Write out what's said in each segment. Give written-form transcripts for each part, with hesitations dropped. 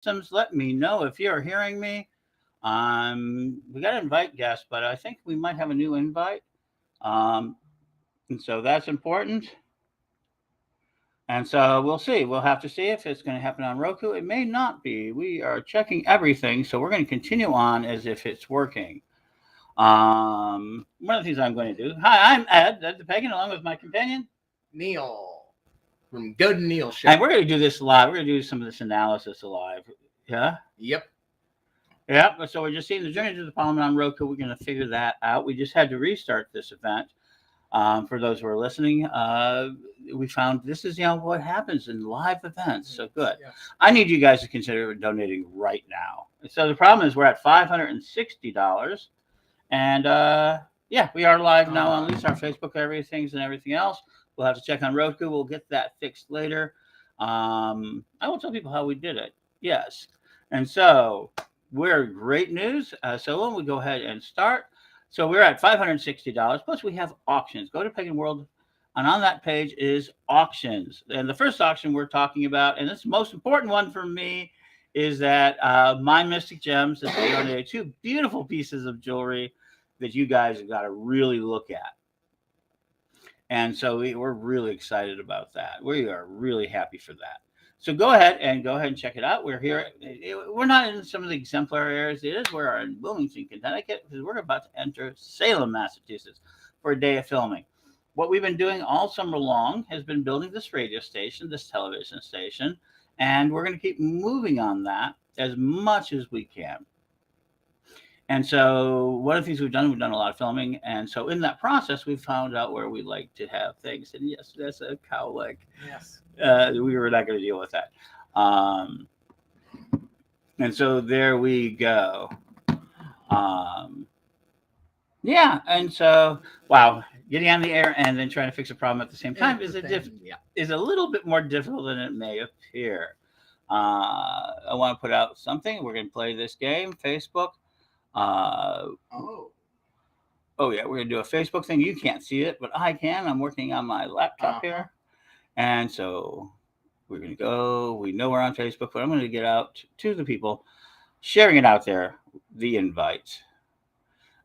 systems. Let me know if you're hearing me. We got to invite guests, but I think we might have a new invite. Um, and so that's important. And so we'll see. We'll have to see if it's going to happen on Roku. It may not be. We are checking everything, so we're going to continue on as if it's working. One of the things I'm going to do. Hi, I'm Ed the Pagan, along with my companion Neil from Goodman Neil Show. And we're going to do this live. We're going to do some of this analysis live. Yeah? Yep. Yep. So we're just seeing the journey to the Parliament on Roku. We're going to figure that out. We just had to restart this event. For those who are listening, we found this is what happens in live events. So good. Yes. I need you guys to consider donating right now. So the problem is we're at $560. And we are live now on at least our Facebook, everything else. We'll have to check on Roku. We'll get that fixed later. I will tell people how we did it. Yes. And so we're great news. So when we go ahead and start. So we're at $560. Plus we have auctions. Go to Pagan World. And on that page is auctions. And the first auction we're talking about, and it's the most important one for me, is that My Mystic Gems that they donated 2 beautiful pieces of jewelry that you guys have got to really look at. And so we're really excited about that. We are really happy for that. So go ahead and check it out. We're here. We're not in some of the exemplary areas. It is where we're in Wilmington, Connecticut, because we're about to enter Salem, Massachusetts for a day of filming. What we've been doing all summer long has been building this radio station, this television station, and we're going to keep moving on that as much as we can. And so one of the things we've done a lot of filming. And so in that process, we found out where we like to have things. And yes, that's a cow leg. Yes. We were not going to deal with that. And so there we go. And so, wow, getting on the air and then trying to fix a problem at the same time is a little bit more difficult than it may appear. I want to put out something. We're going to play this game, Facebook. We're going to do a Facebook thing. You can't see it, but I can. I'm working on my laptop here. And so we're going to go. We know we're on Facebook, but I'm going to get out to the people, sharing it out there, the invite.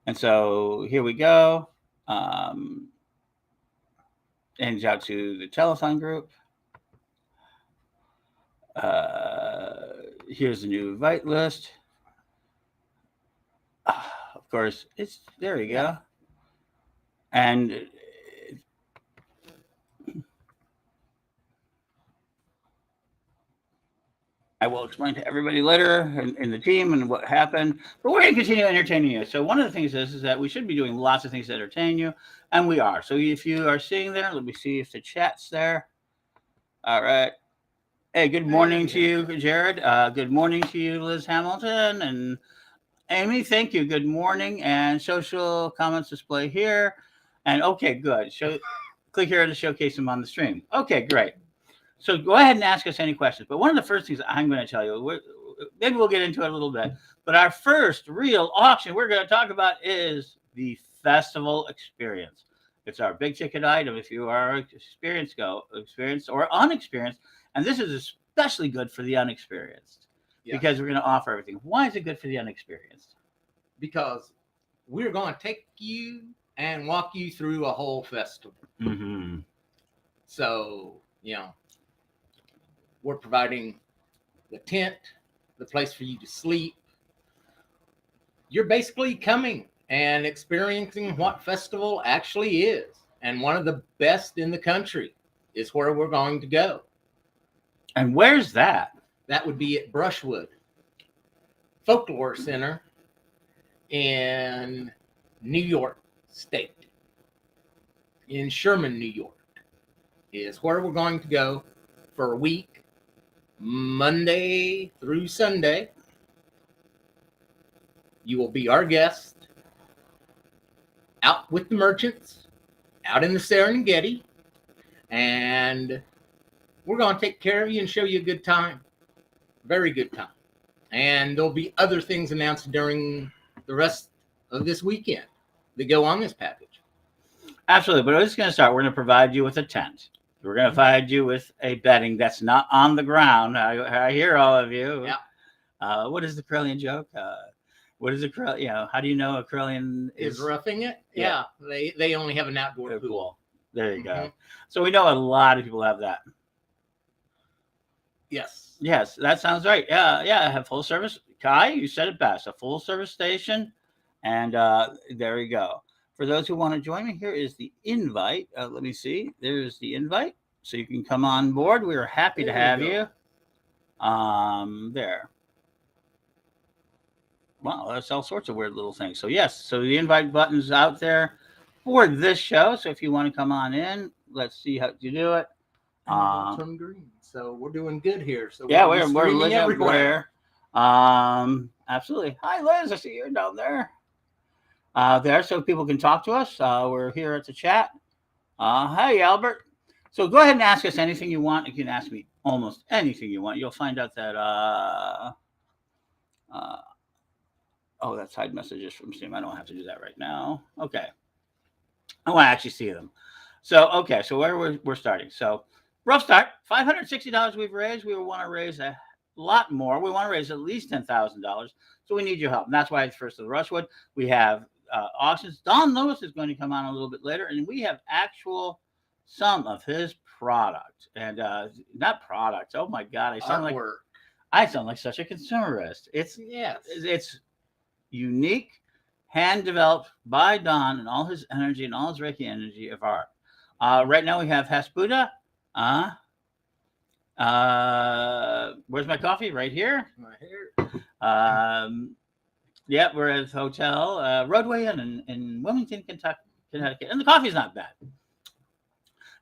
And so here we go. And out to the Telethon group. Here's the new invite list. Of course, there you go. And I will explain to everybody later in the team and what happened. But we're going to continue entertaining you. So one of the things is that we should be doing lots of things to entertain you, and we are. So if you are seeing there, let me see if the chat's there. All right. Hey, good morning to you, Jared. Good morning to you, Liz Hamilton. And Amy, thank you. Good morning. And social comments display here. And okay, good. Click here to showcase them on the stream. Okay, great. So go ahead and ask us any questions. But one of the first things I'm going to tell you, maybe we'll get into it a little bit, but our first real auction we're going to talk about is the festival experience. It's our big ticket item if you are experienced or unexperienced. And this is especially good for the unexperienced because we're going to offer everything. Why is it good for the unexperienced? Because we're going to take you and walk you through a whole festival. Mm-hmm. So, we're providing the tent, the place for you to sleep. You're basically coming and experiencing what festival actually is. And one of the best in the country is where we're going to go. And where's that? That would be at Brushwood Folklore Center in New York State. In Sherman, New York is where we're going to go for a week. Monday through Sunday, you will be our guest out with the merchants, out in the Serengeti, and we're going to take care of you and show you a good time. Very good time. And there'll be other things announced during the rest of this weekend that go on this package. Absolutely. But we're just going to start. We're going to provide you with a tent. We're going to provide you with a bedding that's not on the ground. I hear all of you. Yeah. What is the Correllian joke? What is a Correllian? You know, how do you know a Correllian Is roughing it? Yeah. They only have an outdoor pool. There you go. Mhm. So we know a lot of people have that. Yes. Yes, that sounds right. Yeah, I have full service. Kai, you said it best. A full service station, and there you go. For those who want to join me, here is the invite. Let me see. There's the invite, so you can come on board. We are happy to There we have go. you. There. Wow, that's all sorts of weird little things. So yes, so the invite button's out there for this show. So if you want to come on in, let's see how you do it. And it all turned green. So we're doing good here. So Yeah, we're we're streaming living everywhere. Absolutely. Hi, Liz. I see you're down there. There, so people can talk to us. We're here at the chat. Hey, Albert. So go ahead and ask us anything you want. You can ask me almost anything you want. You'll find out that oh, that's hide messages from Steam. I don't have to do that right now. Okay. I want to actually see them. So, okay. So where we're starting. So rough start, $560 we've raised. We want to raise a lot more. We want to raise at least $10,000. So we need your help. And that's why first of the Rushwood, we have auctions. Don Lewis is going to come on a little bit later. And we have actual some of his product. And not products. Oh my God. I sound like such a consumerist. It's unique, hand developed by Don and all his energy and all his Reiki energy of art. Right now we have Hasbuda. Where's my coffee? Right here. Right here. Yeah, we're at the hotel, Roadway Inn in Wilmington, Connecticut. And the coffee's not bad.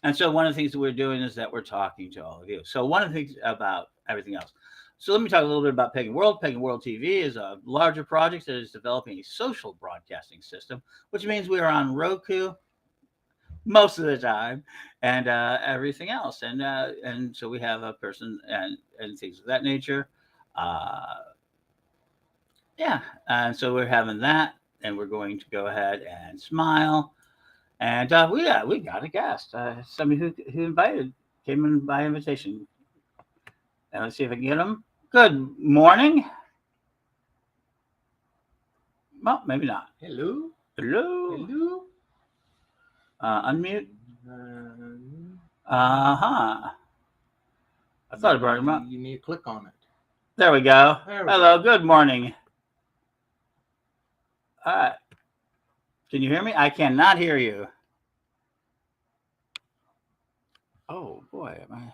And so one of the things that we're doing is that we're talking to all of you. So one of the things about everything else. So let me talk a little bit about Pagan World. Pagan World TV is a larger project that is developing a social broadcasting system, which means we are on Roku most of the time and everything else. And so we have a person and things of that nature. Yeah. And so we're having that, and we're going to go ahead and smile. And we got a guest, somebody who came in by invitation. And let's see if I can get him. Good morning. Well, maybe not. Hello. Unmute. I thought I brought him up. You need to click on it. There we go. Hello. Go. Good morning. All right. Can you hear me? I cannot hear you. Oh boy, am I?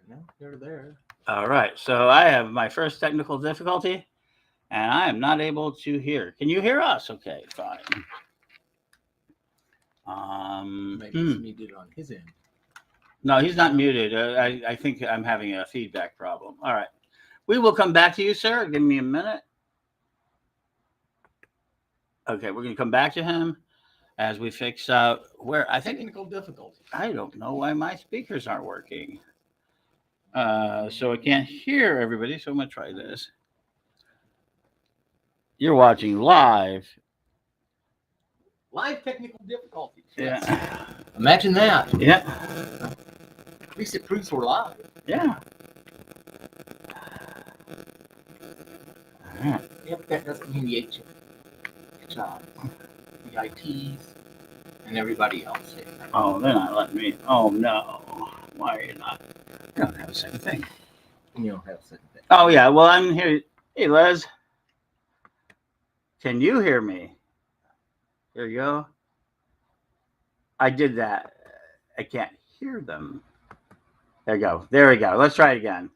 No, you're there. All right. So I have my first technical difficulty, and I am not able to hear. Can you hear us? Okay, fine. Maybe it's muted on his end. No, he's not muted. I think I'm having a feedback problem. All right. We will come back to you, sir. Give me a minute. Okay, we're going to come back to him as we fix out where I think Technical difficulty. I don't know why my speakers aren't working. So I can't hear everybody. So I'm going to try this. You're watching live. Live technical difficulties. Yeah. Yes. Imagine that. Yeah. At least it proves we're live. Yeah. All right. Yeah, but that doesn't mean the HR, the ITs, and everybody else. Oh, they're not letting me. Oh, no. Why are you not? I don't have a second thing. You don't have a second thing. Oh, yeah. Well, I'm here. Hey, Liz. Can you hear me? There you go. I did that. I can't hear them. There you go. There we go. Let's try it again.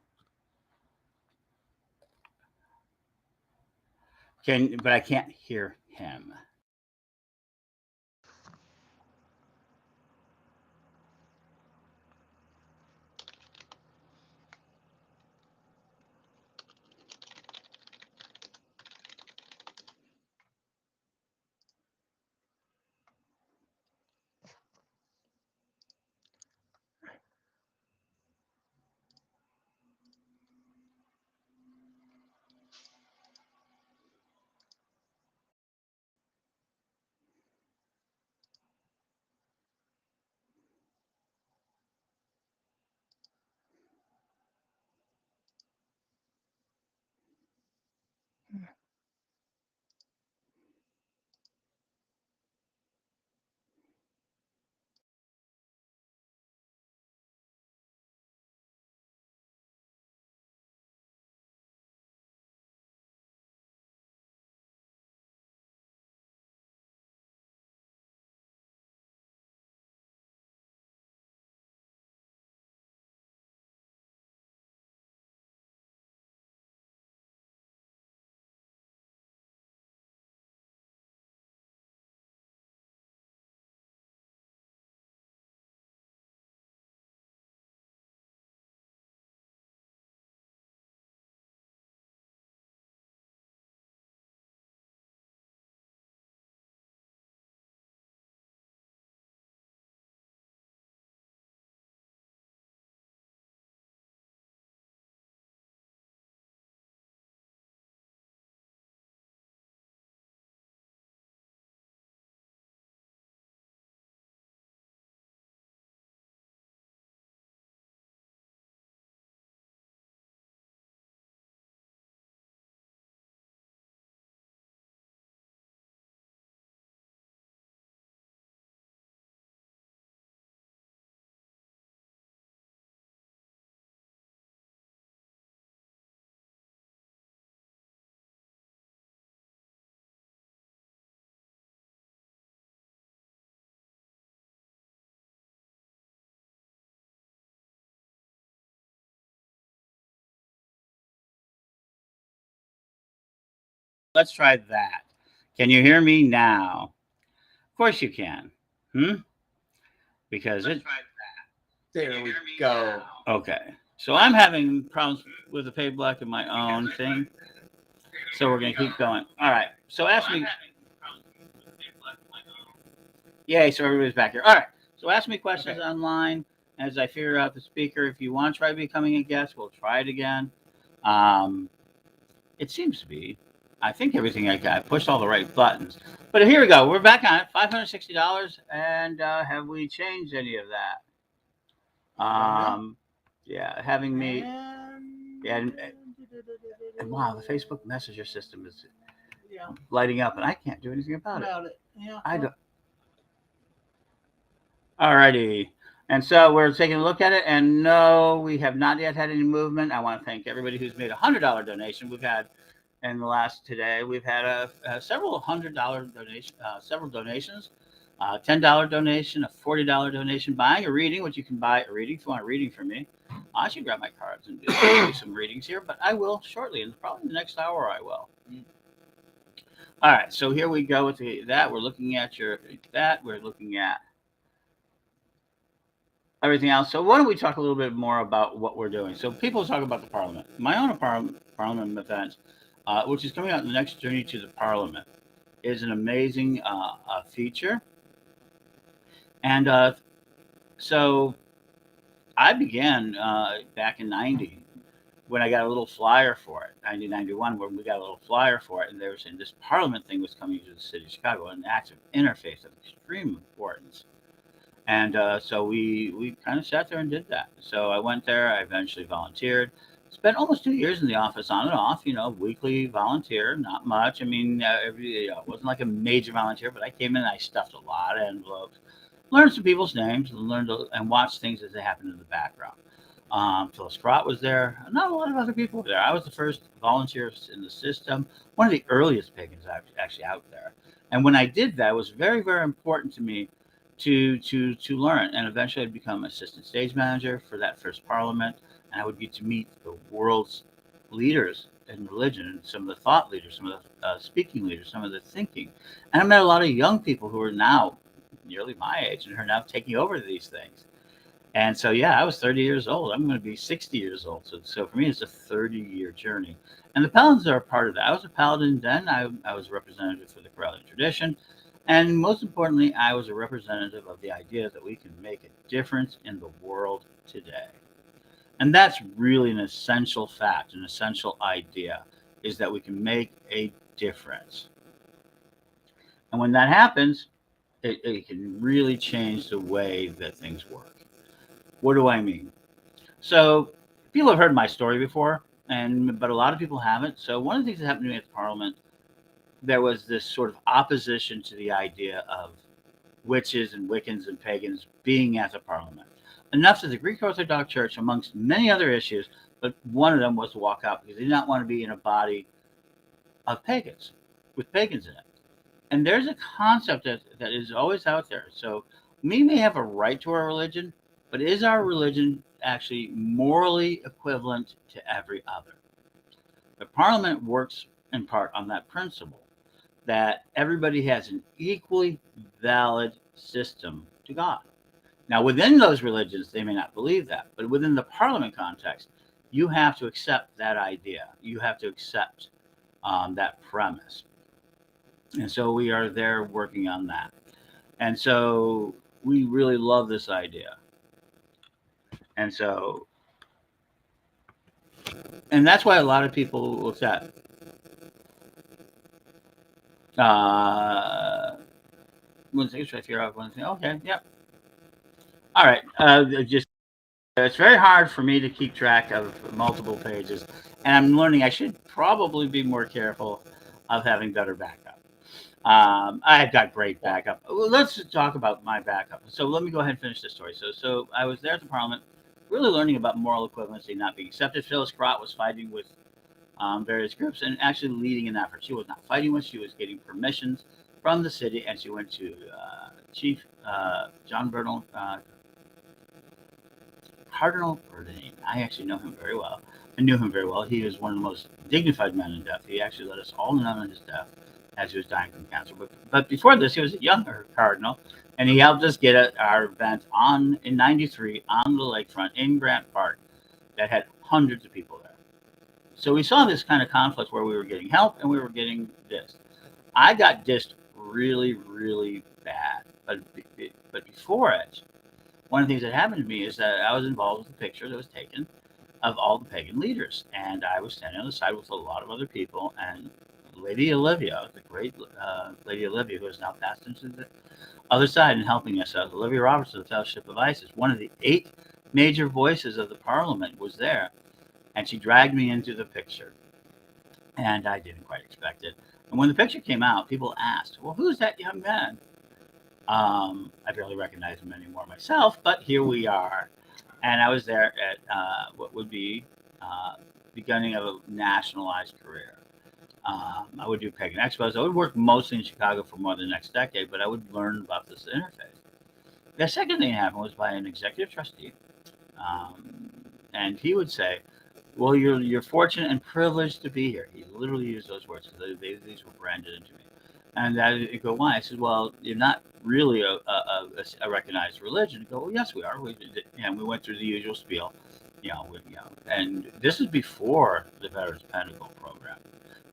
But I can't hear him. Let's try that. Can you hear me now? Of course you can. Because it. There we go. Okay. So I'm having problems with the pay block in my own thing. So we're going to keep going. All right. So ask me. Yay. So everybody's back here. All right. So ask me questions online as I figure out the speaker. If you want to try becoming a guest, we'll try it again. It seems to be. I think everything I got. I pushed all the right buttons. But here we go. We're back on it. $560. And have we changed any of that? Yeah, having me. Yeah, and wow, the Facebook Messenger system is lighting up, and I can't do anything about it. Yeah. I don't. Alrighty. And so we're taking a look at it, and no, we have not yet had any movement. I want to thank everybody who's made a $100 donation. We've had in the last today, we've had several $100 donation, several donations, $10 donation, a $40 donation, buying a reading, which you can buy a reading if you want a reading from me. I should grab my cards and do some readings here, but I will shortly, and probably in the next hour I will. All right, so here we go with that. We're looking at we're looking at everything else. So why don't we talk a little bit more about what we're doing? So people talk about the Parliament. My own Parliament event, which is coming out in the next Journey to the Parliament, is an amazing feature. And so I began back in 90 when I got a little flyer for it, 1991, when we got a little flyer for it, and they were saying this Parliament thing was coming to the city of Chicago, an active interface of extreme importance. And so we kind of sat there and did that. So I went there. I eventually volunteered. Spent almost 2 years in the office, on and off. Weekly volunteer, not much. I mean, it wasn't like a major volunteer, but I came in and I stuffed a lot of envelopes, learned some people's names, and watched things as they happened in the background. Phyllis Scrott was there. Not a lot of other people were there. I was the first volunteer in the system, one of the earliest pagans actually out there. And when I did that, it was very, very important to me to learn. And eventually I'd become assistant stage manager for that first Parliament. And I would get to meet the world's leaders in religion, and some of the thought leaders, some of the speaking leaders, some of the thinking. And I met a lot of young people who are now nearly my age and are now taking over these things. And so, yeah, I was 30 years old. I'm going to be 60 years old. So for me, it's a 30-year journey. And the Paladins are a part of that. I was a Paladin then. I was a representative for the Correllian tradition. And most importantly, I was a representative of the idea that we can make a difference in the world today. And that's really an essential fact, an essential idea, is that we can make a difference. And when that happens, it can really change the way that things work. What do I mean? So people have heard my story before, but a lot of people haven't. So one of the things that happened to me at the Parliament, there was this sort of opposition to the idea of witches and Wiccans and pagans being at the Parliament. Enough that the Greek Orthodox Church, amongst many other issues, but one of them was to walk out because they did not want to be in a body of pagans, with pagans in it. And there's a concept that is always out there. So we may have a right to our religion, but is our religion actually morally equivalent to every other? The Parliament works in part on that principle, that everybody has an equally valid system to God. Now, within those religions, they may not believe that, but within the Parliament context, you have to accept that idea. You have to accept that premise. And so we are there working on that. And so we really love this idea. And so, and that's why a lot of people will say, one thing, should I figure out one thing? Okay, yep. All right. It's very hard for me to keep track of multiple pages, and I'm learning I should probably be more careful of having better backup. I've got great backup. Let's talk about my backup. So let me go ahead and finish this story. So I was there at the Parliament, really learning about moral equivalency not being accepted. Phyllis Scrott was fighting with various groups and actually leading an effort. She was not fighting with, she was getting permissions from the city, and she went to Chief John Cardinal Bernardine. I actually know him very well. I knew him very well. He was one of the most dignified men in death. He actually let us all in on his death as he was dying from cancer. But before this, he was a younger cardinal, and he helped us get our event in '93 on the lakefront in Grant Park that had hundreds of people there. So we saw this kind of conflict where we were getting help and we were getting dissed. I got dissed really, really bad. But before it, one of the things that happened to me is that I was involved with a picture that was taken of all the pagan leaders. And I was standing on the side with a lot of other people. And Lady Olivia, the great Lady Olivia, who has now passed into the other side and helping us out, Olivia Roberts of the Fellowship of Isis, one of the 8 major voices of the Parliament, was there. And she dragged me into the picture. And I didn't quite expect it. And when the picture came out, people asked, well, who's that young man? I barely recognize him anymore myself, but here we are. And I was there at what would be beginning of a nationalized career. I would do pagan expos. I would work mostly in Chicago for more than the next decade, but I would learn about this interface. The second thing that happened was by an executive trustee. And he would say, well, you're fortunate and privileged to be here. He literally used those words because these were branded into me. And I go, why? I said, well, you're not really a recognized religion. I go, well, yes, we are. We went through the usual spiel, and this is before the Veterans Pentacle program.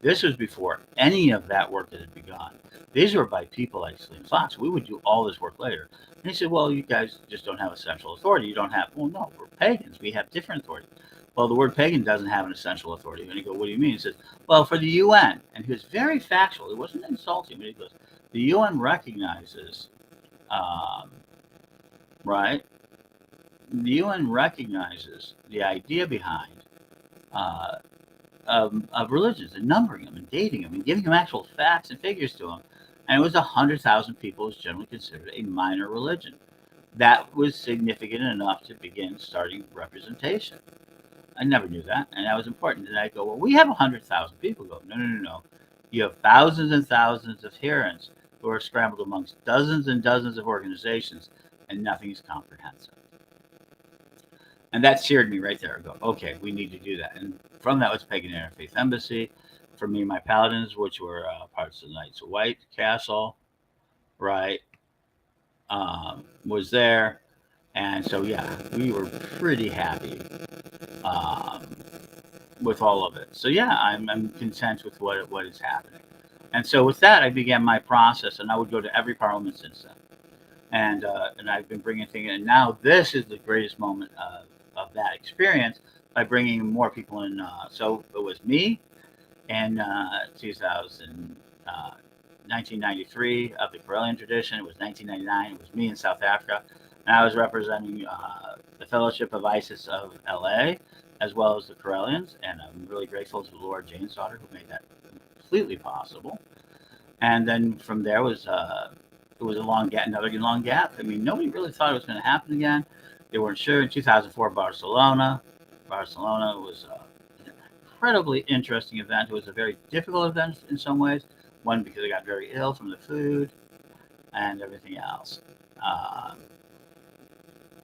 This was before any of that work that had begun. These were by people like Celine Fox. We would do all this work later. And he said, well, you guys just don't have a central authority. You don't have, well, no, we're pagans. We have different authority. Well, the word pagan doesn't have an essential authority. And he goes, what do you mean? He says, well, for the UN. And he was very factual. It wasn't insulting, but he goes, the UN recognizes, right? The UN recognizes the idea behind of religions and numbering them and dating them and giving them actual facts and figures to them. And it was 100,000 people was generally considered a minor religion. That was significant enough to begin starting representation. I never knew that, and that was important. And I go, well, we have 100,000 people. Go, no. You have thousands and thousands of adherents who are scrambled amongst dozens and dozens of organizations, and nothing is comprehensive. And that seared me right there. I go, okay, we need to do that. And from that was Pagan Interfaith Embassy. For me, my Paladins, which were parts of the Knights of White Castle, right, was there. And so, yeah, we were pretty happy with all of it. So, yeah, I'm content with what is happening. And so with that, I began my process, and I would go to every parliament since then. And I've been bringing things in. And now this is the greatest moment of that experience by bringing more people in. So it was me in 1993 of the Correllian tradition. It was 1999. It was me in South Africa. And I was representing the Fellowship of Isis of LA, as well as the Correllians. And I'm really grateful to Laura Jane's daughter who made that completely possible. And then from there it was a another long gap. I mean, nobody really thought it was going to happen again. They weren't sure. In 2004, Barcelona was an incredibly interesting event. It was a very difficult event in some ways. One, because I got very ill from the food and everything else.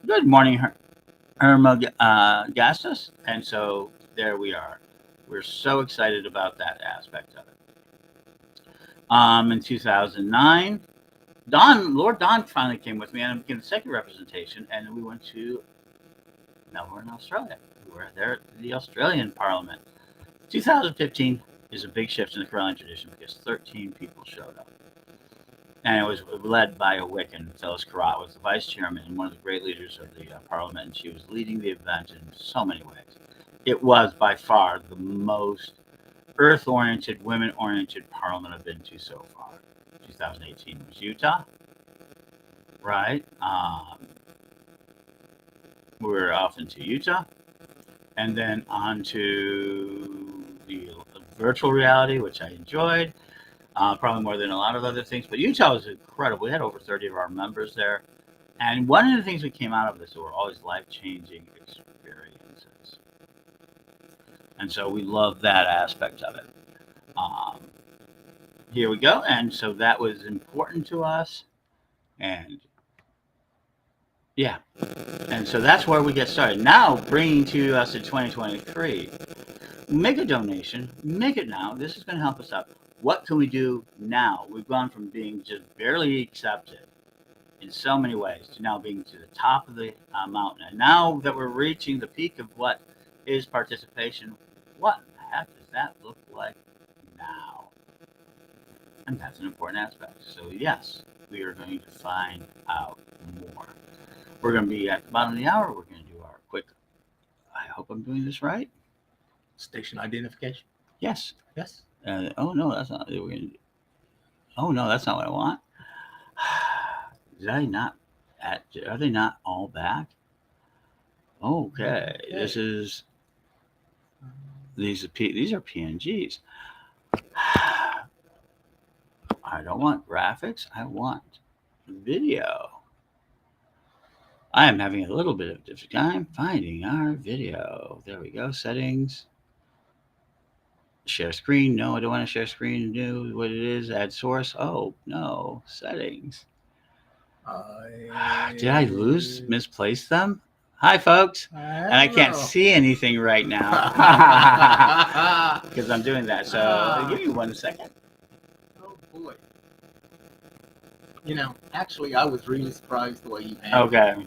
Good morning, Irma Gastus. And so there we are. We're so excited about that aspect of it. In 2009, Lord Don finally came with me and became the second representation, and we went to Melbourne, Australia. We were there at the Australian Parliament. 2015 is a big shift in the Correllian tradition because 13 people showed up. And it was led by a Wiccan. Phyllis Carrot was the vice chairman and one of the great leaders of the Parliament, and she was leading the event in so many ways. It was by far the most earth-oriented, women-oriented Parliament I've been to so far. 2018 was Utah, right? We were off into Utah, and then on to the virtual reality, which I enjoyed, probably more than a lot of other things. But Utah was incredible. We had over 30 of our members there, and one of the things that came out of this were always life-changing experiences, and so we love that aspect of it. Here we go. And so that was important to us. And Yeah. And so that's where we get started. Now, bringing to us in 2023, make a donation, make it now. This is going to help us out. What can we do now? We've gone from being just barely accepted in so many ways to now being to the top of the mountain. And now that we're reaching the peak of what is participation, what the heck does that look like now? And that's an important aspect. So, yes, we are going to find out more. We're going to be at the bottom of the hour. We're going to do our quick, I hope I'm doing this right. Station identification. Yes. Yes. Oh, no, that's not. Oh, no, that's not what I want. Did I not? Are they not all back? Okay. This is. These are PNGs. I don't want graphics. I want video. I am having a little bit of difficult time finding our video. There we go. Settings. Share screen. No, I don't want to share screen. Do what it is. Add source. Oh, no. Settings. Did I misplace them? Hi, folks. And I can't see anything right now because I'm doing that. So give me 1 second. Oh, boy. You know, actually, I was really surprised the way you handled it. Okay.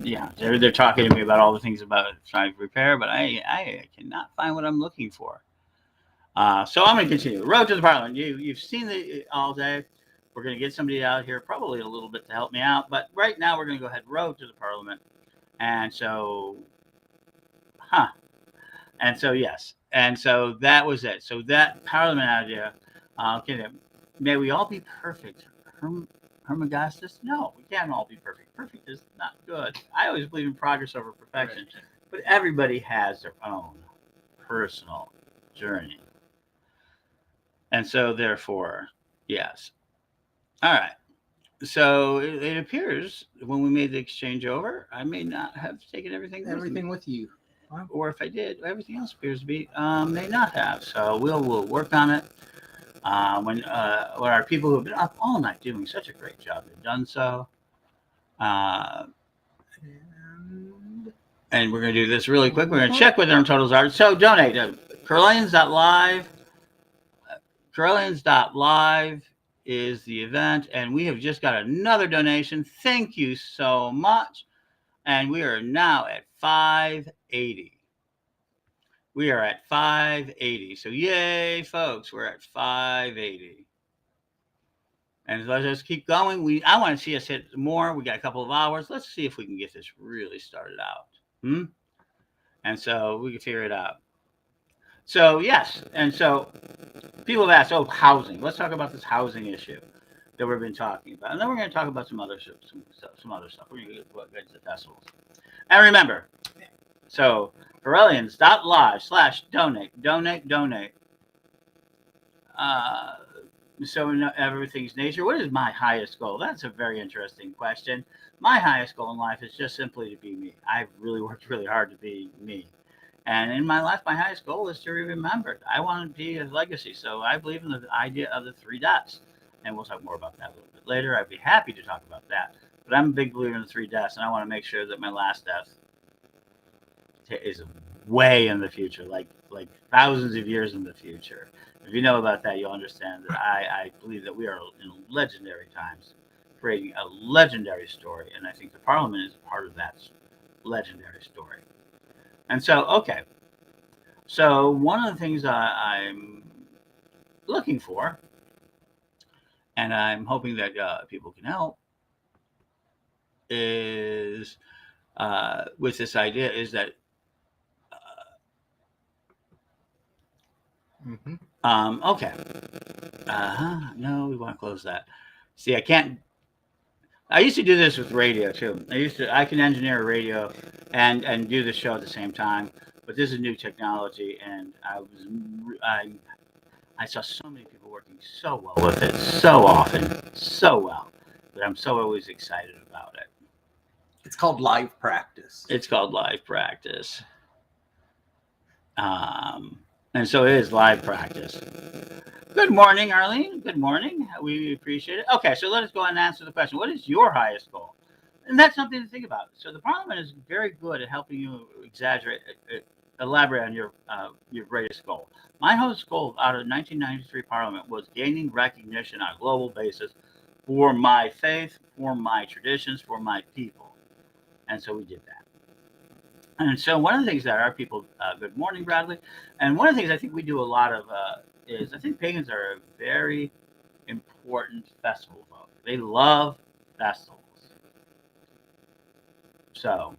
Yeah, they're talking to me about all the things about trying to repair, but I cannot find what I'm looking for. So I'm going to continue. Road to the Parliament. You've seen it all day. We're going to get somebody out here, probably a little bit to help me out, but right now we're going to go ahead road to the Parliament. And so, and so yes, and so that was it. So that Parliament idea. Okay, may we all be perfect. Hermagastus? No, we can't all be perfect. Perfect is not good. I always believe in progress over perfection, but everybody has their own personal journey. And so, therefore, yes. All right. So it appears when we made the exchange over, I may not have taken everything with you. or if I did, everything else appears to be may not have. So we'll work on it. When our people who have been up all night doing such a great job have done so. And we're going to do this really quick. We're going to check what their totals are. So donate. Correllians.live. Correllians.live is the event. And we have just got another donation. Thank you so much. And we are now at 580. We are at 580. So yay, folks. We're at 580. And let's just keep going. I want to see us hit more. We got a couple of hours. Let's see if we can get this really started out. And so we can figure it out. So yes, and so people have asked, housing. Let's talk about this housing issue that we've been talking about, and then we're going to talk about some other stuff. We're going to get to the festivals. And remember, so Correllians.live/donate. So everything's nature. What is my highest goal? That's a very interesting question. My highest goal in life is just simply to be me. I've really worked really hard to be me. And in my life, my highest goal is to be remembered. I want to be a legacy. So I believe in the idea of the 3 dots. And we'll talk more about that a little bit later. I'd be happy to talk about that. But I'm a big believer in the 3 deaths. And I want to make sure that my last death is way in the future, like thousands of years in the future. If you know about that, you'll understand that I believe that we are in legendary times, creating a legendary story. And I think the Parliament is part of that legendary story. And so, okay. So one of the things I'm looking for, and I'm hoping that people can help, is with this idea is that okay. No, we want to close that. See, I can't. I used to do this with radio too. I can engineer a radio and do the show at the same time. But this is new technology, and I saw so many people working so well with it, so often, so well, that I'm so always excited about it. It's called live practice. It's called live practice. And so it is live practice. Good morning, Arlene. Good morning. We appreciate it. Okay, so let us go and answer the question. What is your highest goal? And that's something to think about. So the Parliament is very good at helping you elaborate on your greatest goal. My highest goal out of the 1993 Parliament was gaining recognition on a global basis for my faith, for my traditions, for my people. And so we did that. And so one of the things that our people, good morning, Bradley. And one of the things I think we do a lot of is I think pagans are a very important festival folk. They love festivals. So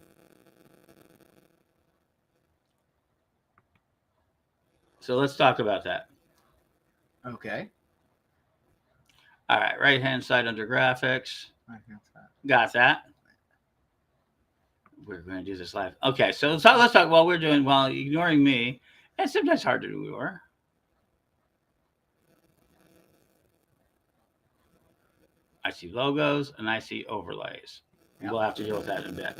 let's talk about that. Okay. All right, right-hand side under graphics. Got that. We're going to do this live. Okay, so let's talk while we're doing, while ignoring me. It's sometimes hard to ignore. I see logos and I see overlays. Yep. We'll have to deal with that in a bit.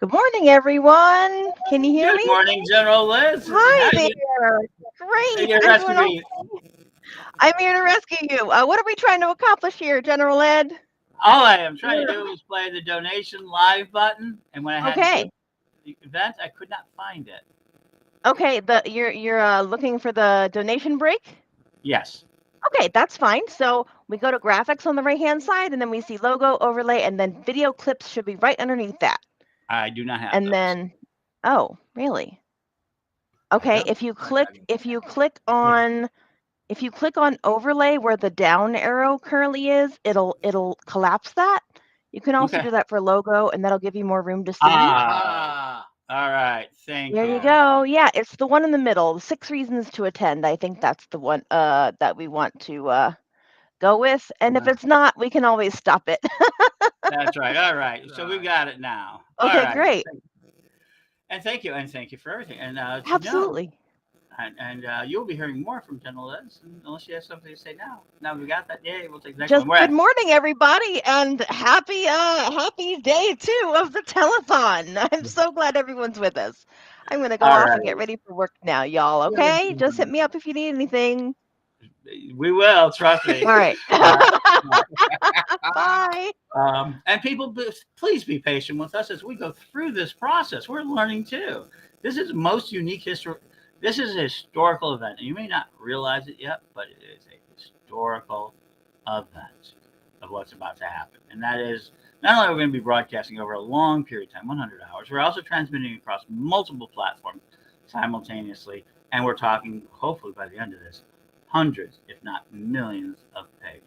Good morning, everyone. Can you hear me? Good morning, General Liz. Hi there. Great. I'm here to rescue you. What are we trying to accomplish here, General Ed? All I am trying to do is play the donation live button, and when I had the event, I could not find it. Okay, you're looking for the donation break? Yes. Okay, that's fine. So we go to graphics on the right-hand side, and then we see logo, overlay, and then video clips should be right underneath that. I do not have. And those. then, oh, really? Okay, if you click on overlay where the down arrow currently is, it'll collapse that. You can also do that for logo, and that'll give you more room to see. All right. Thank you. There you go. Yeah, it's the one in the middle, 6 reasons to attend. I think that's the one that we want to go with. And if it's not, we can always stop it. That's right. All right. So we got it now. Okay, all right. Great. Thank you. And thank you for everything. And absolutely. And you'll be hearing more from General Liz, unless you have something to say now. Now we got that. Yay, we'll take the next one. Good morning, everybody, and happy day 2 of the telethon. I'm so glad everyone's with us. I'm going to go off and get ready for work now, y'all, okay? Just hit me up if you need anything. We will, trust me. All right. Bye. And people, please be patient with us as we go through this process. We're learning too. This is most unique history. This is a historical event, and you may not realize it yet, but it is a historical event of what's about to happen. And that is, not only are we going to be broadcasting over a long period of time, 100 hours, we're also transmitting across multiple platforms simultaneously, and we're talking, hopefully by the end of this, hundreds, if not millions of pagans.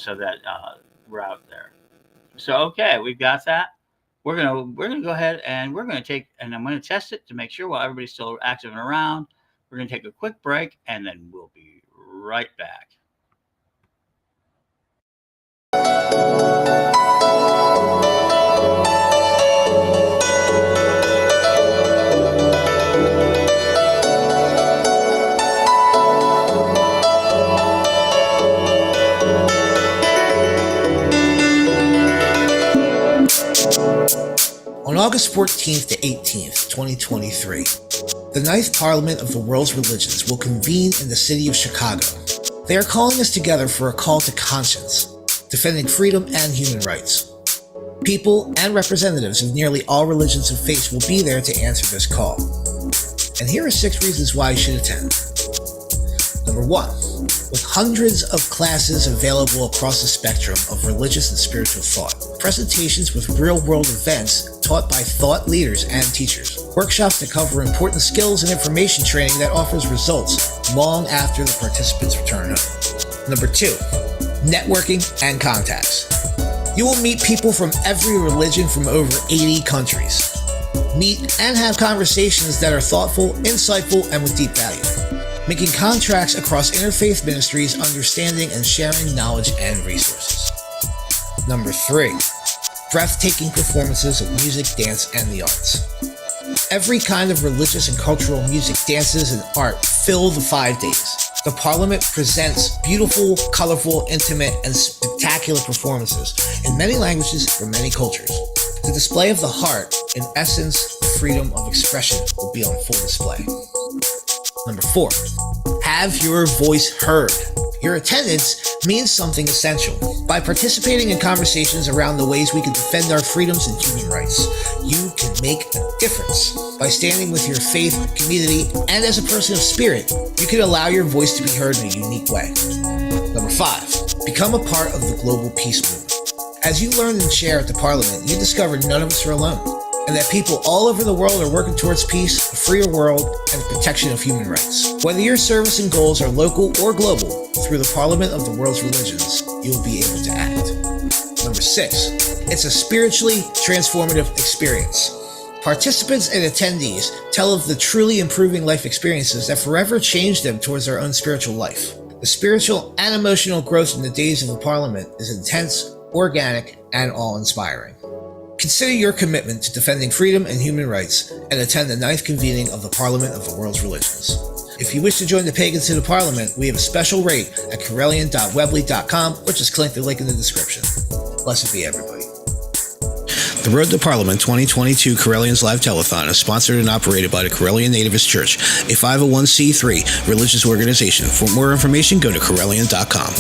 So that we're out there. So, okay, we've got that. We're gonna go ahead and we're gonna take, and I'm gonna test it to make sure while everybody's still active and around. We're gonna take a quick break, and then we'll be right back. On August 14th to 18th, 2023, the 9th Parliament of the World's Religions will convene in the city of Chicago. They are calling us together for a call to conscience, defending freedom and human rights. People and representatives of nearly all religions and faiths will be there to answer this call. And here are 6 reasons why you should attend. Number 1, with hundreds of classes available across the spectrum of religious and spiritual thought, presentations with real-world events taught by thought leaders and teachers, workshops that cover important skills and information training that offers results long after the participants return home. Number 2, networking and contacts. You will meet people from every religion from over 80 countries. Meet and have conversations that are thoughtful, insightful, and with deep value. Making contracts across interfaith ministries, understanding and sharing knowledge and resources. Number 3, breathtaking performances of music, dance, and the arts. Every kind of religious and cultural music, dances, and art fill the 5 days. The Parliament presents beautiful, colorful, intimate, and spectacular performances in many languages from many cultures. The display of the heart, in essence, the freedom of expression, will be on full display. Number 4, have your voice heard. Your attendance means something essential. By participating in conversations around the ways we can defend our freedoms and human rights, you can make a difference. By standing with your faith, community, and as a person of spirit, you can allow your voice to be heard in a unique way. Number 5, become a part of the global peace movement. As you learn and share at the Parliament, you discover none of us are alone, and that people all over the world are working towards peace, a freer world, and the protection of human rights. Whether your service and goals are local or global, through the Parliament of the world's religions, you will be able to act. Number 6, it's a spiritually transformative experience. Participants and attendees tell of the truly improving life experiences that forever change them towards their own spiritual life. The spiritual and emotional growth in the days of the Parliament is intense, organic, and awe-inspiring. Consider your commitment to defending freedom and human rights and attend the 9th convening of the Parliament of the World's Religions. If you wish to join the Pagans to the Parliament, we have a special rate at Correllian.weebly.com, or just click the link in the description. Blessed be everybody. The Road to Parliament 2022 Correllians Live Telethon is sponsored and operated by the Correllian Nativist Church, a 501c3 religious organization. For more information, go to Correllian.com.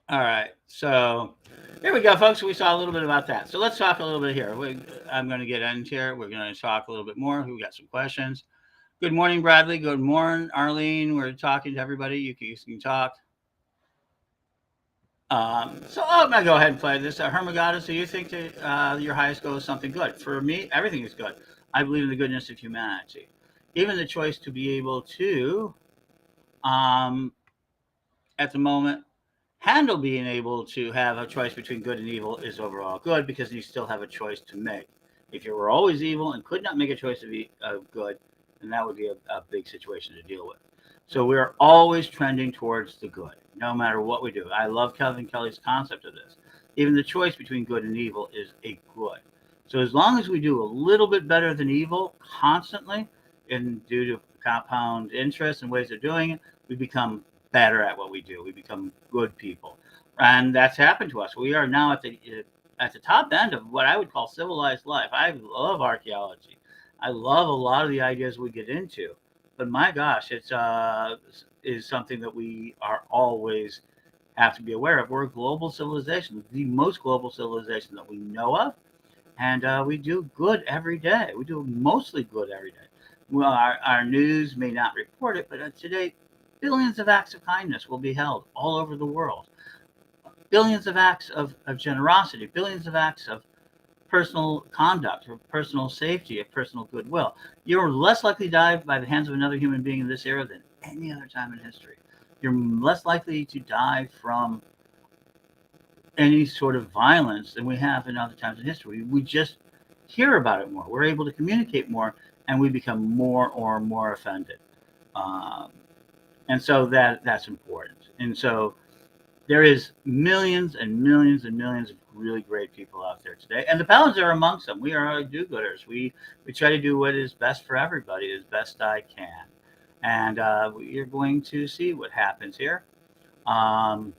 All right, so here we go, folks. We saw a little bit about that. So let's talk a little bit here. I'm going to get into here. We're going to talk a little bit more. We got some questions. Good morning, Bradley. Good morning, Arlene. We're talking to everybody. You can talk. So I'm going to go ahead and play this. Hermagoddess, do you think that your highest goal is something good? For me, everything is good. I believe in the goodness of humanity. Even the choice to be able to, at the moment, handle being able to have a choice between good and evil is overall good, because you still have a choice to make. If you were always evil and could not make a choice to be good, then that would be a big situation to deal with. So we're always trending towards the good, no matter what we do. I love Kevin Kelly's concept of this. Even the choice between good and evil is a good. So as long as we do a little bit better than evil constantly, and due to compound interest and ways of doing it, we become better at what we do. We become good people, and that's happened to us. We are now at the top end of what I would call civilized life. I love archaeology. I love a lot of the ideas we get into, but my gosh, it's is something that we are always have to be aware of. We're a global civilization, the most global civilization that we know of, and we do good every day. We do mostly good every day. Well, our news may not report it, but today, billions of acts of kindness will be held all over the world. Billions of acts of generosity, billions of acts of personal conduct, of personal safety, of personal goodwill. You're less likely to die by the hands of another human being in this era than any other time in history. You're less likely to die from any sort of violence than we have in other times in history. We just hear about it more. We're able to communicate more, and we become more and more offended. And so that's important. And so there is millions and millions and millions of really great people out there today. And the Paladins are amongst them. We are do-gooders. We try to do what is best for everybody as best I can. And you're going to see what happens here. So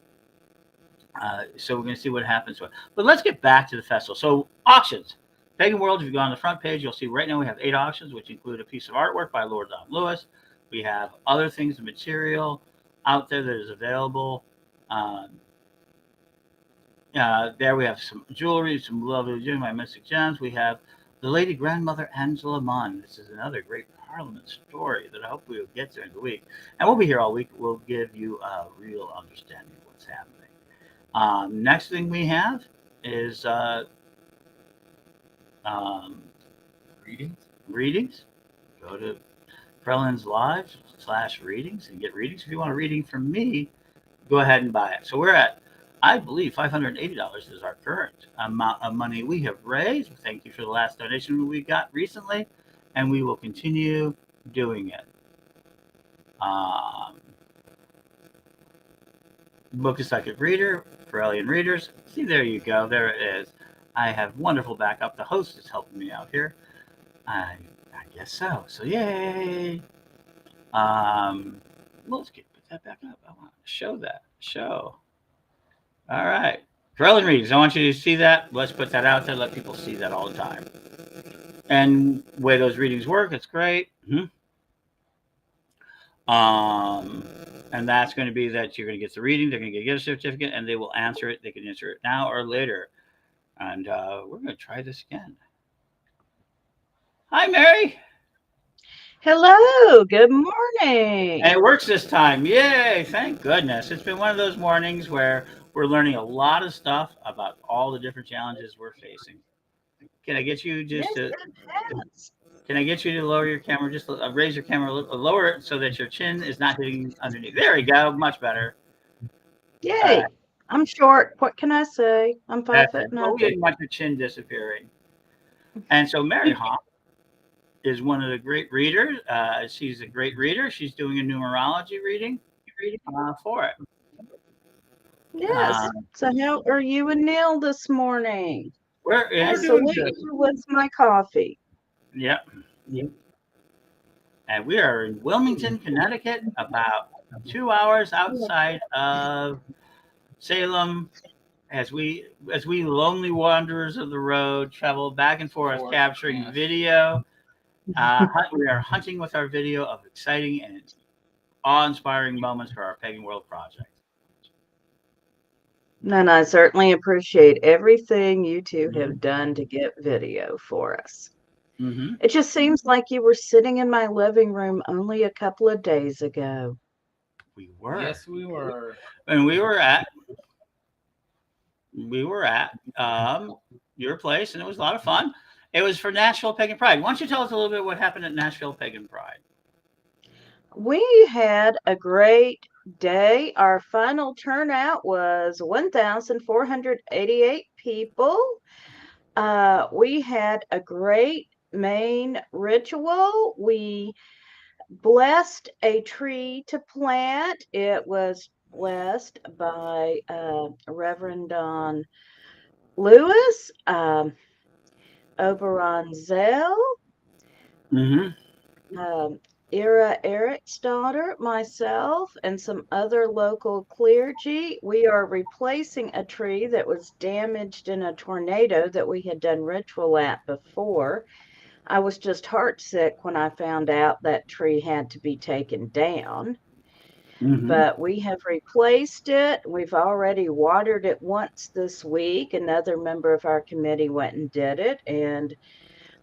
we're going to see what happens. But let's get back to the festival. So auctions. Pagan World, if you go on the front page, you'll see right now we have 8 auctions, which include a piece of artwork by Lord Don Lewis. We have other things, the material out there that is available. There we have some jewelry, some lovely jewelry, my mystic gems. We have the Lady Grandmother Angela Munn. This is another great Parliament story that I hope we will get to in the week. And we'll be here all week. We'll give you a real understanding of what's happening. Next thing we have is readings. Go to Correllians Live /readings and get readings. If you want a reading from me, go ahead and buy it. So we're at, I believe, $580 is our current amount of money we have raised. Thank you for the last donation we got recently, and we will continue doing it. Book a Psychic Reader, Correllian Readers. See, there you go. There it is. I have wonderful backup. The host is helping me out here. I guess so. So yay. Let's get with that back up. I want to show that. Show. All right. Correllian readings. I want you to see that. Let's put that out there. Let people see that all the time. And the way those readings work, it's great. And that's going to be that you're going to get the reading. They're going to get a gift certificate, and they will answer it. They can answer it now or later. And we're going to try this again. Hi, Mary. Hello, good morning. And it works this time. Yay, thank goodness. It's been one of those mornings where we're learning a lot of stuff about all the different challenges we're facing. Can I get you just to... Can I get you to lower your camera? Just raise your camera, lower it so that your chin is not hitting underneath. There we go. Much better. Yay. I'm short. What can I say? I'm 5'9". Well, we didn't want your chin disappearing. And so Mary Hawk is one of the great readers. She's a great reader. She's doing a numerology reading for it. Yes. So how are you and Neil this morning? We're salute you with my coffee. Yep. And we are in Wilmington, Connecticut, about 2 hours outside of Salem, as we lonely wanderers of the road travel back and forth, capturing video. We are hunting with our video of exciting and awe-inspiring moments for our Pagan World project. And I certainly appreciate everything you two have done to get video for us. It just seems like you were sitting in my living room only a couple of days ago. We were. Yes, we were. And we were at your place, and it was a lot of fun. It was for Nashville Pagan Pride. Why don't you tell us a little bit what happened at Nashville Pagan Pride? We had a great day. Our final turnout was 1,488 people. We had a great main ritual. We blessed a tree to plant. It was blessed by Reverend Don Lewis, Oberon Zell, Ira Eric's daughter, myself, and some other local clergy. We are replacing a tree that was damaged in a tornado that we had done ritual at before. I was just heartsick when I found out that tree had to be taken down. But we have replaced it. We've already watered it once this week. Another member of our committee went and did it, and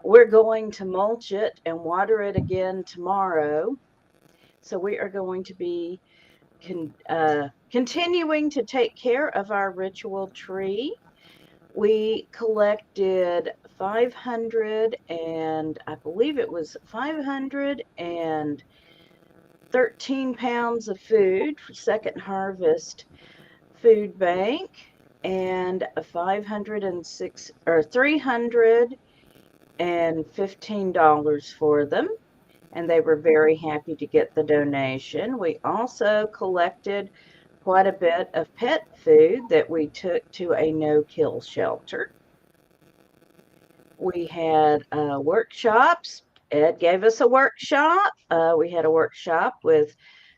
we're going to mulch it and water it again tomorrow. So we are going to be continuing to take care of our ritual tree. We collected 500 and I believe it was 513 pounds of food for Second Harvest Food Bank, and $315 for them, and they were very happy to get the donation. We also collected quite a bit of pet food that we took to a no-kill shelter. We had workshops. Ed gave us a workshop. We had a workshop with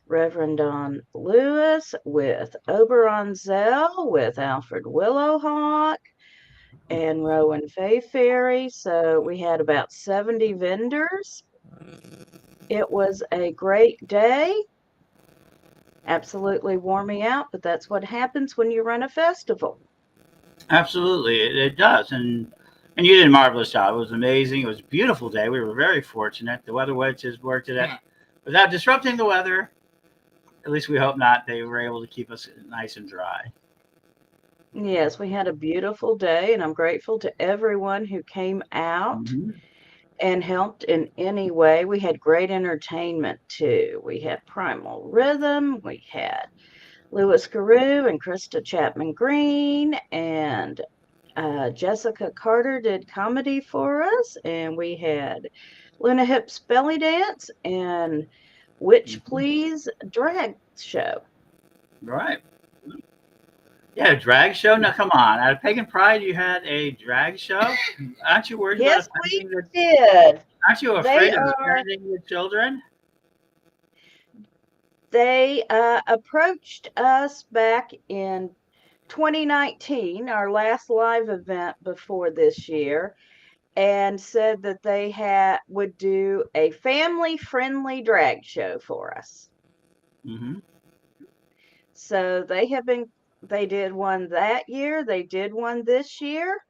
Reverend Don Lewis, with Oberon Zell, with Alfred Willowhawk, and Rowan Fayferry. So we had about 70 vendors. It was a great day. Absolutely wore me out, but that's what happens when you run a festival. Absolutely, it does. And you did a marvelous job. It was amazing. It was a beautiful day. We were very fortunate. The weather witches worked it out without disrupting the weather. At least we hope not. They were able to keep us nice and dry. Yes, we had a beautiful day, and I'm grateful to everyone who came out and helped in any way. We had great entertainment too. We had Primal Rhythm. We had Louis Carew and Krista Chapman Green, and Jessica Carter did comedy for us, and we had Luna Hip's belly dance and Witch Please drag show. Right. Yeah, a drag show? Now, come on. At Pagan Pride, you had a drag show? Aren't you worried Yes, about we did. Aren't you afraid of offending the children? They approached us back in 2019, our last live event before this year, and said that they would do a family-friendly drag show for us. Mm-hmm. So they did one that year, they did one this year.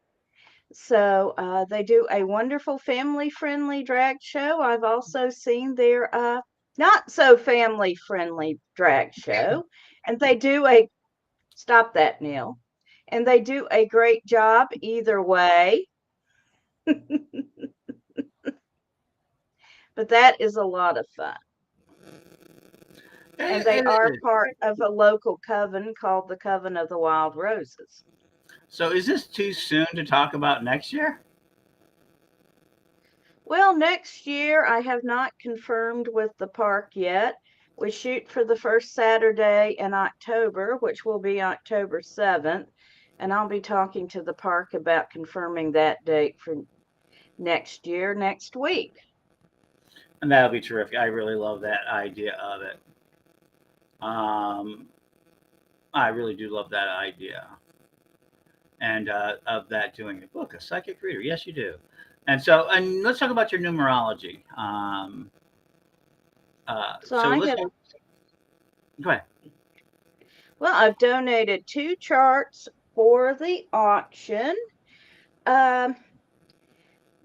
So they do a wonderful family-friendly drag show. I've also seen their not so family-friendly drag show, and they do stop that, Neil. And they do a great job either way. But that is a lot of fun. And they are part of a local coven called the Coven of the Wild Roses. So is this too soon to talk about next year? Well, next year I have not confirmed with the park yet. We shoot for the first Saturday in October, which will be October 7th. And I'll be talking to the park about confirming that date for next year, next week. And that'll be terrific. I really love that idea of it. I really do love that idea. And of that doing a book, a psychic reader. Yes, you do. And let's talk about your numerology. Go ahead. Well, I've donated 2 charts for the auction.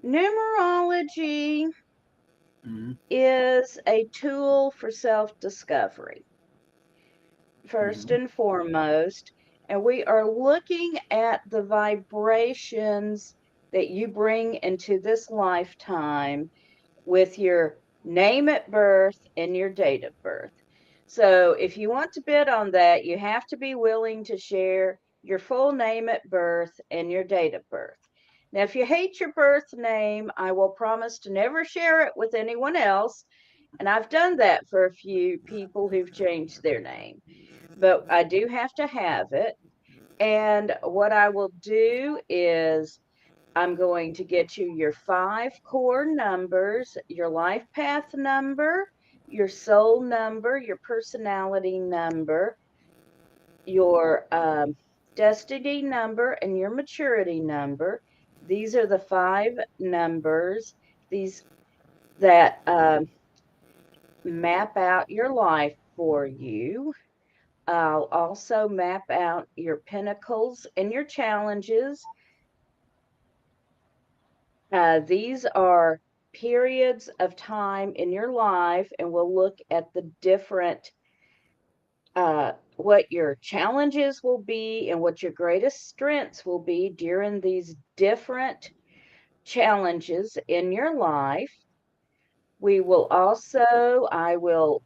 Numerology is a tool for self-discovery, first and foremost. And we are looking at the vibrations that you bring into this lifetime with your name at birth and your date of birth. So if you want to bid on that, you have to be willing to share your full name at birth and your date of birth. Now, if you hate your birth name, I will promise to never share it with anyone else. And I've done that for a few people who've changed their name. But I do have to have it. And what I will do is I'm going to get you your 5 core numbers, your life path number, your soul number, your personality number, your destiny number, and your maturity number. These are the 5 numbers that map out your life for you. I'll also map out your pinnacles and your challenges. These are periods of time in your life, and we'll look at the different, what your challenges will be and what your greatest strengths will be during these different challenges in your life. We will also, I will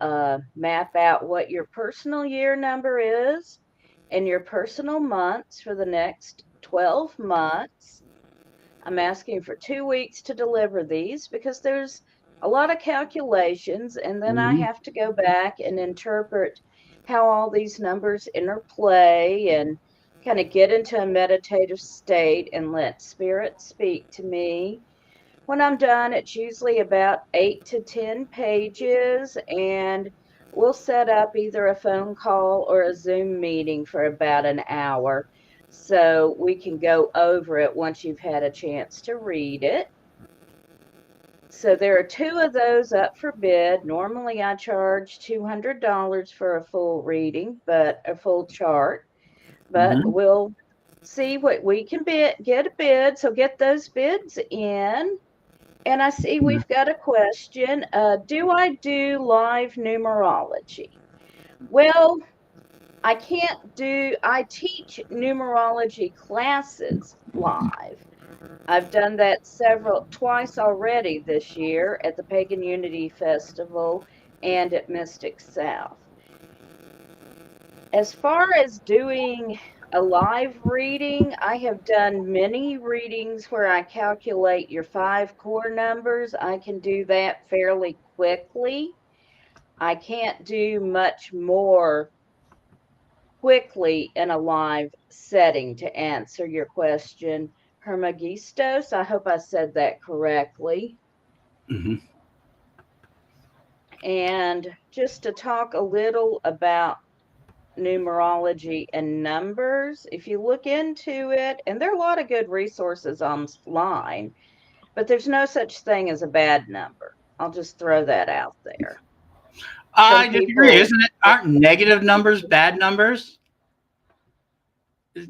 map out what your personal year number is and your personal months for the next 12 months. I'm asking for 2 weeks to deliver these because there's a lot of calculations, and then I have to go back and interpret how all these numbers interplay and kind of get into a meditative state and let spirit speak to me. When I'm done, it's usually about 8 to 10 pages, and we'll set up either a phone call or a Zoom meeting for about an hour so we can go over it once you've had a chance to read it. So there are 2 of those up for bid. Normally I charge $200 for a full reading, but a full chart. But we'll see what we can get a bid. So get those bids in. And I see we've got a question. Do I do live numerology? Well, I teach numerology classes live. I've done that twice already this year at the Pagan Unity Festival and at Mystic South. As far as doing a live reading, I have done many readings where I calculate your 5 core numbers. I can do that fairly quickly. I can't do much more quickly in a live setting to answer your question. Hermagistos, I hope I said that correctly. And just to talk a little about numerology and numbers, if you look into it, and there are a lot of good resources online, but there's no such thing as a bad number. I'll just throw that out there. I disagree, isn't it? Aren't negative numbers bad numbers?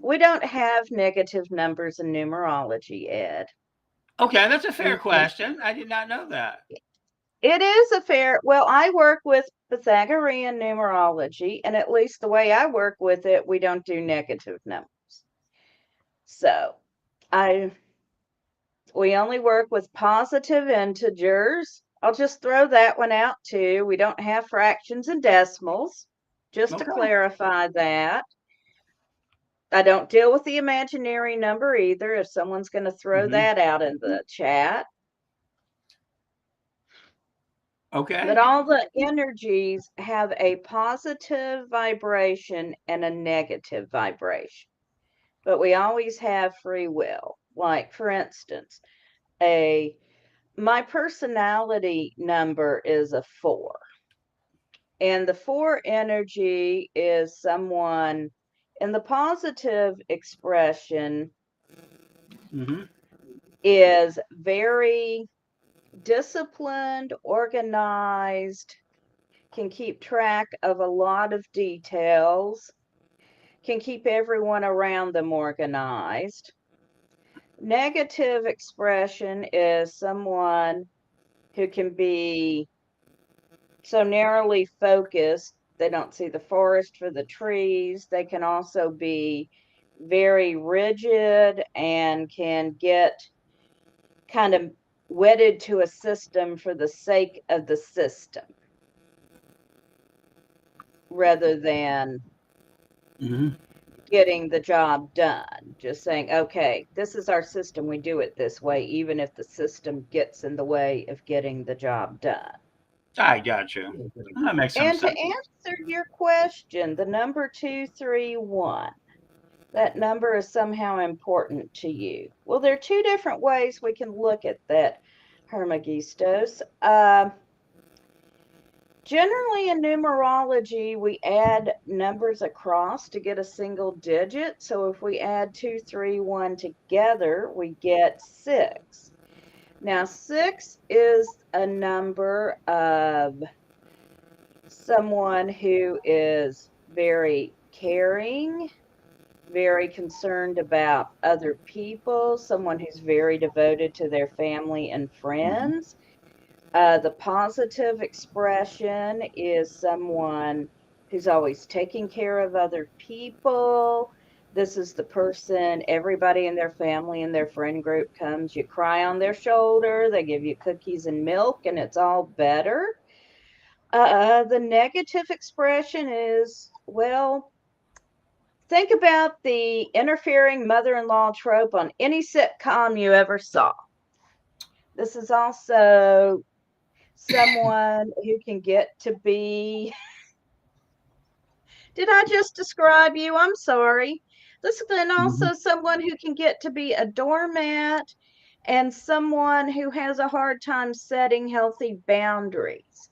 We don't have negative numbers in numerology, Ed. Okay, that's a fair question. I did not know that. It is a fair, well, I work with Pythagorean numerology, and at least the way I work with it, we don't do negative numbers. So we only work with positive integers. I'll just throw that one out too. We don't have fractions and decimals, just to clarify that. I don't deal with the imaginary number either, if someone's going to throw that out in the chat. Okay. But all the energies have a positive vibration and a negative vibration. But we always have free will. Like, for instance, my personality number is a 4. And the 4 energy is someone in the positive expression is very disciplined, organized, can keep track of a lot of details, can keep everyone around them organized. Negative expression is someone who can be so narrowly focused, they don't see the forest for the trees. They can also be very rigid and can get kind of wedded to a system for the sake of the system rather than getting the job done. Just saying, okay, this is our system. We do it this way, even if the system gets in the way of getting the job done. I got you. That makes sense. And to answer your question, the number 231, that number is somehow important to you. Well, there are 2 different ways we can look at that, Hermagistos. Generally in numerology, we add numbers across to get a single digit. So if we add 231 together, we get 6. Now, 6 is a number of someone who is very caring, very concerned about other people, someone who's very devoted to their family and friends. The positive expression is someone who's always taking care of other people. This is the person, everybody in their family and their friend group comes, you cry on their shoulder, they give you cookies and milk, and it's all better. The negative expression is, well, think about the interfering mother-in-law trope on any sitcom you ever saw. This is also someone who can get to be, did I just describe you? I'm sorry. This is then also someone who can get to be a doormat and someone who has a hard time setting healthy boundaries.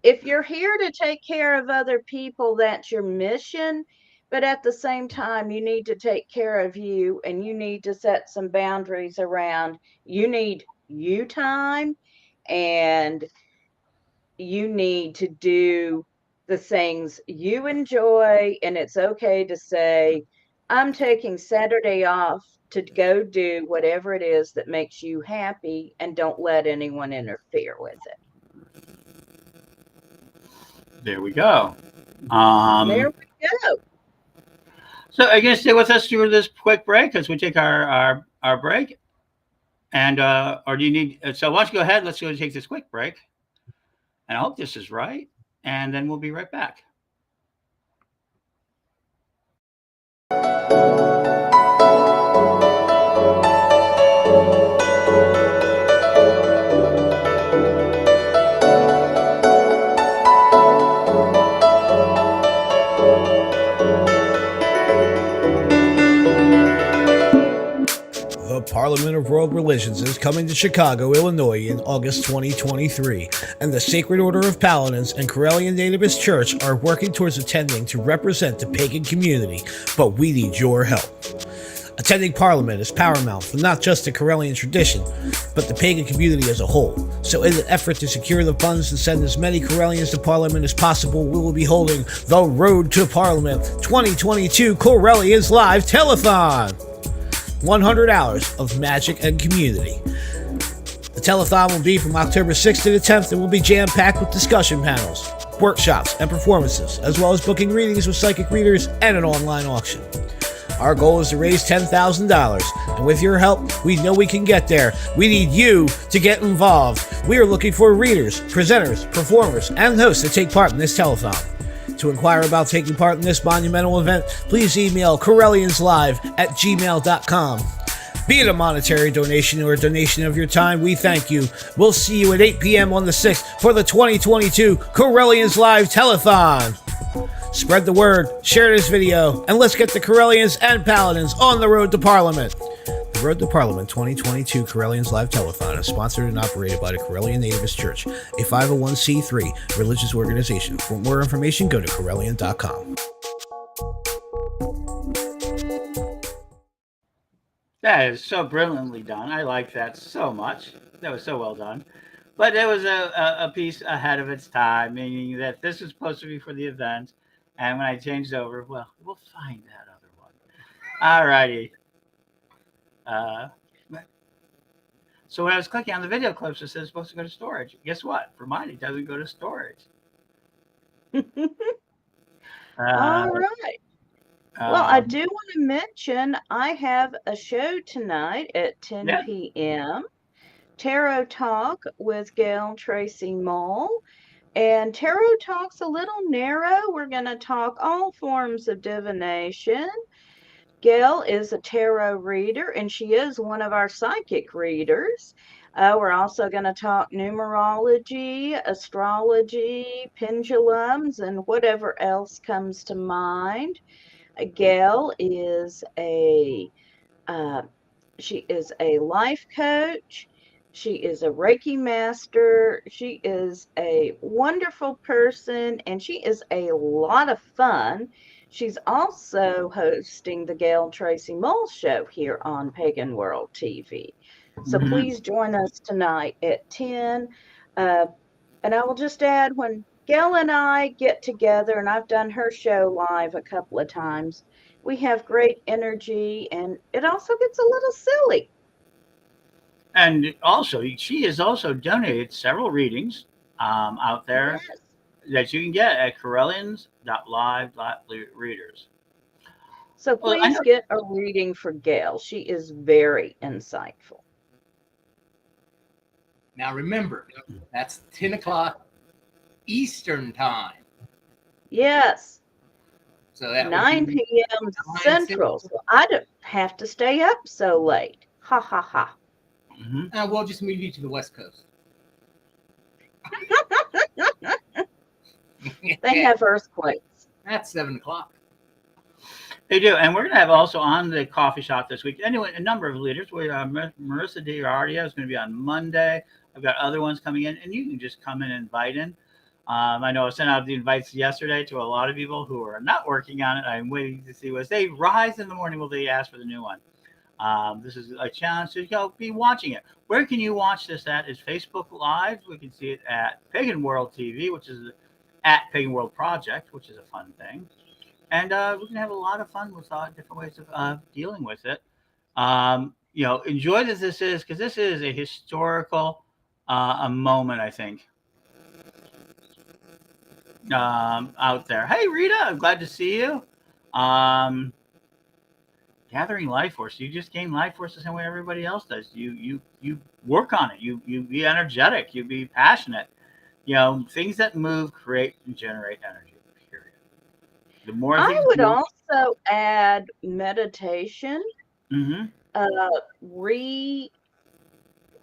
If you're here to take care of other people, that's your mission. But at the same time, you need to take care of you and you need to set some boundaries around. You need you time and you need to do the things you enjoy. And it's okay to say, I'm taking Saturday off to go do whatever it is that makes you happy and don't let anyone interfere with it. There we go. There we go. So are you going to stay with us through this quick break as we take our break? And or do you need, so why don't you go ahead, let's go take this quick break. And I hope this is right. And then we'll be right back. The Parliament of World Religions is coming to Chicago, Illinois in August 2023, and the Sacred Order of Paladins and Correllian Nativist Church are working towards attending to represent the pagan community, but we need your help. Attending Parliament is paramount for not just the Correllian tradition, but the pagan community as a whole. So in an effort to secure the funds to send as many Correllians to Parliament as possible, we will be holding the Road to Parliament 2022 Correllians Live Telethon. 100 hours of magic and community. The telethon will be from October 6th to the 10th and will be jam-packed with discussion panels, workshops, and performances, as well as booking readings with psychic readers and an online auction. Our goal is to raise $10,000, and with your help, we know we can get there. We need you to get involved. We are looking for readers, presenters, performers, and hosts to take part in this telethon. To inquire about taking part in this monumental event, please email correllianslive@gmail.com. Be it a monetary donation or a donation of your time, we thank you. We'll see you at 8 p.m. on the 6th for the 2022 Correllians Live Telethon. Spread the word, share this video, and let's get the Correllians and Paladins on the road to Parliament. The Road to Parliament 2022 Correllians Live Telethon is sponsored and operated by the Correllian Nativist Church, a 501c3 religious organization. For more information, go to Correllian.com. That is so brilliantly done. I like that so much. That was so well done. But it was a piece ahead of its time, meaning that this was supposed to be for the event. And when I changed over, well, we'll find that other one. All righty. So when I was clicking on the video clips, it says it's supposed to go to storage. Guess what? For mine, it doesn't go to storage. All right. Well, I do want to mention I have a show tonight at 10 p.m. Tarot Talk with Gail Tracy Mull. And Tarot Talk's a little narrow. We're going to talk all forms of divination. Gail is a tarot reader, and she is one of our psychic readers. We're also going to talk numerology, astrology, pendulums, and whatever else comes to mind. Gail is she is a life coach. She is a Reiki master. She is a wonderful person, and she is a lot of fun. She's also hosting the Gail Tracy Mull Show here on Pagan World TV. So please join us tonight at 10. And I will just add, when Gail and I get together, and I've done her show live a couple of times, we have great energy, and it also gets a little silly. And also, she has also donated several readings out there that you can get at Correllians.live.readers. So please get a reading for Gail. She is very insightful. Now remember, that's 10 o'clock Eastern time. Yes. So that 9 p.m. Central. So I don't have to stay up so late. Ha ha ha. We'll just move you to the West Coast. They have earthquakes. That's 7 o'clock. They do. And we're going to have also on the coffee shop this week. Anyway, a number of leaders. We Marissa Diardia is going to be on Monday. I've got other ones coming in, and you can just come in and invite in. I know I sent out the invites yesterday to a lot of people who are not working on it. I'm waiting to see what they rise in the morning. Will they ask for the new one? This is a challenge to be watching it. Where can you watch this at? Is Facebook Live. We can see it at Pagan World TV, which is at Pagan World Project, which is a fun thing. And we can have a lot of fun with different ways of dealing with it. Enjoy this is, because this is a historical a moment, I think, out there. Hey, Rita, I'm glad to see you. Gathering life force. You just gain life force the same way everybody else does. You work on it. You be energetic. You be passionate. Things that move, create, and generate energy. Period. The more I would also add meditation.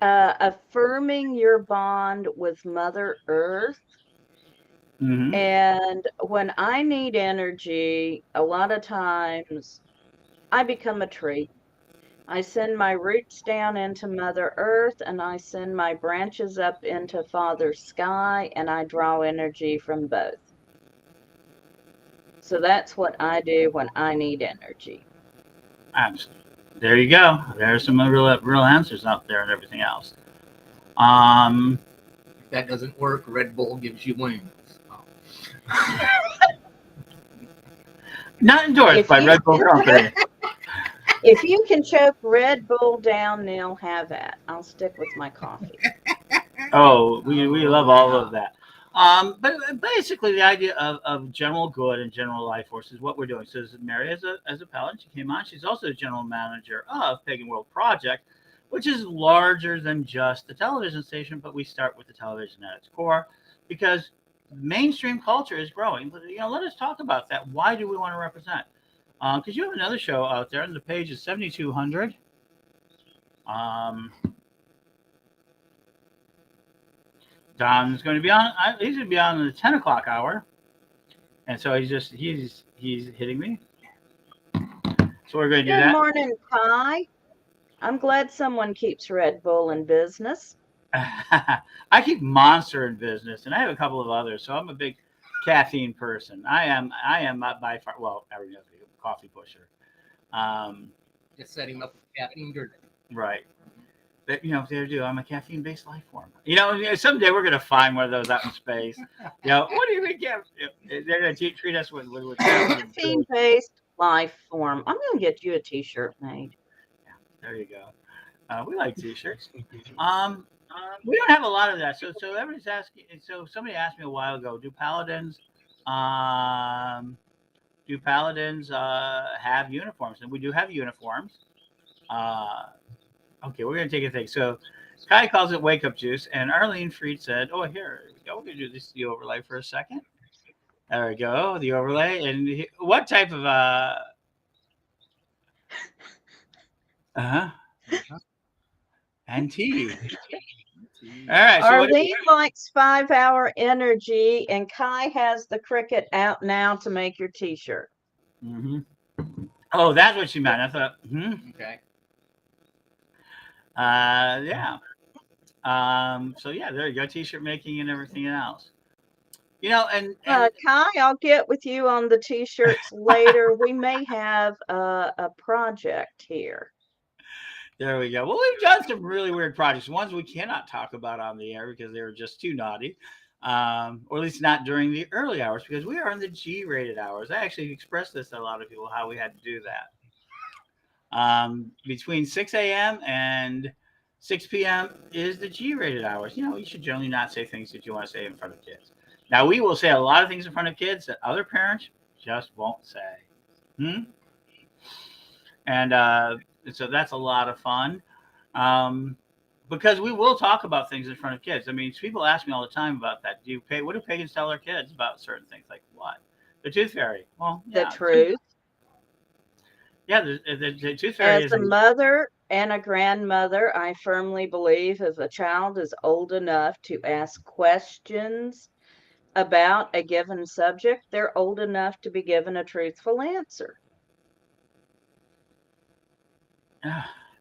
Affirming your bond with Mother Earth. And when I need energy, a lot of times I become a tree. I send my roots down into Mother Earth, and I send my branches up into Father Sky, and I draw energy from both. So that's what I do when I need energy. There you go. There's some real answers out there and everything else. If that doesn't work, Red Bull gives you wings. Not endorsed by Red Bull Company. If you can choke Red Bull down, Neil, have at. I'll stick with my coffee. Oh, we love all of that. But basically, the idea of general good and general life force is what we're doing. So, Mary, as a paladin, she came on. She's also the general manager of Pagan World Project, which is larger than just the television station. But we start with the television at its core because mainstream culture is growing. But let us talk about that. Why do we want to represent? Because you have another show out there, and the page is 7200. Don's going to be on. He's going to be on the 10 o'clock hour, and so he's hitting me. So we're going to do that. Good morning, Kai. I'm glad someone keeps Red Bull in business. I keep Monster in business, and I have a couple of others. So I'm a big caffeine person. I am by far. Well, every other coffee pusher. Just setting him up with caffeine dirty. Right. But they do. I'm a caffeine-based life form. Someday we're going to find one of those out in space. What do you mean? They're going to treat us with caffeine-based life form. I'm going to get you a T-shirt made. Yeah, there you go. We like T-shirts. We don't have a lot of that. So everybody's asking. So somebody asked me a while ago, do paladins have uniforms? And we do have uniforms. Okay, we're going to take a thing. So Kai calls it wake up juice. And Arlene Freed said, oh, here we go. We're going to do the overlay for a second. There we go. The overlay. And what type of and tea. All right. So Arlene likes 5-hour energy, and Kai has the cricket out now to make your T-shirt. Mm-hmm. Oh, that's what she meant. I thought. Okay. Yeah. So yeah, there you go. T-shirt making and everything else. And Kai, I'll get with you on the T-shirts later. We may have a project here. There we go. Well, we've done some really weird projects. Ones we cannot talk about on the air because they were just too naughty, or at least not during the early hours because we are in the G-rated hours. I actually expressed this to a lot of people how we had to do that. Between 6 a.m. and 6 p.m. is the G-rated hours. You should generally not say things that you want to say in front of kids. Now, we will say a lot of things in front of kids that other parents just won't say. And so that's a lot of fun because we will talk about things in front of kids. I mean, people ask me all the time about that. What do pagans tell their kids about certain things? Like what? The tooth fairy. Well, the truth. Yeah, the tooth fairy. As a mother and a grandmother, I firmly believe if a child is old enough to ask questions about a given subject, they're old enough to be given a truthful answer.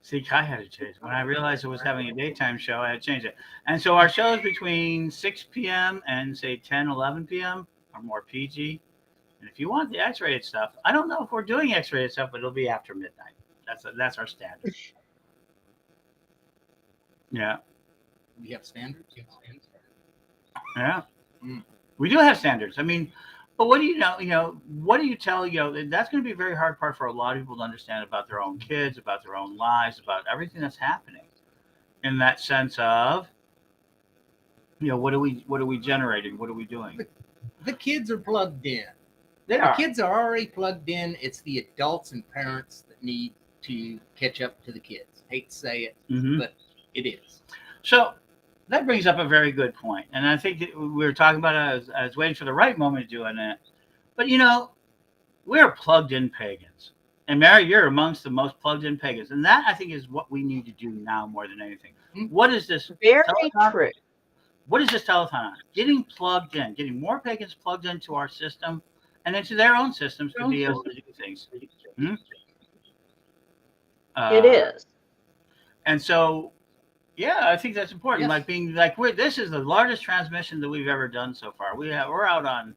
See, Kai had to change. When I realized I was having a daytime show, I had to change it. And so our shows between 6 p.m. and say 10, 11 p.m. are more PG. And if you want the X-rated stuff, I don't know if we're doing X-rated stuff, but it'll be after midnight. That's our standard. Yeah. We have standards. Yeah. We do have standards. I mean, but what do you know? What do you tell? That's going to be a very hard part for a lot of people to understand about their own kids, about their own lives, about everything that's happening. In that sense of, what are we generating? What are we doing? The kids are plugged in. The kids are already plugged in. It's the adults and parents that need to catch up to the kids. Hate to say it, but it is. So that brings up a very good point. And I think that we were talking about it. I was waiting for the right moment to do it. But, we're plugged in pagans. And Mary, you're amongst the most plugged in pagans. And that, I think, is what we need to do now more than anything. What is this? Very true. What is this telethon on? Getting plugged in, getting more pagans plugged into our system and into their own systems to be able to do things. It is. And so, yeah, I think that's important. Yes. Like being like this is the largest transmission that we've ever done so far. We're out on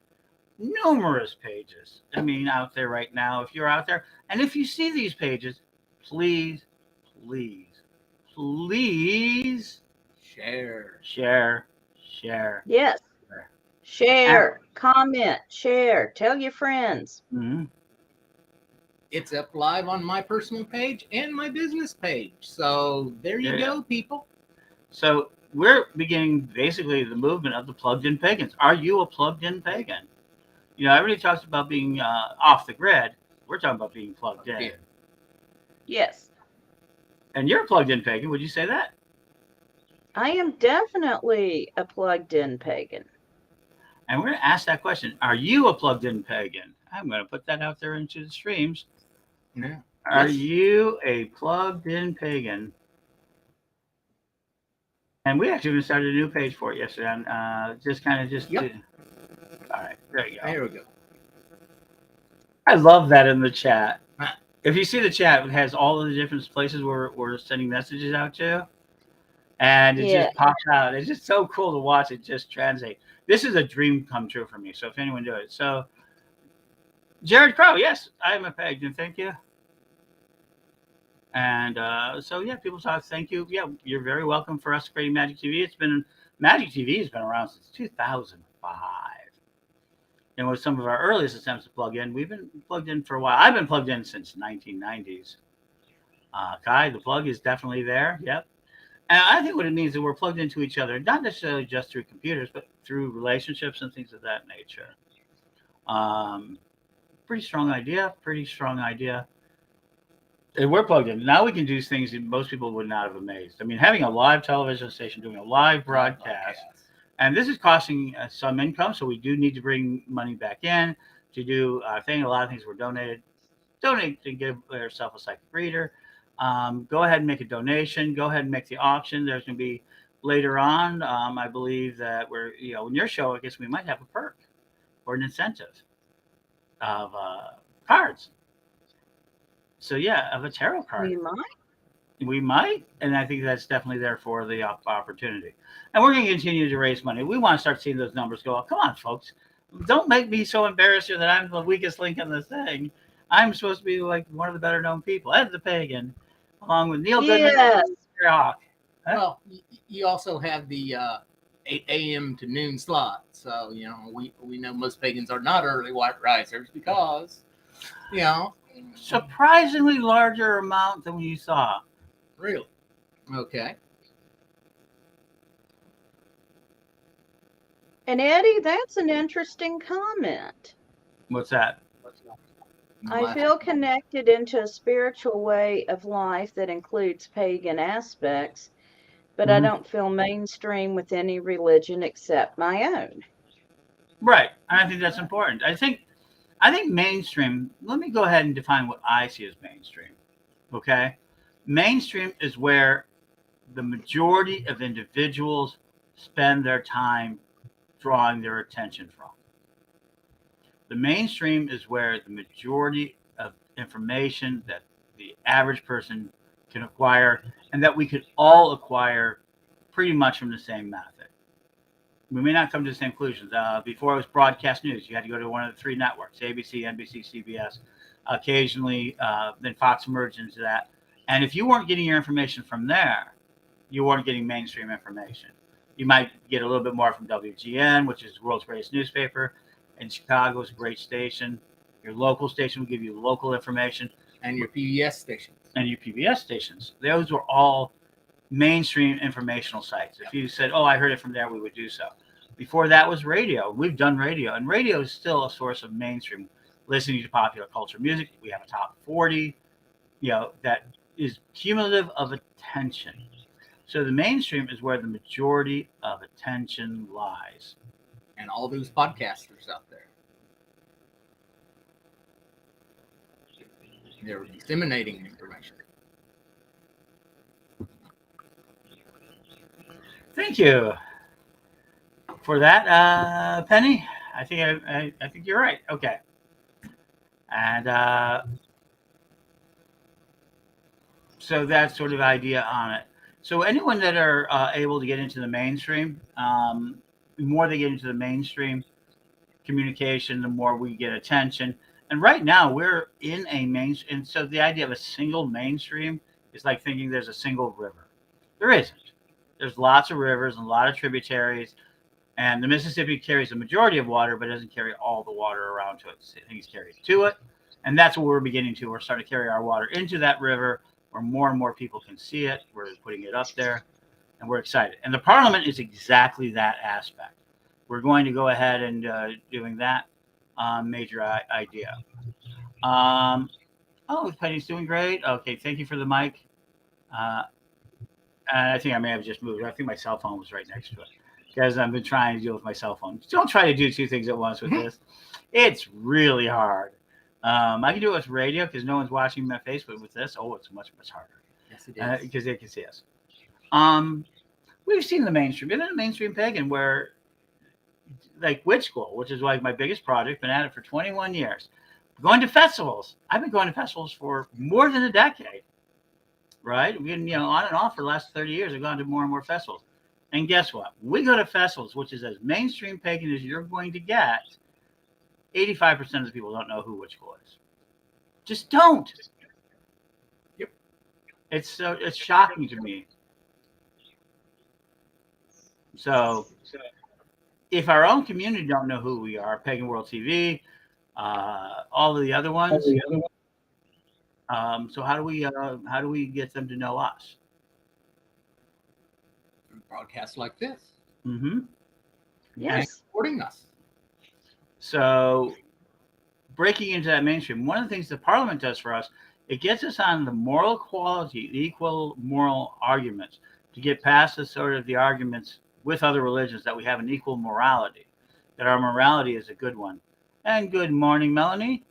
numerous pages. I mean, out there right now. If you're out there, and if you see these pages, please, please, please Share. share. Yes. Share, comment, share, tell your friends. Mm-hmm. It's up live on my personal page and my business page. So there you go, people. So we're beginning basically the movement of the plugged-in pagans. Are you a plugged-in pagan? You know, everybody talks about being off the grid. We're talking about being plugged in. Yes. And you're a plugged-in pagan. Would you say that? I am definitely a plugged-in pagan. And we're going to ask that question. Are you a plugged-in pagan? I'm going to put that out there into the streams. Yeah. Are you a plugged-in pagan? And we actually started a new page for it yesterday. And all right, there you go. There we go. I love that in the chat. If you see the chat, it has all of the different places where we're sending messages out to. And it just pops out. It's just so cool to watch it just translate. This is a dream come true for me. So if anyone do it. So Jared Crow, yes, I am a pagan. Thank you. And so yeah, people talk. Thank you. Yeah, you're very welcome for us creating Magic TV. Magic TV has been around since 2005. And with some of our earliest attempts to plug in, we've been plugged in for a while. I've been plugged in since 1990s. Kai, the plug is definitely there. Yep. And I think what it means is that we're plugged into each other, not necessarily just through computers, but through relationships and things of that nature. Pretty strong idea. And we're plugged in. Now we can do things that most people would not have amazed. I mean, having a live television station, doing a live broadcast. And this is costing some income, so we do need to bring money back in to do our thing. A lot of things were donated. Donate to give yourself a psychic reader. Go ahead and make a donation. Go ahead and make the auction. There's going to be later on. I believe that in your show, I guess we might have a perk or an incentive of cards. So yeah, of a tarot card. We might, and I think that's definitely there for the opportunity. And we're going to continue to raise money. We want to start seeing those numbers go up. Come on, folks. Don't make me so embarrassed that I'm the weakest link in the thing. I'm supposed to be like one of the better known people, Ed the Pagan, along with Neil Goodman and Terry Hawk. Huh? Well, you also have the 8 a.m. to noon slot. So, we know most pagans are not early white risers because, surprisingly larger amount than you thought. Really? Okay. And Eddie, that's an interesting comment. What's that? I feel connected into a spiritual way of life that includes pagan aspects, but I don't feel mainstream with any religion except my own. Right. And I think that's important. I think mainstream, let me go ahead and define what I see as mainstream. Okay? Mainstream is where the majority of individuals spend their time drawing their attention from. The mainstream is where the majority of information that the average person can acquire and that we could all acquire pretty much from the same method. We may not come to the same conclusions. Before it was broadcast news, you had to go to one of the three networks, ABC, NBC, CBS. Occasionally, then Fox emerged into that. And if you weren't getting your information from there, you weren't getting mainstream information. You might get a little bit more from WGN, which is the world's greatest newspaper. In Chicago, it's a great station. Your local station will give you local information. And your PBS stations. Those were all mainstream informational sites. If you said, oh, I heard it from there, we would do so. Before that was radio. We've done radio. And radio is still a source of mainstream. Listening to popular culture music. We have a top 40, that is cumulative of attention. So the mainstream is where the majority of attention lies. And all those podcasters out there. They're disseminating information. Thank you for that, Penny. I think you're right. Okay. And So that's sort of idea on it. So anyone that are able to get into the mainstream, the more they get into the mainstream communication, the more we get attention. And right now we're in a and so the idea of a single mainstream is like thinking there's a single river. There isn't. There's lots of rivers and a lot of tributaries, and the Mississippi carries the majority of water, but doesn't carry all the water around to it. Things carry to it, and that's what we're beginning to. We're starting to carry our water into that river, where more and more people can see it. We're putting it up there, and we're excited. And the Parliament is exactly that aspect. We're going to go ahead and doing that major idea. Oh, Penny's doing great. Okay, thank you for the mic. And I think I may have just moved. I think my cell phone was right next to it because I've been trying to deal with my cell phone. Don't try to do two things at once with this. It's really hard. I can do it with radio because no one's watching my face, but with this, it's much, much harder. Yes, it is. Because they can see us. We've seen the mainstream. Been in a mainstream pagan where, like Witch School, which is like my biggest project, been at it for 21 years. Going to festivals. I've been going to festivals for more than a decade. Right? We've been, on and off for the last 30 years. I've gone to more and more festivals. And guess what? We go to festivals, which is as mainstream pagan as you're going to get. 85% of the people don't know who Witch School is. Just don't. Yep. It's shocking to me. So if our own community don't know who we are, Pagan World TV, all of the other ones. So how do we get them to know us? Broadcasts like this. Mm-hmm. Yes. And supporting us. So breaking into that mainstream, one of the things the Parliament does for us, it gets us on the moral equality, the equal moral arguments, to get past the sort of the arguments with other religions that we have an equal morality, that our morality is a good one. And good morning, Melanie.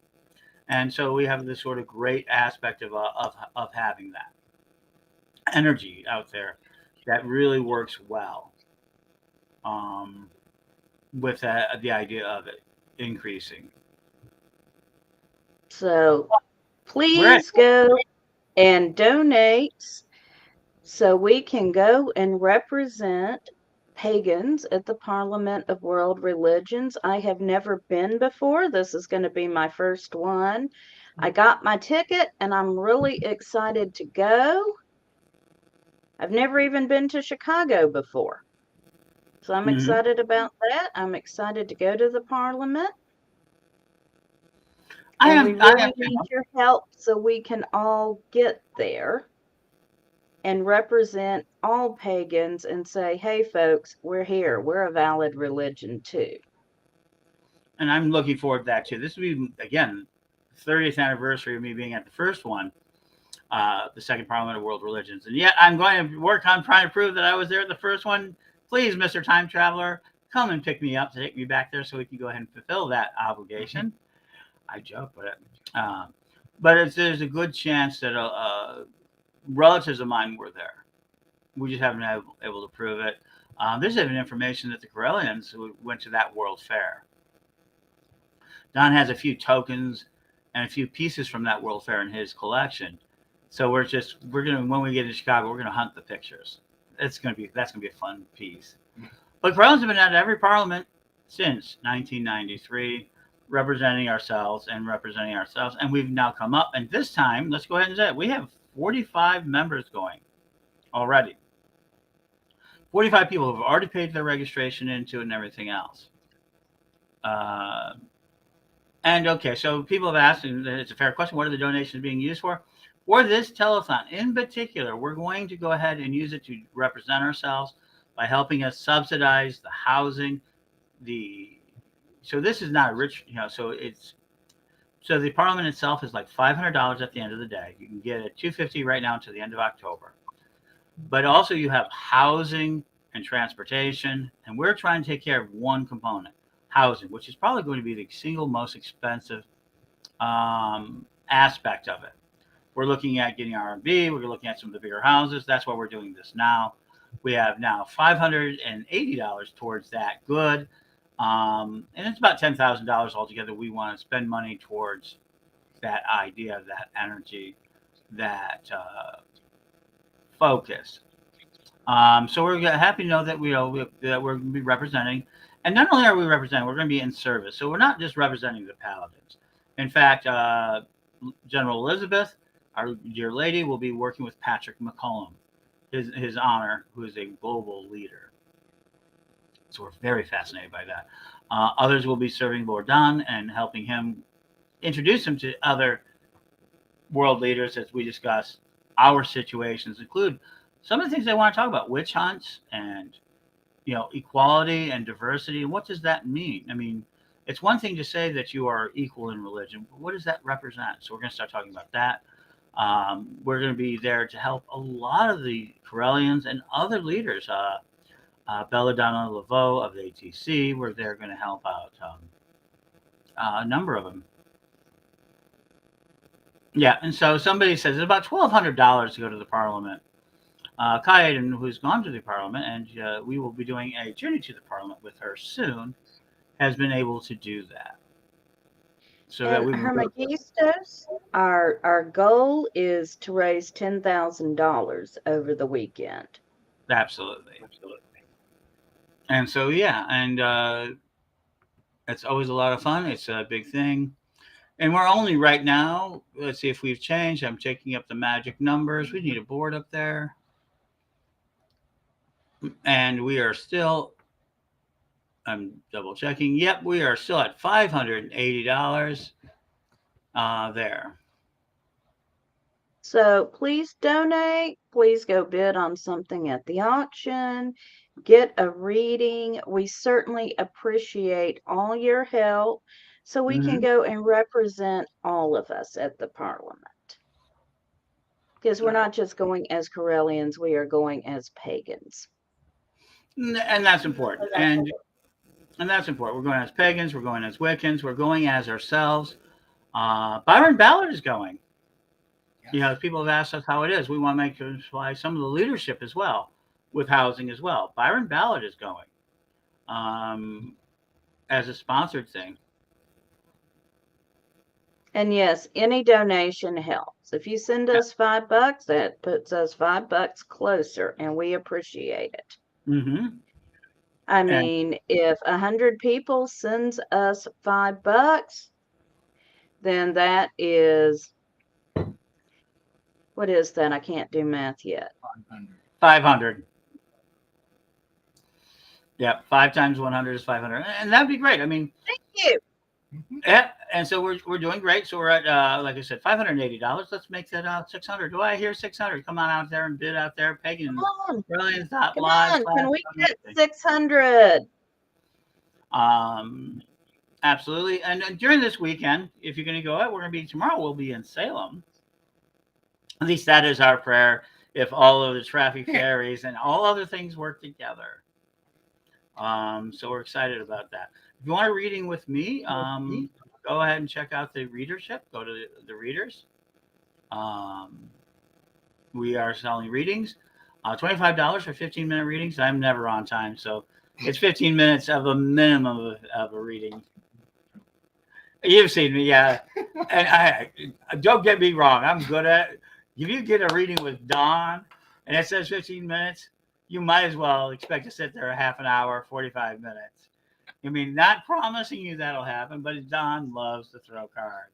And so we have this sort of great aspect of having that energy out there that really works well with the idea of it increasing. So please go and donate so we can go and represent pagans at the Parliament of World Religions. I have never been before. This is going to be my first one. I got my ticket and I'm really excited to go. I've never even been to Chicago before. So I'm excited about that. I'm excited to go to the Parliament. We really need your help so we can all get there and represent all pagans and say, hey, folks, we're here. We're a valid religion, too. And I'm looking forward to that, too. This will be, again, 30th anniversary of me being at the first one, the Second Parliament of World Religions. And yet I'm going to work on trying to prove that I was there at the first one. Please, Mr. Time Traveler, come and pick me up to take me back there so we can go ahead and fulfill that obligation. I joke, but there's a good chance that relatives of mine were there. We just haven't been able to prove it. There's even information that the Correllians went to that World Fair. Don has a few tokens and a few pieces from that World Fair in his collection. So we're gonna, when we get to Chicago, we're gonna hunt the pictures. That's gonna be a fun piece. But Correllians have been at every parliament since 1993. Representing ourselves. And we've now come up. And this time, let's go ahead and say it. We have 45 members going already. 45 people have already paid their registration into it and everything else. And okay, so people have asked, and it's a fair question, what are the donations being used for? For this telethon in particular, we're going to go ahead and use it to represent ourselves by helping us subsidize the housing, so this is not a rich, so the Parliament itself is like $500 at the end of the day. You can get it $250 right now until the end of October. But also you have housing and transportation, and we're trying to take care of one component, housing, which is probably going to be the single most expensive aspect of it. We're looking at getting R&B. We're looking at some of the bigger houses. That's why we're doing this now. We have now $580 towards that good. And it's about $10,000 altogether. We want to spend money towards that idea, that energy, that focus. So we're happy to know that that we're going to be representing, and not only are we representing, we're going to be in service. So we're not just representing the paladins. In fact, General Elizabeth, our dear lady, will be working with Patrick McCollum, his honor, who is a global leader. So we're very fascinated by that. Others will be serving Lord Don and helping him introduce him to other world leaders as we discuss our situations, include some of the things they want to talk about, witch hunts and equality and diversity. And what does that mean? I mean, it's one thing to say that you are equal in religion, but what does that represent? So we're going to start talking about that. We're going to be there to help a lot of the Correllians and other leaders. Belladonna Laveau of the ATC, where they're going to help out a number of them. Yeah, and so somebody says it's about $1,200 to go to the Parliament. Kaiden, who's gone to the Parliament, and we will be doing a journey to the Parliament with her soon, has been able to do that. So that we Hermagistos, our goal is to raise $10,000 over the weekend. Absolutely. And so and it's always a lot of fun. It's a big thing. And we're only right now, let's see if we've changed. I'm checking up the magic numbers. We need a board up there. And we are still, I'm double checking. Yep, we are still at $580 there. So please donate. Please go bid on something at the auction. Get a reading. We certainly appreciate all your help so we can go and represent all of us at the Parliament. Because we're not just going as Correllians, we are going as pagans. And that's important. And that's important. We're going as pagans. We're going as Wiccans. We're going as ourselves. Byron Ballard is going. Yes. People have asked us how it is. We want to make sure some of the leadership as well, with housing as well. Byron Ballard is going as a sponsored thing. And yes, any donation helps. If you send us $5, that puts us $5 closer, and we appreciate it. Mm-hmm. I mean, if 100 people sends us $5, then that is, what is that? I can't do math yet. 500. Yeah, 5 times 100 is 500, and that'd be great. I mean, thank you. Yeah, and so we're doing great. So we're at like I said, $580. Let's make that 600. Do I hear 600? Come on out there and bid out there, Pagan. Correllians.live. Come on, can we get 600? Absolutely. And during this weekend, if you're going to go out, we're going to be tomorrow. We'll be in Salem. At least that is our prayer. If all of the traffic ferries and all other things work together. So we're excited about that. If you want a reading with me, go ahead and check out the readership. Go to the readers. We are selling readings. $25 for 15-minute readings. I'm never on time, so it's 15 minutes of a minimum of a reading. You've seen me, yeah. And I don't get me wrong. I'm good at it. If you get a reading with Dawn and it says 15 minutes, you might as well expect to sit there a half an hour, 45 minutes. I mean, not promising you that'll happen, but Don loves to throw cards.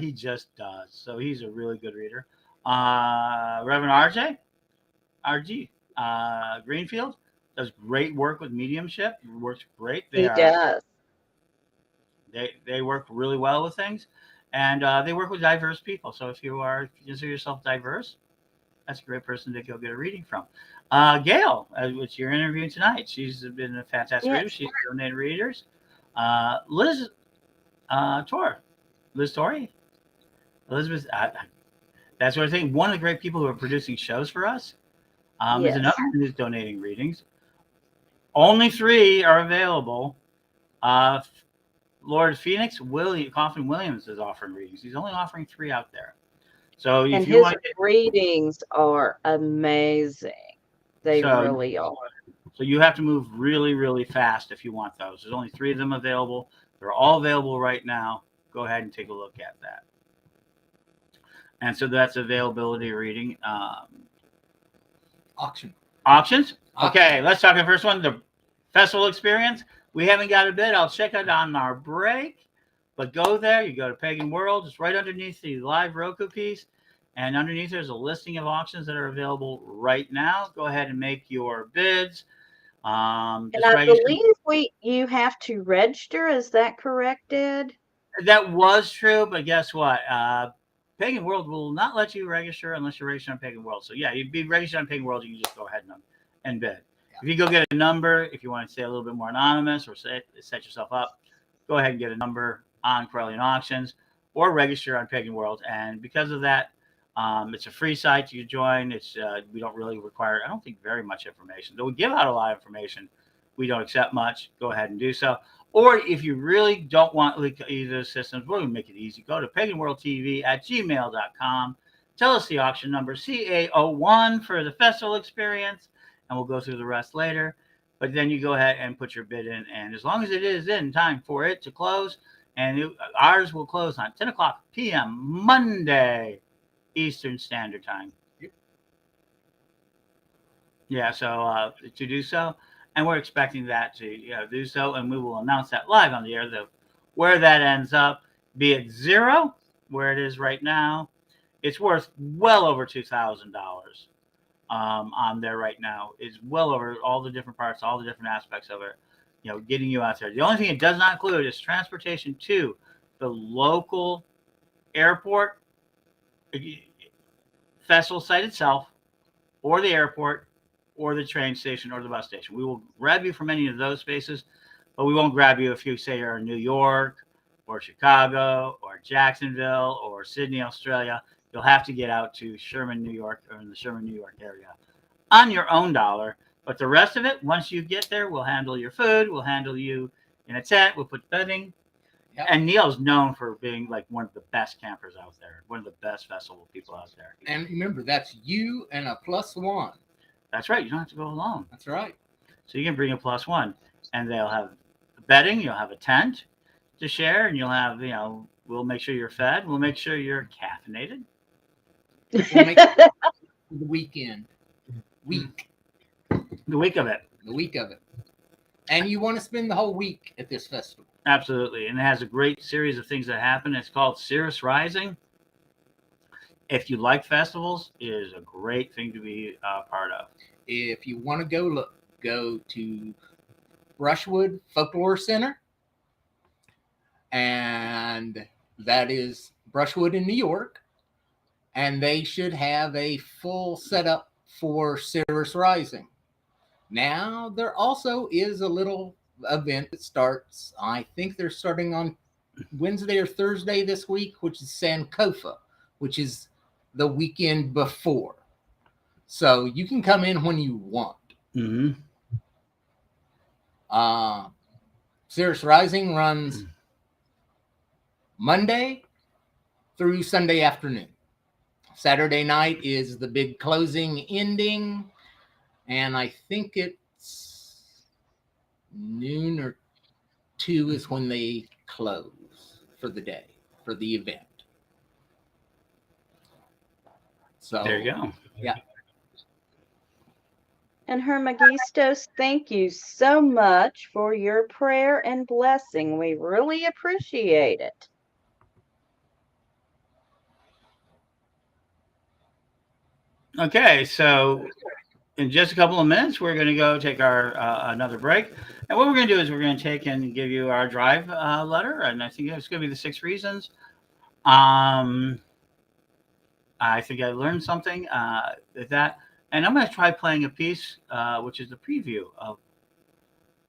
He just does. So he's a really good reader. Reverend RG Greenfield does great work with mediumship. Works great. He does. They work really well with things, and they work with diverse people. So if you consider yourself diverse, that's a great person to go get a reading from. Gail, which you're interviewing tonight, she's been a fantastic reader. She's donated readers. Liz Torrey, Elizabeth. That's what I think. One of the great people who are producing shows for us is another one who's donating readings. Only 3 are available. Lord Phoenix Coffin Williams is offering readings. He's only offering 3 out there. So if you want readings are amazing. They really are. So you have to move really, really fast if you want those. There's only 3 of them available. They're all available right now. Go ahead and take a look at that. And so that's availability reading. Auctions? Okay, let's talk the first one, the festival experience. We haven't got a bid. I'll check it on our break. But go there. You go to Pagan World. It's right underneath the live Roku piece. And underneath there's a listing of auctions that are available right now. Go ahead and make your bids. And I believe you have to register. Is that correct, Ed? That was true, but guess what? Pagan World will not let you register unless you're registered on Pagan World. So yeah, you'd be registered on Pagan World. You can just go ahead and bid. Yeah. If you go get a number, if you want to stay a little bit more anonymous or set yourself up, go ahead and get a number on Correllian auctions or register on Pagan World. And because of that, it's a free site you join. It's we don't really require, I don't think, very much information. Though we give out a lot of information, we don't accept much. Go ahead and do so. Or if you really don't want either of the systems, we're going to make it easy. Go to paganworldtv@gmail.com. Tell us the auction number, CA01 for the festival experience, and we'll go through the rest later. But then you go ahead and put your bid in, and as long as it is in time for it to close, and ours will close on 10 o'clock p.m. Monday, Eastern Standard Time. Yep. Yeah, so to do so. And we're expecting that to do so, and we will announce that live on the air. Where that ends up, be it zero, where it is right now, it's worth well over $2,000 on there right now. It's well over all the different parts, all the different aspects of it, getting you out there. The only thing it does not include is transportation to the local airport, festival site itself, or the airport, or the train station or the bus station. We will grab you from any of those spaces, but we won't grab you if you say you're in New York or Chicago or Jacksonville or Sydney, Australia. You'll have to get out to Sherman, New York, or in the Sherman, New York area on your own dollar. But the rest of it, once you get there, we'll handle your food. We'll handle you in a tent. We'll put bedding. Yep. And Neil's known for being like one of the best campers out there, one of the best festival people out there. And remember, that's you and a +1. That's right. You don't have to go alone. That's right. So you can bring a +1, and they'll have bedding. You'll have a tent to share, and you'll have, we'll make sure you're fed. We'll make sure you're caffeinated. We'll make the weekend. The week of it. The week of it. And you want to spend the whole week at this festival. Absolutely. And it has a great series of things that happen. It's called Cirrus Rising. If you like festivals, it is a great thing to be a part of. If you want to go to Brushwood Folklore Center, and that is Brushwood in New York, and they should have a full setup for Cirrus Rising. Now, there also is a little event that starts, I think they're starting on Wednesday or Thursday this week, which is Sankofa, which is the weekend before. So you can come in when you want. Mm-hmm. Cirrus Rising runs Monday through Sunday afternoon. Saturday night is the big closing ending, and I think it's noon or 2 is when they close for the day, for the event. So there you go. Yeah. And Hermagistos, thank you so much for your prayer and blessing. We really appreciate it. Okay, so in just a couple of minutes, we're going to go take our another break. And what we're going to do is we're going to take and give you our drive letter. And I think it's going to be the 6 reasons. I think I learned something with that. And I'm going to try playing a piece, which is the preview of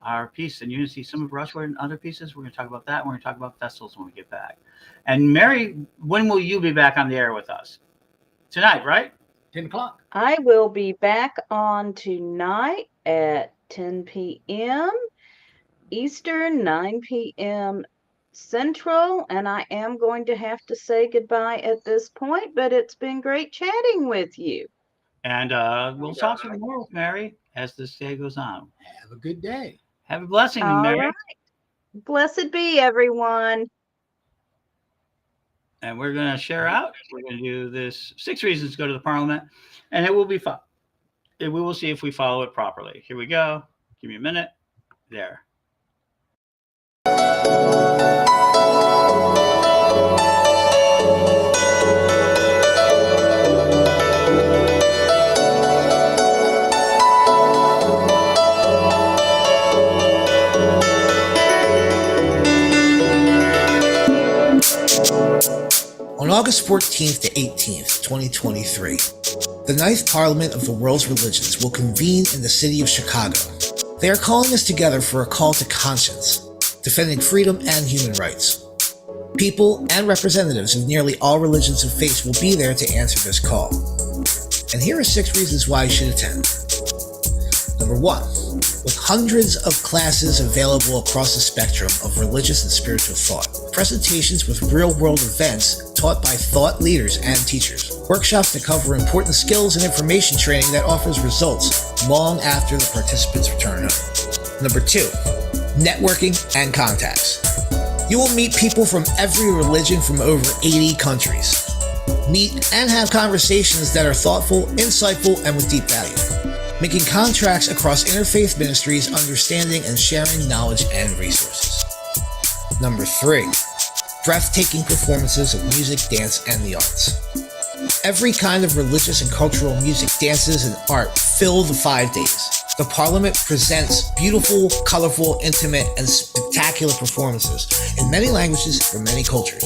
our piece. And you're going to see some of Brushwood and other pieces. We're going to talk about that. And we're going to talk about festivals when we get back. And Mary, when will you be back on the air with us? Tonight, right? 10 o'clock. I will be back on tonight at 10 p.m. Eastern, 9 p.m. Central, and I am going to have to say goodbye at this point, but it's been great chatting with you. And we'll talk some more with Mary as this day goes on. Have a good day. Have a blessing, All Mary. right. Blessed be, everyone. And we're going to share out. We're going to do this 6 reasons to go to the Parliament, and it will be fun. we will see if we follow it properly. Here we go. Give me a minute. There. On August 14th to 18th, 2023, the Ninth Parliament of the World's Religions will convene in the city of Chicago. They are calling us together for a call to conscience, defending freedom and human rights. People and representatives of nearly all religions and faiths will be there to answer this call. And here are 6 reasons why you should attend. Number 1. With hundreds of classes available across the spectrum of religious and spiritual thought, presentations with real-world events taught by thought leaders and teachers, workshops that cover important skills and information training that offers results long after the participants return home. Number 2, networking and contacts. You will meet people from every religion from over 80 countries. Meet and have conversations that are thoughtful, insightful, and with deep value. Making contracts across interfaith ministries, understanding and sharing knowledge and resources. Number 3, breathtaking performances of music, dance, and the arts. Every kind of religious and cultural music, dances, and art fill the 5 days. The Parliament presents beautiful, colorful, intimate, and spectacular performances in many languages from many cultures.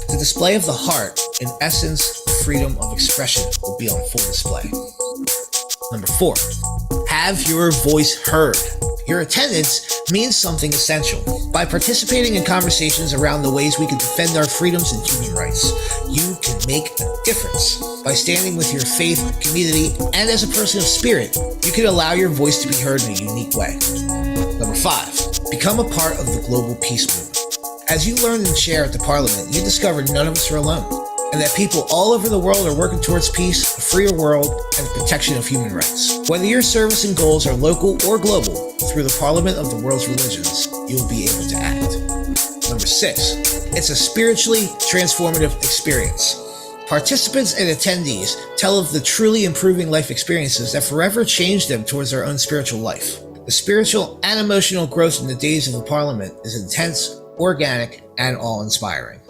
The display of the heart, in essence, freedom of expression, will be on full display. Number 4, have your voice heard. Your attendance means something essential. By participating in conversations around the ways we can defend our freedoms and human rights, you can make a difference. By standing with your faith, community, and as a person of spirit, you can allow your voice to be heard in a unique way. Number 5, become a part of the global peace movement. As you learn and share at the Parliament, you discover none of us are alone, and that people all over the world are working towards peace, a freer world, and the protection of human rights. Whether your service and goals are local or global, through the Parliament of the World's Religions, you will be able to act. Number 6, it's a spiritually transformative experience. Participants and attendees tell of the truly improving life experiences that forever change them towards their own spiritual life. The spiritual and emotional growth in the days of the Parliament is intense, organic, and awe-inspiring.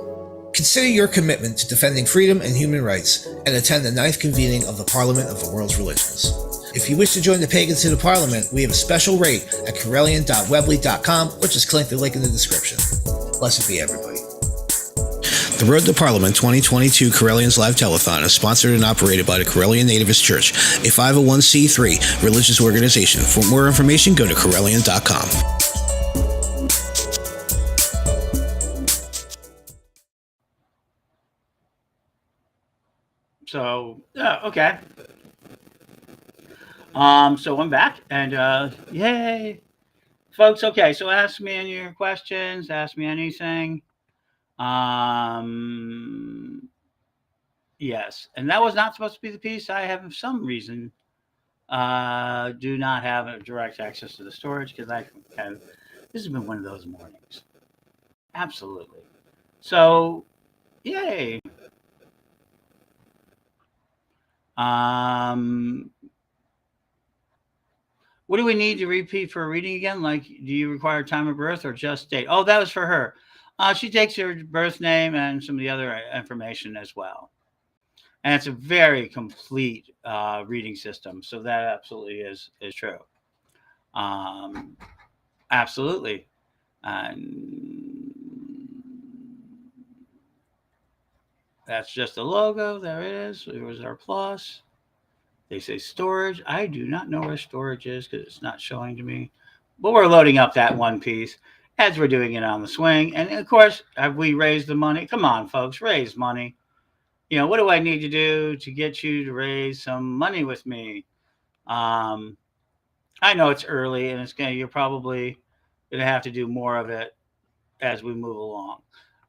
Consider your commitment to defending freedom and human rights and attend the 9th convening of the Parliament of the World's Religions. If you wish to join the Pagans to the Parliament, we have a special rate at Correllian.weebly.com, or just click the link in the description. Blessed be everybody. The Road to Parliament 2022 Correllians Live Telethon is sponsored and operated by the Correllian Nativist Church, a 501c3 religious organization. For more information, go to Correllian.com. So, okay. So I'm back, and yay, folks. Okay, so ask me any of your questions. Ask me anything. Yes, and that was not supposed to be the piece. I have, for some reason, do not have a direct access to the storage because I have. This has been one of those mornings. Absolutely. So, yay. What do we need to repeat for a reading again? Like, do you require time of birth or just date? Oh, that was for her. She takes her birth name and some of the other information as well. And it's a very complete reading system. So that absolutely is true. Absolutely. And that's just the logo. There it is. There was our plus. They say storage. I do not know where storage is because it's not showing to me. But we're loading up that one piece as we're doing it on the swing. And of course, have we raised the money? Come on, folks, raise money. You know, what do I need to do to get you to raise some money with me? I know it's early and you're probably gonna have to do more of it as we move along.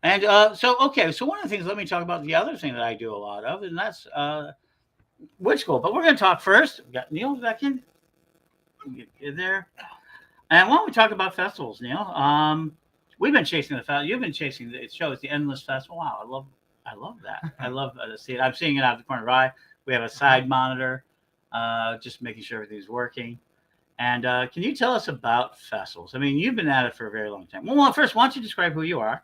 And so one of the things, let me talk about the other thing that I do a lot of, and that's witch school. But we're going to talk first. We got Neil back in. Get there. And why don't we talk about festivals, Neil? We've been chasing the festival. You've been chasing the show. It's the Endless Festival. Wow, I love that. I love to see it. I'm seeing it out of the corner of our eye. We have a side monitor. just making sure everything's working. And can you tell us about festivals? I mean, you've been at it for a very long time. Well, first, why don't you describe who you are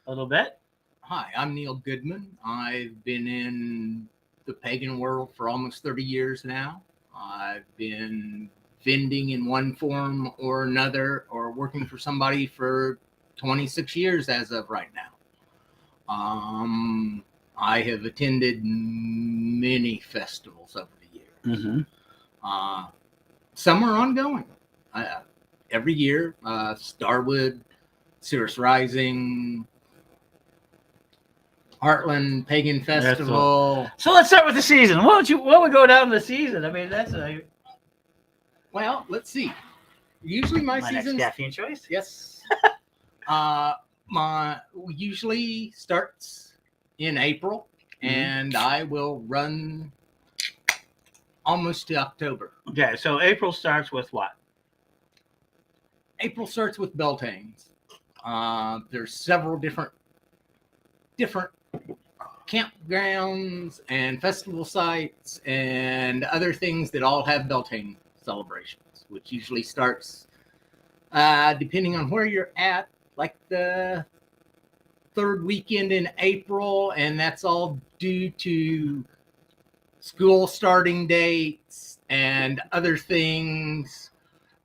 a little bit? Hi, I'm Neil Goodman. I've been in the pagan world for almost 30 years now. I've been vending in one form or another, or working for somebody for 26 years as of right now. I have attended many festivals over the years. Mm-hmm. Some are ongoing. Every year, Starwood, Cirrus Rising, Heartland, Pagan Festival. So let's start with the season. What would go down the season? I mean, that's Well, let's see. Usually my next seasons. caffeine choice. Yes. Usually starts in April, and I will run almost to October. Okay, so April starts with what? April starts with Beltanes. There's several different campgrounds and festival sites and other things that all have Beltane celebrations, which usually starts, depending on where you're at, like the third weekend in April, and that's all due to school starting dates and other things.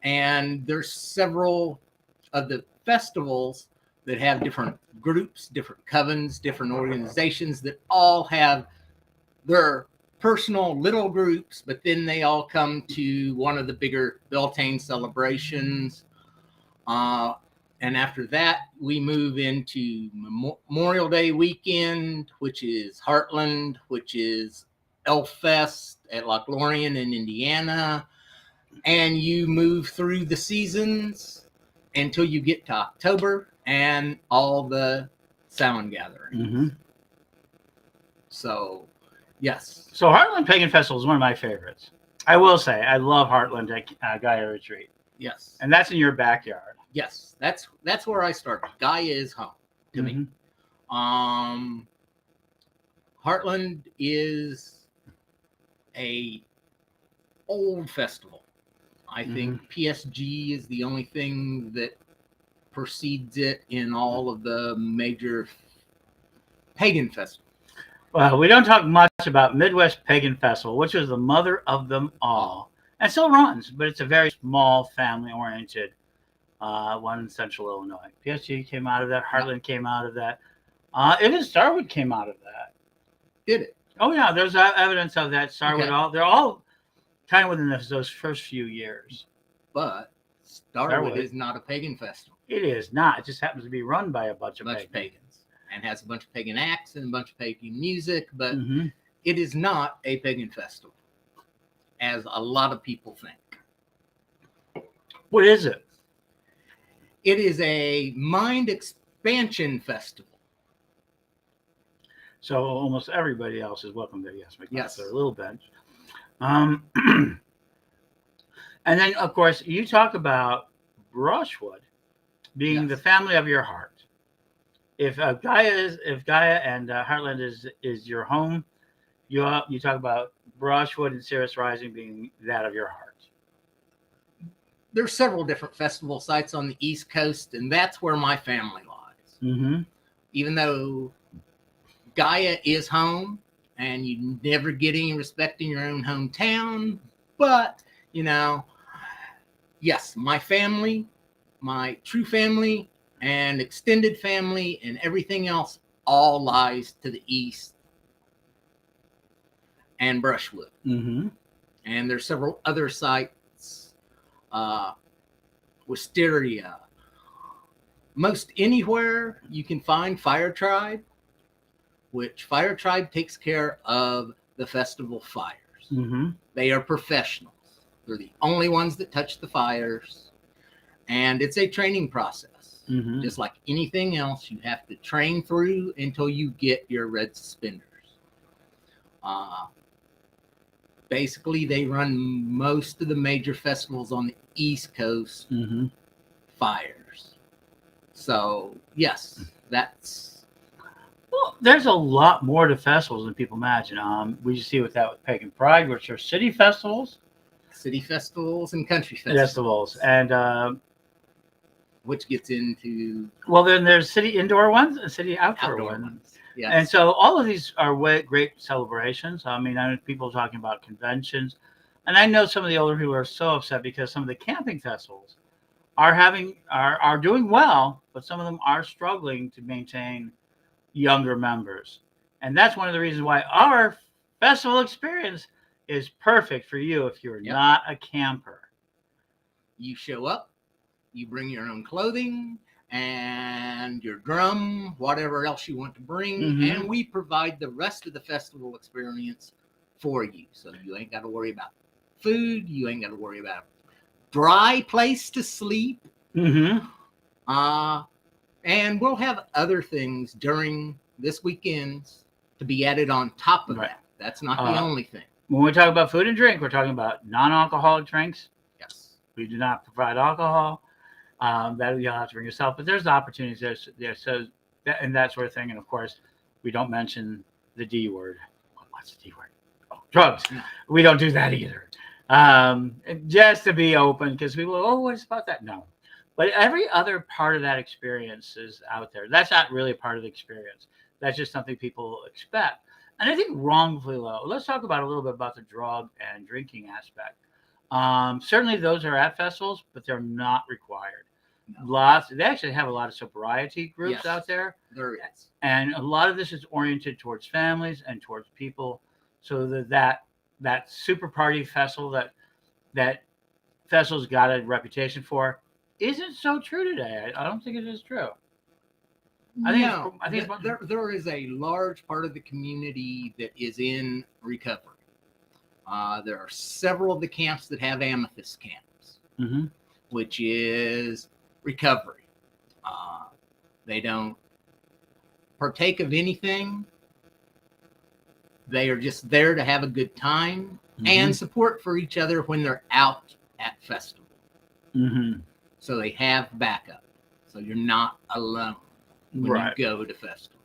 And there's several of the festivals that have different groups, different covens, different organizations that all have their personal little groups, but then they all come to one of the bigger Beltane celebrations. And after that, we move into Memorial Day weekend, which is Heartland, which is Elf Fest at Loch Lorien in Indiana. And you move through the seasons until you get to October and all the Samhain gatherings. Mm-hmm. So, yes. So Heartland Pagan Festival is one of my favorites. I will say I love Heartland at Gaia Retreat, Yes. and that's in your backyard. Yes. That's where I started. Gaia is home to me. Heartland is a old festival. I think PSG is the only thing that precedes it in all of the major pagan festivals. Well, we don't talk much about Midwest Pagan Festival, which is the mother of them all, and still runs, but it's a very small, family-oriented one in Central Illinois. PSG came out of that. Heartland came out of that. Even Starwood came out of that. Did it? Oh yeah, there's evidence of that. Starwood, Okay. they're all kind of within those first few years. But Starwood is not a pagan festival. It is not. It just happens to be run by a bunch of Pagans, and has a bunch of pagan acts and a bunch of pagan music, but Mm-hmm. it is not a pagan festival, as a lot of people think. What is it? It is a mind expansion festival. So almost everybody else is welcome to Yes. Their little bench. And then, of course, you talk about brushwood being the family of your heart. If Gaia and Heartland is your home, you talk about brushwood and Cirrus Rising being that of your heart. There's several different festival sites on the East Coast, and that's where my family lies. Mm-hmm. Even though Gaia is home, and you never get any respect in your own hometown, but yes, my family, my true family, and extended family, and everything else all lies to the east and Brushwood. Mm-hmm. And there's several other sites, Wisteria. Most anywhere you can find Fire Tribe, which Fire Tribe takes care of the festival fires. Mm-hmm. They are professionals. They're the only ones that touch the fires. And it's a training process. Mm-hmm. Just like anything else, you have to train through until you get your red suspenders. Basically, they run most of the major festivals on the East Coast fires. So, yes, that's... Well, there's a lot more to festivals than people imagine. We just see with that with Pagan Pride, which are city festivals, City festivals and country festivals. and which gets into well, then there's city indoor ones and city outdoor ones. Yes. And so all of these are great celebrations. I mean, I know people talking about conventions, and I know some of the older people are so upset because some of the camping festivals are doing well, but some of them are struggling to maintain younger members. And that's one of the reasons why our festival experience is perfect for you if you're not a camper. You show up, you bring your own clothing and your drum, whatever else you want to bring, and we provide the rest of the festival experience for you. So you ain't got to worry about food, you ain't got to worry about dry place to sleep. And we'll have other things during this weekend to be added on top of that. That's not the only thing. When we talk about food and drink, we're talking about non-alcoholic drinks. Yes. We do not provide alcohol. That you'll have to bring yourself, but there's opportunities there. So and that sort of thing. And of course, we don't mention the D word. What's the D word? Oh, drugs. No. We don't do that either. Just to be open, because people go, oh, what's about that? No. But every other part of that experience is out there. That's not really a part of the experience. That's just something people expect. And I think wrongfully low. Let's talk about a little bit about the drug and drinking aspect. Certainly those are at festivals, but they're not required. No. They actually have a lot of sobriety groups out there. There is. And a lot of this is oriented towards families and towards people. So that super party festival that festivals got a reputation for isn't so true today. I don't think it is true. I think there is a large part of the community that is in recovery. There are several of the camps that have amethyst camps, which is recovery. They don't partake of anything. They are just there to have a good time and support for each other when they're out at festival. So they have backup. So you're not alone when you go to festival.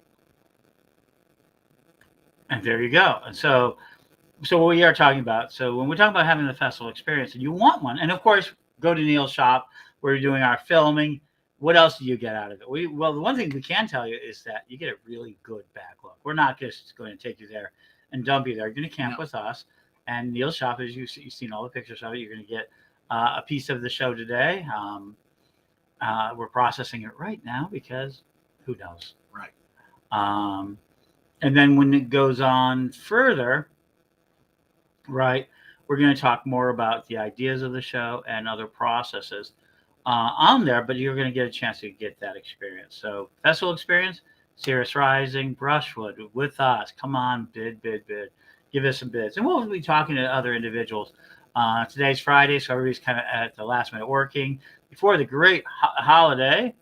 And there you go. And so what we are talking about. So when we're talking about having the festival experience and you want one, and of course, go to Neil's shop where we're doing our filming. What else do you get out of it? Well, the one thing we can tell you is that you get a really good back look. We're not just going to take you there and dump you there. You're going to camp with us. And Neil's shop, as you've seen all the pictures of it, you're going to get a piece of the show today. We're processing it right now because who knows? Right. And then when it goes on further, right, we're going to talk more about the ideas of the show and other processes on there, but you're going to get a chance to get that experience. So festival experience, Cirrus Rising, Brushwood with us. Come on, bid. Give us some bids. And we'll be talking to other individuals. Today's Friday, so everybody's kind of at the last minute working before the great holiday.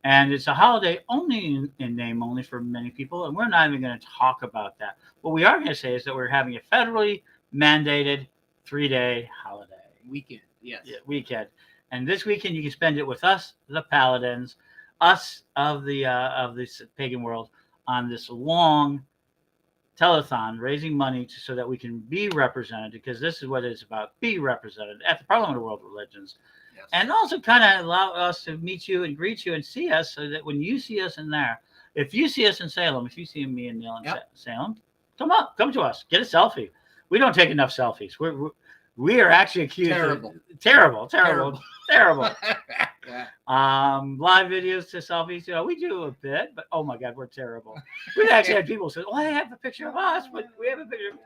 And it's a holiday only in name only for many people. And we're not even going to talk about that. What we are going to say is that we're having a federally mandated 3-day holiday. Weekend, yes. Yeah, weekend. And this weekend you can spend it with us, the Paladins, us of this pagan world, on this long telethon, raising money so that we can be represented, because this is what it's about, be represented at the Parliament of World Religions. Yes. And also kind of allow us to meet you and greet you and see us, so that when you see us in there, if you see us in Salem, if you see me and Neil in Salem, come to us, get a selfie. We don't take enough selfies. We are actually accused of terrible. Live videos to selfies, we do a bit, but oh my God, we're terrible. We've actually had people say, "Oh, I have a picture of us, but we have a picture."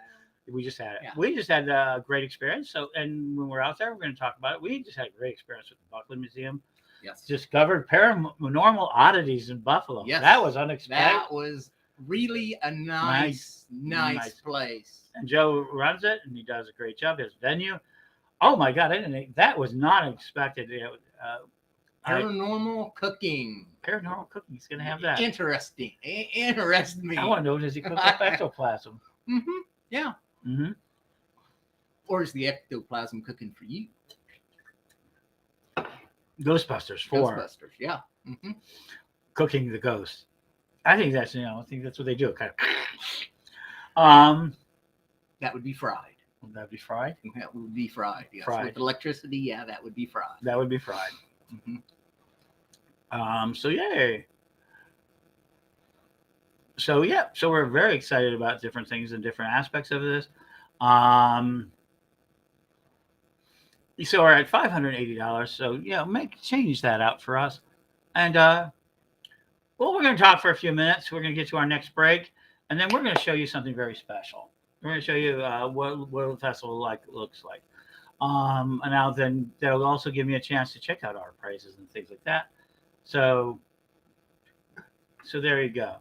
We just had it. Yeah. We just had a great experience. So, and when we're out there, we're going to talk about it. We just had a great experience with the Buckland Museum. Yes. Discovered paranormal oddities in Buffalo. Yes. That was unexpected. That was really a nice place. And Joe runs it, and he does a great job. His venue. Oh my God, that was not expected. Paranormal cooking. Paranormal cooking. He's going to have that. Interesting. Interest me. I want to know, does he cook up ectoplasm? Yeah. Or is the ectoplasm cooking for you? Ghostbusters 4. Ghostbusters, yeah. Cooking the ghost. I think that's I think that's what they do. Kind of. That would be fried. Would that be fried? That would be fried. Yes. Fried. With electricity, yeah, that would be fried. That would be fried. Mm-hmm. So yay. So yeah, so we're very excited about different things and different aspects of this. So we're at $580. So change that out for us. And well, we're going to talk for a few minutes. We're going to get to our next break, and then we're going to show you something very special. We're going to show you what the festival looks like. And now then that'll also give me a chance to check out our prices and things like that. So there you go.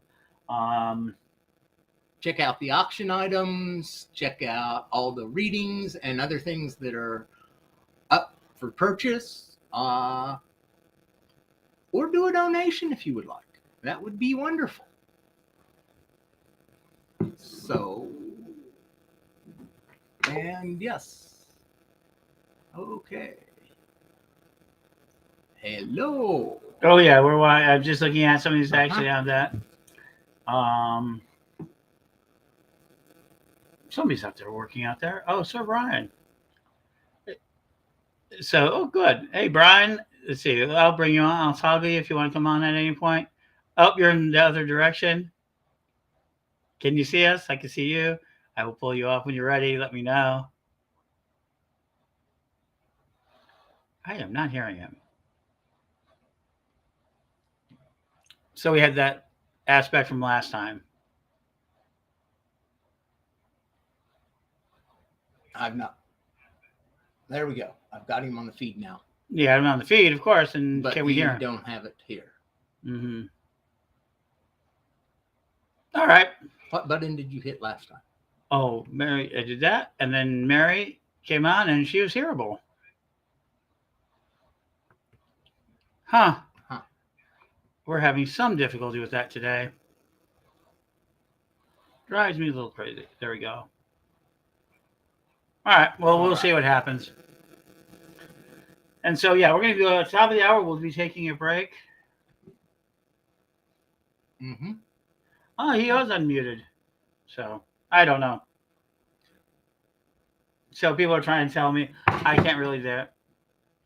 Check out the auction items, check out all the readings and other things that are up for purchase, or do a donation if you would like. That would be wonderful. So, and yes. Okay. Hello. Oh yeah, I'm just looking at somebody's actually on that. Somebody's out there working out there. Oh, Sir Brian. So, good. Hey, Brian. Let's see. I'll bring you on. I'll toggle you if you want to come on at any point. Oh, you're in the other direction. Can you see us? I can see you. I will pull you off when you're ready. Let me know. I am not hearing him. So we had that aspect from last time. I've not. There we go. I've got him on the feed now. Yeah, I'm on the feed, of course. And But can we hear him? Don't have it here. Mm-hmm. All right. What button did you hit last time? Oh, Mary, I did that. And then Mary came on and she was hearable. Huh. We're having some difficulty with that today. Drives me a little crazy. There we go. All right. Well, we'll see what happens. And so, yeah, we're going to go at the top of the hour. We'll be taking a break. Mm-hmm. Oh, he was unmuted. So, I don't know. So, people are trying to tell me I can't really do it.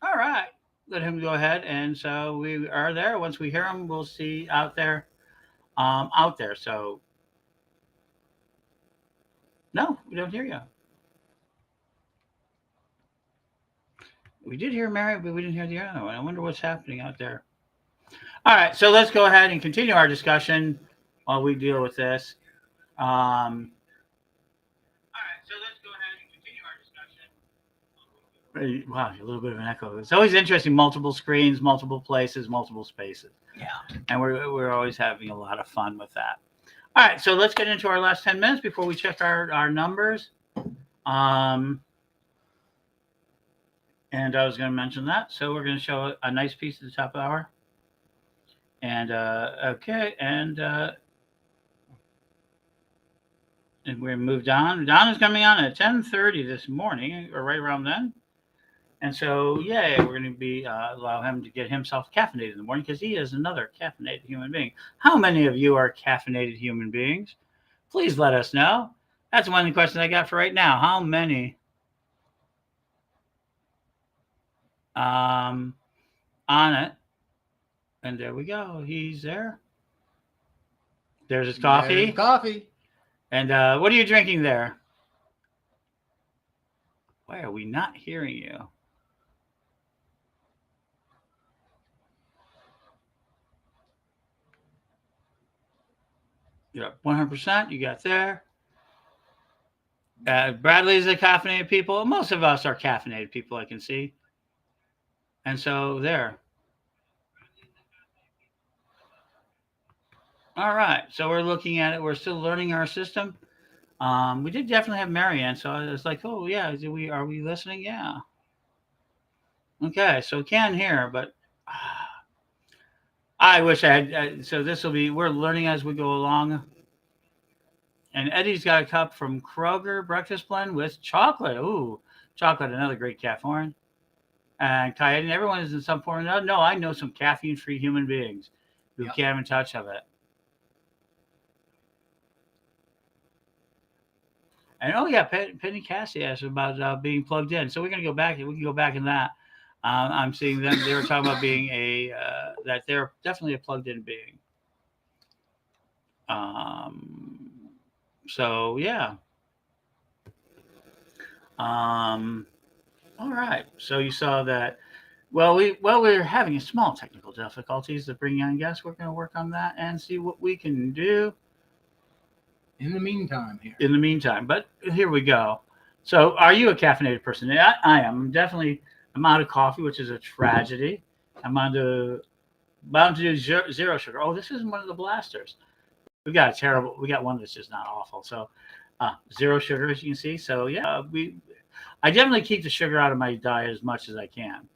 All right. Let him go ahead. And so, we are there. Once we hear him, we'll see out there. So, no, we don't hear you. We did hear Mary, but we didn't hear the other one. I wonder what's happening out there. All right, so let's go ahead and continue our discussion while we deal with this. All right, so let's go ahead and continue our discussion. Wow, a little bit of an echo. It's always interesting, multiple screens, multiple places, multiple spaces. Yeah. And we're always having a lot of fun with that. All right, so let's get into our last 10 minutes before we check our numbers. And I was going to mention that. So we're going to show a nice piece at the top of the hour. And, okay. And we're moved on. Don is coming on at 10:30 this morning, or right around then. And so, yay, we're going to be allow him to get himself caffeinated in the morning because he is another caffeinated human being. How many of you are caffeinated human beings? Please let us know. That's one of the questions I got for right now. How many? On it, and there we go. He's there. There's his coffee. There's coffee. And what are you drinking there? Why are we not hearing you? You're 100%. You got there. Bradley's a caffeinated people. Most of us are caffeinated people, I can see. And so there. All right. So we're looking at it. We're still learning our system. We did definitely have Marianne. So I was like, oh, yeah. Are we listening? Yeah. Okay. So can hear, but I wish I had. So we're learning as we go along. And Eddie's got a cup from Kroger breakfast blend with chocolate. Ooh, chocolate, another great caffeine. And caffeine, everyone is in some form. No, I know some caffeine-free human beings who can't even touch of it. And oh yeah, Penny Cassie asked about being plugged in. So we're gonna go back. We can go back in that. I'm seeing them. They were talking about being that they're definitely a plugged in being. So yeah. All right. So you saw that. Well, we're having a small technical difficulties to bring on guests. We're going to work on that and see what we can do In the meantime, here. in the meantime. But here we go. So, are you a caffeinated person? I am. Definitely. I'm out of coffee, which is a tragedy. I'm bound to do zero sugar. Oh, this isn't one of the blasters. We got one that's just not awful. So, zero sugar, as you can see. So, yeah, I definitely keep the sugar out of my diet as much as I can.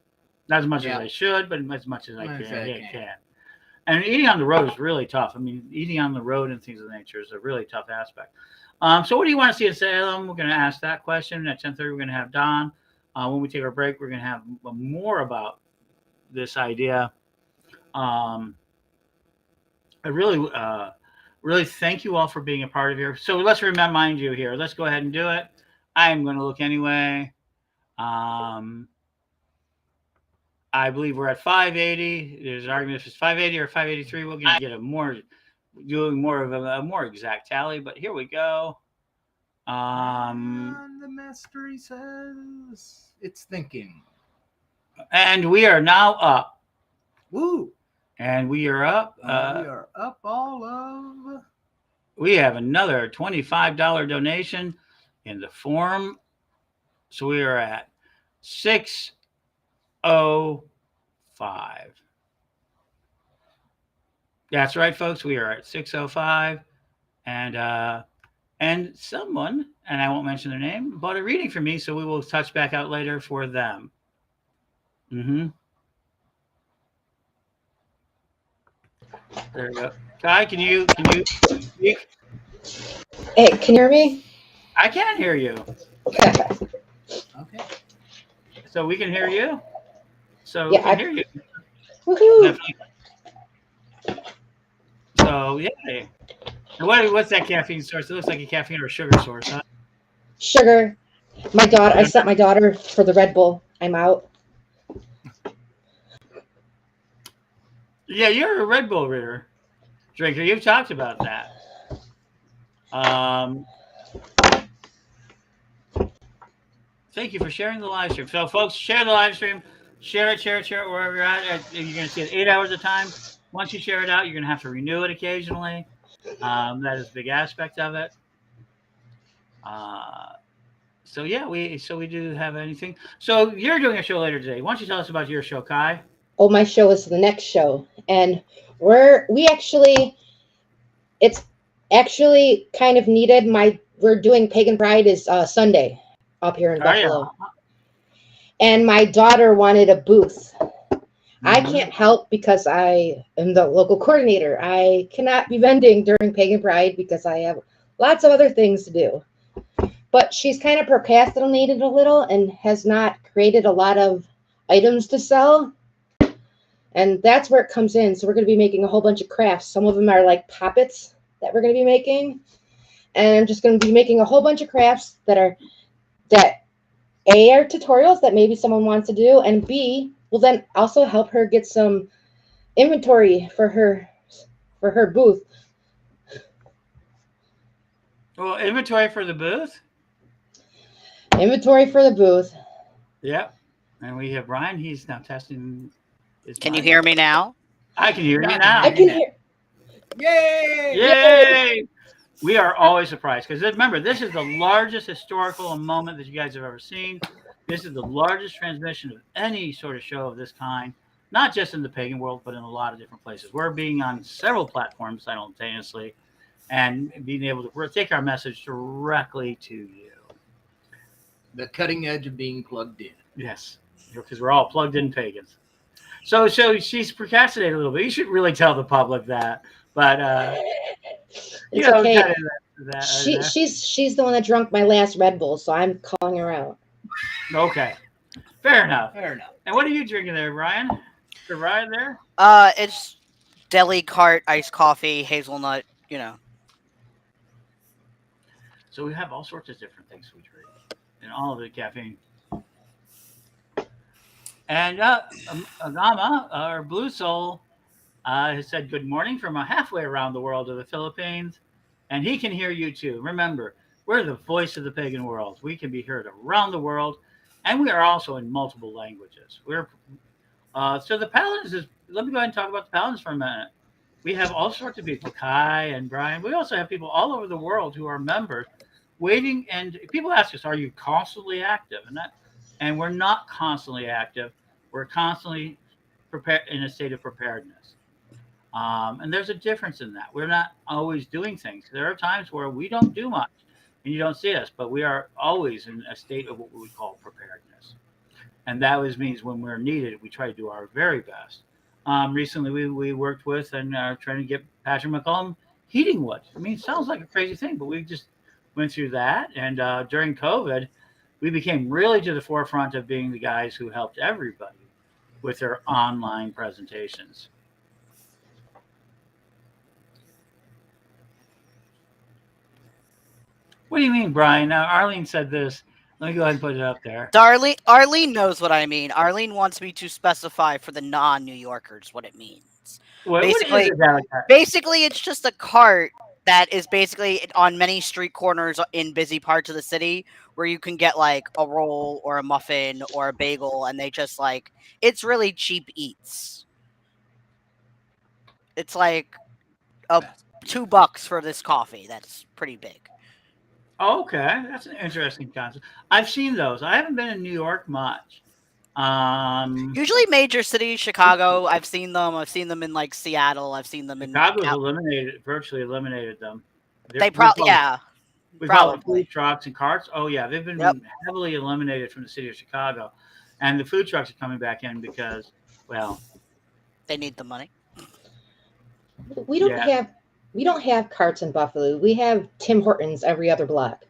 Not as much as I should, but as much as I can. And eating on the road is really tough. I mean, eating on the road and things of that nature is a really tough aspect. So what do you want to see in Salem? We're going to ask that question. At 10:30, we're going to have Don. When we take our break, we're going to have more about this idea. I really thank you all for being a part of here. So let's remind you here. Let's go ahead and do it. I'm going to look anyway. I believe we're at 580. There's an argument if it's 580 or 583. We're going to get doing more of a more exact tally. But here we go. And the mystery says it's thinking. And we are now up. Woo! And we are up. We are up all of. We have another $25 donation in the form. So we are at 605. That's right, folks. We are at 605. And someone, and I won't mention their name, bought a reading for me, so we will touch back out later for them. There we go. Kai, can you speak? Hey, can you hear me? I can hear you. Okay. So we can hear you. So Yeah, we can hear you. Woohoo! So yeah. What's that caffeine source? It looks like a caffeine or sugar source, huh? Sugar. My daughter. I sent my daughter for the Red Bull. I'm out. Yeah, you're a Red Bull drinker. You've talked about that. Thank you for sharing the live stream. So, folks, share the live stream. Share it wherever you're at. You're going to see it 8 hours at a time. Once you share it out, you're going to have to renew it occasionally. That is a big aspect of it. So yeah, we do have anything. So you're doing a show later today. Why don't you tell us about your show, Kai? Oh, my show is the next show, and it's actually kind of needed. We're doing Pagan Pride is Sunday up here in Buffalo, and my daughter wanted a booth. I can't help because I am the local coordinator. I cannot be vending during Pagan Pride because I have lots of other things to do. But she's kind of procrastinated a little and has not created a lot of items to sell. And that's where it comes in. So we're going to be making a whole bunch of crafts. Some of them are like poppets that we're going to be making. And I'm just going to be making a whole bunch of crafts that are tutorials that maybe someone wants to do, and B, will then also help her get some inventory for her booth. Well, inventory for the booth? Inventory for the booth. Yep. And we have Brian. He's now testing his Can mic. you hear me now? I can hear you now. I can hear. Yay! Yay! We are always surprised because remember, this is the largest historical moment that you guys have ever seen. This is the largest transmission of any sort of show of this kind, not just in the pagan world, but in a lot of different places. We're being on several platforms simultaneously and being able to take our message directly to you. The cutting edge of being plugged in. Yes, because we're all plugged in pagans. So she's procrastinated a little bit. You should really tell the public that. But it's okay. Kind of She's the one that drunk my last Red Bull, so I'm calling her out. Okay, fair enough. Fair enough. And what are you drinking there, Ryan? The Ryan there? It's deli cart iced coffee, hazelnut. You know. So we have all sorts of different things we drink, and all of the caffeine. And Agama, our Blue Soul, has said good morning from halfway around the world of the Philippines, and he can hear you too. Remember, we're the voice of the pagan world. We can be heard around the world, and we are also in multiple languages. We're so the Paladins is. Let me go ahead and talk about the Paladins for a minute. We have all sorts of people, Kai and Brian. We also have people all over the world who are members, waiting. And people ask us, "Are you constantly active?" And we're not constantly active. We're constantly prepared in a state of preparedness. And there's a difference in that. We're not always doing things. There are times where we don't do much, and you don't see us, but we are always in a state of what we call preparedness. And that always means when we're needed, we try to do our very best. Recently, we worked with and are trying to get Patrick McCollum heating wood. I mean, it sounds like a crazy thing, but we just went through that. And during COVID, we became really to the forefront of being the guys who helped everybody with their online presentations. What do you mean, Brian? Now, Arlene said this. Let me go ahead and put it up there. Arlene knows what I mean. Arlene wants me to specify for the non-New Yorkers what it means. What is Basically, it about that? basically, it's just a cart that is basically on many street corners in busy parts of the city where you can get like a roll or a muffin or a bagel, and they just like it's really cheap eats. It's like $2 for this coffee. That's pretty big. Okay, that's an interesting concept. I've seen those. I haven't been in New York much. Usually major cities, Chicago. I've seen them. I've seen them in like Seattle. I've seen them in Chicago's virtually eliminated them. They probably We call it probably food trucks and carts. Oh yeah, they've been Yep. heavily eliminated from the city of Chicago, and the food trucks are coming back in because, well, they need the money. We don't Yeah. have carts in Buffalo. We have Tim Hortons every other block.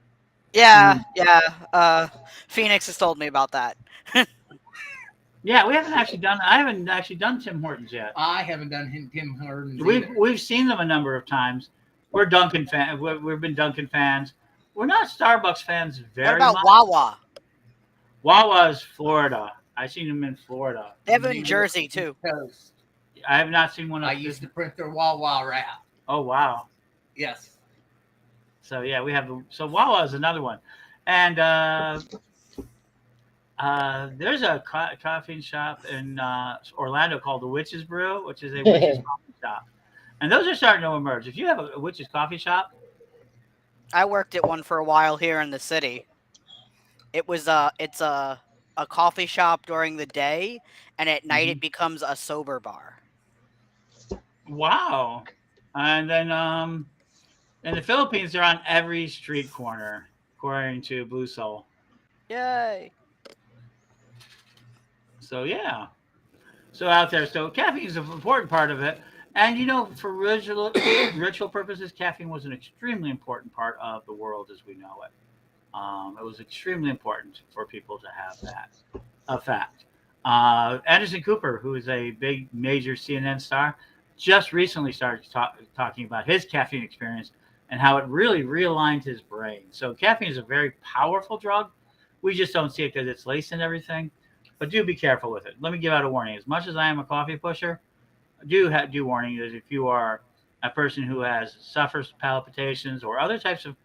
Yeah, yeah. Phoenix has told me about that. yeah, we haven't actually done. I haven't actually done Tim Hortons yet. I haven't done Tim Hortons We've either. we've seen them a number of times. We're Dunkin' fans. We've been Dunkin' fans. We're not Starbucks fans What very about much. Wawa? Wawa's Florida. I've seen them in Florida. They have it in Jersey too. Toast. I have not seen one. I used to print their Wawa wrap. Oh wow. Yes. So yeah, we have so Wawa is another one, and there's a coffee shop in Orlando called the Witch's Brew, which is a witch's coffee shop, and those are starting to emerge. If you have a witch's coffee shop, I worked at one for a while here in the city. It's a coffee shop during the day, and at night it becomes a sober bar. wow, and then in the Philippines they're on every street corner, according to Blue Soul. Yay! So yeah, so out there, so caffeine is an important part of it. And you know, for ritual purposes, caffeine was an extremely important part of the world as we know it. It was extremely important for people to have that. A fact. Anderson Cooper, who is a big major CNN star, just recently started talking about his caffeine experience and how it really realigned his brain. So caffeine is a very powerful drug. We just don't see it because it's laced and everything. But do be careful with it. Let me give out a warning. As much as I am a coffee pusher, do warning that if you are a person who suffers palpitations or other types of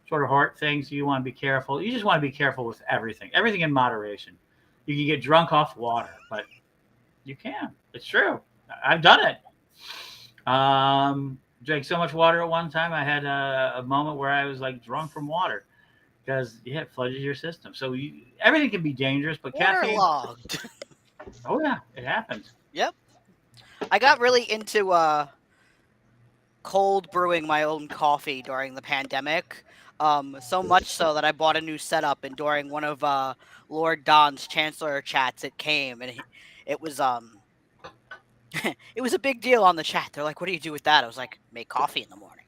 sort of heart things, you want to be careful. You just want to be careful with everything in moderation. You can get drunk off water, but you can. It's true. I've done it. Drank so much water at one time. I had a moment where I was like drunk from water because it flooded your system. So everything can be dangerous, but caffeine. Waterlogged. Oh yeah, it happens. Yep. I got really into cold brewing my own coffee during the pandemic. So much so that I bought a new setup, and during one of Lord Don's Chancellor chats, it came, and it was it was a big deal on the chat. They're like, "What do you do with that?" I was like, "Make coffee in the morning."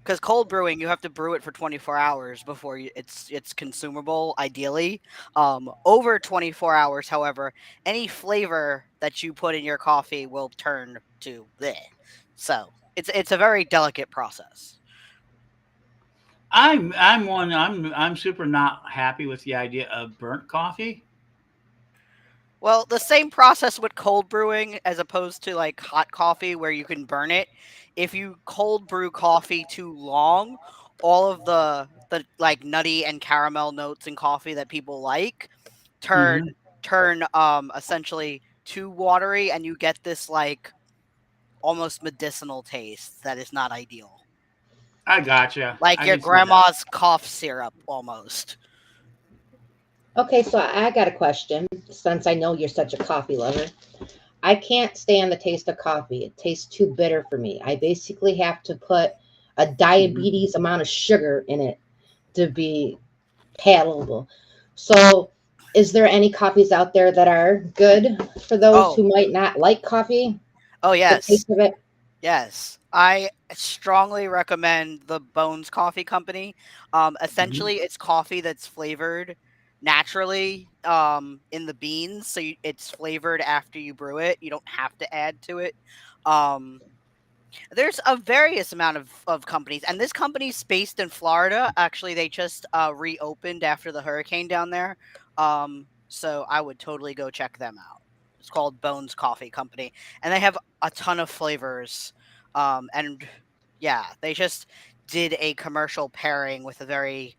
Because cold brewing, you have to brew it for 24 hours before it's consumable, ideally. Over 24 hours, however, any flavor that you put in your coffee will turn to bleh. So it's a very delicate process. I'm super not happy with the idea of burnt coffee. Well, the same process with cold brewing as opposed to like hot coffee where you can burn it. If you cold brew coffee too long, all of the like nutty and caramel notes in coffee that people like turn Hmm. turn essentially too watery, and you get this like almost medicinal taste that is not ideal. I gotcha. Like I your can see that. grandma's cough syrup almost. Okay, so I got a question. Since I know you're such a coffee lover, I can't stand the taste of coffee. It tastes too bitter for me. I basically have to put a Mhm. diabetes amount of sugar in it to be palatable. So, is there any coffees out there that are good for those Oh, who might not like coffee? oh The yes. taste of it? Yes, I strongly recommend the Bones Coffee Company. Mhm. Essentially, it's coffee that's flavored naturally in the beans, so it's flavored after you brew it. You don't have to add to it. Um, there's a various amount of companies, and this company's based in Florida. Actually, they just reopened after the hurricane down there. So I would totally go check them out. It's called Bones Coffee Company, and they have a ton of flavors. And yeah, they just did a commercial pairing with a very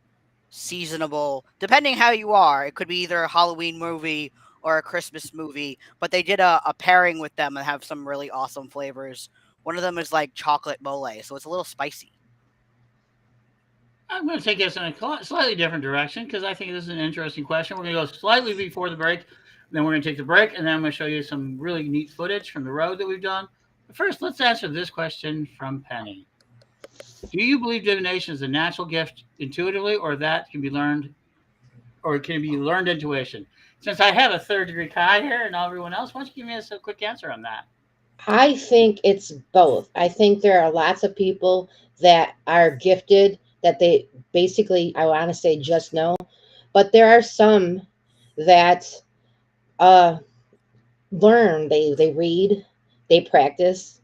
seasonable, depending how you are. It could be either a Halloween movie or a Christmas movie, but they did a pairing with them and have some really awesome flavors. One of them is like chocolate mole, so it's a little spicy. I'm going to take this in a slightly different direction because I think this is an interesting question. We're going to go slightly before the break, then we're going to take the break, and then I'm going to show you some really neat footage from the road that we've done. But first, let's answer this question from Penny. Do you believe divination is a natural gift intuitively, or that can be learned, or can it be learned intuition? Since I have a third degree Chi here and everyone else, why don't you give me a quick answer on that? I think it's both. I think there are lots of people that are gifted that they basically, I want to say, just know, but there are some that uh, learn. They read, they practice,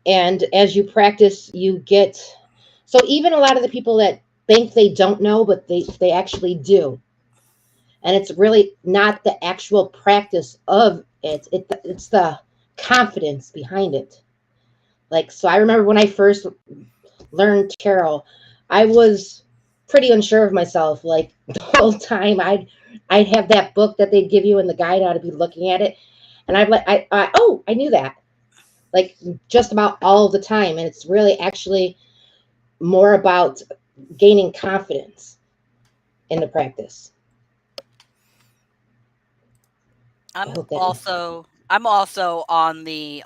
and as you practice, you get. So even a lot of the people that think they don't know, but they actually do, and it's really not the actual practice of it. It's the confidence behind it. Like, so I remember when I first learned tarot, I was pretty unsure of myself. Like the whole time, I'd have that book that they'd give you in the guide. I'd be looking at it, and I'd like, oh, I knew that. Like just about all the time, and it's really actually more about gaining confidence in the practice. I hope that makes sense. I'm also on the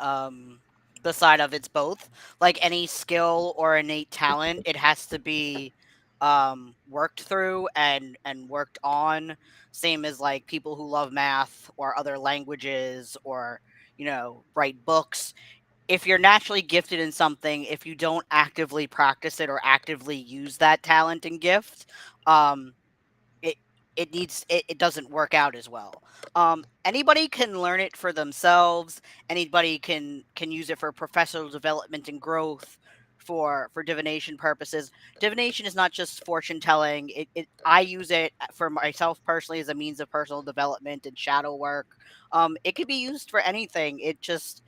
side of it's both. Like any skill or innate talent, it has to be worked through and worked on. Same as like people who love math or other languages or write books. If you're naturally gifted in something, if you don't actively practice it or actively use that talent and gift, um it it doesn't work out as well. Anybody can learn it for themselves. Anybody can use it for professional development and growth, for divination purposes. Divination is not just fortune telling. I use it for myself personally as a means of personal development and shadow work. It could be used for anything. It just,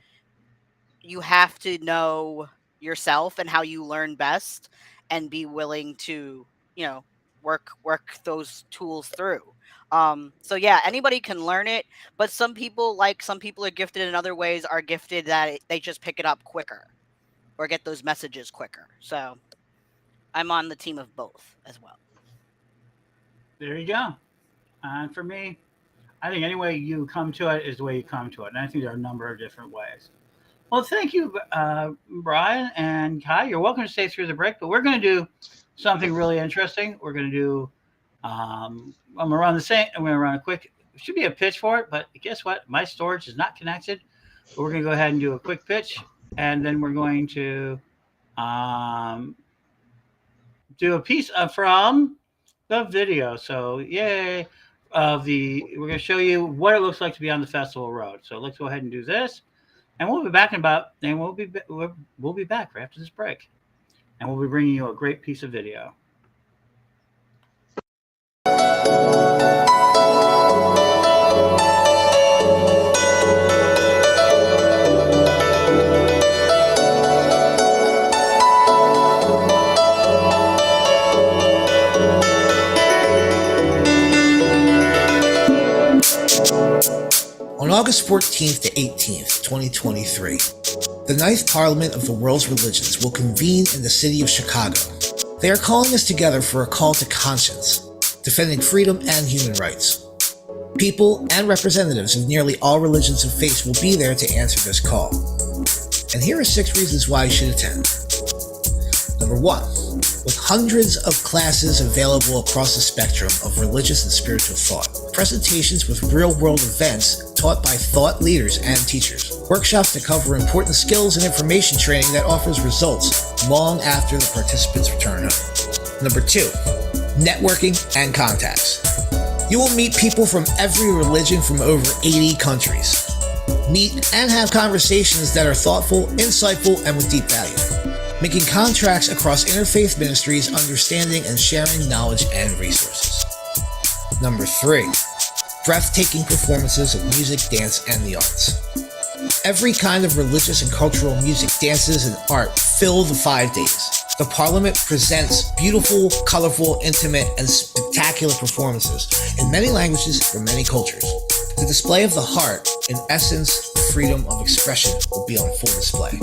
you have to know yourself and how you learn best, and be willing to you know work those tools through. So yeah, anybody can learn it, but some people are gifted in other ways, are gifted that they just pick it up quicker or get those messages quicker. So I'm on the team of both as well. There you go. And for me, I think any way you come to it is the way you come to it. And I think there are a number of different ways. Well, thank you, Brian and Kai. You're welcome to stay through the break, but we're going to do something really interesting. We're going to do, I'm going to run the same, I'm going to run a quick, should be a pitch for it, but guess what? My storage is not connected. But we're going to go ahead and do a quick pitch, and then we're going to um, do a piece from the video. So, yay. We're going to show you what it looks like to be on the festival road. So let's go ahead and do this. And we'll be back we'll be back right after this break. And we'll be bringing you a great piece of video. August 14th to 18th, 2023, the Ninth Parliament of the World's Religions will convene in the city of Chicago. They are calling us together for a call to conscience, defending freedom and human rights. People and representatives of nearly all religions and faiths will be there to answer this call. And here are 6 reasons why you should attend. Number 1, with hundreds of classes available across the spectrum of religious and spiritual thought, presentations with real-world events taught by thought leaders and teachers, workshops that cover important skills and information training that offers results long after the participants return home. Number 2, networking and contacts. You will meet people from every religion from over 80 countries. Meet and have conversations that are thoughtful, insightful, and with deep value. Making contracts across interfaith ministries, understanding and sharing knowledge and resources. Number 3, breathtaking performances of music, dance, and the arts. Every kind of religious and cultural music, dances, and art fill the 5 days. The Parliament presents beautiful, colorful, intimate, and spectacular performances in many languages from many cultures. The display of the heart, in essence, the freedom of expression, will be on full display.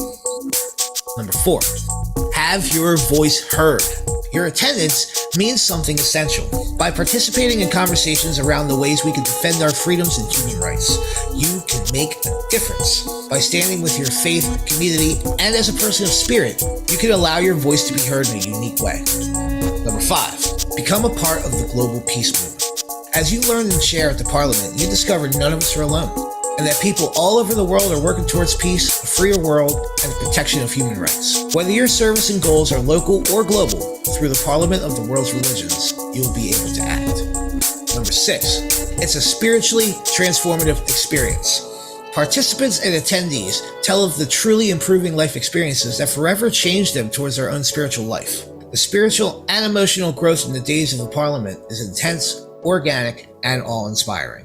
Number 4, have your voice heard. Your attendance means something essential. By participating in conversations around the ways we can defend our freedoms and human rights, you can make a difference. By standing with your faith, community, and as a person of spirit, you can allow your voice to be heard in a unique way. Number 5, become a part of the global peace movement. As you learn and share at the Parliament, you discover none of us are alone, and that people all over the world are working towards peace, a freer world, and the protection of human rights. Whether your service and goals are local or global, through the Parliament of the World's Religions, you will be able to act. Number 6, it's a spiritually transformative experience. Participants and attendees tell of the truly improving life experiences that forever change them towards their own spiritual life. The spiritual and emotional growth in the days of the Parliament is intense, organic, and awe-inspiring.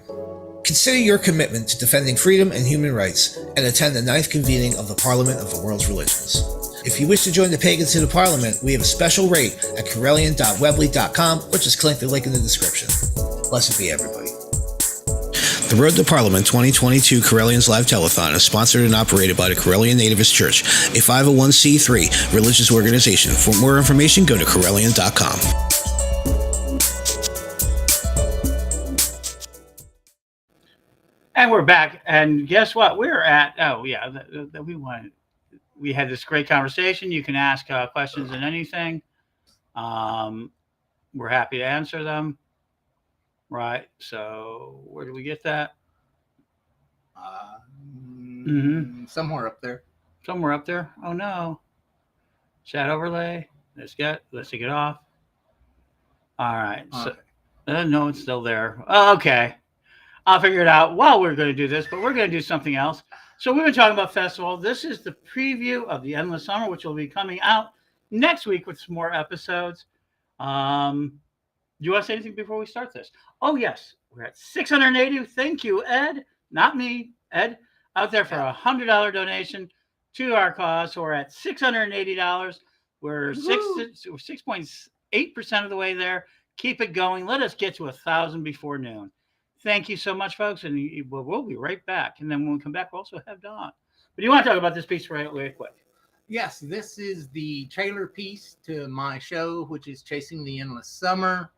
Consider your commitment to defending freedom and human rights and attend the 9th convening of the Parliament of the World's Religions. If you wish to join the Pagans to the Parliament, we have a special rate at Correllian.weebly.com, or just click the link in the description. Blessed be everybody. The Road to Parliament 2022 Correllians Live Telethon is sponsored and operated by the Correllian Nativist Church, a 501c3 religious organization. For more information, go to Correllian.com. And we're back, and guess what? We're at, we had this great conversation. You can ask questions and anything. We're happy to answer them. Right, so where do we get that? Somewhere up there. Somewhere up there? Oh no. Chat overlay. Let's take it off. All right. Okay. So, no, it's still there. Okay. I'll figure it out while we're going to do this, but we're going to do something else. So we've been talking about festival. This is the preview of the Endless Summer, which will be coming out next week with some more episodes. Do you want to say anything before we start this? Oh, yes. We're at 680. Thank you, Ed. Not me. Ed, out there for a $100 donation to our cause. So we're at $680. We're 6.8% of the way there. Keep it going. Let us get to 1,000 before noon. Thank you so much, folks, and we'll be right back. And then when we come back, we'll also have Dawn. But you want to talk about this piece really quick? Yes, this is the trailer piece to my show, which is Chasing the Endless Summer,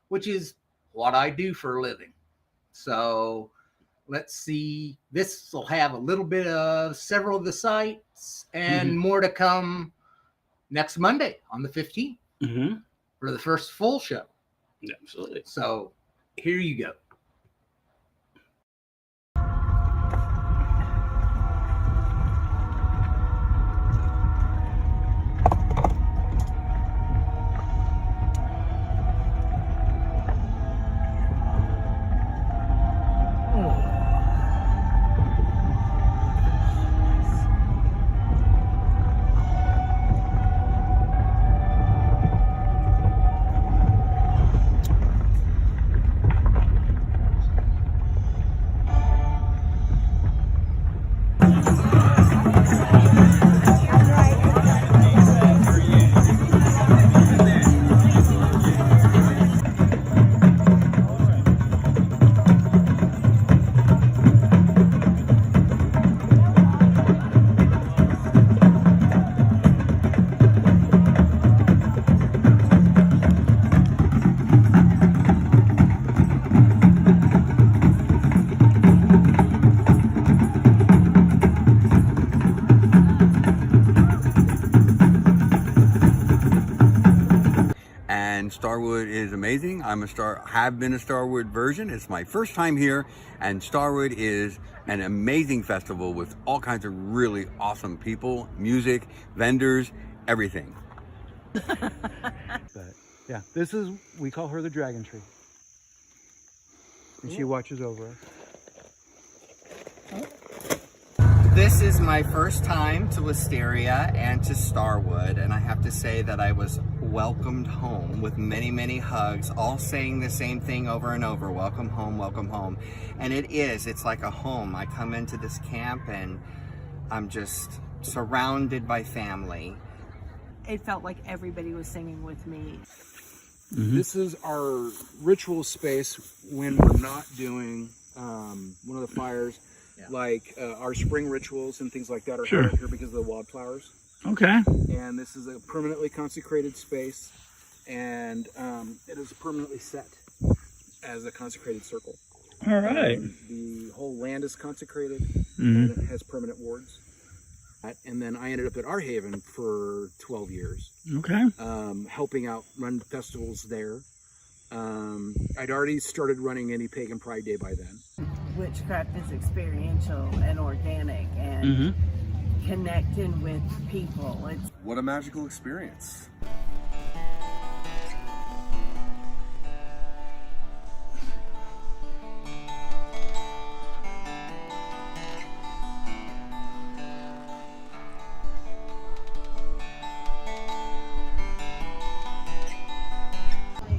which is what I do for a living. So let's see. This will have a little bit of several of the sites and more to come next Monday on the 15th for the first full show. Absolutely. So here you go. and Starwood is amazing. Have been a Starwood version. It's my first time here, and Starwood is an amazing festival with all kinds of really awesome people, music, vendors, everything. But yeah, we call her the Dragon Tree. And she watches over us. This is my first time to Wisteria and to Starwood, and I have to say that I was welcomed home with many, many hugs, all saying the same thing over and over, welcome home, welcome home. And it's like a home. I come into this camp and I'm just surrounded by family. It felt like everybody was singing with me. This is our ritual space when we're not doing one of the fires. Yeah. Like our spring rituals and things like that are Sure. held here because of the wildflowers. Okay. And this is a permanently consecrated space, and it is permanently set as a consecrated circle. All right. The whole land is consecrated, Mhm. and it has permanent wards. And then I ended up at Our Haven for 12 years, Okay. helping out run festivals there. I'd already started running any Pagan Pride Day by then. Witchcraft is experiential and organic and connecting with people. What a magical experience.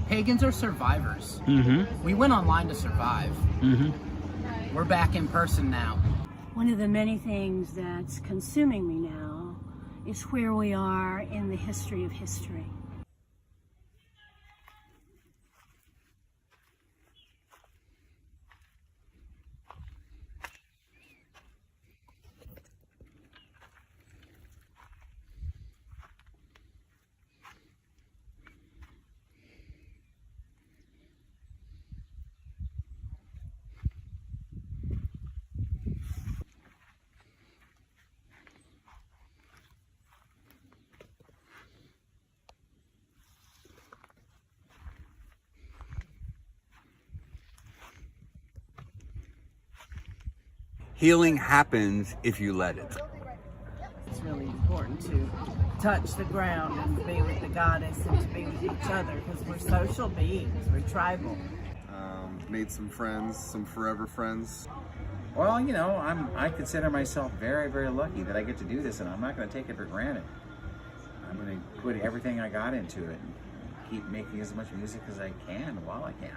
Pagans are survivors. Mm-hmm. We went online to survive. Mm-hmm. We're back in person now. One of the many things that's consuming me now is where we are in the history of history. Healing happens if you let it. It's really important to touch the ground and to be with the goddess and to be with each other because we're social beings, we're tribal. Made some friends, some forever friends. Well, you know, I consider myself very, very lucky that I get to do this, and I'm not going to take it for granted. I'm going to put everything I got into it and keep making as much music as I can while I can.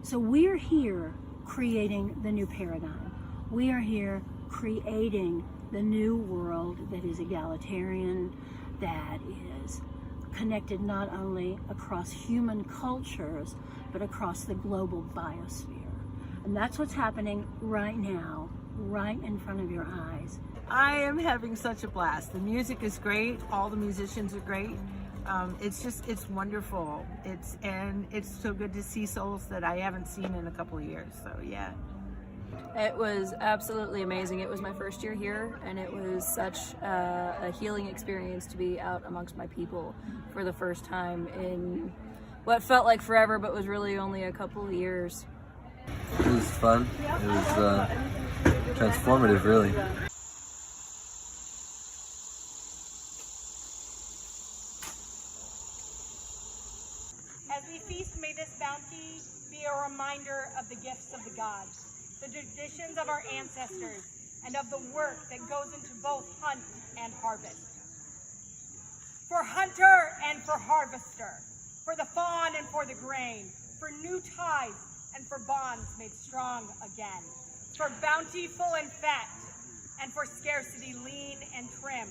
So we're here creating the new paradigm. We are here creating the new world that is egalitarian, that is connected not only across human cultures, but across the global biosphere. And that's what's happening right now, right in front of your eyes. I am having such a blast. The music is great. All the musicians are great. It's wonderful. It's so good to see souls that I haven't seen in a couple of years. So yeah. It was absolutely amazing. It was my first year here, and it was such a healing experience to be out amongst my people for the first time in what felt like forever, but was really only a couple of years. It was fun. It was transformative, really. As we feast, may this bounty be a reminder of the gifts of the gods, the traditions of our ancestors, and of the work that goes into both hunt and harvest. For hunter and for harvester, for the fawn and for the grain, for new ties and for bonds made strong again, for bountiful and fat, and for scarcity lean and trim,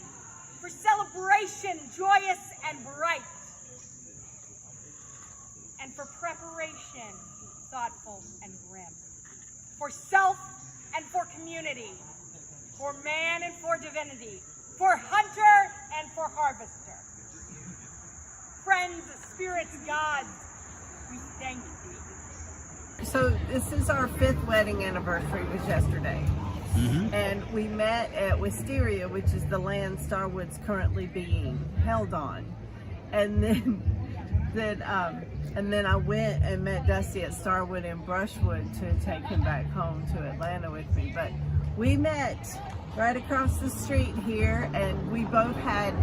for celebration joyous and bright, and for preparation thoughtful and grim, for self and for community, for man and for divinity, for hunter and for harvester. Friends, spirits, gods, We thank thee. So this is our 5th wedding anniversary, was yesterday. And we met at Wisteria, which is the land Starwood's currently being held on. And then I went and met Dusty at Starwood in Brushwood to take him back home to Atlanta with me. But we met right across the street here, and we both had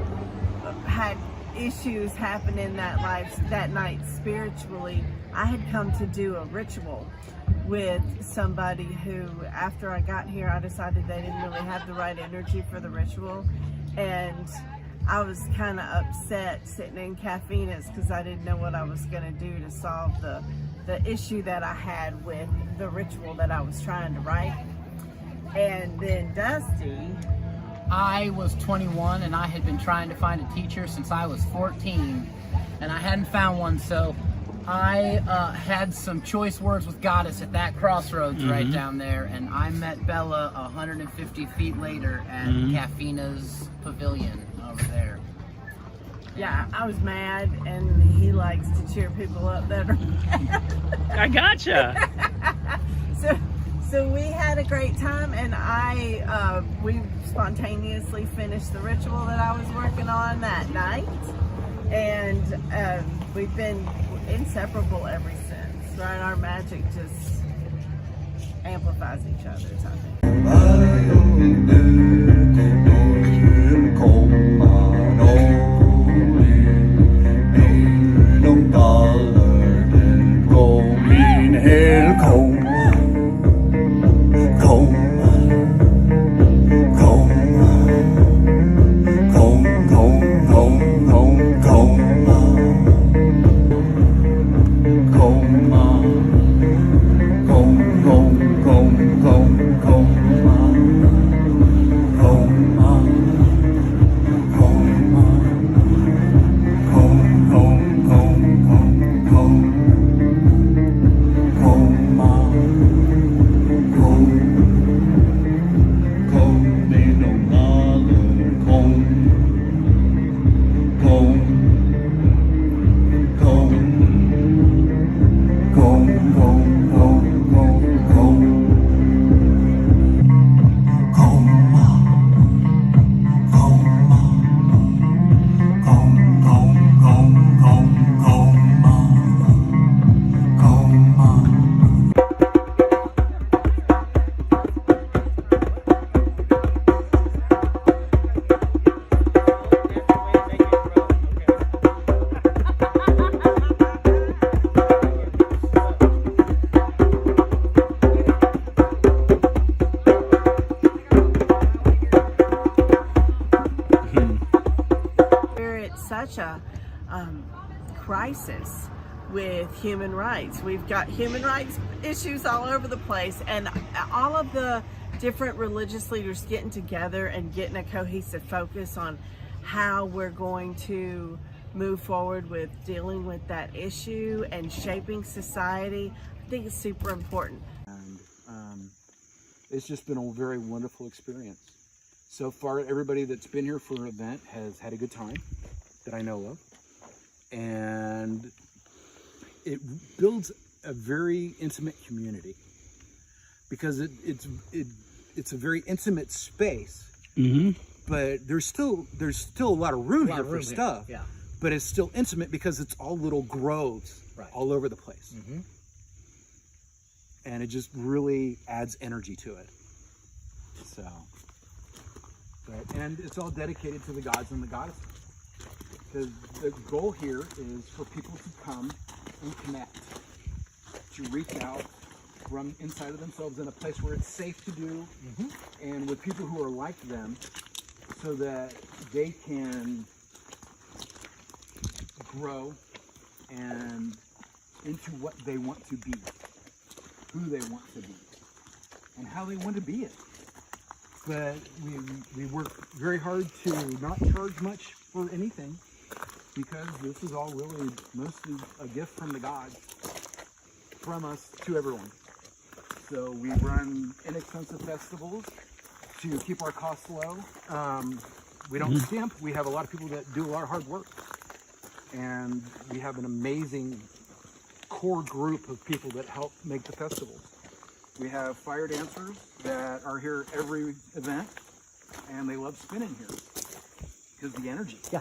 issues happening that night spiritually. I had come to do a ritual with somebody who, after I got here, I decided they didn't really have the right energy for the ritual, and I was kind of upset sitting in Caffeina's because I didn't know what I was going to do to solve the issue that I had with the ritual that I was trying to write. And then Dusty, I was 21 and I had been trying to find a teacher since I was 14, and I hadn't found one, so I had some choice words with Goddess at that crossroads right down there, and I met Bella 150 feet later at Caffeina's pavilion over there. yeah, I was mad, and he likes to cheer people up that are mad. I gotcha. So we had a great time, and we spontaneously finished the ritual that I was working on that night, and we've been inseparable ever since, right? Our magic just amplifies each other's, I think. Such a crisis with human rights. We've got human rights issues all over the place, and all of the different religious leaders getting together and getting a cohesive focus on how we're going to move forward with dealing with that issue and shaping society. I think it's super important. And it's just been a very wonderful experience. So far, everybody that's been here for an event has had a good time that I know of, and it builds a very intimate community because it's a very intimate space, but there's still a lot of room here for stuff, but it's still intimate because it's all little groves all over the place, and it just really adds energy to it. So, and it's all dedicated to the gods and the goddesses. The goal here is for people to come and connect, to reach out from inside of themselves in a place where it's safe to do, and with people who are like them, so that they can grow and into what they want to be, who they want to be, and how they want to be it. But we work very hard to not charge much for anything, because this is all really mostly a gift from the gods, from us to everyone. So we run inexpensive festivals to keep our costs low. We don't skimp. We have a lot of people that do a lot of hard work. And we have an amazing core group of people that help make the festivals. We have fire dancers that are here every event, and they love spinning here because the energy. Yeah.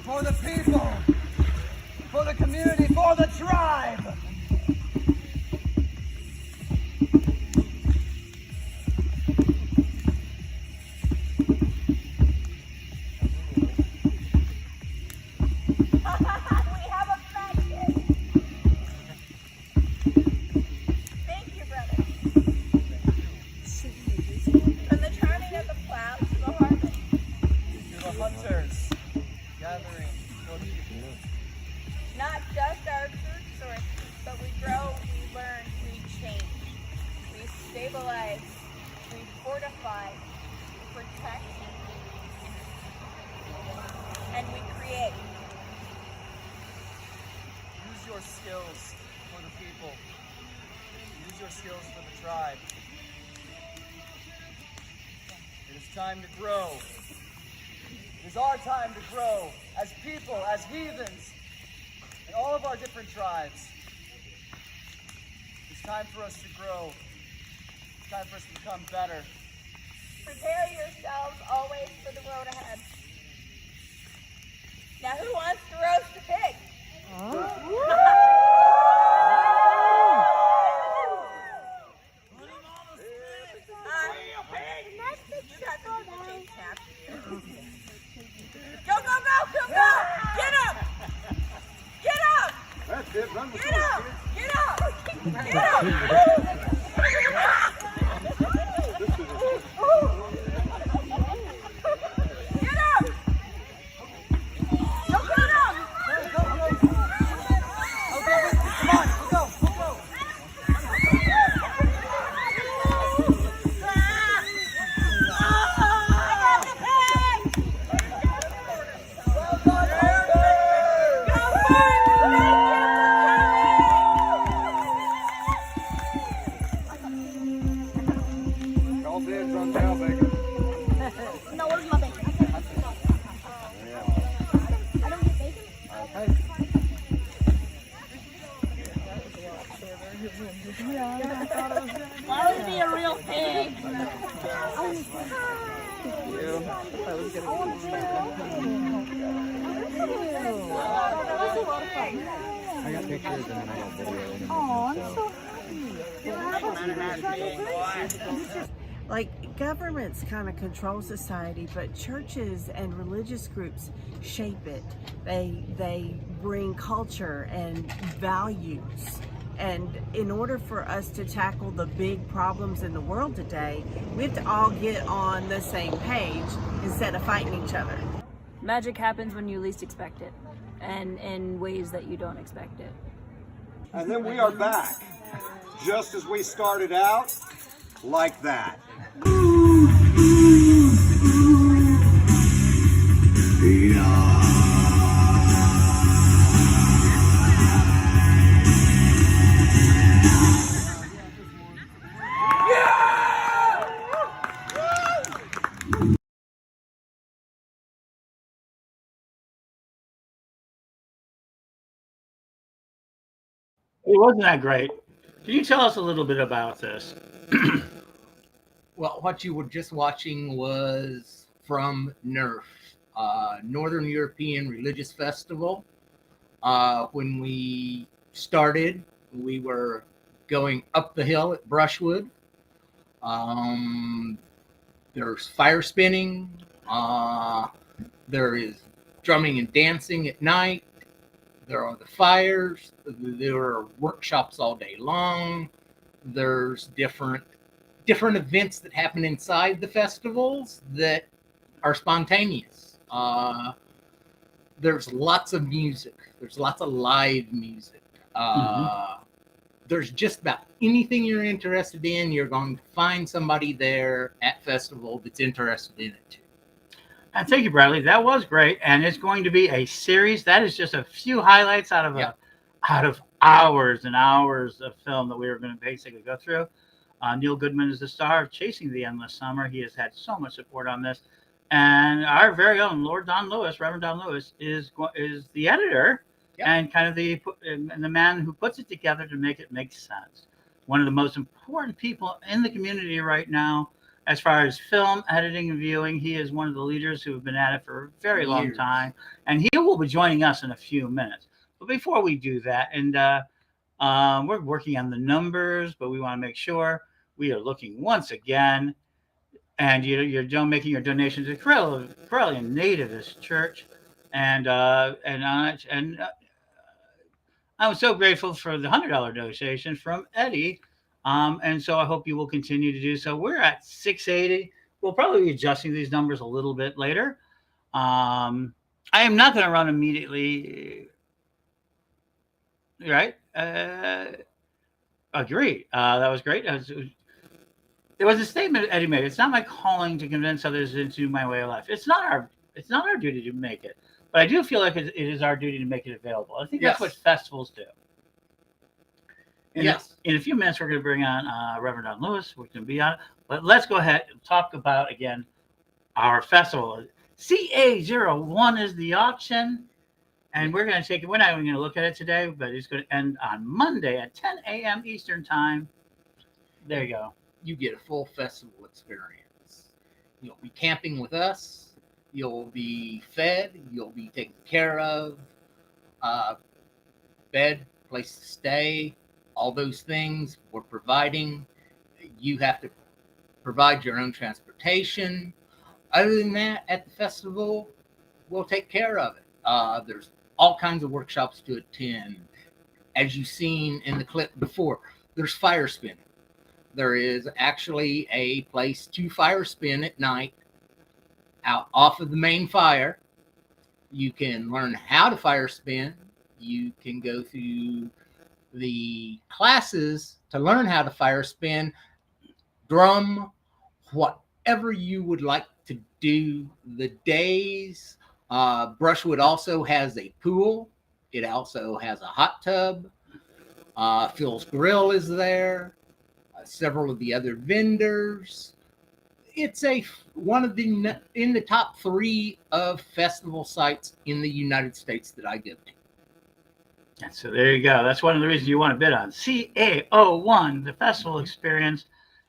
For the people, for the community, for the tribe. We have a faggot. Thank you, brother. From the charming of the plow to the harvest. To the hunters gathering for the people. Not just our food source, but we grow, we learn, we change. We stabilize, we fortify, we protect, and we create. Use your skills for the people. Use your skills for the tribe. It is time to grow. It is our time to grow as people, as heathens, in all of our different tribes. It's time for us to grow. It's time for us to become better. Prepare yourselves always for the road ahead. Now who wants to roast a pig? Go, go, go, go, go! Get up! Get up! That's it, run with Get up! Get up! Get up! Get up! Go, get up! Come on, go, go, go! Call dibs on now, bacon. No, where's my bacon? I don't get bacon? Why would it be a real pig? I got pictures and then I got video. Oh, I'm so Like, governments kind of control society, but churches and religious groups shape it. They bring culture and values. And in order for us to tackle the big problems in the world today, we have to all get on the same page instead of fighting each other. Magic happens when you least expect it, and in ways that you don't expect it. And then we are back, just as we started out, like that. It wasn't that great. Can you tell us a little bit about this? Well, what you were just watching was from NERF, Northern European Religious Festival. When we started, we were going up the hill at Brushwood. There's fire spinning. There is drumming and dancing at night. There are the fires. There are workshops all day long. There's different events that happen inside the festivals that are spontaneous. There's lots of music. There's lots of live music. There's just about anything you're interested in, you're going to find somebody there at festival that's interested in it too. And thank you, Bradley. That was great, and it's going to be a series. That is just a few highlights out of hours and hours of film that we were going to basically go through. Neil Goodman is the star of Chasing the Endless Summer. He has had so much support on this, and our very own Lord Don Lewis, Reverend Don Lewis, is the editor and kind of the man who puts it together to make it make sense. One of the most important people in the community right now, as far as film editing and viewing. He is one of the leaders who have been at it for a very long time, and he will be joining us in a few minutes. But before we do that, and we're working on the numbers, but we want to make sure we are looking once again, and you're making your donation to Correllian Nativist Church, and I'm so grateful for the $100 donation from Eddie. And so I hope you will continue to do so. We're at 680. We'll probably be adjusting these numbers a little bit later. I am not going to run immediately. Right? Agreed. That was great. There was a statement Eddie made. It's not my calling to convince others into my way of life. It's not our duty to make it, but I do feel like it is our duty to make it available. I think that's what festivals do. In a few minutes, we're going to bring on Reverend Don Lewis. We're going to be on it. But let's go ahead and talk about, again, our festival. CA01 is the auction. And we're going to take it. We're not even going to look at it today, but it's going to end on Monday at 10 a.m. Eastern Time. There you go. You get a full festival experience. You'll be camping with us. You'll be fed. You'll be taken care of. Bed, place to stay. All those things we're providing. You have to provide your own transportation. Other than that, at the festival, we'll take care of it. There's all kinds of workshops to attend. As you've seen in the clip before, there's fire spinning. There is actually a place to fire spin at night out off of the main fire. You can learn how to fire spin. You can go through the classes to learn how to fire spin, drum, whatever you would like to do. The days, Brushwood also has a pool. It also has a hot tub. Phil's Grill is there. Several of the other vendors. It's one of the in the top 3 of festival sites in the United States that I go to. And so there you go. That's one of the reasons you want to bid on CA01, the festival experience.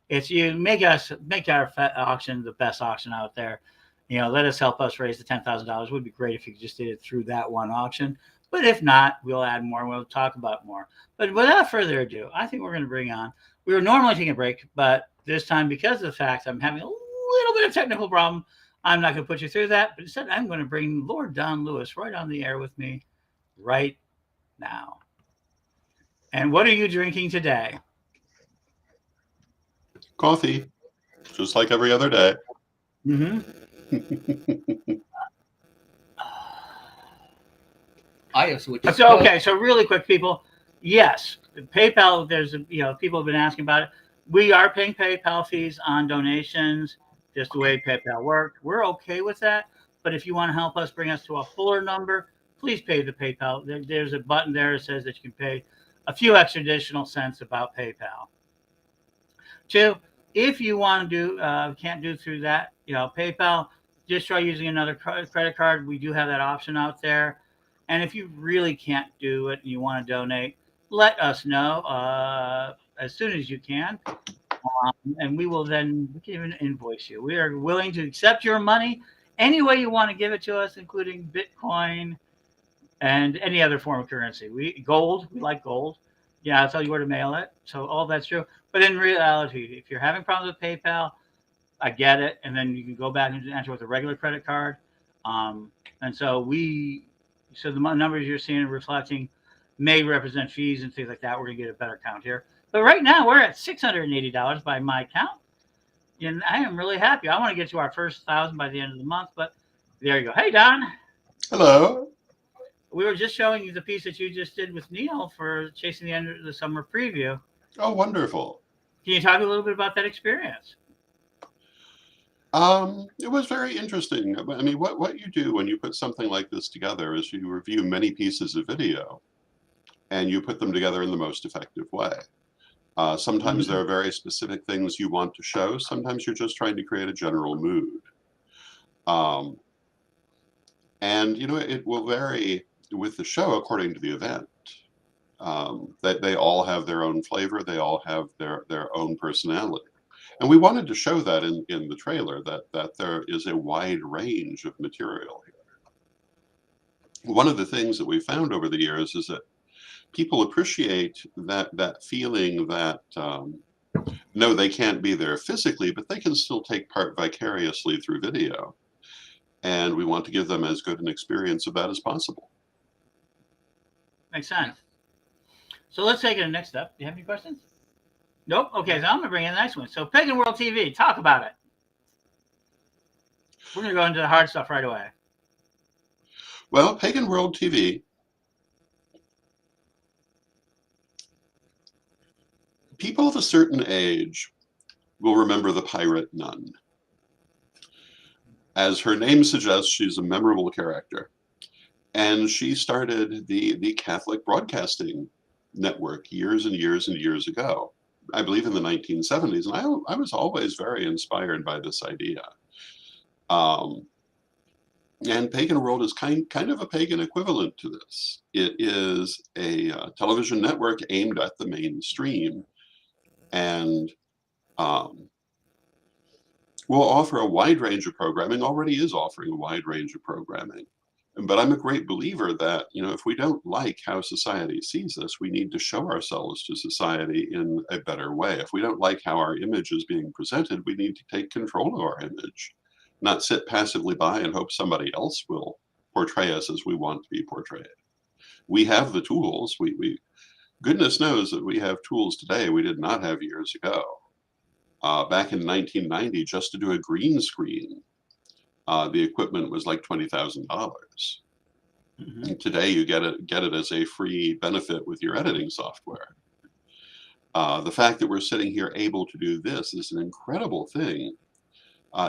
It's you make our auction the best auction out there. Let us help us raise the $10,000. It would be great if you just did it through that one auction. But if not, we'll add more and we'll talk about more. But without further ado, I think we're going to bring on, we were normally taking a break, but this time, because of the fact I'm having a little bit of technical problem, I'm not going to put you through that. But instead, I'm going to bring Lord Don Lewis right on the air with me right now. And what are you drinking today? Coffee, just like every other day. Mm-hmm. So really quick, people. Yes, PayPal. There's people have been asking about it. We are paying PayPal fees on donations, just the way PayPal works. We're okay with that. But if you want to help us bring us to a fuller number, please pay the PayPal. There's a button there that says that you can pay a few extra additional cents about PayPal. 2, if you want to do can't do through that, PayPal, just try using another credit card. We do have that option out there. And if you really can't do it and you want to donate, let us know as soon as you can. And we can even invoice you. We are willing to accept your money any way you want to give it to us, including Bitcoin and any other form of currency. We like gold. Yeah, I'll tell you where to mail it. So all that's true. But in reality, if you're having problems with PayPal, I get it. And then you can go back and enter with a regular credit card. And so the numbers you're seeing and reflecting may represent fees and things like that. We're going to get a better count here. But right now, we're at $680 by my count. And I am really happy. I want to get to our first 1,000 by the end of the month. But there you go. Hey, Don. Hello. We were just showing you the piece that you just did with Neil for Chasing the End of the Summer preview. Oh, wonderful. Can you talk a little bit about that experience? It was very interesting. I mean, what you do when you put something like this together is you review many pieces of video and you put them together in the most effective way. Sometimes there are very specific things you want to show. Sometimes you're just trying to create a general mood. And, it will vary with the show according to the event. They all have their own flavor. They all have their own personality. And we wanted to show that in the trailer, that there is a wide range of material here. One of the things that we found over the years is that people appreciate that feeling that, no, they can't be there physically, but they can still take part vicariously through video. And we want to give them as good an experience of that as possible. Makes sense. So let's take it to the next step. Do you have any questions? Nope. Okay, so I'm going to bring in the next one. So Pagan World TV, talk about it. We're going to go into the hard stuff right away. Well, Pagan World TV, people of a certain age will remember the pirate nun. As her name suggests, she's a memorable character. And she started the Catholic Broadcasting Network years and years and years ago. I believe in the 1970s, and I was always very inspired by this idea. And Pagan World is kind of a pagan equivalent to this. It is a television network aimed at the mainstream, and will offer a wide range of programming, already is offering a wide range of programming. But I'm a great believer that, if we don't like how society sees us, we need to show ourselves to society in a better way. If we don't like how our image is being presented, we need to take control of our image, not sit passively by and hope somebody else will portray us as we want to be portrayed. We have the tools. Goodness knows that we have tools today we did not have years ago. Back in 1990, just to do a green screen, the equipment was like $20,000. Mm-hmm. Today, you get it as a free benefit with your editing software. The fact that we're sitting here able to do this is an incredible thing.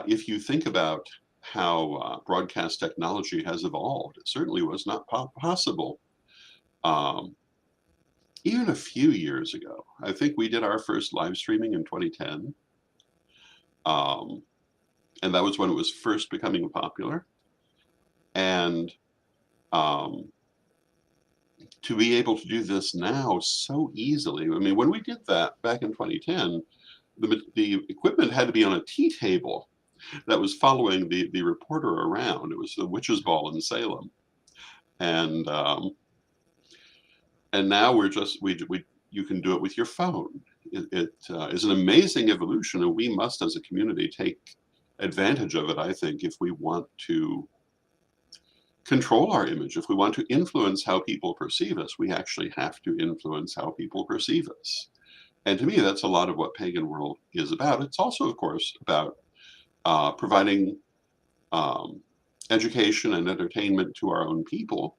If you think about how broadcast technology has evolved, it certainly was not possible. Even a few years ago, I think we did our first live streaming in 2010. And that was when it was first becoming popular. And to be able to do this now so easily, I mean, when we did that back in 2010, the equipment had to be on a tea table that was following the reporter around. It was the witch's ball in Salem. And And now you can do it with your phone. It is an amazing evolution, and we must, as a community, take advantage of it, I think, if we want to control our image. If we want to influence how people perceive us, we actually have to influence how people perceive us. And to me, that's a lot of what Pagan World is about. It's also, of course, about providing education and entertainment to our own people.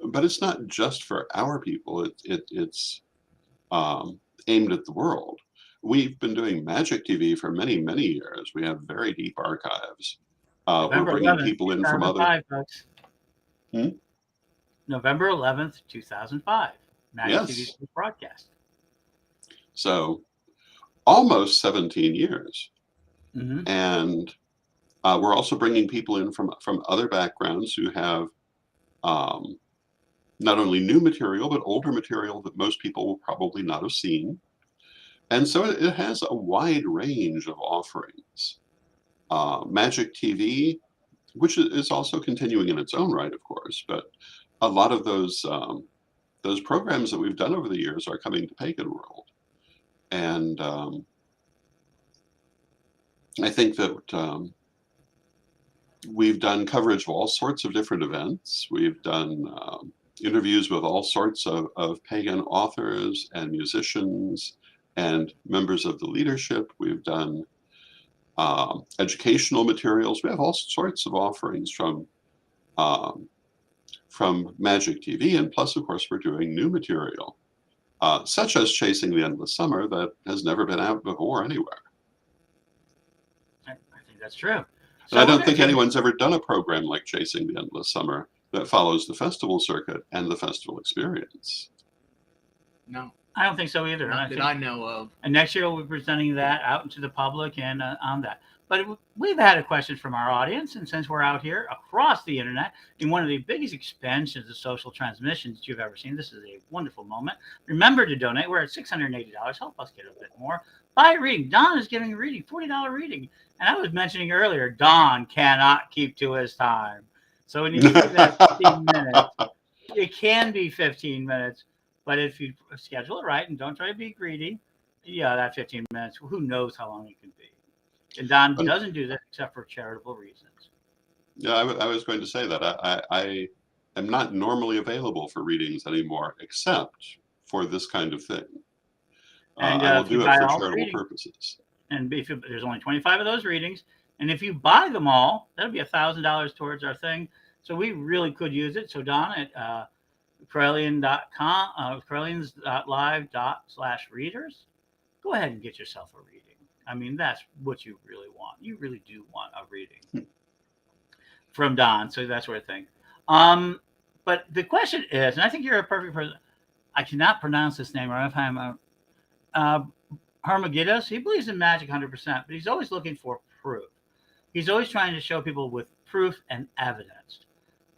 But it's not just for our people. It's aimed at the world. We've been doing Magic TV for many, many years. We have very deep archives. We're November bringing 11th, people in from other. 2005, folks. Hmm? November 11th, 2005. Magic Yes. TV's broadcast. So almost 17 years. Mhm. And we're also bringing people in from other backgrounds who have not only new material, but older material that most people will probably not have seen. And so it has a wide range of offerings. Magic TV, which is also continuing in its own right, of course, but a lot of those programs that we've done over the years are coming to Pagan World. And I think that we've done coverage of all sorts of different events. We've done interviews with all sorts of Pagan authors and musicians and members of the leadership. We've done educational materials. We have all sorts of offerings from Magic TV, and plus, of course, we're doing new material, such as Chasing the Endless Summer, that has never been out before anywhere. I think that's true. And I don't think anyone's ever done a program like Chasing the Endless Summer that follows the festival circuit and the festival experience. No. I don't think so either. Not And that I know of. And next year we'll be presenting that out into the public and on that. But we've had a question from our audience, and since we're out here across the internet in one of the biggest expansions of social transmissions that you've ever seen, this is a wonderful moment. Remember to donate. We're at $680. Help us get a bit more. Buy a reading. Don is giving a reading, $40 reading. And I was mentioning earlier, Don cannot keep to his time. So when you do that 15 minutes, it can be 15 minutes. But if you schedule it right and don't try to be greedy, yeah, that 15 minutes, who knows how long it can be. And Don doesn't do that except for charitable reasons. Yeah, I was going to say that. I am not normally available for readings anymore, except for this kind of thing. And I will if you do it buy for all charitable readings, purposes. and there's only 25 of those readings, and if you buy them all, that'll be $1,000 towards our thing. So we really could use it. So Don at Correllian.com, Correllians.live/readers, go ahead and get yourself a reading. I mean, that's what you really want. You really do want a reading from Don. So that's what I think. But the question is, and I think you're a perfect person. I cannot pronounce this name right. Hermagidas, he believes in magic 100%, but he's always looking for proof. He's always trying to show people with proof and evidence.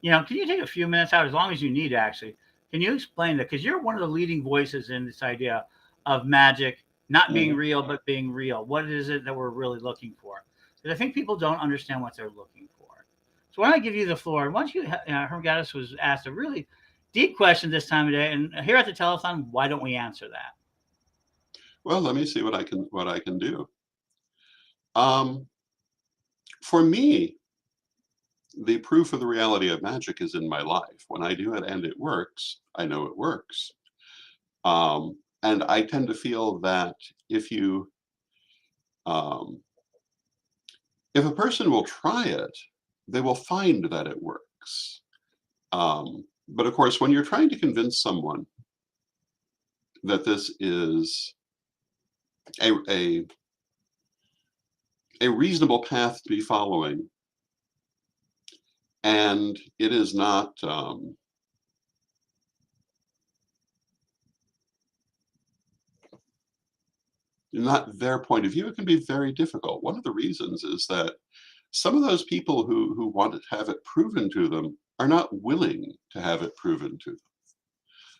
Can you take a few minutes out, as long as you need, actually? Can you explain that? Because you're one of the leading voices in this idea of magic not being real, but being real. What is it that we're really looking for? Because I think people don't understand what they're looking for. So why don't I give you the floor? Why don't you, Hermagidas was asked a really deep question this time of day, and here at the telethon, why don't we answer that? Well, let me see what I can do. For me, the proof of the reality of magic is in my life. When I do it and it works, I know it works. And I tend to feel that if a person will try it, they will find that it works. But of course, when you're trying to convince someone that this is a reasonable path to be following, and it is not their point of view, it can be very difficult. One of the reasons is that some of those people who want to have it proven to them are not willing to have it proven to them.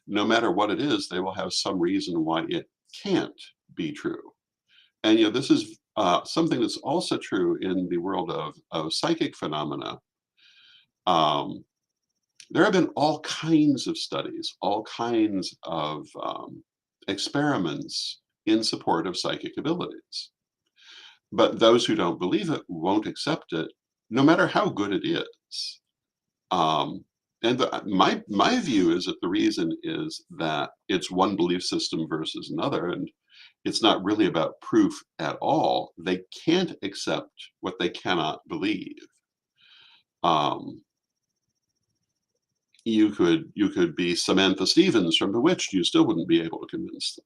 No matter what it is, they will have some reason why it can't be true. And this is something that's also true in the world of psychic phenomena. there have been all kinds of studies, all kinds of experiments in support of psychic abilities. But those who don't believe it won't accept it, no matter how good it is. My view is that the reason is that it's one belief system versus another, and it's not really about proof at all. They can't accept what they cannot believe. You could be Samantha Stevens from Bewitched, you still wouldn't be able to convince them.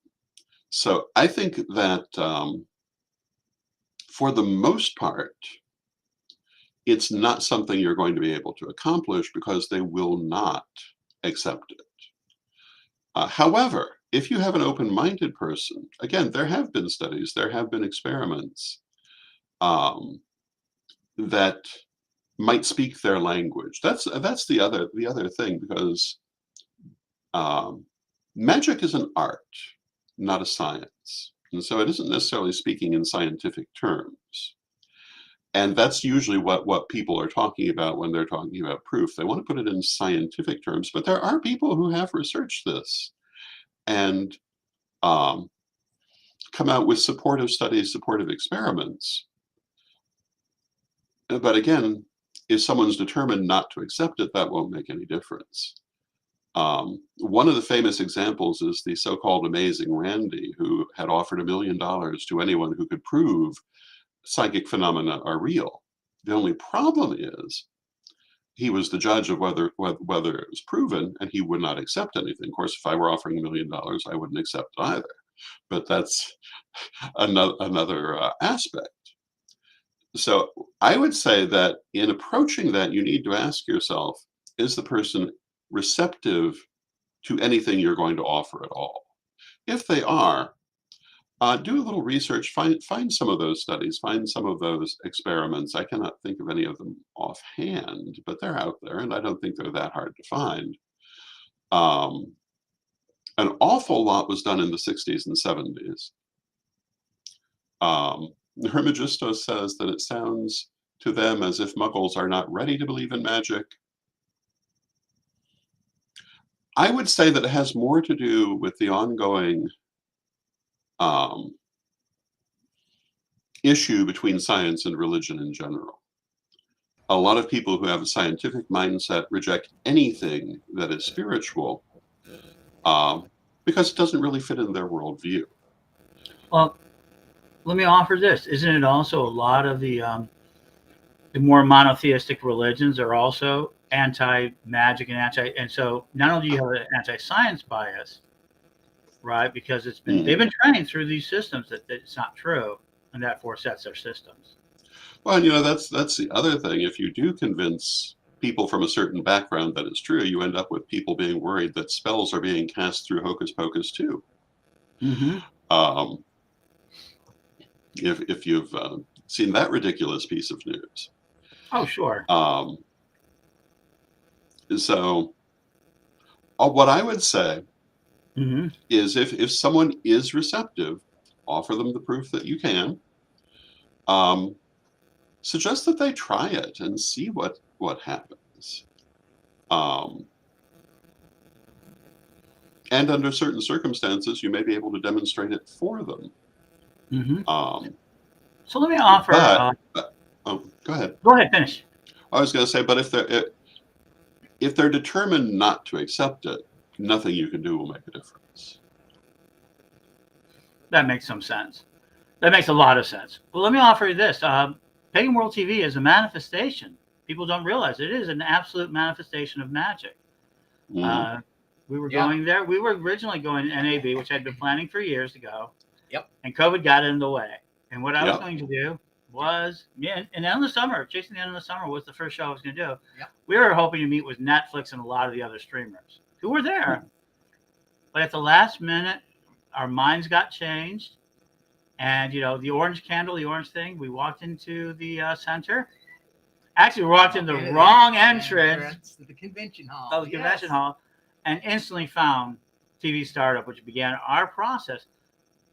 So I think that for the most part, it's not something you're going to be able to accomplish because they will not accept it. However, if you have an open-minded person, again, there have been studies, there have been experiments that might speak their language. That's the other thing, because magic is an art, not a science, and so it isn't necessarily speaking in scientific terms. And that's usually what people are talking about when they're talking about proof. They want to put it in scientific terms, but there are people who have researched this and come out with supportive studies, supportive experiments. But again, if someone's determined not to accept it, that won't make any difference. One of the famous examples is the so-called Amazing Randy, who had offered $1 million to anyone who could prove psychic phenomena are real. The only problem is he was the judge of whether it was proven, and he would not accept anything. Of course, if I were offering $1 million, I wouldn't accept it either. But that's another aspect. So I would say that in approaching that, you need to ask yourself, is the person receptive to anything you're going to offer at all? If they are, do a little research, find some of those studies, find some of those experiments. I cannot think of any of them offhand, but they're out there, and I don't think they're that hard to find. An awful lot was done in the 60s and 70s. Hermegisto says that it sounds to them as if Muggles are not ready to believe in magic. I would say that it has more to do with the ongoing issue between science and religion in general. A lot of people who have a scientific mindset reject anything that is spiritual because it doesn't really fit in their worldview. Well, let me offer this. Isn't it also a lot of the more monotheistic religions are also anti-magic and so not only do you have an anti-science bias, right? Because it's been they've been trained through these systems that it's not true, and that sets their systems. Well, that's the other thing. If you do convince people from a certain background that it's true, you end up with people being worried that spells are being cast through hocus pocus too. Mm-hmm. If you've seen that ridiculous piece of news. Oh, sure. So what I would say is if someone is receptive, offer them the proof that you can. Suggest that they try it and see what happens. And under certain circumstances, you may be able to demonstrate it for them. So let me offer. Go ahead. Go ahead, finish. I was going to say, but if they're determined not to accept it, nothing you can do will make a difference. That makes some sense. That makes a lot of sense. Well, let me offer you this. Pagan World TV is a manifestation. People don't realize it is an absolute manifestation of magic. We were going there. We were originally going to NAB, which I'd been planning for years to go. Yep. And COVID got in the way. And what I was going to do was, and the end of the summer, Chasing the End of the Summer was the first show I was going to do. Yep. We were hoping to meet with Netflix and a lot of the other streamers who were there. But at the last minute, our minds got changed. And, the orange candle, the orange thing, we walked into the center. Actually, we walked in the wrong entrance to the convention hall. of the convention hall and instantly found TV Startup, which began our process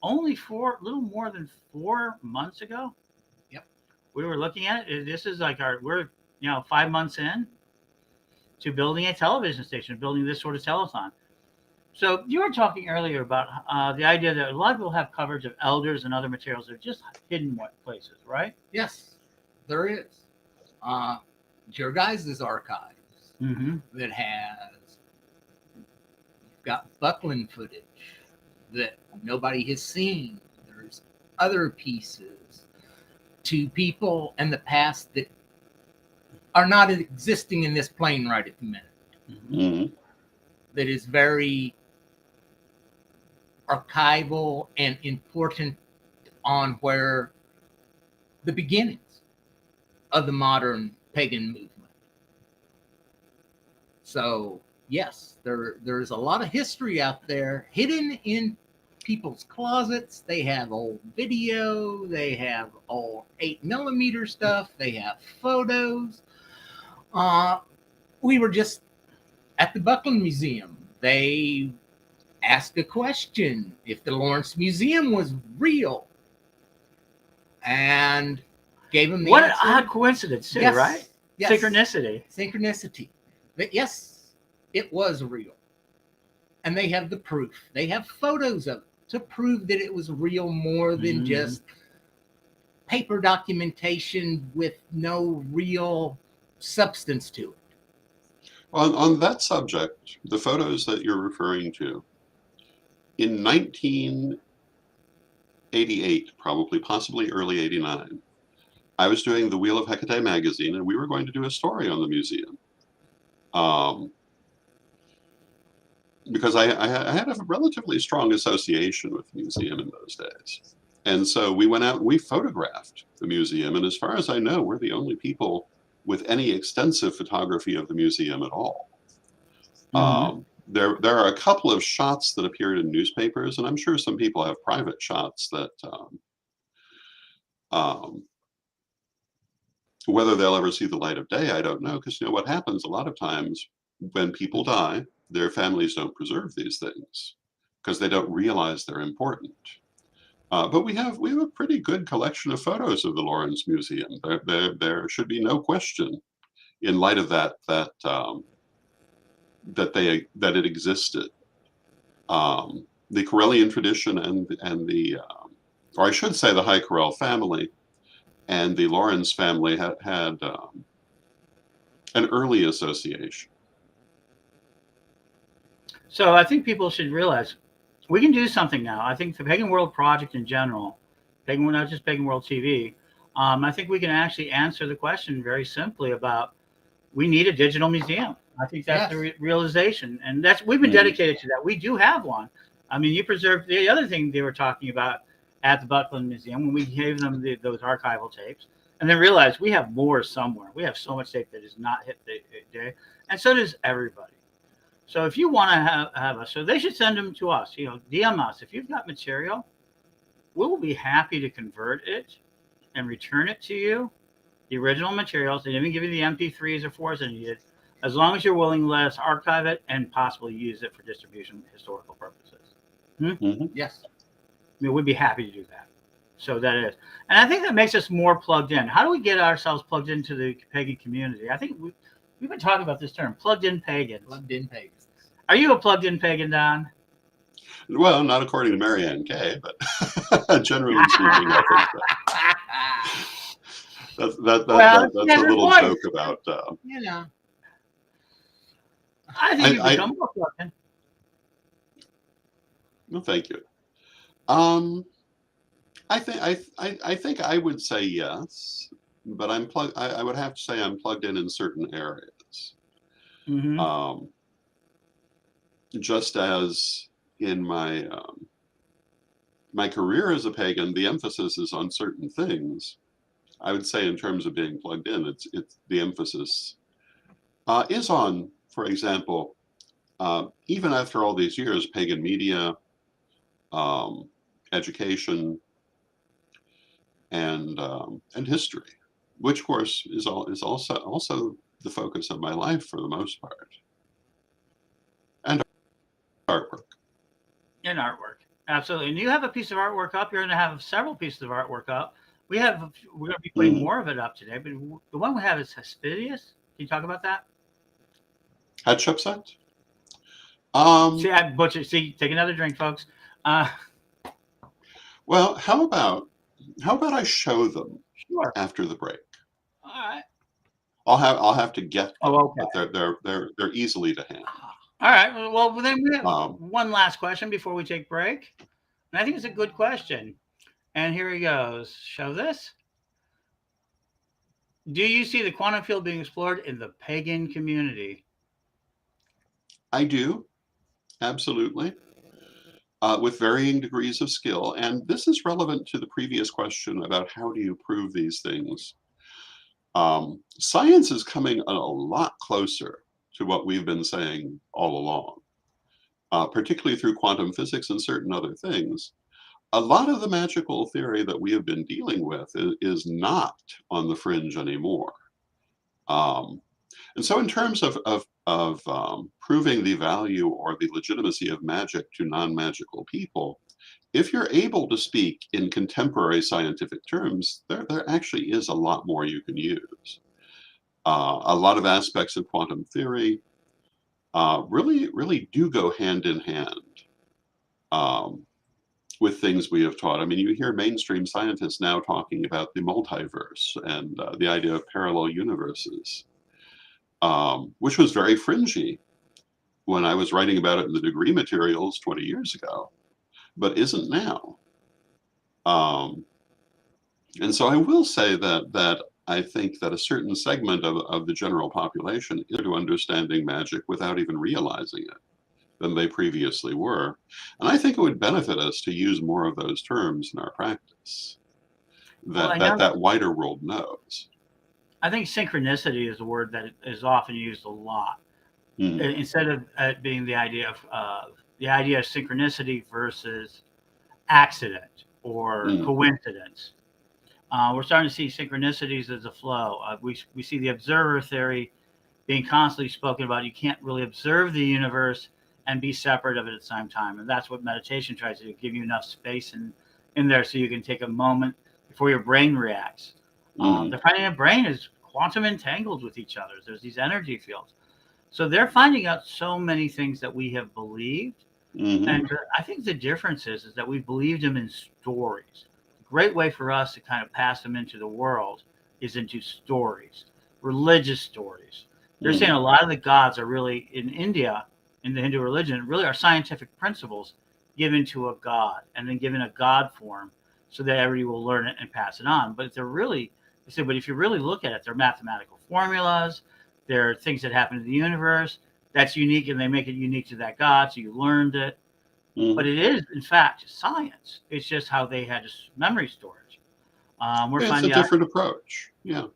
only little more than 4 months ago. Yep. We were looking at it. This is like we're 5 months in. to building a television station, building this sort of telethon. So you were talking earlier about the idea that a lot of people have coverage of elders and other materials that are just hidden places, right? Yes, there is. Your guys' archives that has got buckling footage that nobody has seen. There's other pieces to people in the past that are not existing in this plane right at the minute. That is very archival and important on where the beginnings of the modern pagan movement. So yes, there's a lot of history out there hidden in people's closets. They have old video, they have old 8mm stuff, they have photos. We were just at the Buckland Museum. They asked a question if the Lawrence Museum was real, and gave them the What answer. an odd coincidence, too, right? Yes. Synchronicity. But yes, it was real. And they have the proof. They have photos of it to prove that it was real, more than just paper documentation with no real substance to it. On that subject, the photos that you're referring to, in 1988, probably, possibly early 89, I was doing the Wheel of Hecate magazine, and we were going to do a story on the museum. Because I had a relatively strong association with the museum in those days. And so we went out and we photographed the museum. And as far as I know, we're the only people with any extensive photography of the museum at all. There are a couple of shots that appeared in newspapers, and I'm sure some people have private shots that whether they'll ever see the light of day, I don't know, because you know what happens a lot of times when people die, their families don't preserve these things because they don't realize they're important. But we have a pretty good collection of photos of the Lawrence Museum. There should be no question, in light of that it existed. The Correllian tradition and the or I should say the High Correll family and the Lawrence family had an early association. So I think people should realize we can do something now. I think the Pagan World Project in general, not just Pagan World TV, I think we can actually answer the question very simply about we need a digital museum. I think that's the realization. And we've been dedicated to that. We do have one. I mean, you preserved the other thing they were talking about at the Buckland Museum when we gave them those archival tapes, and then realized we have more somewhere. We have so much tape that is not hit the day, and so does everybody. So if you want to have us, so they should send them to us. DM us if you've got material. We will be happy to convert it and return it to you, the original materials, and even give you the MP3s or 4s that are needed, as long as you're willing to let us archive it and possibly use it for distribution historical purposes. Yes. I mean, we'd be happy to do that. So that is. And I think that makes us more plugged in. How do we get ourselves plugged into the pagan community? I think we've been talking about this term, plugged in pagans. Plugged in pagans. Are you a plugged in pagan, Don? Well, not according to Marianne Kay, but generally speaking, I think that's a little joke about. I think you've become more plugged in. Well, thank you. I think I would say yes, but I would have to say I'm plugged in certain areas. Just as in my my career as a pagan, the emphasis is on certain things. I would say in terms of being plugged in, it's the emphasis is on, for example, even after all these years, pagan media, education, and history, which of course is also the focus of my life for the most part, and artwork. In artwork, absolutely. And you have a piece of artwork up. You're going to have several pieces of artwork up. We're going to be putting more of it up today, but the one we have is Haspidius. Can you talk about that? Hatshepsut? See, I butchered. See, take another drink, folks. Well, how about I show them Sure. after the break? All right. I'll have to get them, Oh, okay. but they're easily to hand. All right. Well, then we have one last question before we take break, and I think it's a good question. And here he goes. Show this. Do you see the quantum field being explored in the pagan community? I do, absolutely, with varying degrees of skill. And this is relevant to the previous question about how do you prove these things. Science is coming a lot closer to what we've been saying all along, particularly through quantum physics and certain other things. A lot of the magical theory that we have been dealing with is not on the fringe anymore. And so in terms of proving the value or the legitimacy of magic to non-magical people, if you're able to speak in contemporary scientific terms, there actually is a lot more you can use. A lot of aspects of quantum theory really do go hand in hand with things we have taught. I mean, you hear mainstream scientists now talking about the multiverse and the idea of parallel universes, which was very fringy when I was writing about it in the degree materials 20 years ago, but isn't now. And so I will say that I think that a certain segment of the general population is to understanding magic without even realizing it than they previously were. And I think it would benefit us to use more of those terms in our practice that wider world knows. I think synchronicity is a word that is often used a lot. Instead of it being the idea of synchronicity versus accident or coincidence. We're starting to see synchronicities as a flow. We see the observer theory being constantly spoken about. You can't really observe the universe and be separate of it at the same time. And that's what meditation tries to do, give you enough space in there so you can take a moment before your brain reacts. They're finding the brain is quantum entangled with each other. There's these energy fields. So they're finding out so many things that we have believed. And I think the difference is that we believed them in stories. A great way for us to kind of pass them into the world is into stories, religious stories. They're saying a lot of the gods are really in India, in the Hindu religion, really are scientific principles given to a god and then given a god form so that everybody will learn it and pass it on. But but if you really look at it, they're mathematical formulas. They're things that happen in the universe that's unique, and they make it unique to that god. So you learned it. But it is, in fact, science. It's just how they had memory storage. It's a different approach. Yeah.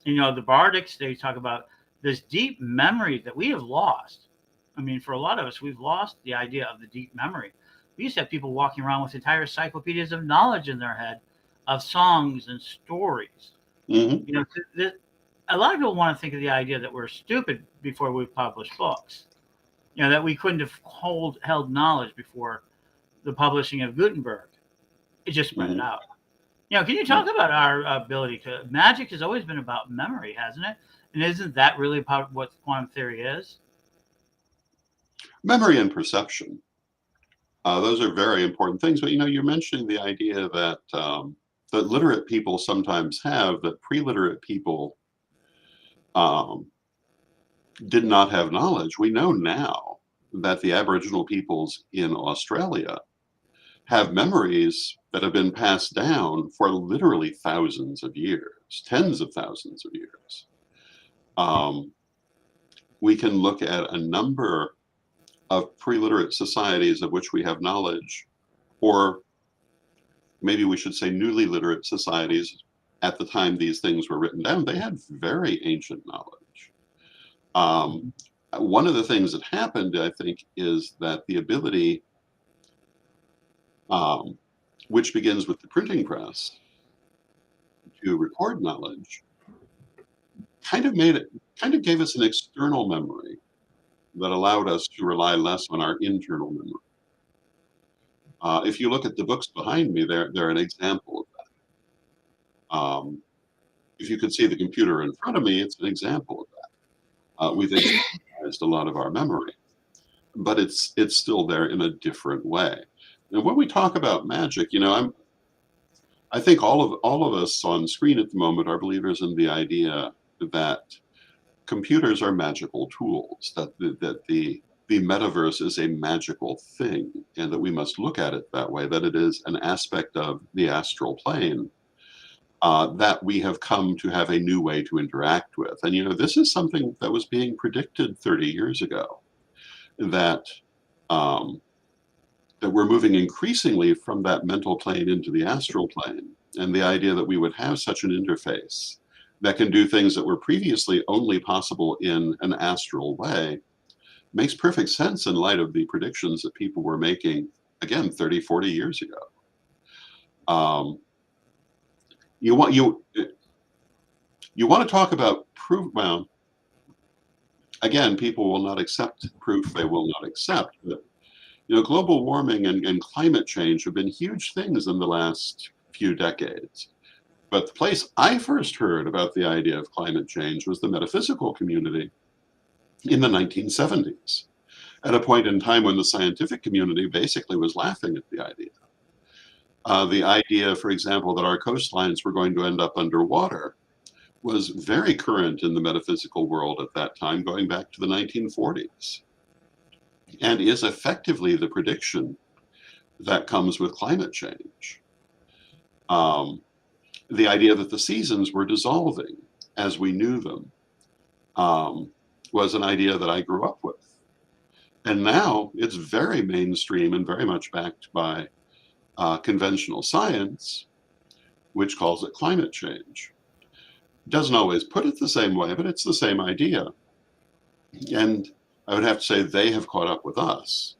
You know, the Bardics, they talk about this deep memory that we have lost. I mean, for a lot of us, we've lost the idea of the deep memory. We used to have people walking around with entire encyclopedias of knowledge in their head of songs and stories. You know, a lot of people want to think of the idea that we're stupid before we publish books. You know, that we couldn't have held knowledge before the publishing of Gutenberg. It just spread it out. You know, can you talk about our ability to... Magic has always been about memory, hasn't it? And isn't that really about what quantum theory is? Memory and perception. Those are very important things. But, you know, you're mentioning the idea that that literate people sometimes have, that pre-literate people did not have knowledge. We know now that the Aboriginal peoples in Australia have memories that have been passed down for literally thousands of years, tens of thousands of years. We can look at a number of pre-literate societies of which we have knowledge, or maybe we should say newly literate societies at the time these things were written down. They had very ancient knowledge. One of the things that happened, I think, is that the ability, which begins with the printing press, to record knowledge, kind of gave us an external memory that allowed us to rely less on our internal memory. If you look at the books behind me, they're an example of that. If you could see the computer in front of me, it's an example of that. We've a lot of our memory, but it's still there in a different way. And when we talk about magic, I think all of us on screen at the moment are believers in the idea that computers are magical tools, that the metaverse is a magical thing, and that we must look at it that way, that it is an aspect of the astral plane that we have come to have a new way to interact with. And this is something that was being predicted 30 years ago, that that we're moving increasingly from that mental plane into the astral plane, and the idea that we would have such an interface that can do things that were previously only possible in an astral way makes perfect sense in light of the predictions that people were making, again, 30, 40 years ago. You want to talk about proof? Well, again, people will not accept proof they will not accept. But global warming and climate change have been huge things in the last few decades. But the place I first heard about the idea of climate change was the metaphysical community in the 1970s, at a point in time when the scientific community basically was laughing at the idea. The idea, for example, that our coastlines were going to end up underwater was very current in the metaphysical world at that time, going back to the 1940s, and is effectively the prediction that comes with climate change. The idea that the seasons were dissolving as we knew them was an idea that I grew up with. And now it's very mainstream and very much backed by conventional science, which calls it climate change. Doesn't always put it the same way, but it's the same idea. And I would have to say they have caught up with us.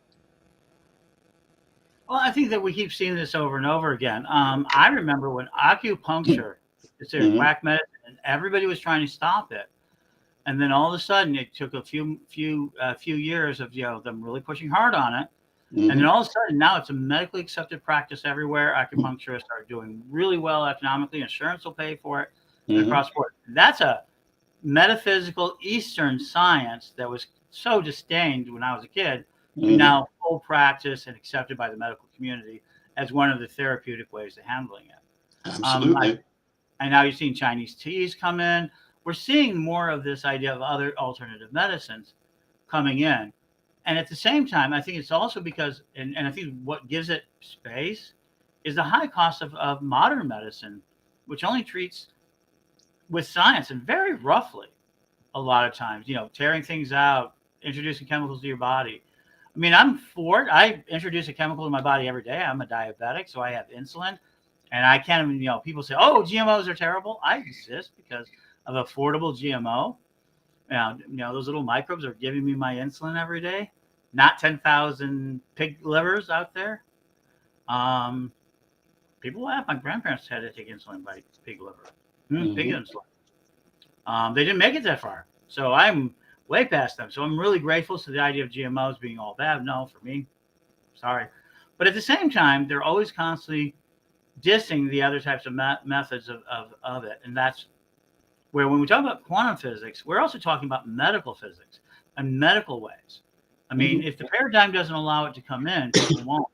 Well, I think that we keep seeing this over and over again. I remember when acupuncture is a whack medicine, and everybody was trying to stop it, and then all of a sudden it took a few years of them really pushing hard on it, and then all of a sudden now it's a medically accepted practice everywhere. Acupuncturists are doing really well economically. Insurance will pay for it across the board. That's a metaphysical Eastern science that was so disdained when I was a kid. Now full practice and accepted by the medical community as one of the therapeutic ways of handling it. Absolutely. And now you're seeing Chinese teas come in. We're seeing more of this idea of other alternative medicines coming in. And at the same time, I think it's also because, and I think what gives it space is the high cost of modern medicine, which only treats with science and very roughly a lot of times, tearing things out, introducing chemicals to your body. I mean, I'm for it. I introduce a chemical to my body every day. I'm a diabetic, so I have insulin. And I can't even, people say, oh, GMOs are terrible. I exist because of affordable GMO. Those little microbes are giving me my insulin every day, not 10,000 pig livers out there. People laugh. My grandparents had to take insulin by pig liver, pig insulin. They didn't make it that far. So I'm way past them. So I'm really grateful to the idea of GMOs being all bad. No, for me, sorry. But at the same time, they're always constantly dissing the other types of methods of it. And that's where when we talk about quantum physics, we're also talking about medical physics and medical ways. I mean, if the paradigm doesn't allow it to come in, people won't.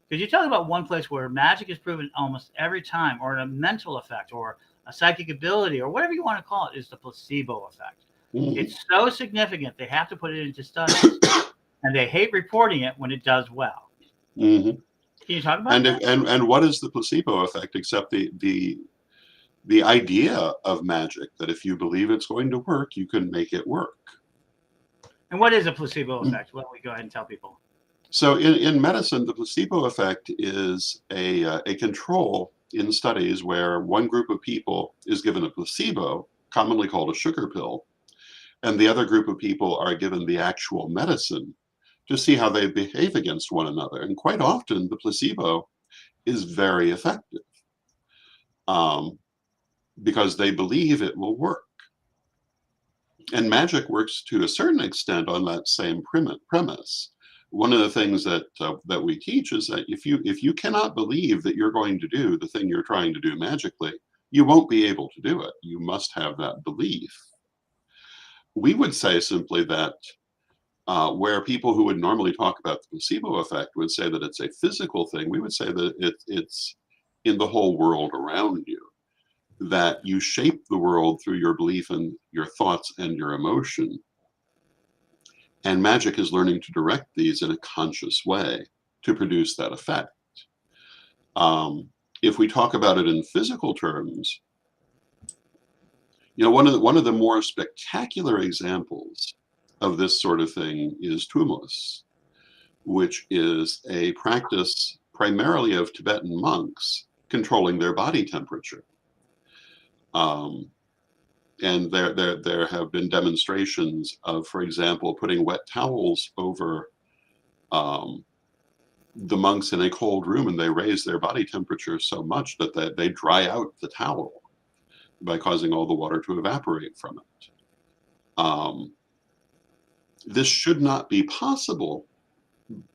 Because you talk about one place where magic is proven almost every time, or a mental effect, or a psychic ability, or whatever you want to call it, is the placebo effect. It's so significant they have to put it into studies, and they hate reporting it when it does well. Can you talk about that? And what is the placebo effect except the idea of magic that if you believe it's going to work, you can make it work? And what is a placebo effect? Why don't we go ahead and tell people? So in medicine, the placebo effect is a control in studies where one group of people is given a placebo, commonly called a sugar pill, and the other group of people are given the actual medicine to see how they behave against one another. And quite often, the placebo is very effective because they believe it will work. And magic works to a certain extent on that same premise. One of the things that we teach is that if you cannot believe that you're going to do the thing you're trying to do magically, you won't be able to do it. You must have that belief. We would say simply that Where people who would normally talk about the placebo effect would say that it's a physical thing, we would say that it's in the whole world around you, that you shape the world through your belief and your thoughts and your emotion. And magic is learning to direct these in a conscious way to produce that effect. If we talk about it in physical terms, one of the more spectacular examples of this sort of thing is Tummus, which is a practice primarily of Tibetan monks controlling their body temperature. And there have been demonstrations of, for example, putting wet towels over the monks in a cold room, and they raise their body temperature so much that they dry out the towel by causing all the water to evaporate from it. This should not be possible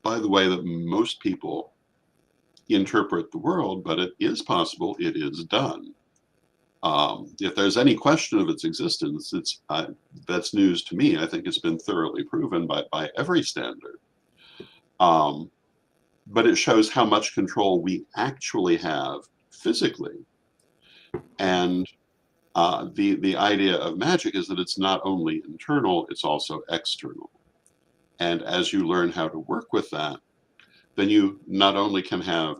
by the way that most people interpret the world, but it is possible, it is done. If there's any question of its existence, that's news to me. I think it's been thoroughly proven by every standard. But it shows how much control we actually have physically. And the idea of magic is that it's not only internal, it's also external. And as you learn how to work with that, then you not only can have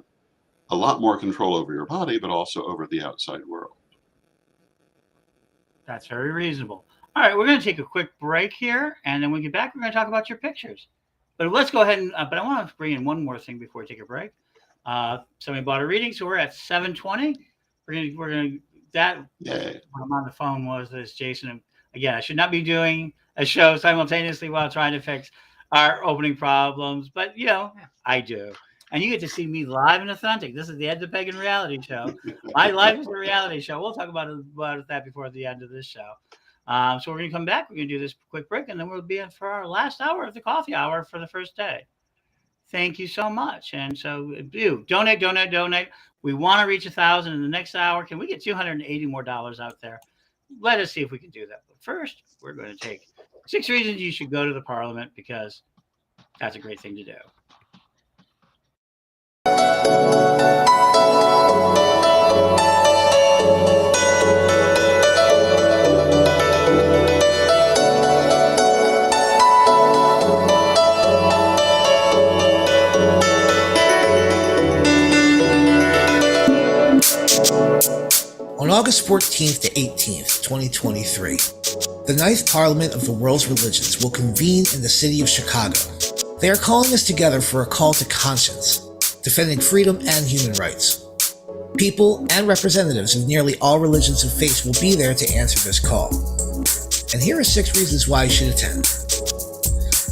a lot more control over your body, but also over the outside world. That's very reasonable. All right, we're going to take a quick break here, and then when we get back, we're going to talk about your pictures. But let's go ahead and, but I want to bring in one more thing before we take a break. Somebody bought a reading, so we're at 7:20. We're going to, that, what I'm on the phone was this, Jason. And again, I should not be doing a show simultaneously while trying to fix our opening problems, but I do. And you get to see me live and authentic. This is the Ed the Pagan reality show. My life is a reality show. We'll talk about that before the end of this show. So we're going to come back. We're going to do this quick break, and then we'll be in for our last hour of the coffee hour for the first day. Thank you so much. And so do donate. We want to reach 1,000 in the next hour. Can we get $280 more out there? Let us see if we can do that. But first, we're going to take 6 reasons you should go to the Parliament, because that's a great thing to do. On August 14th to 18th, 2023, the Ninth Parliament of the World's Religions will convene in the city of Chicago. They are calling us together for a call to conscience, defending freedom and human rights. People and representatives of nearly all religions and faiths will be there to answer this call. And here are 6 reasons why you should attend.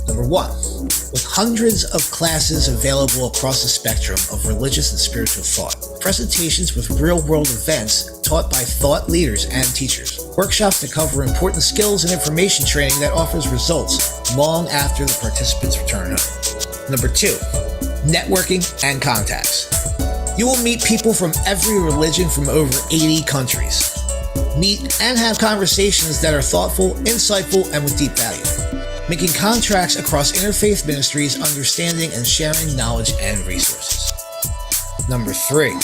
Number 1, with hundreds of classes available across the spectrum of religious and spiritual thought, presentations with real-world events taught by thought leaders and teachers, workshops that cover important skills and information training that offers results long after the participants return home. Number 2, networking and contacts. You will meet people from every religion from over 80 countries. Meet and have conversations that are thoughtful, insightful, and with deep value. Making contracts across interfaith ministries, understanding and sharing knowledge and resources. Number 3,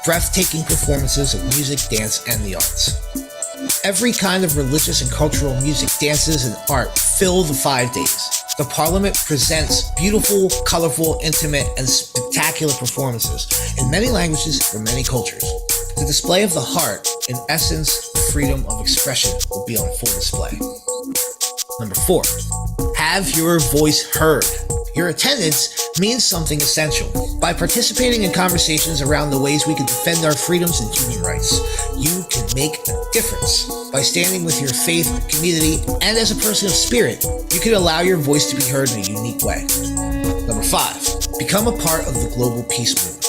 breathtaking performances of music, dance, and the arts. Every kind of religious and cultural music, dances, and art fill the 5 days. The Parliament presents beautiful, colorful, intimate, and spectacular performances in many languages from many cultures. The display of the heart, in essence, the freedom of expression, will be on full display. Number 4, have your voice heard. Your attendance means something essential. By participating in conversations around the ways we can defend our freedoms and human rights, you can make a difference. By standing with your faith, community, and as a person of spirit, you can allow your voice to be heard in a unique way. Number 5, become a part of the global peace movement.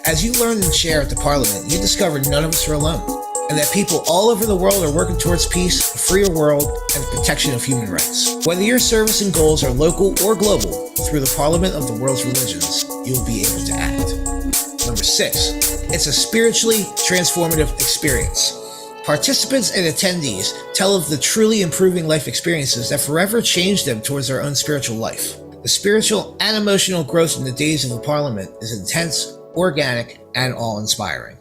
As you learn and share at the Parliament, you discover none of us are alone, and that people all over the world are working towards peace, a freer world, and the protection of human rights. Whether your service and goals are local or global, through the Parliament of the World's Religions, you will be able to act. Number 6, it's a spiritually transformative experience. Participants and attendees tell of the truly improving life experiences that forever changed them towards their own spiritual life. The spiritual and emotional growth in the days of the Parliament is intense, organic, and awe-inspiring.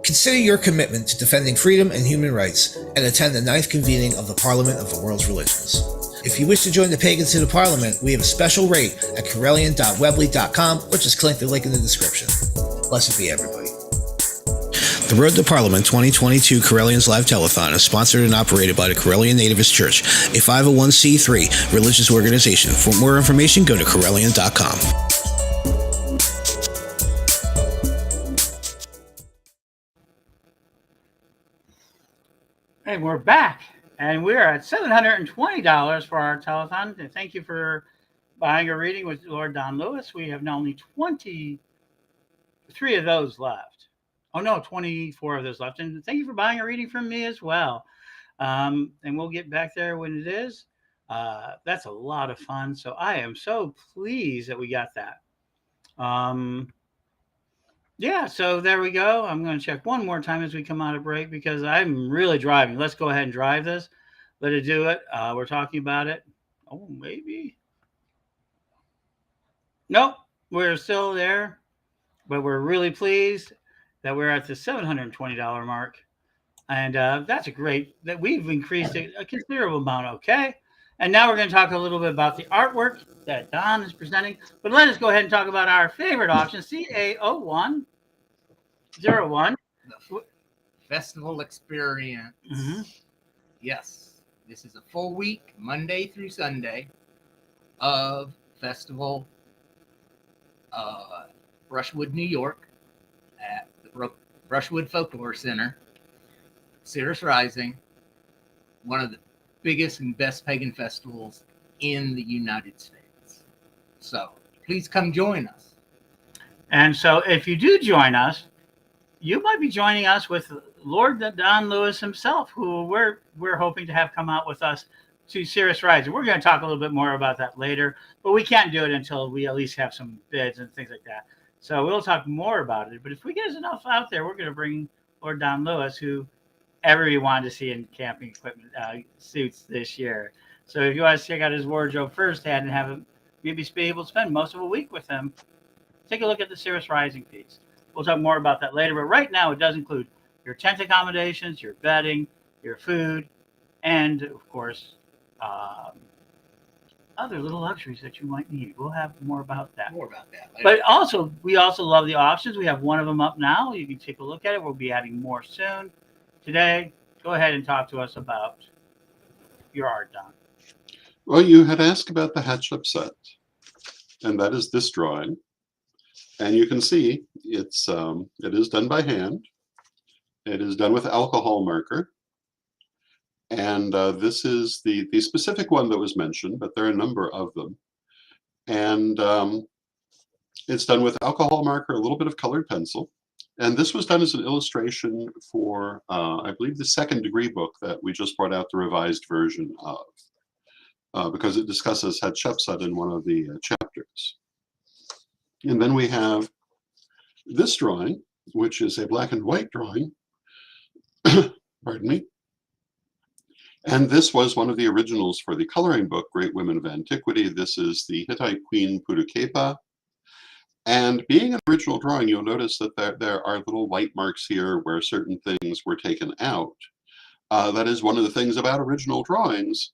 Consider your commitment to defending freedom and human rights and attend the 9th convening of the Parliament of the World's Religions. If you wish to join the Pagans to the Parliament, we have a special rate at Correllian.weebly.com, or just click the link in the description. Blessed be everybody. The Road to Parliament 2022 Correllians Live Telethon is sponsored and operated by the Correllian Nativist Church, a 501c3 religious organization. For more information, go to Correllian.com. Hey, we're back, and we're at $720 for our telethon. And thank you for buying a reading with Lord Don Lewis. We have now only 23 of those left. Oh no, 24 of those left. And thank you for buying a reading from me as well. And we'll get back there when it is. That's a lot of fun. So I am so pleased that we got that. Yeah, so there we go. I'm going to check one more time as we come out of break because I'm really driving. Let's go ahead and drive this. Let it do it. We're talking about it. Oh, maybe. Nope, we're still there, but we're really pleased that we're at the $720 mark. And that's a great, that we've increased it a considerable amount, okay? And now we're going to talk a little bit about the artwork that Don is presenting. But let us go ahead and talk about our favorite option, CA0101. The festival experience. Mm-hmm. Yes, this is a full week, Monday through Sunday, of festival Brushwood, New York, at the Brushwood Folklore Center, Cirrus Rising, one of the biggest and best pagan festivals in the United States. So please come join us. And so if you do join us, you might be joining us with Lord Don Lewis himself, who we're hoping to have come out with us to Cirrus Rising. We're going to talk a little bit more about that later, but we can't do it until we at least have some bids and things like that. So we'll talk more about it. But if we get enough out there, we're going to bring Lord Don Lewis, who everybody wanted to see in camping equipment suits this year. So if you want to check out his wardrobe firsthand and have him maybe be able to spend most of a week with him, take a look at the Cirrus Rising piece. We'll talk more about that later, but right now it does include your tent accommodations, your bedding, your food, and of course, other little luxuries that you might need. We'll have more about that. More about that later. But also, we also love the options. We have one of them up now. You can take a look at it. We'll be adding more soon. Today, go ahead and talk to us about your art, Don. Well, you had asked about the Hatchlip set, and that is this drawing. And you can see it is done by hand. It is done with alcohol marker. And this is the specific one that was mentioned, but there are a number of them. And it's done with alcohol marker, a little bit of colored pencil. And this was done as an illustration for, I believe, the Second Degree book that we just brought out the revised version of, because it discusses Hatshepsut in one of the chapters. And then we have this drawing, which is a black and white drawing. Pardon me. And this was one of the originals for the coloring book, Great Women of Antiquity. This is the Hittite Queen Pudukepa. And being an original drawing, you'll notice that there are little white marks here where certain things were taken out. That is one of the things about original drawings.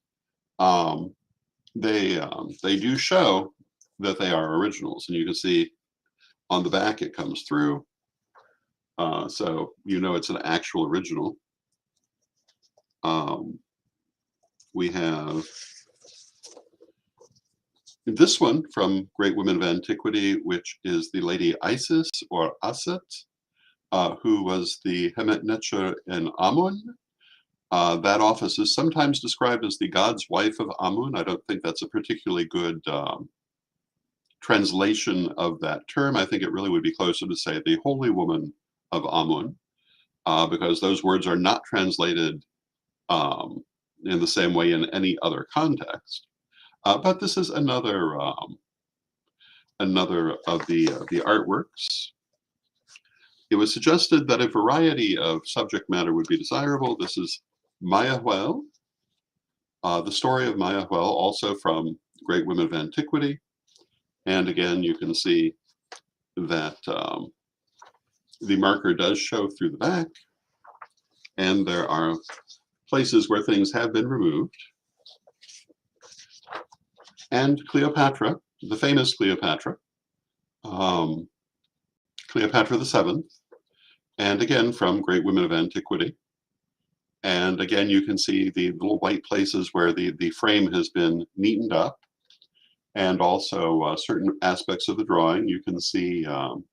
They do show that they are originals. And you can see on the back it comes through. So you know it's an actual original. We have this one from Great Women of Antiquity, which is the Lady Isis or Aset, who was the Hemet Necher in Amun. That office is sometimes described as the God's wife of Amun. I don't think that's a particularly good translation of that term. I think it really would be closer to say the Holy Woman of Amun, because those words are not translated in the same way in any other context. But this is another of the artworks. it was suggested that a variety of subject matter would be desirable. This is Mayahuel, the story of Mayahuel, also from Great Women of Antiquity. And again, you can see that the marker does show through the back, and there are places where things have been removed. And Cleopatra, the famous Cleopatra, Cleopatra VII, and again from Great Women of Antiquity. And again, you can see the little white places where the frame has been neatened up, and also certain aspects of the drawing. You can see on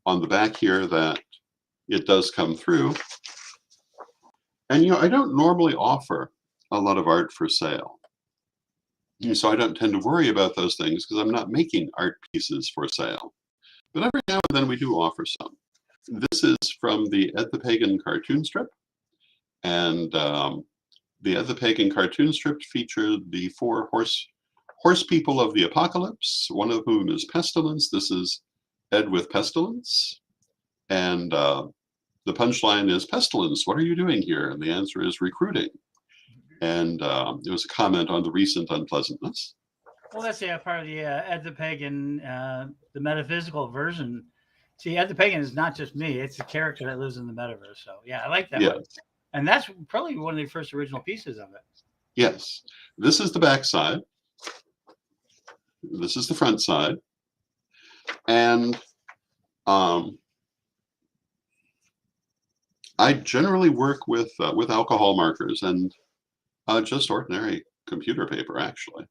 the back here that it does come through. And you know, I don't normally offer a lot of art for sale. So I don't tend to worry about those things because I'm not making art pieces for sale. But every now and then we do offer some. This is from the Ed the Pagan cartoon strip. And the Ed the Pagan cartoon strip featured the 4 horse people of the apocalypse, one of whom is Pestilence. This is Ed with Pestilence. And the punchline is, Pestilence, what are you doing here? And the answer is recruiting. And there was a comment on the recent unpleasantness. Well, that's part of the Ed the Pagan, the metaphysical version. See, Ed the Pagan is not just me; it's a character that lives in the metaverse. So, yeah, I like that one. And that's probably one of the first original pieces of it. Yes, this is the back side. This is the front side, and I generally work with alcohol markers and just ordinary computer paper, actually.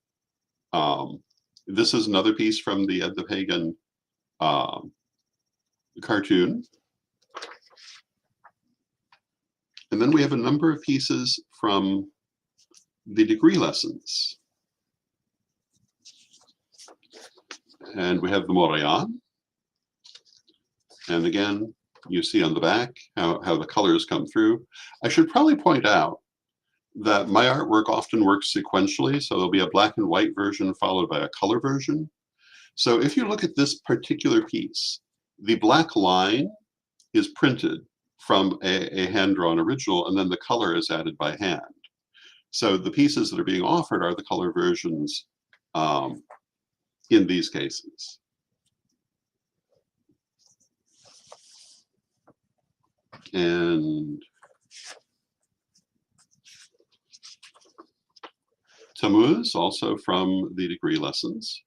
This is another piece from the Ed the Pagan cartoon. And then we have a number of pieces from the degree lessons. And we have the Morian. And again, you see on the back how the colors come through. I should probably point out that my artwork often works sequentially, so there'll be a black and white version followed by a color version. So if you look at this particular piece, the black line is printed from a hand-drawn original, and then the color is added by hand. So the pieces that are being offered are the color versions in these cases. And Tammuz, also from the degree lessons.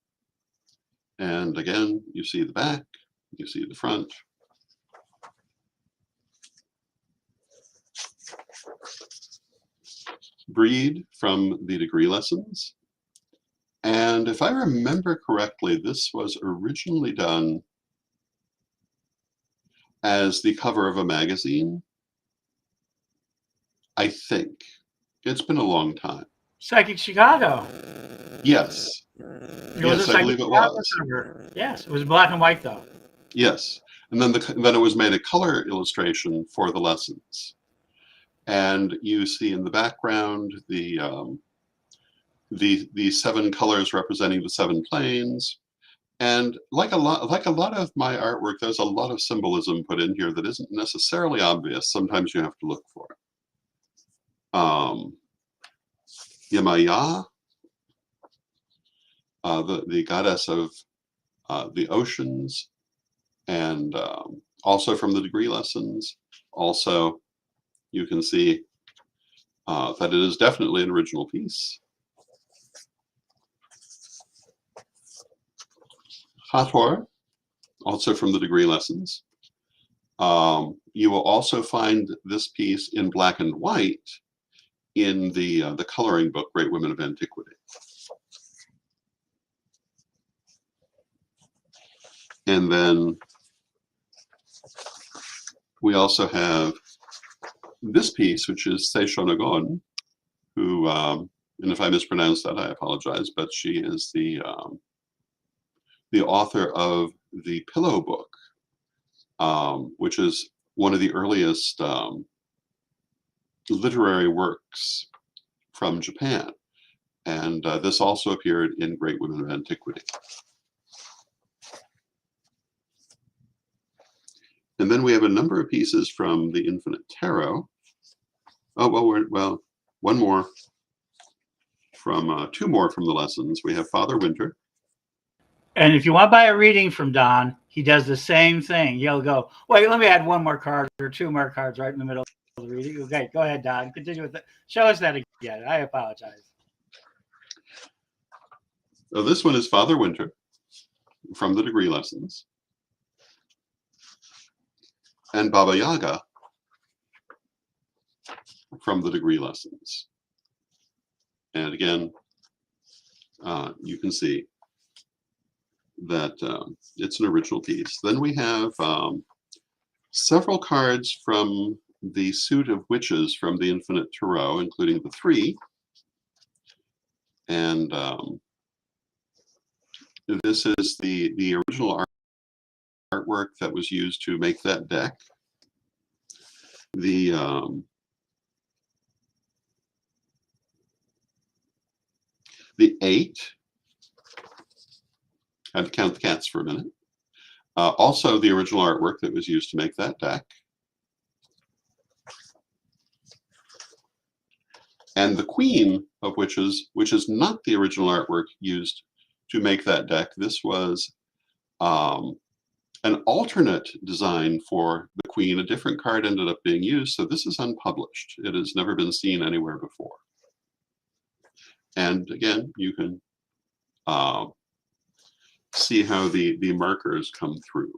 And again, you see the back, you see the front. Breed from the degree lessons. And if I remember correctly, this was originally done as the cover of a magazine. I think. It's been a long time. Psychic Chicago. Yes. Yes, I believe it was. Yes, it was black and white though. Yes, and then then it was made a color illustration for the lessons, and you see in the background the 7 colors representing the 7 planes, and like a lot of my artwork, there's a lot of symbolism put in here that isn't necessarily obvious. Sometimes you have to look for it. Yemaya, the goddess of the oceans, and also from the degree lessons. Also, you can see that it is definitely an original piece. Hathor, also from the degree lessons. You will also find this piece in black and white in the coloring book, Great Women of Antiquity. And then we also have this piece, which is Seishonagon, who, and if I mispronounce that, I apologize, but she is the author of the Pillow Book, which is one of the earliest literary works from Japan. And this also appeared in Great Women of Antiquity. And then we have a number of pieces from the Infinite Tarot. Oh, well, one more from, two more from the lessons. We have Father Winter. And if you want to buy a reading from Don, he does the same thing. He'll go, wait, let me add one more card or two more cards right in the middle of the reading. Okay, go ahead, Don. Continue with it. Show us that again. I apologize. So this one is Father Winter from the Degree Lessons. And Baba Yaga from the Degree Lessons. And again, you can see that it's an original piece. Then we have several cards from the Suit of Witches from the Infinite Tarot, including the 3. And this is the original artwork that was used to make that deck. The 8. I had to count the cats for a minute. Also the original artwork that was used to make that deck. And the Queen of Witches, which is not the original artwork used to make that deck. This was an alternate design for the Queen. A different card ended up being used, so this is unpublished. It has never been seen anywhere before. And again, you can see how the markers come through.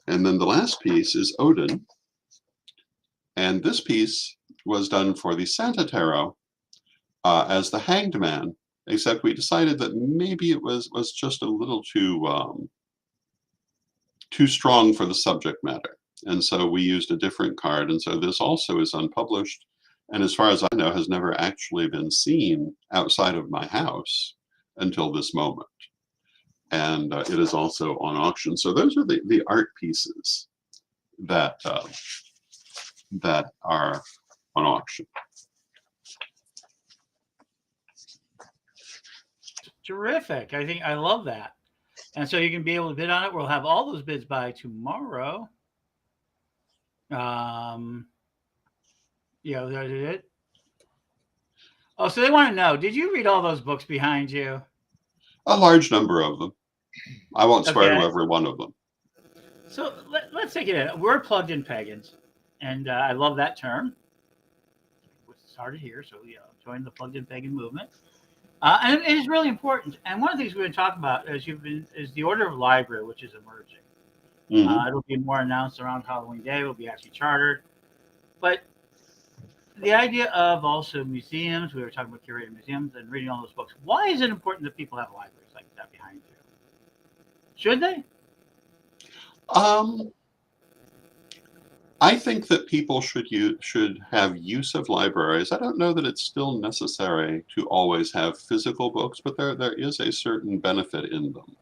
And then the last piece is Odin. And this piece was done for the Santa Tarot as the Hanged Man, except we decided that maybe it was just a little too strong for the subject matter. And so we used a different card. And so this also is unpublished. And as far as I know, has never actually been seen outside of my house until this moment. And it is also on auction. So those are the art pieces that that are on auction. Terrific. I love that. And so you can be able to bid on it. We'll have all those bids by tomorrow. Yeah, that is it. Oh, so they want to know, did you read all those books behind you? A large number of them. I won't swear to every one of them. So let's take it in. We're plugged in pagans, and I love that term. We started here, so join the plugged in pagan movement. And it is really important. And one of the things we're going to talk about is the Order of Library, which is emerging. Mm-hmm. It'll be more announced around Halloween Day. It'll be actually chartered. But the idea of also museums, we were talking about curating museums and reading all those books. Why is it important that people have libraries like that behind you? Should they? I think that people should have use of libraries. I don't know that it's still necessary to always have physical books, but there is a certain benefit in them.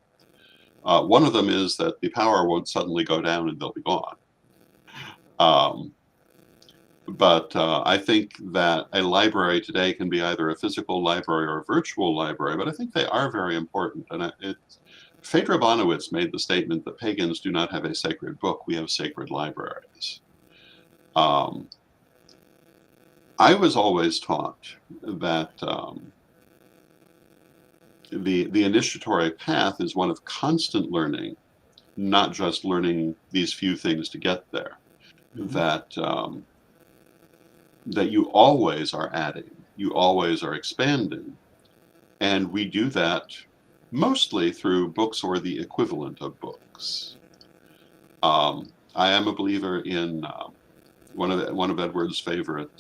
One of them is that the power won't suddenly go down and they'll be gone. But I think that a library today can be either a physical library or a virtual library, but I think they are very important. And Phaedra Bonowitz made the statement that pagans do not have a sacred book, we have sacred libraries. I was always taught that the initiatory path is one of constant learning, not just learning these few things to get there. Mm-hmm. That you always are adding, you always are expanding, and we do that mostly through books or the equivalent of books. I am a believer in one of Edward's favorite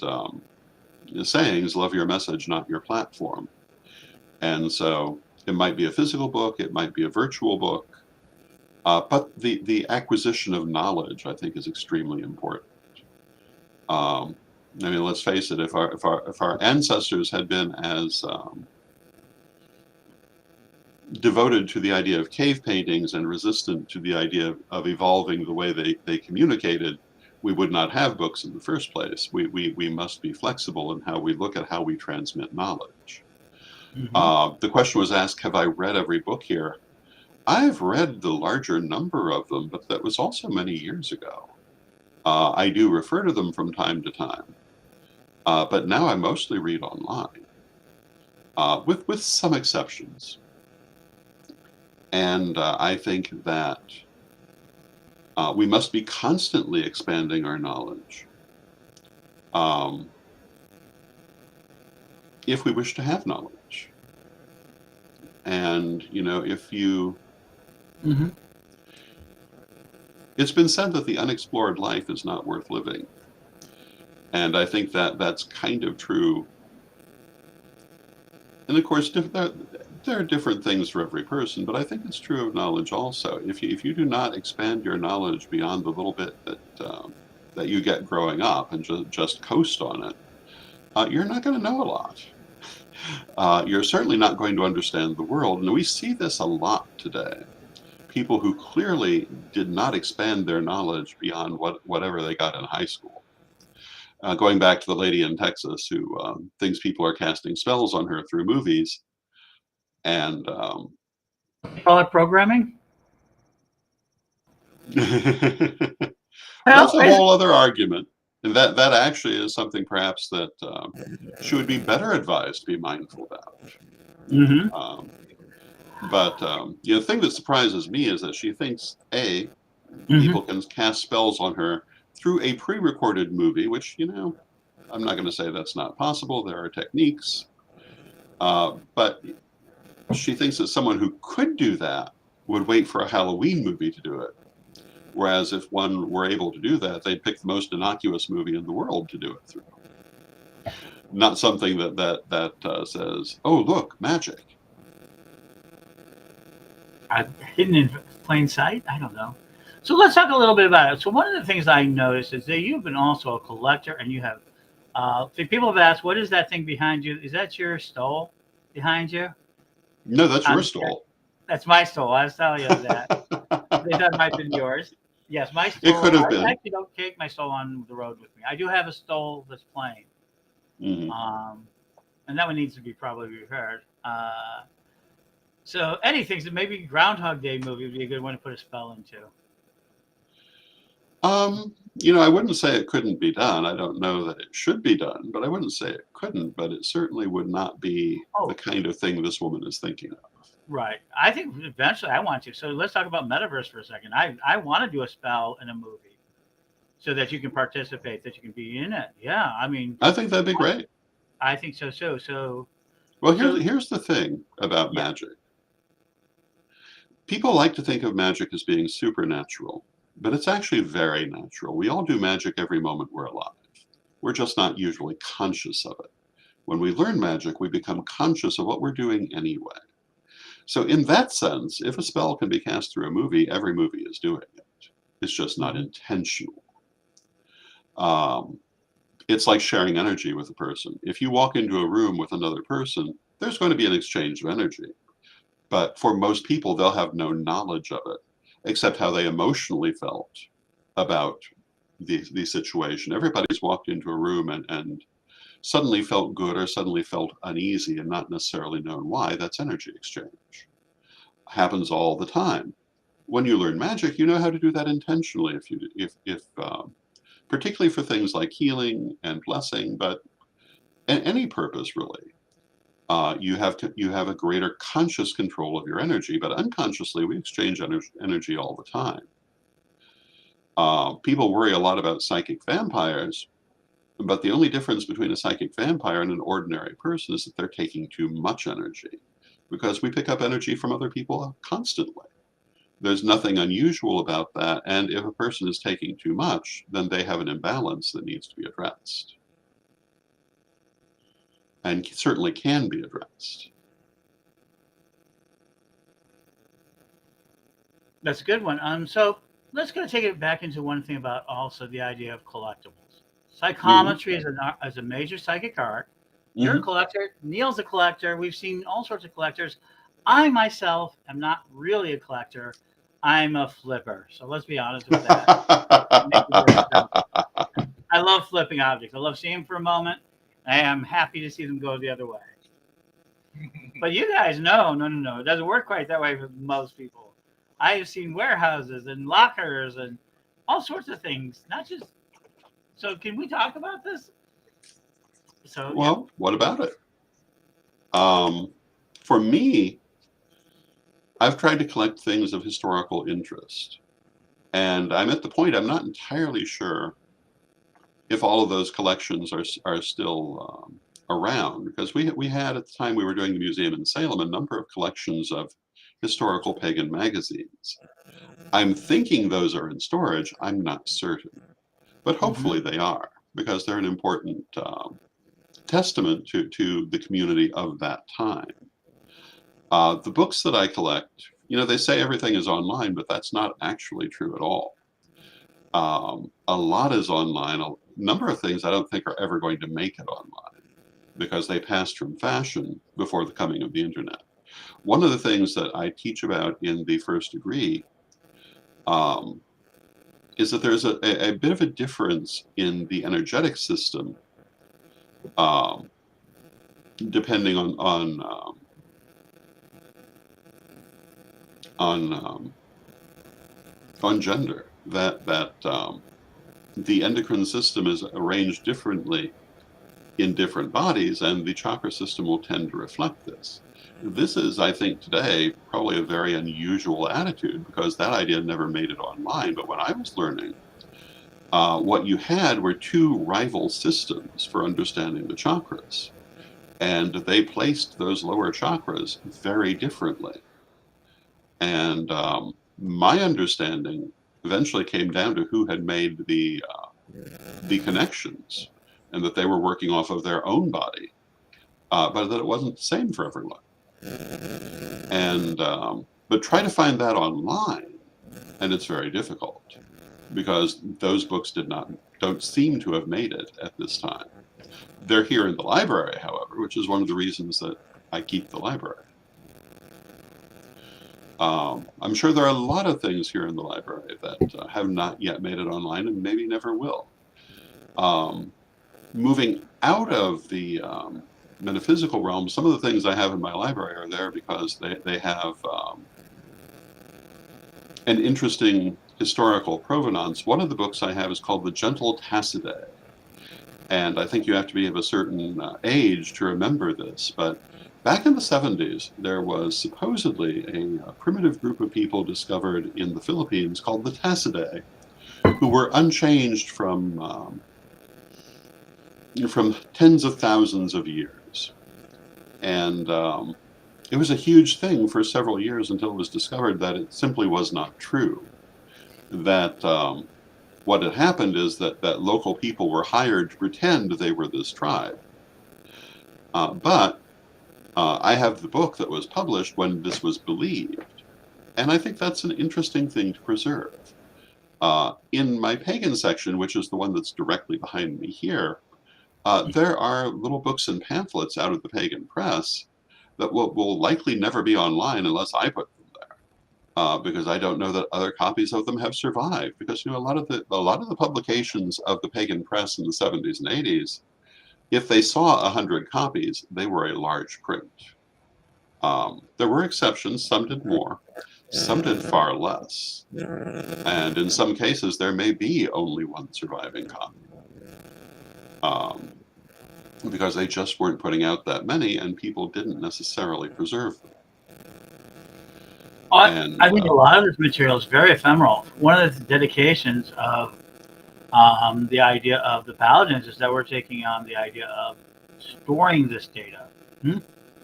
sayings, love your message, not your platform. And so it might be a physical book, it might be a virtual book, but the acquisition of knowledge, I think, is extremely important. I mean, let's face it, if our ancestors had been as devoted to the idea of cave paintings and resistant to the idea of evolving the way they communicated, we would not have books in the first place. We must be flexible in how we look at how we transmit knowledge. Mm-hmm. The question was asked, have I read every book here? I've read the larger number of them, but that was also many years ago. I do refer to them from time to time, but now I mostly read online, with some exceptions. And I think that we must be constantly expanding our knowledge if we wish to have knowledge. And, you know, if you... Mm-hmm. It's been said that the unexplored life is not worth living. And I think that that's kind of true. And of course, there are different things for every person, but I think it's true of knowledge also. If you do not expand your knowledge beyond the little bit that you get growing up and just coast on it, you're not going to know a lot. You're certainly not going to understand the world. And we see this a lot today. People who clearly did not expand their knowledge beyond whatever they got in high school. Going back to the lady in Texas who thinks people are casting spells on her through movies. And call it programming? That's a whole other argument. And that actually is something perhaps that she would be better advised to be mindful about. Mm-hmm. But you know, the thing that surprises me is that she thinks, people can cast spells on her through a pre-recorded movie, which, you know, I'm not going to say that's not possible. There are techniques. But she thinks that someone who could do that would wait for a Halloween movie to do it. Whereas if one were able to do that, they'd pick the most innocuous movie in the world to do it through. Not something that says, oh, look, magic. Hidden in plain sight? I don't know. So let's talk a little bit about it. So one of the things I noticed is that you've been also a collector, and you have people have asked, what is that thing behind you? Is that your stole behind you? No, that's your stole. That's my stole. I was telling you that. That might have been yours. Yes, my stole. It could have been. I actually don't take my stole on the road with me. I do have a stole that's plain. Mm-hmm. And that one needs to be probably repaired. So anything, so maybe Groundhog Day movie would be a good one to put a spell into. You know, I wouldn't say it couldn't be done. I don't know that it should be done, but I wouldn't say it couldn't, but it certainly would not be the kind of thing this woman is thinking of. Right. I think eventually I want to. So let's talk about metaverse for a second. I want to do a spell in a movie so that you can participate, that you can be in it. Yeah. I mean, I think that'd be great. I think so. So. Well, here's the thing about magic. People like to think of magic as being supernatural, but it's actually very natural. We all do magic every moment we're alive. We're just not usually conscious of it. When we learn magic, we become conscious of what we're doing anyway. So in that sense, if a spell can be cast through a movie, every movie is doing it. It's just not intentional. It's like sharing energy with a person. If you walk into a room with another person, there's going to be an exchange of energy. But for most people, they'll have no knowledge of it, except how they emotionally felt about the situation. Everybody's walked into a room and suddenly felt good or suddenly felt uneasy and not necessarily known why. That's energy exchange. Happens all the time. When you learn magic, you know how to do that intentionally, if particularly for things like healing and blessing, but any purpose really. You have a greater conscious control of your energy, but unconsciously we exchange energy all the time. People worry a lot about psychic vampires, but the only difference between a psychic vampire and an ordinary person is that they're taking too much energy, because we pick up energy from other people constantly. There's nothing unusual about that, and if a person is taking too much, then they have an imbalance that needs to be addressed. And certainly can be addressed. That's a good one. So let's go take it back into one thing about also the idea of collectibles. Psychometry is a major psychic art. You're a collector. Neil's a collector. We've seen all sorts of collectors. I myself am not really a collector. I'm a flipper. So let's be honest with that. I love flipping objects. I love seeing them for a moment. I am happy to see them go the other way. But you guys know, no. It doesn't work quite that way for most people. I have seen warehouses and lockers and all sorts of things. Not just. So can we talk about this? So Well, what about it? For me, I've tried to collect things of historical interest. And I'm at the point I'm not entirely sure if all of those collections are still around, because we had at the time we were doing the museum in Salem a number of collections of historical pagan magazines. I'm thinking those are in storage. I'm not certain, but hopefully they are, because they're an important testament to the community of that time. The books that I collect, they say everything is online, but that's not actually true at all. A lot is online. A number of things I don't think are ever going to make it online because they passed from fashion before the coming of the internet. One of the things that I teach about in the first degree is that there's a bit of a difference in the energetic system depending on gender. That the endocrine system is arranged differently in different bodies, and the chakra system will tend to reflect this. This is, I think, today probably a very unusual attitude because that idea never made it online. But when I was learning, what you had were two rival systems for understanding the chakras, and they placed those lower chakras very differently. And my understanding eventually came down to who had made the connections, and that they were working off of their own body, but that it wasn't the same for everyone. And but try to find that online, and it's very difficult because those books don't seem to have made it at this time. They're here in the library, however, which is one of the reasons that I keep the library. I'm sure there are a lot of things here in the library that have not yet made it online and maybe never will. Moving out of the metaphysical realm, some of the things I have in my library are there because they have an interesting historical provenance. One of the books I have is called The Gentle Tacidae. And I think you have to be of a certain age to remember this, but back in the 70s, there was supposedly a primitive group of people discovered in the Philippines called the Tacidae, who were unchanged from tens of thousands of years. And it was a huge thing for several years until it was discovered that it simply was not true. That what had happened is that local people were hired to pretend they were this tribe. But I have the book that was published when this was believed, and I think that's an interesting thing to preserve. In my pagan section, which is the one that's directly behind me here, there are little books and pamphlets out of the pagan press that will likely never be online unless I put them there, because I don't know that other copies of them have survived. Because a lot of the publications of the pagan press in the 70s and 80s, if they saw 100 copies, they were a large print. There were exceptions. Some did more. Some did far less. And in some cases, there may be only one surviving copy. Because they just weren't putting out that many, and people didn't necessarily preserve them. I think a lot of this material is very ephemeral. One of the dedications of the idea of the Paladins is that we're taking on the idea of storing this data. I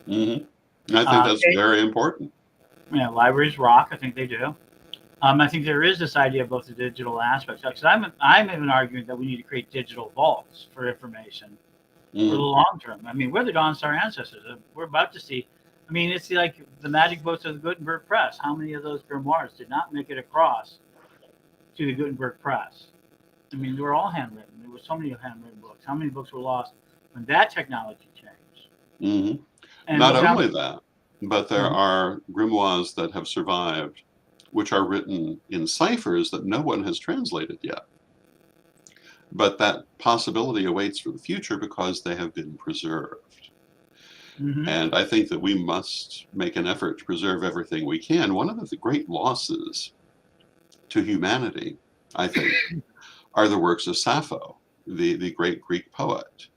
think that's very important. Yeah, libraries rock. I think they do. I think there is this idea of both the digital aspects. Because I'm even arguing that we need to create digital vaults for information for the long term. I mean, we're the Dawn Star ancestors. We're about to see. I mean, it's like the magic books of the Gutenberg press. How many of those grimoires did not make it across to the Gutenberg press? I mean, they were all handwritten. There were so many handwritten books. How many books were lost when that technology changed? And not only that, but there are grimoires that have survived, which are written in ciphers that no one has translated yet. But that possibility awaits for the future because they have been preserved. And I think that we must make an effort to preserve everything we can. One of the great losses to humanity, I think, are the works of Sappho, the great Greek poet,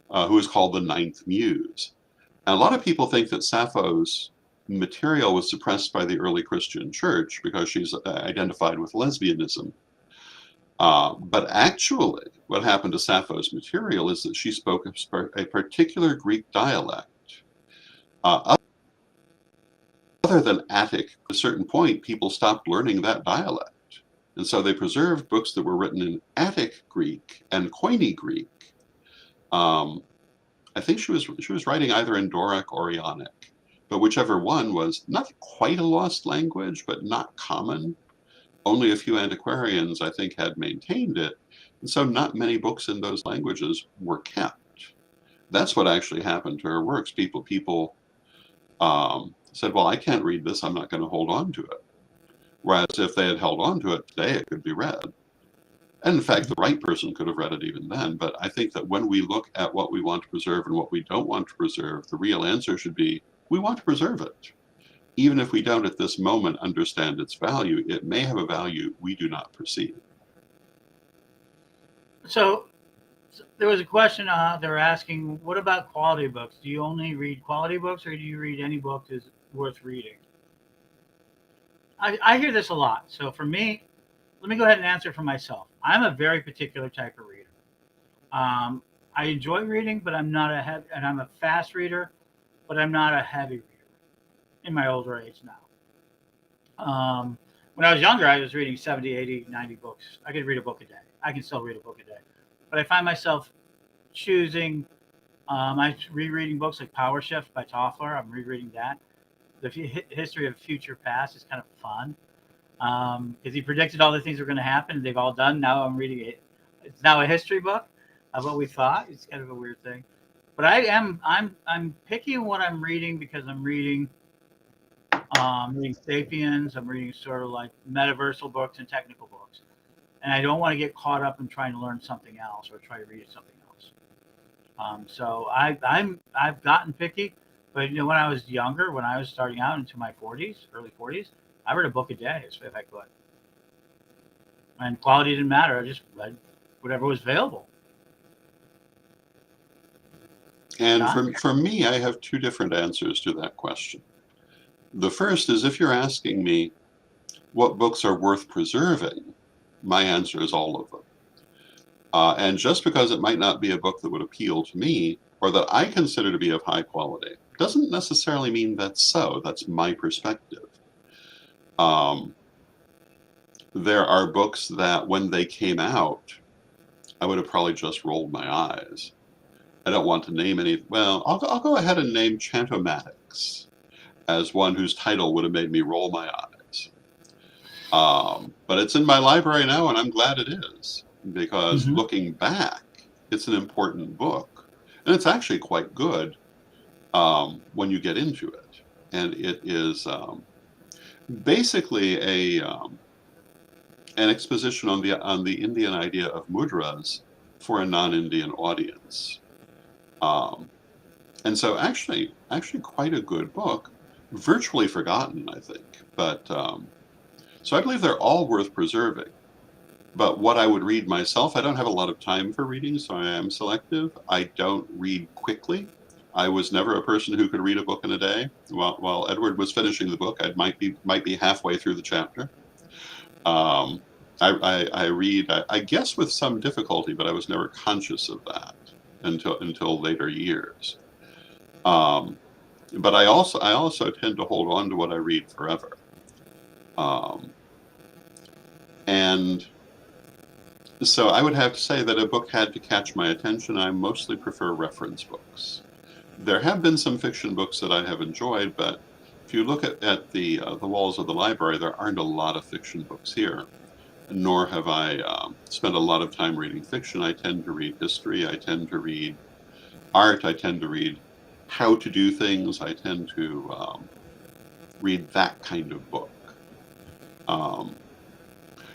who is called the Ninth Muse. And a lot of people think that Sappho's material was suppressed by the early Christian church because she's identified with lesbianism. But actually, what happened to Sappho's material is that she spoke a particular Greek dialect. Other than Attic, at a certain point, people stopped learning that dialect. And so they preserved books that were written in Attic Greek and Koine Greek. I think she was writing either in Doric or Ionic, but whichever one was not quite a lost language, but not common. Only a few antiquarians, I think, had maintained it, and so not many books in those languages were kept. That's what actually happened to her works. People said, well, I can't read this, I'm not going to hold on to it. Whereas if they had held on to it today, it could be read. And in fact, the right person could have read it even then. But I think that when we look at what we want to preserve and what we don't want to preserve, the real answer should be, we want to preserve it. Even if we don't at this moment understand its value, it may have a value we do not perceive. So there was a question they were asking, what about quality books? Do you only read quality books, or do you read any book that's worth reading? I hear this a lot. So for me, let me go ahead and answer for myself. I'm a very particular type of reader. I enjoy reading, but I'm not and I'm a fast reader, but I'm not a heavy reader in my older age now. When I was younger, I was reading 70, 80, 90 books. I could read a book a day. I can still read a book a day. But I find myself choosing, I'm rereading books like Power Shift by Toffler. I'm rereading that. The History of Future Past is kind of fun because he predicted all the things were going to happen, and they've all done. Now I'm reading it. It's now a history book of what we thought. It's kind of a weird thing. But I'm picky what I'm reading because I'm reading Sapiens. I'm reading sort of like metaversal books and technical books, and I don't want to get caught up in trying to learn something else or try to read something else. So I've gotten picky, but you know, when I was younger, when I was starting out into my 40s, early 40s, I read a book a day if I could, and quality didn't matter. I just read whatever was available. And for me, I have two different answers to that question. The first is, if you're asking me what books are worth preserving, my answer is all of them. And just because it might not be a book that would appeal to me or that I consider to be of high quality doesn't necessarily mean that's so. That's my perspective. There are books that when they came out, I would have probably just rolled my eyes. I don't want to name any. Well, I'll go ahead and name Chantomatics as one whose title would have made me roll my eyes. But it's in my library now, and I'm glad it is, because looking back, it's an important book. And it's actually quite good when you get into it. And it is basically an exposition on the Indian idea of mudras for a non-Indian audience. And so actually quite a good book, virtually forgotten, I think. But so I believe they're all worth preserving. But what I would read myself, I don't have a lot of time for reading, so I am selective. I don't read quickly. I was never a person who could read a book in a day. While Edward was finishing the book, I might be halfway through the chapter. I read, I guess, with some difficulty, but I was never conscious of that until later years. But I also tend to hold on to what I read forever. And so I would have to say that a book had to catch my attention. I mostly prefer reference books. There have been some fiction books that I have enjoyed, but if you look at the walls of the library, there aren't a lot of fiction books here. Nor have I spent a lot of time reading fiction. I tend to read history. I tend to read art. I tend to read how to do things. I tend to read that kind of book.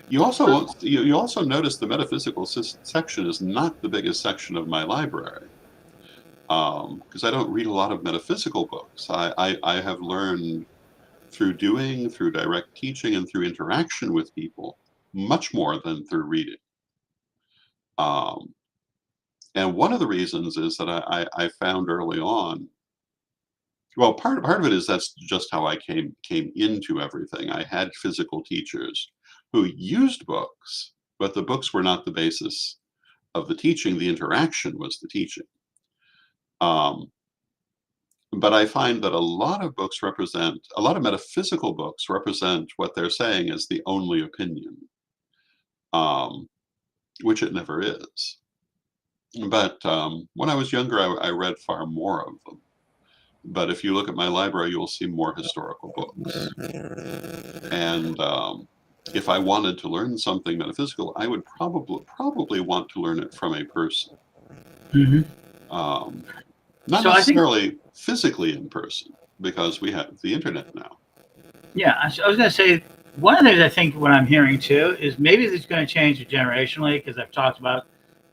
You also notice the metaphysical section is not the biggest section of my library. because I don't read a lot of metaphysical books. I have learned through doing, through direct teaching, and through interaction with people, much more than through reading. And one of the reasons is that I found early on, well, part of it is that's just how I came into everything. I had physical teachers who used books, but the books were not the basis of the teaching. The interaction was the teaching. But I find that a lot of metaphysical books represent what they're saying as the only opinion, which it never is. But when I was younger, I read far more of them. But if you look at my library, you'll see more historical books. And if I wanted to learn something metaphysical, I would probably want to learn it from a person. Not So I think- necessarily physically in person, because we have the internet now. Yeah, I was going to say, one of the things I think what I'm hearing too is maybe it's going to change generationally, because I've talked about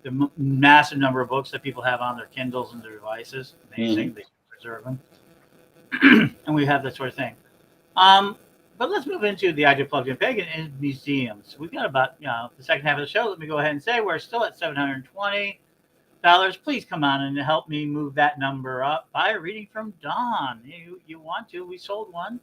the massive number of books that people have on their Kindles and their devices. Amazing, they preserve them. And we have that sort of thing. But let's move into the idea of plugged in pagan in museums. We've got about the second half of the show. Let me go ahead and say we're still at $720. Please come on and help me move that number up by a reading from Dawn. You want to? We sold one,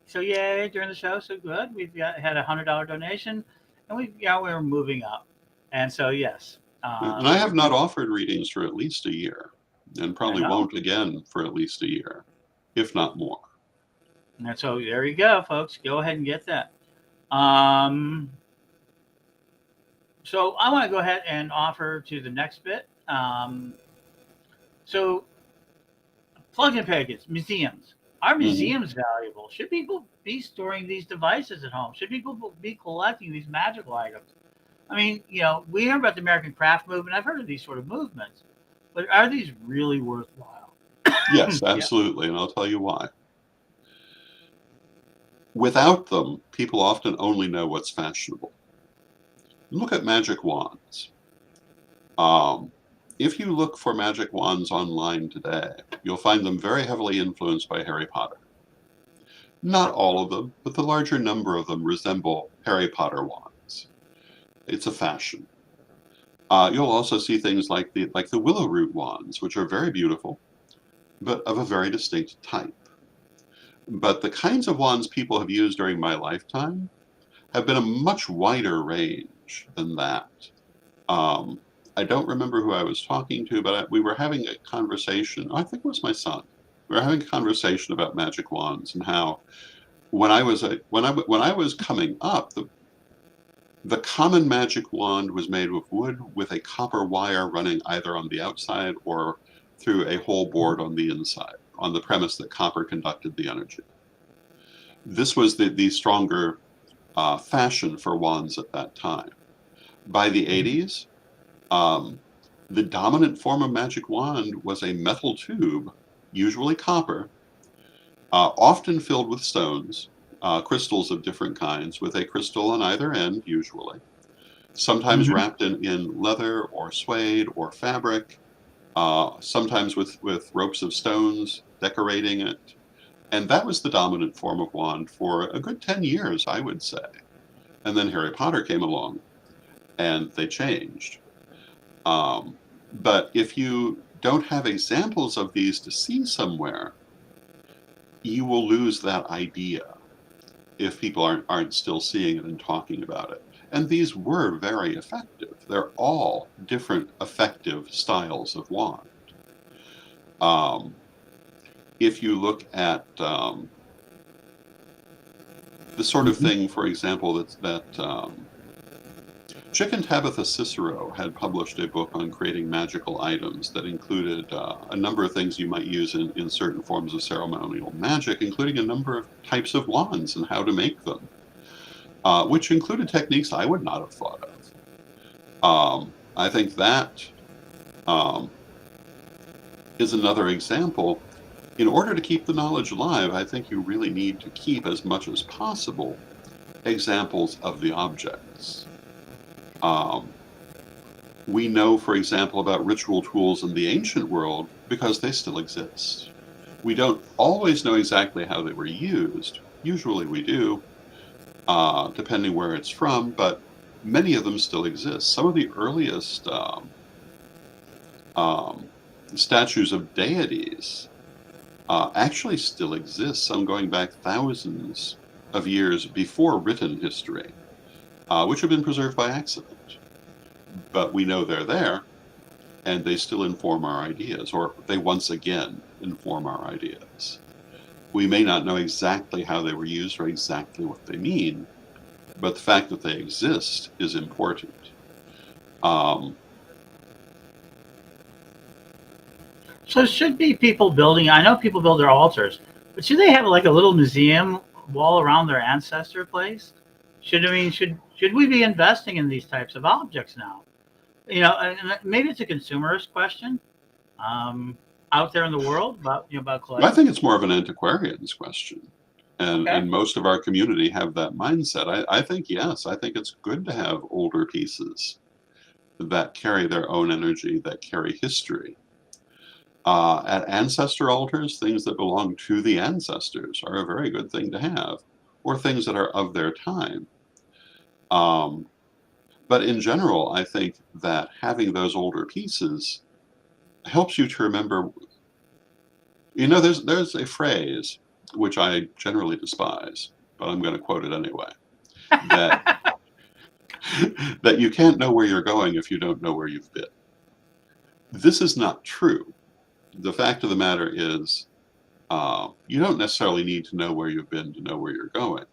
so yay during the show. So good. We've had $100 donation, and we're moving up. And so yes. And I have not offered readings for at least a year, and probably won't again for at least a year, if not more. And so there you go, folks. Go ahead and get that. So I want to go ahead and offer to the next bit. So plug-in pagans, museums. Are museums valuable? Should people be storing these devices at home? Should people be collecting these magical items? I mean, we hear about the American craft movement. I've heard of these sort of movements, but are these really worthwhile? Yes, absolutely, and I'll tell you why. Without them, people often only know what's fashionable. Look at magic wands. If you look for magic wands online today, you'll find them very heavily influenced by Harry Potter. Not all of them, but the larger number of them resemble Harry Potter wands. It's a fashion. You'll also see things like the willow root wands, which are very beautiful, but of a very distinct type. But the kinds of wands people have used during my lifetime have been a much wider range than that. I don't remember who I was talking to, but we were having a conversation. I think it was my son. We were having a conversation about magic wands and how, when I was coming up, the common magic wand was made of wood with a copper wire running either on the outside or through a whole board on the inside, on the premise that copper conducted the energy. This was the stronger fashion for wands at that time. By the 80s, the dominant form of magic wand was a metal tube, usually copper, often filled with stones, crystals of different kinds, with a crystal on either end, usually. Sometimes wrapped in leather or suede or fabric, sometimes with ropes of stones decorating it. And that was the dominant form of wand for a good 10 years, I would say. And then Harry Potter came along, and they changed. But if you don't have examples of these to see somewhere, you will lose that idea if people aren't still seeing it and talking about it. And these were very effective. They're all different effective styles of wand. If you look at the sort of thing, for example, that Chick and Tabitha Cicero had published a book on creating magical items that included a number of things you might use in certain forms of ceremonial magic, including a number of types of wands and how to make them, which included techniques I would not have thought of. I think that is another example. In order to keep the knowledge alive, I think you really need to keep, as much as possible, examples of the objects. We know, for example, about ritual tools in the ancient world because they still exist. We don't always know exactly how they were used. Usually we do, depending where it's from, but many of them still exist. Some of the earliest statues of deities actually still exist, some going back thousands of years before written history, which have been preserved by accident. But we know they're there, and they still inform our ideas, or they once again inform our ideas. We may not know exactly how they were used or exactly what they mean, but the fact that they exist is important. So should be people building, I know people build their altars, but should they have like a little museum wall around their ancestor place? Should we be investing in these types of objects now? You know, and maybe it's a consumerist question out there in the world about collecting. I think it's more of an antiquarian's question. And most of our community have that mindset. I think, yes, I think it's good to have older pieces that carry their own energy, that carry history. At ancestor altars, things that belong to the ancestors are a very good thing to have, or things that are of their time. But in general, I think that having those older pieces helps you to remember. You know, there's a phrase which I generally despise, but I'm going to quote it anyway. That that you can't know where you're going if you don't know where you've been. This is not true. The fact of the matter is, you don't necessarily need to know where you've been to know where you're going.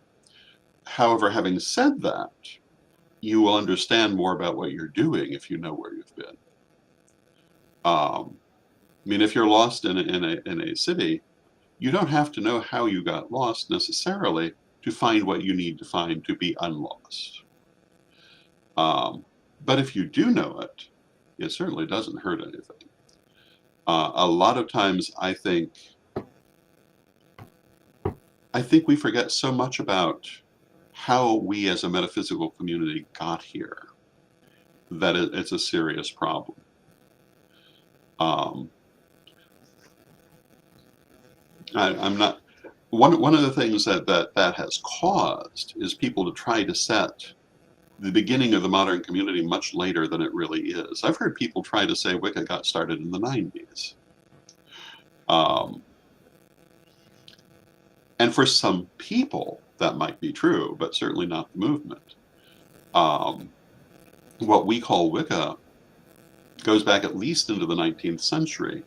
However, having said that, you will understand more about what you're doing if you know where you've been. I mean, if you're lost in a city, you don't have to know how you got lost necessarily to find what you need to find to be unlost. But if you do know it, it certainly doesn't hurt anything. A lot of times, I think we forget so much about how we as a metaphysical community got here that it's a serious problem. I'm not. One of the things that has caused is people to try to set the beginning of the modern community much later than it really is. I've heard people try to say Wicca got started in the 90s. And for some people, that might be true, but certainly not the movement. What we call Wicca goes back at least into the 19th century,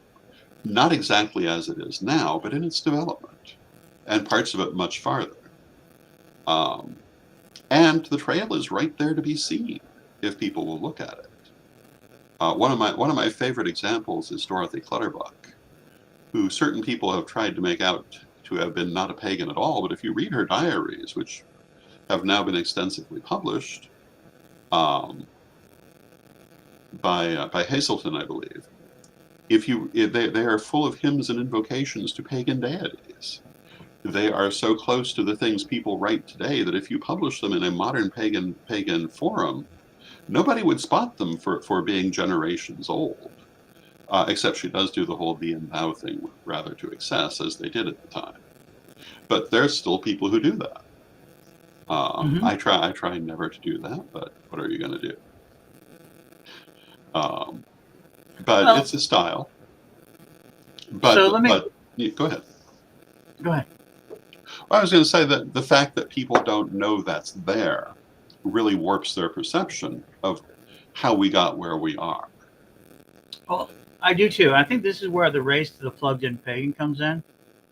not exactly as it is now, but in its development, and parts of it much farther. And the trail is right there to be seen if people will look at it. One of my favorite examples is Dorothy Clutterbuck, who certain people have tried to make out to have been not a pagan at all, but if you read her diaries, which have now been extensively published by Hazelton, I believe, they are full of hymns and invocations to pagan deities. They are so close to the things people write today that if you publish them in a modern pagan forum, nobody would spot them for being generations old. Except she does do the whole thee and thou thing rather to excess, as they did at the time. But there's still people who do that. I try never to do that, but what are you going to do? But it's a style. But, so go ahead. Go ahead. Well, I was going to say that the fact that people don't know that's there really warps their perception of how we got where we are. Well, I do too. I think this is where the race to the plugged-in pagan comes in.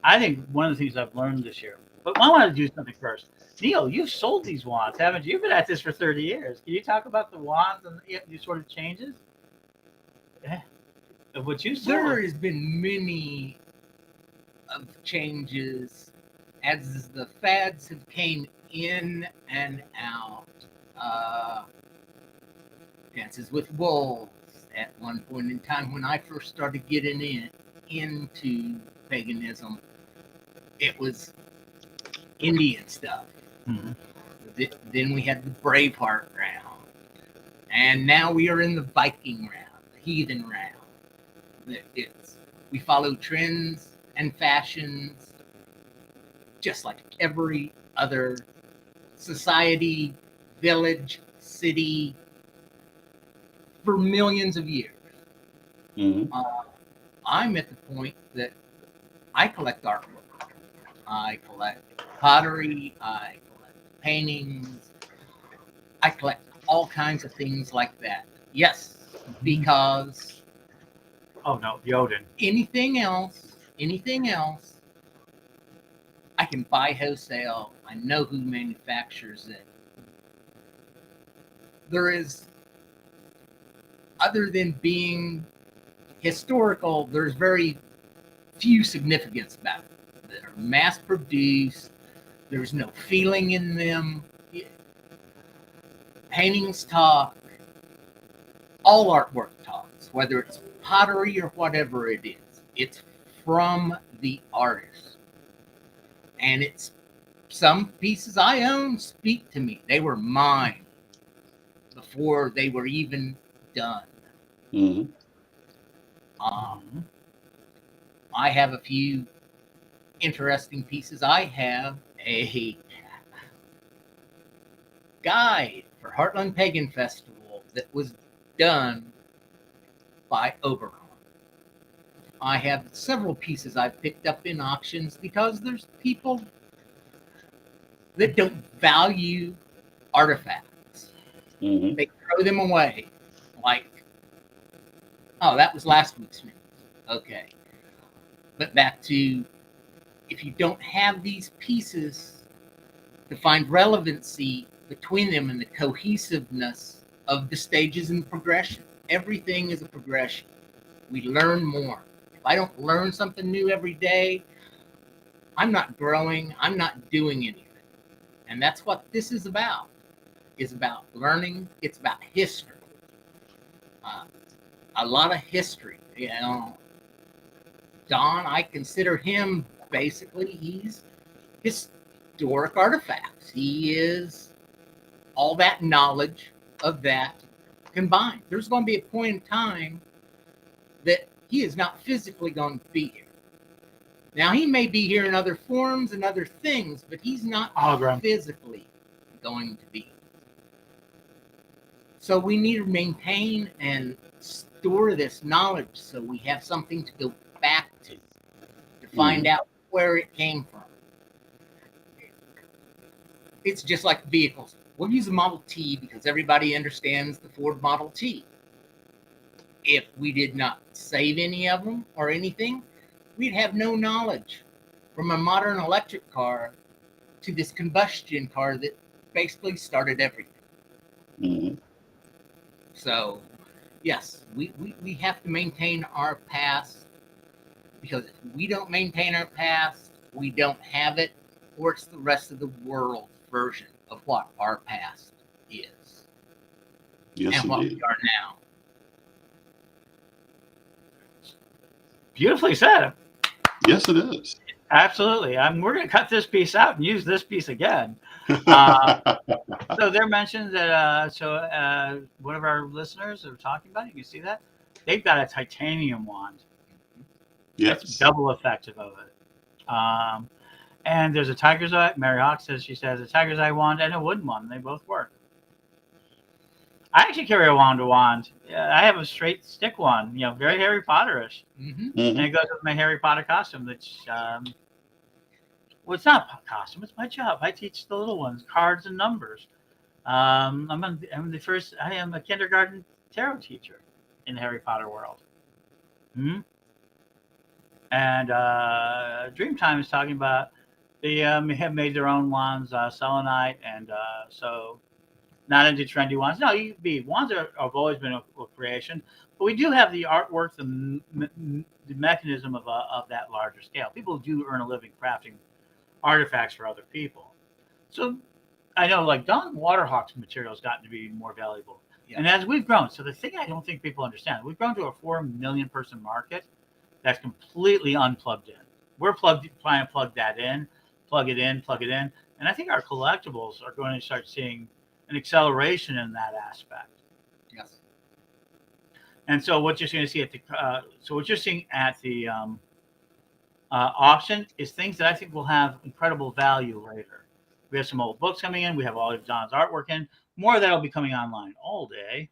I think one of the things I've learned this year. But I want to do something first. Neil, you've sold these wands, haven't you? You've been at this for 30 years. Can you talk about the wands and these sort of changes? Of what you sold? There has been many of changes as the fads have came in and out. Dances with Wolves at one point in time when I first started getting into paganism, it was Indian stuff. Mm-hmm. Then we had the Braveheart round, And now we are in the Viking round, the heathen round. We follow trends and fashions just like every other society, village, city for millions of years. I'm at the point that I collect artwork. I collect pottery. I collect paintings. I collect all kinds of things like that. Yes, because oh no, Yoden. Anything else, I can buy wholesale. I know who manufactures it. There is, other than being historical, there's very few significance about it. They're mass produced. There's no feeling in them. Paintings talk. All artwork talks, whether it's pottery or whatever it is. It's from the artist. And it's some pieces I own speak to me. They were mine before they were even done. I have a few interesting pieces. I have a guide for Heartland Pagan Festival that was done by Oberon. I have several pieces I've picked up in auctions because there's people that don't value artifacts. They throw them away. Like, oh, that was last week's news. Okay. But back to, if you don't have these pieces to find relevancy between them and the cohesiveness of the stages and progression, everything is a progression. We learn more. If I don't learn something new every day, I'm not growing, I'm not doing anything. And that's what this is about. It's about learning, it's about history. A lot of history, you know. Don, I consider him basically, he's historic artifacts. He is all that knowledge of that combined. There's going to be a point in time that he is not physically going to be here. Now, he may be here in other forms and other things, but he's not physically going to be. So we need to maintain and store this knowledge so we have something to go back to find out where it came from. It's just like vehicles. We'll use a Model T because everybody understands the Ford Model T. If we did not save any of them or anything, we'd have no knowledge from a modern electric car to this combustion car that basically started everything. So, yes, we have to maintain our past, because if we don't maintain our past, we don't have it, or it's the rest of the world's version of what our past is. Yes, and what indeed. we are now. Beautifully said. Yes, it is. Absolutely. We're going to cut this piece out and use this piece again. So they're mentioned that one of our listeners are talking about, you can see that, they've got a titanium wand. Yes. That's double effective of it. And there's a tiger's eye. Mary Hawk says she says a tiger's eye wand and a wooden one. They both work. I actually carry a wand. I have a straight stick one, very Harry Potterish. And it goes with my Harry Potter costume. Which, well, it's not a costume. It's my job. I teach the little ones cards and numbers. I am a kindergarten tarot teacher in the Harry Potter world. And Dreamtime is talking about they have made their own wands, selenite, and so not into trendy wands. No, wands have always been a creation, but we do have the artwork, the mechanism of that larger scale. People do earn a living crafting artifacts for other people. So I know, like Don Waterhawk's material has gotten to be more valuable. Yeah. And as we've grown, so the thing I don't think people understand, we've grown to a 4 million person market that's completely unplugged in. We're trying to plug that in, plug it in. And I think our collectibles are going to start seeing an acceleration in that aspect. And so what you're going to see at the auction is things that I think will have incredible value later. We have some old books coming in. We have all of John's artwork in. More of that will be coming online all day.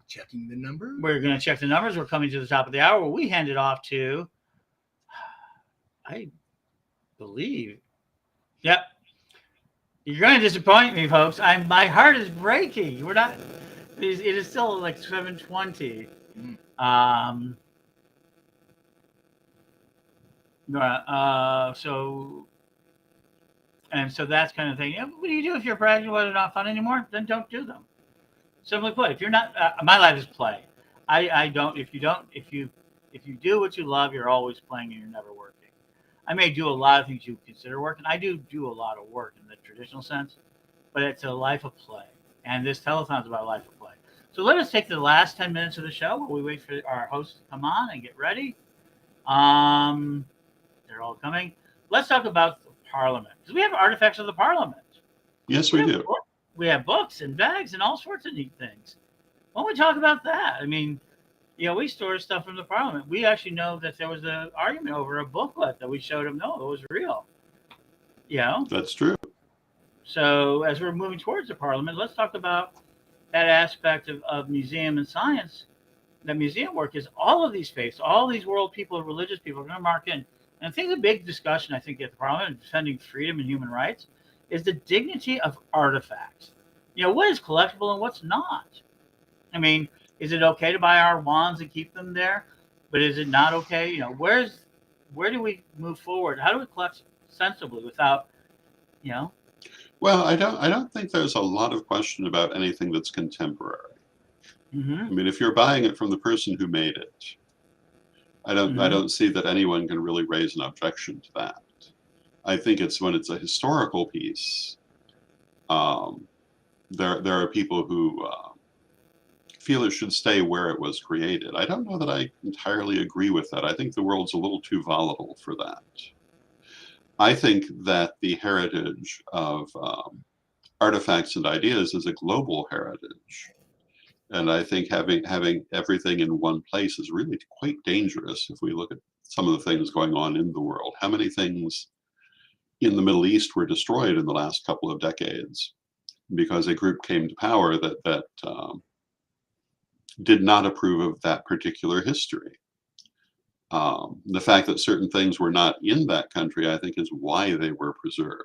Checking the number. We're going to check the numbers. We're coming to the top of the hour. We hand it off to, I believe, yep. You're going to disappoint me, folks. My heart is breaking. We're not. It is still like 7:20. So that's kind of thing. What do you do if your projects are not fun anymore? Then don't do them. Simply put, if you're not, my life is play. I don't. If you do what you love, you're always playing and you're never working. I may do a lot of things you consider work, and I do a lot of work in the traditional sense, but it's a life of play. And this telethon is about a life of play. So let us take the last 10 minutes of the show while we wait for our hosts to come on and get ready. They're all coming. Let's talk about the Parliament, because we have artifacts of the Parliament. Yes, we do. We have books and bags and all sorts of neat things. Why don't we talk about that? I mean, we store stuff from the Parliament. We actually know that there was an argument over a booklet that we showed them. No, it was real. That's true. So as we're moving towards the Parliament, let's talk about that aspect of museum and science. The museum work is all of these faiths, all these world people, religious people are going to mark in. And I think the big discussion, I think, at the Parliament, defending freedom and human rights, is the dignity of artifacts. What is collectible and what's not? I mean, is it okay to buy our wands and keep them there? But is it not okay? Where do we move forward? How do we collect sensibly without, Well, I don't think there's a lot of question about anything that's contemporary. Mm-hmm. I mean, if you're buying it from the person who made it, I don't see that anyone can really raise an objection to that. I think it's when it's a historical piece, there are people who feel it should stay where it was created. I don't know that I entirely agree with that. I think the world's a little too volatile for that. I think that the heritage of artifacts and ideas is a global heritage. And I think having everything in one place is really quite dangerous if we look at some of the things going on in the world. How many things in the Middle East were destroyed in the last couple of decades because a group came to power that did not approve of that particular history. The fact that certain things were not in that country, I think, is why they were preserved.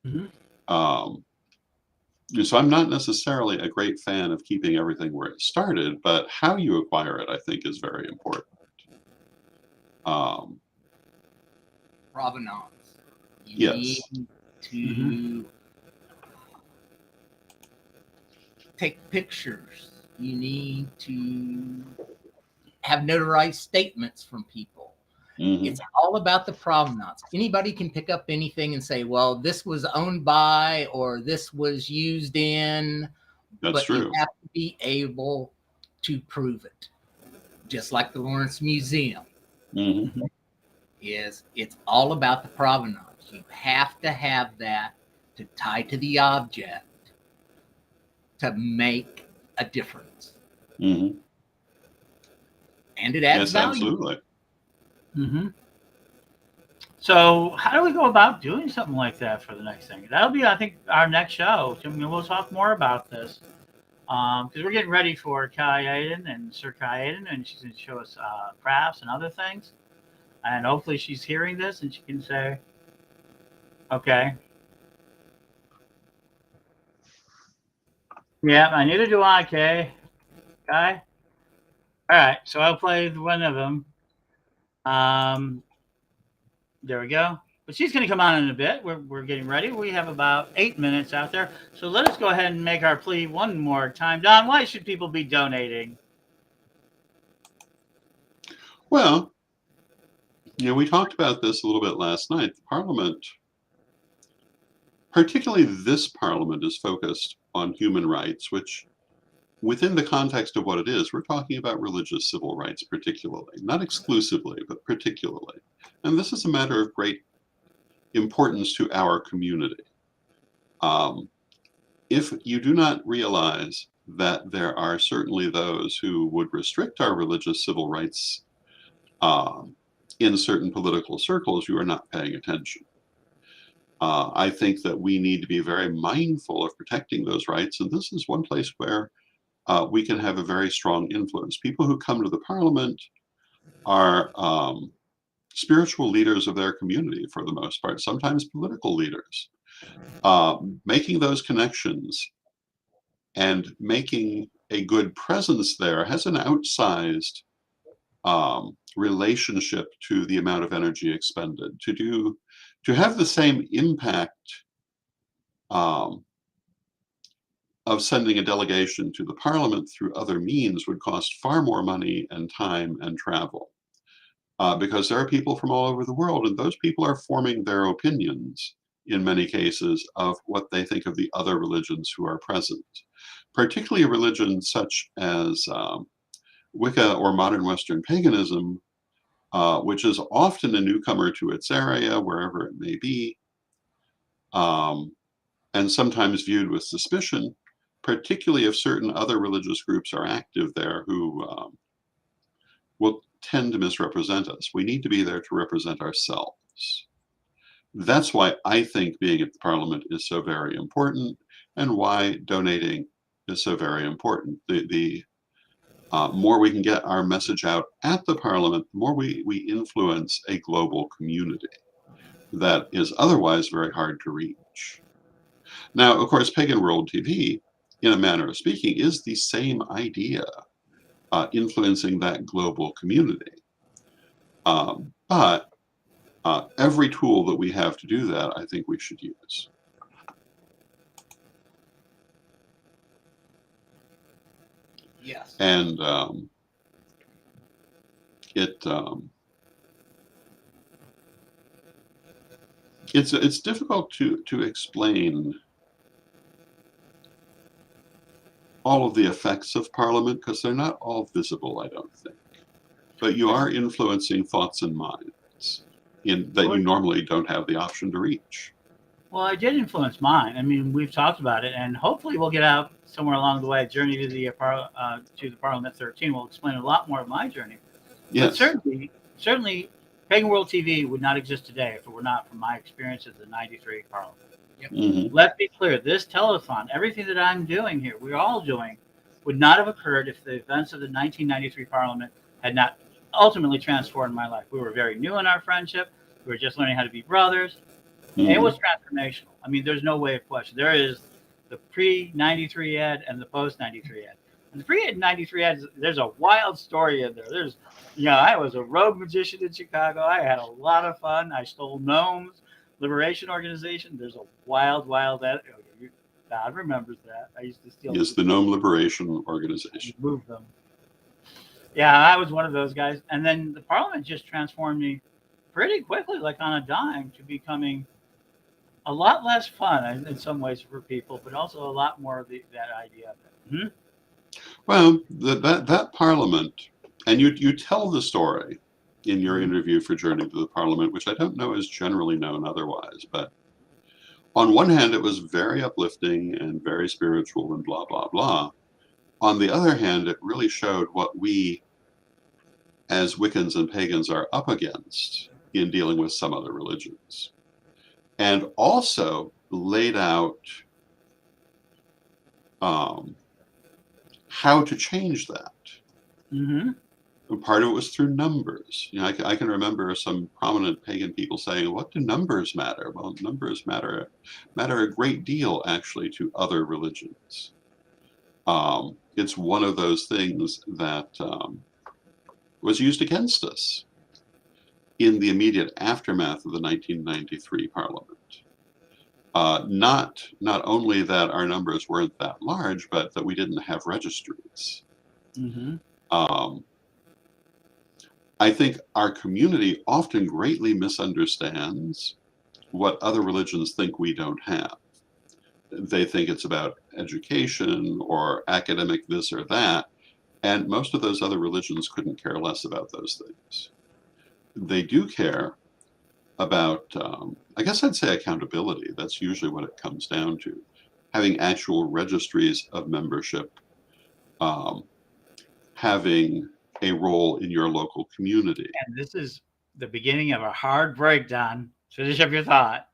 Mm-hmm. So I'm not necessarily a great fan of keeping everything where it started, but how you acquire it, I think, is very important. Provenance. Yes. Need to take pictures. You need to have notarized statements from people. Mm-hmm. It's all about the provenance. Anybody can pick up anything and say, well, this was owned by or this was used in. That's true. You have to be able to prove it. Just like the Lawrence Museum. Mm-hmm. It's all about the provenance. You have to have that to tie to the object to make a difference. Mm-hmm. And it adds value. Absolutely. Mm-hmm. So how do we go about doing something like that for the next thing? That'll be, I think, our next show. We'll talk more about this because we're getting ready for Kai Aiden and Sir Kai Aiden, and she's going to show us crafts and other things. And hopefully she's hearing this and she can say, okay. Yeah, I neither do I, Kay. Kai? All right, so I'll play one of them. There we go. But she's going to come on in a bit. We're getting ready. We have about 8 minutes out there. So let us go ahead and make our plea one more time. Don, why should people be donating? Well, we talked about this a little bit last night. The Parliament, particularly this Parliament, is focused on human rights, which within the context of what it is, we're talking about religious civil rights particularly, not exclusively, but particularly. And this is a matter of great importance to our community. If you do not realize that there are certainly those who would restrict our religious civil rights in certain political circles who are not paying attention. I think that we need to be very mindful of protecting those rights, and this is one place where we can have a very strong influence. People who come to the parliament are spiritual leaders of their community for the most part, sometimes political leaders. Making those connections and making a good presence there has an outsized relationship to the amount of energy expended. To have the same impact of sending a delegation to the parliament through other means would cost far more money and time and travel. Because there are people from all over the world, and those people are forming their opinions, in many cases, of what they think of the other religions who are present. Particularly a religion such as Wicca or modern Western paganism, which is often a newcomer to its area, wherever it may be, and sometimes viewed with suspicion, particularly if certain other religious groups are active there who will tend to misrepresent us. We need to be there to represent ourselves. That's why I think being at the parliament is so very important, and why donating is so very important. The more we can get our message out at the parliament, the more we influence a global community that is otherwise very hard to reach. Now, of course, Pagan World TV, in a manner of speaking, is the same idea, influencing that global community. But every tool that we have to do that, I think we should use. Yes. And it's difficult to explain all of the effects of Parliament, because they're not all visible, I don't think. But you are influencing thoughts and minds that you normally don't have the option to reach. Well, I did influence mine. I mean, we've talked about it, and hopefully we'll get out somewhere along the way. Journey to the Parliament 13 will explain a lot more of my journey. Yes. But certainly, Pagan World TV would not exist today if it were not for my experience at the '93 Parliament. Yep. Mm-hmm. Let's be clear, this telethon, everything that I'm doing here, we're all doing, would not have occurred if the events of the 1993 Parliament had not ultimately transformed my life. We were very new in our friendship. We were just learning how to be brothers. Mm-hmm. It was transformational. I mean, there's no way of question. There is the pre-93 Ed and the post-93 Ed. And the pre-93 Ed, there's a wild story in there. There's, I was a rogue magician in Chicago. I had a lot of fun. I stole gnomes. Liberation Organization. There's a wild Ed. God remembers that. I used to steal. Yes, the Gnome Liberation Organization. Move them. Yeah, I was one of those guys. And then the Parliament just transformed me pretty quickly, like on a dime, to becoming a lot less fun in some ways for people, but also a lot more of that idea of it. Mm-hmm. Well, that Parliament, and you tell the story in your interview for Journey to the Parliament, which I don't know is generally known otherwise, but on one hand, it was very uplifting and very spiritual and blah, blah, blah. On the other hand, it really showed what we as Wiccans and Pagans are up against in dealing with some other religions. And also laid out how to change that. Mm-hmm. And part of it was through numbers. I can remember some prominent pagan people saying, "What do numbers matter?" Well, numbers matter a great deal, actually, to other religions. It's one of those things that was used against us in the immediate aftermath of the 1993 Parliament. Not only that our numbers weren't that large, but that we didn't have registries. Mm-hmm. I think our community often greatly misunderstands what other religions think we don't have. They think it's about education or academic this or that, and most of those other religions couldn't care less about those things. They do care about, I guess I'd say accountability. That's usually what it comes down to. Having actual registries of membership having a role in your local community. And this is the beginning of a hard breakdown. Finish up your thought.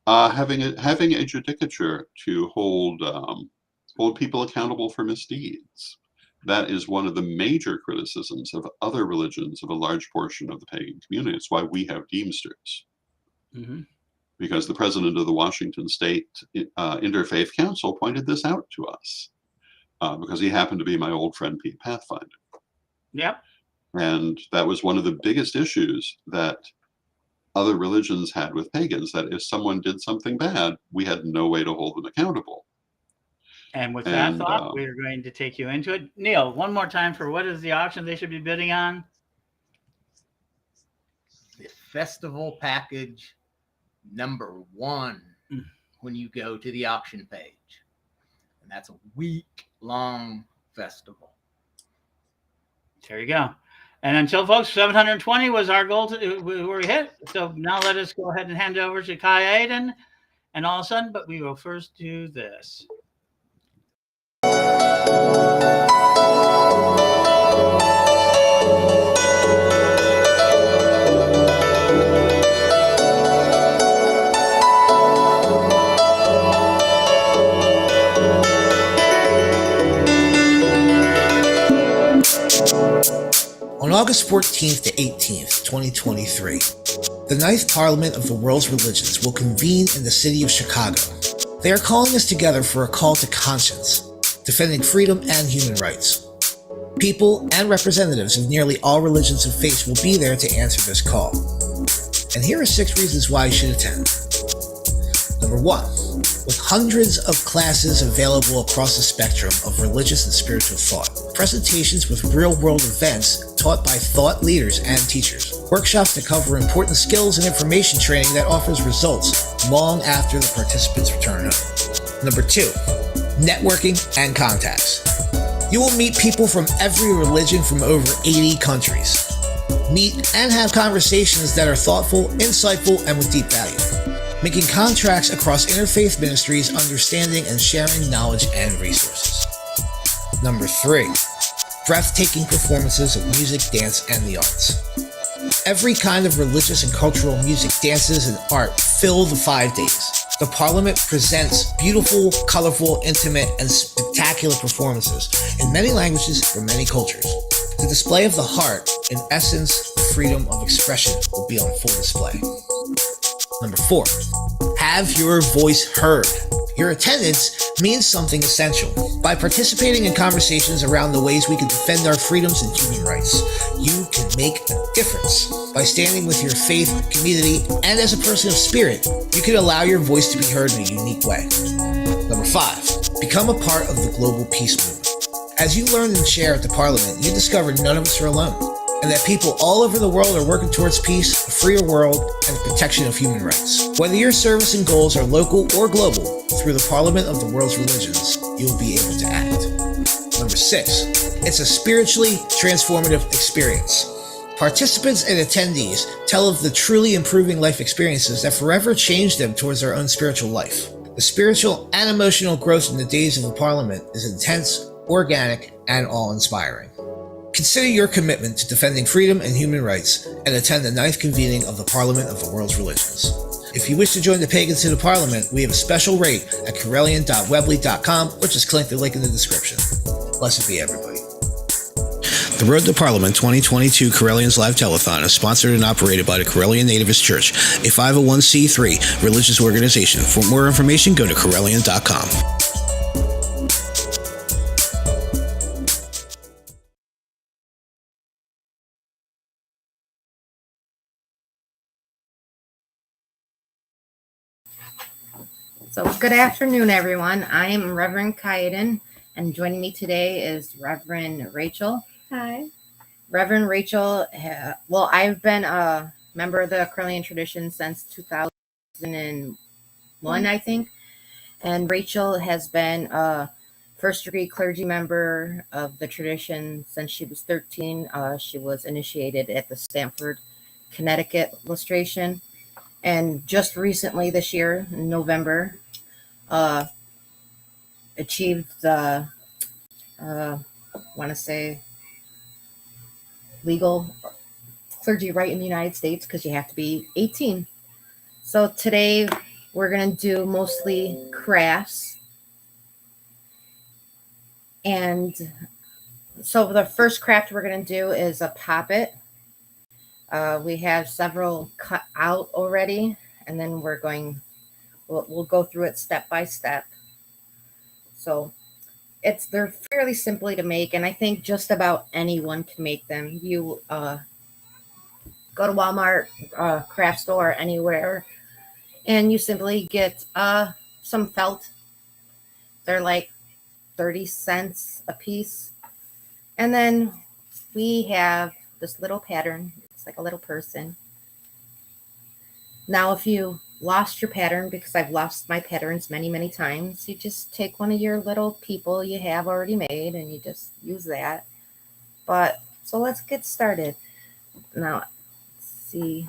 Having a judicature to hold people accountable for misdeeds. That is one of the major criticisms of other religions of a large portion of the pagan community. It's why we have deemsters. Mm-hmm. Because the president of the Washington State Interfaith Council pointed this out to us. Because he happened to be my old friend Pete Pathfinder. Yep. And that was one of the biggest issues that other religions had with pagans, that if someone did something bad, we had no way to hold them accountable. And with that thought, we're going to take you into it. Neil, one more time for what is the auction they should be bidding on? The festival package #1 when you go to the auction page. And that's a week-long festival. There you go. And until folks, 720 was our goal where we hit. So now let us go ahead and hand it over to Kai Aiden and all of a sudden, but we will first do this. On August 14th to 18th, 2023, the Ninth Parliament of the World's Religions will convene in the city of Chicago. They are calling us together for a call to conscience, defending freedom and human rights. People and representatives of nearly all religions and faiths will be there to answer this call. And here are 6 reasons why you should attend. Number 1, with hundreds of classes available across the spectrum of religious and spiritual thought, presentations with real-world events taught by thought leaders and teachers, workshops that cover important skills and information training that offers results long after the participants return home. Number 2, networking and contacts. You will meet people from every religion from over 80 countries. Meet and have conversations that are thoughtful, insightful, and with deep value. Making contracts across interfaith ministries, understanding and sharing knowledge and resources. Number 3, breathtaking performances of music, dance, and the arts. Every kind of religious and cultural music, dances, and art fill the 5 days. The Parliament presents beautiful, colorful, intimate, and spectacular performances in many languages from many cultures. The display of the heart, in essence, freedom of expression, will be on full display. Number 4, have your voice heard. Your attendance means something essential. By participating in conversations around the ways we can defend our freedoms and human rights, you can make a difference. By standing with your faith, community, and as a person of spirit, you can allow your voice to be heard in a unique way. Number 5, become a part of the global peace movement. As you learn and share at the Parliament, you discover none of us are alone, and that people all over the world are working towards peace, a freer world, and the protection of human rights. Whether your service and goals are local or global, through the Parliament of the World's Religions, you will be able to act. Number 6, it's a spiritually transformative experience. Participants and attendees tell of the truly improving life experiences that forever change them towards their own spiritual life. The spiritual and emotional growth in the days of the Parliament is intense, organic, and awe-inspiring. Consider your commitment to defending freedom and human rights and attend the 9th convening of the Parliament of the World's Religions. If you wish to join the Pagans to the Parliament, we have a special rate at Correllian.weebly.com, or just click the link in the description. Blessed be everybody. The Road to Parliament 2022 Correllians Live Telethon is sponsored and operated by the Correllian Nativist Church, a 501c3 religious organization. For more information, go to Correllian.com. So good afternoon, everyone. I am Reverend Kaiden, and joining me today is Reverend Rachel. Hi. Reverend Rachel, I've been a member of the Correllian tradition since 2001, I think. And Rachel has been a first-degree clergy member of the tradition since she was 13. She was initiated at the Stamford, Connecticut illustration. And just recently this year, in November, achieved the want to say legal clergy right in the United States, because you have to be 18. So today we're going to do mostly crafts. And so the first craft we're going to do is a poppet. We have several cut out already, and then we'll go through it step by step. So they're fairly simply to make, and I think just about anyone can make them. You go to Walmart, craft store, anywhere, and you simply get some felt. They're like 30 cents a piece. And then we have this little pattern. It's like a little person. Now, if you lost your pattern, because I've lost my patterns many, many times, you just take one of your little people you have already made and you just use that. But so let's get started. Now, let's see.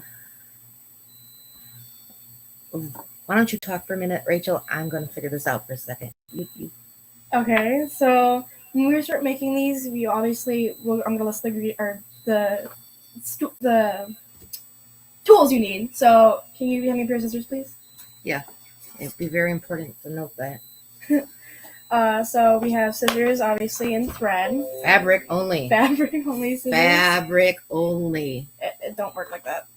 Why don't you talk for a minute, Rachel? I'm going to figure this out for a second. Okay, so when we start making these, we obviously I'm going to list the tools you need. So can you hand me a pair of scissors, please? Yeah, it'd be very important to note that. So we have scissors, obviously, and thread. Fabric only. Fabric only scissors. Fabric only. It don't work like that.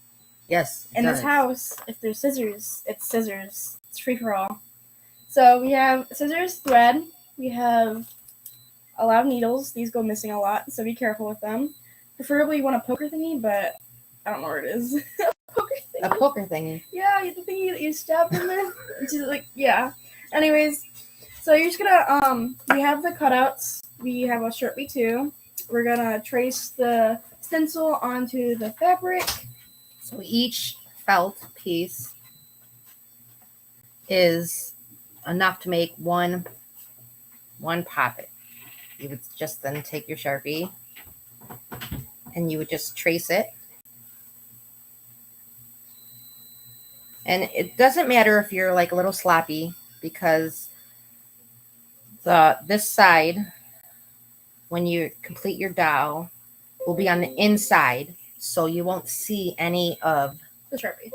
Yes. In this house, if there's scissors, it's scissors. It's free for all. So we have scissors, thread. We have a lot of needles. These go missing a lot, so be careful with them. Preferably you want a poker thingy, but I don't know where it is. A poker thingy. Yeah, the thingy that you stab in there. It's just like, yeah. Anyways, so you're just gonna we have the cutouts. We have a Sharpie too. We're gonna trace the stencil onto the fabric. So each felt piece is enough to make one poppet. You would just then take your Sharpie and you would just trace it. And it doesn't matter if you're like a little sloppy, because this side, when you complete your dowel, will be on the inside, so you won't see any of the Sharpie.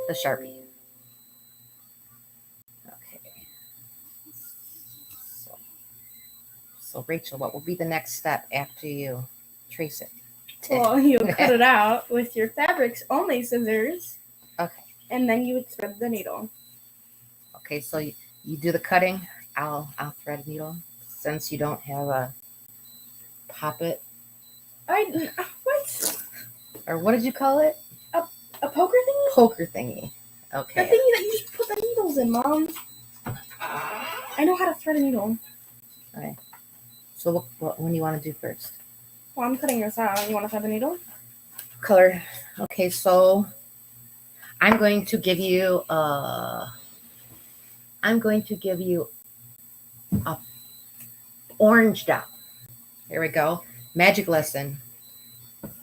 Okay. So Rachel, what will be the next step after you trace it? Well, you cut it out with your fabrics only scissors. Okay. And then you would thread the needle. Okay, so you do the cutting. I'll thread needle, since you don't have a poppet. What? Or what did you call it? A poker thingy? Poker thingy. Okay. The thingy that you just put the needles in, Mom. I know how to thread a needle. Okay. So what do you want to do first? Well, I'm cutting this out. You want to thread the needle? Color. Okay, so I'm going to give you a orange dot. There we go. Magic lesson.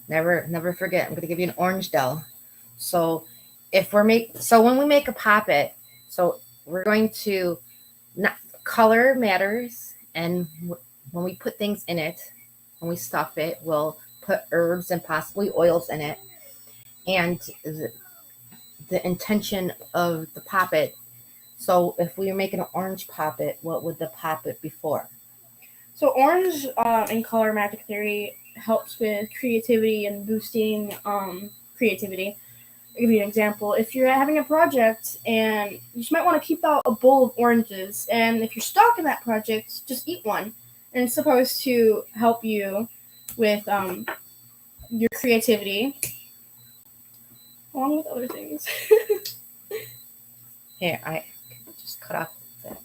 Never forget. I'm going to give you an orange dell. So when we make a poppet, so we're going to color matters, and when we put things in it, when we stuff it, we'll put herbs and possibly oils in it. And the intention of the poppet. So if we were making an orange poppet, what would the poppet be for? So orange in color magic theory helps with creativity and boosting creativity. I'll give you an example. If you're having a project and you just might want to keep out a bowl of oranges, and if you're stuck in that project, just eat one. And it's supposed to help you with your creativity, along with other things. Here, I just cut off that.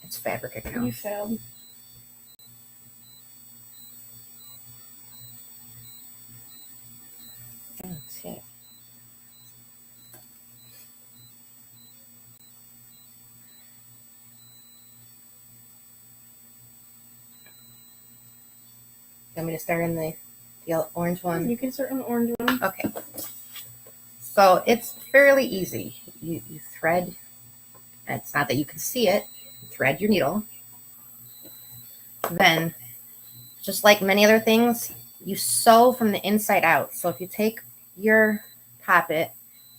It's fabric account. You failed. That's it. You want me to start in the yellow, orange one? You can start in the orange one. Okay. So it's fairly easy. You thread. It's not that you can see it. Thread your needle. then, just like many other things, you sew from the inside out. So if you take your poppet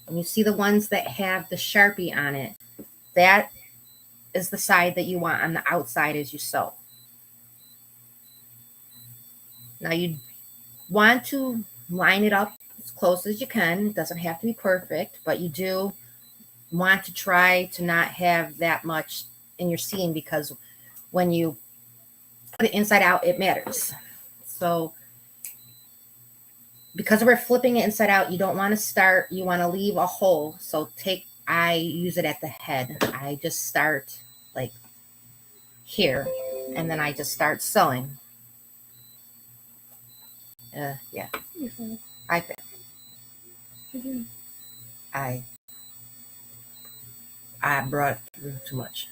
and you see the ones that have the Sharpie on it, that is the side that you want on the outside as you sew. Now you want to line it up as close as you can. It doesn't have to be perfect, but you do want to try to not have that much in your seam, because when you put it inside out, it matters. So because we're flipping it inside out, you don't want to start, you want to leave a hole. So I use it at the head. I just start like here, and then I just start sewing. Yeah. I brought it through too much.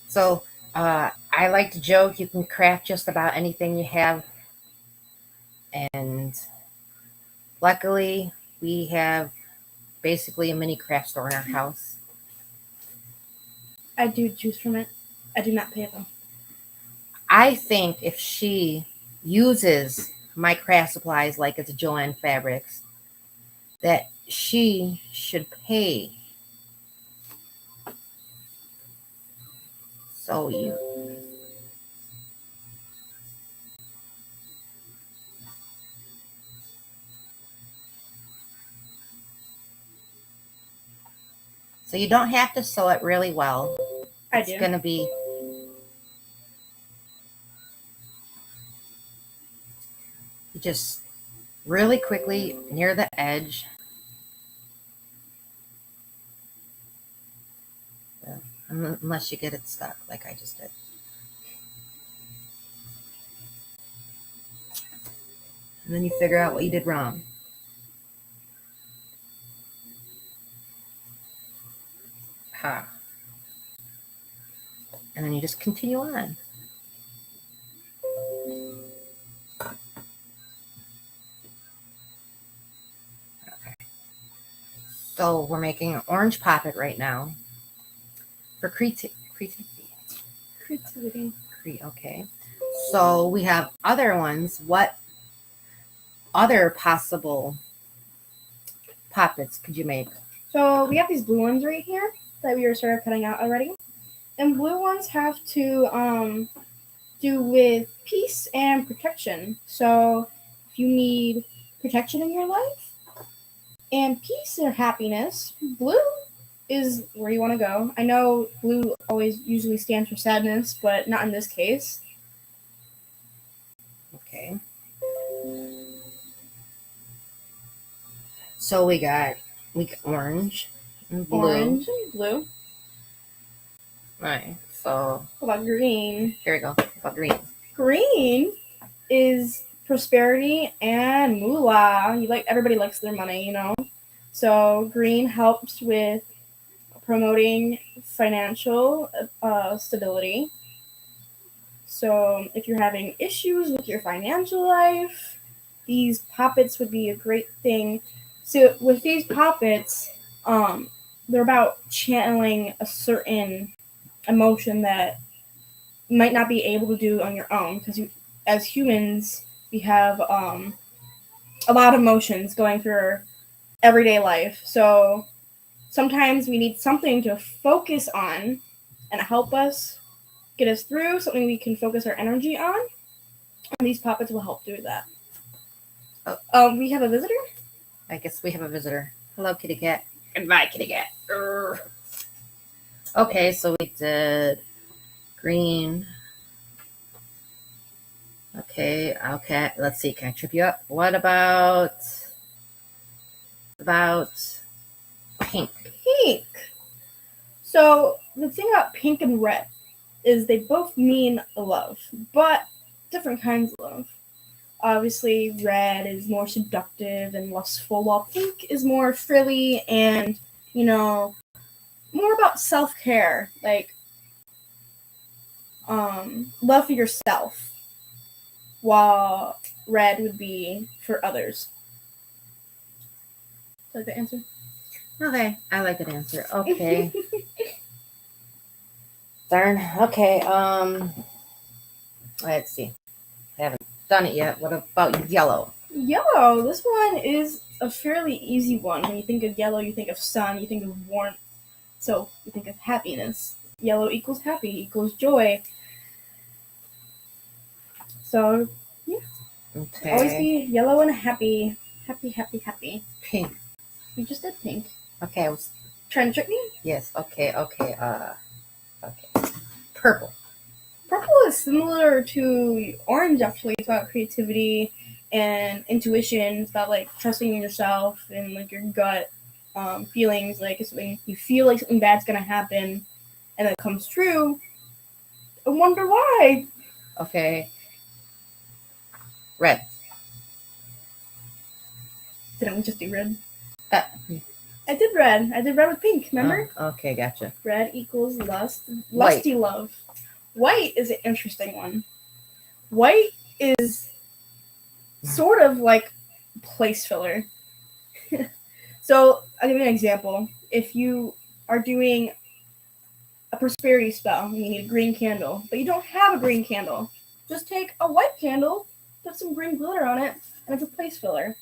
So I like to joke, you can craft just about anything you have. And luckily, we have basically a mini craft store in our house. I do choose from it. I do not pay them. I think if she uses my craft supplies like it's Joanne Fabrics, that she should pay. So you don't have to sew it really well. It's going to be just really quickly near the edge. Unless you get it stuck like I just did. And then you figure out what you did wrong. Ha. And then you just continue on. Okay. So we're making an orange poppet right now for creativity. Okay. So we have other ones. What other possible poppets could you make? So we have these blue ones right here that we were sort of cutting out already. And blue ones have to do with peace and protection. So if you need protection in your life and peace or happiness, blue is where you want to go. I know blue always usually stands for sadness, but not in this case. Okay. So we got orange and blue. Orange and blue. Right. So what about green? Here we go. What about green? Green is prosperity and moolah. Everybody likes their money, you know. So green helps with promoting financial stability. So if you're having issues with your financial life, these poppets would be a great thing. So with these poppets, they're about channeling a certain emotion that you might not be able to do on your own, because as humans, we have a lot of emotions going through our everyday life. So sometimes we need something to focus on and help us get us through, something we can focus our energy on. And these poppets will help do that. We have a visitor? I guess we have a visitor. Hello, kitty cat. Goodbye, kitty cat. Urgh. Okay, so we did green. Okay, let's see. Can I trip you up? What about pink? Pink. So the thing about pink and red is they both mean love, but different kinds of love. Obviously, red is more seductive and lustful, while pink is more frilly and, more about self-care, like love for yourself, while red would be for others. Like the answer? Okay, I like that answer. Okay. Darn. Okay. Let's see. I haven't done it yet. What about yellow? Yellow. This one is a fairly easy one. When you think of yellow, you think of sun, you think of warmth. So you think of happiness. Yellow equals happy, equals joy. So, yeah. Okay. Always be yellow and happy. Happy, happy, happy. Pink. You just did pink. Okay, I was trying to trick me? Yes. Okay. Okay. Purple. Purple is similar to orange, actually. It's about creativity and intuition. It's about, like, trusting in yourself and, like, your gut feelings. Like, it's when you feel like something bad's gonna happen and it comes true, I wonder why. Okay. Red. Didn't we just do red? I did red. I did red with pink, remember? Oh, okay, gotcha. Red equals lust. White. Lusty love. White is an interesting one. White is sort of like place filler. So, I'll give you an example. If you are doing a prosperity spell and you need a green candle, but you don't have a green candle, just take a white candle, put some green glitter on it, and it's a place filler.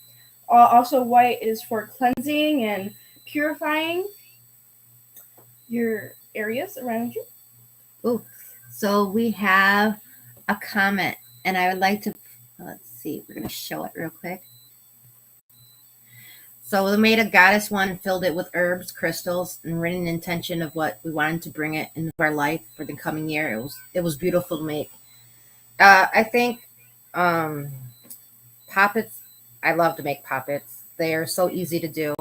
Also, white is for cleansing and purifying your areas around you. Ooh, so we have a comment, and I would like to, let's see, we're going to show it real quick. So we made a goddess one and filled it with herbs, crystals, and written an intention of what we wanted to bring it into our life for the coming year. It was beautiful to make. I think poppets, I love to make poppets. They are so easy to do.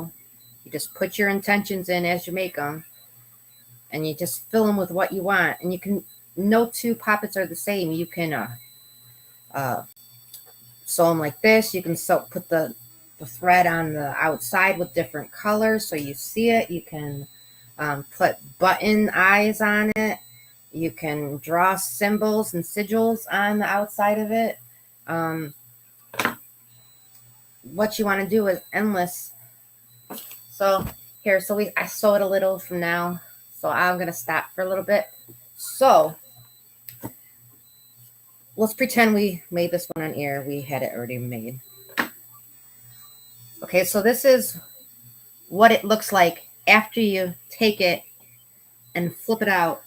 You just put your intentions in as you make them, and you just fill them with what you want. And you can, no two poppets are the same. You can sew them like this. You can put the thread on the outside with different colors so you see it. You can put button eyes on it. You can draw symbols and sigils on the outside of it. What you want to do is endless. So here, I sew it a little from now. So I'm going to stop for a little bit. So let's pretend we made this one on air. We had it already made. Okay, so this is what it looks like after you take it and flip it out.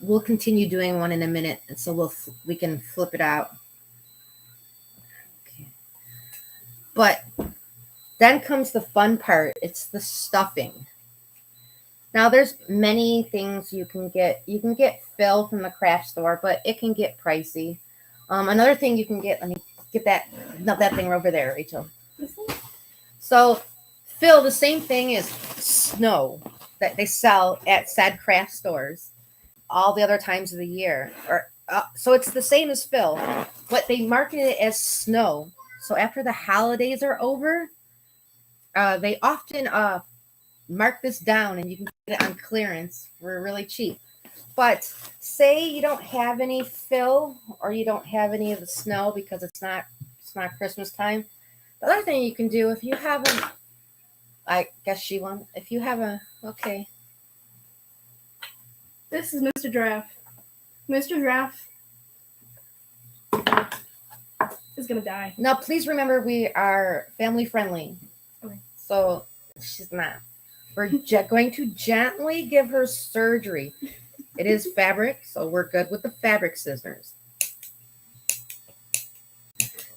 We'll continue doing one in a minute, and so we can flip it out. Okay. But then comes the fun part. It's the stuffing. Now, there's many things you can get. You can get fill from the craft store, but it can get pricey. Another thing you can get, let me get that thing over there, Rachel. So fill, the same thing as snow that they sell at said craft stores all the other times of the year. So it's the same as fill, but they market it as snow. So after the holidays are over, they often mark this down, and you can get it on clearance for really cheap. But say you don't have any fill, or you don't have any of the snow because it's not Christmas time. The other thing you can do, if you have I guess she won. If you have okay. This is Mr. Giraffe. Mr. Giraffe is gonna die. Now, please remember we are family friendly. Okay. So she's not. We're going to gently give her surgery. It is fabric, so we're good with the fabric scissors.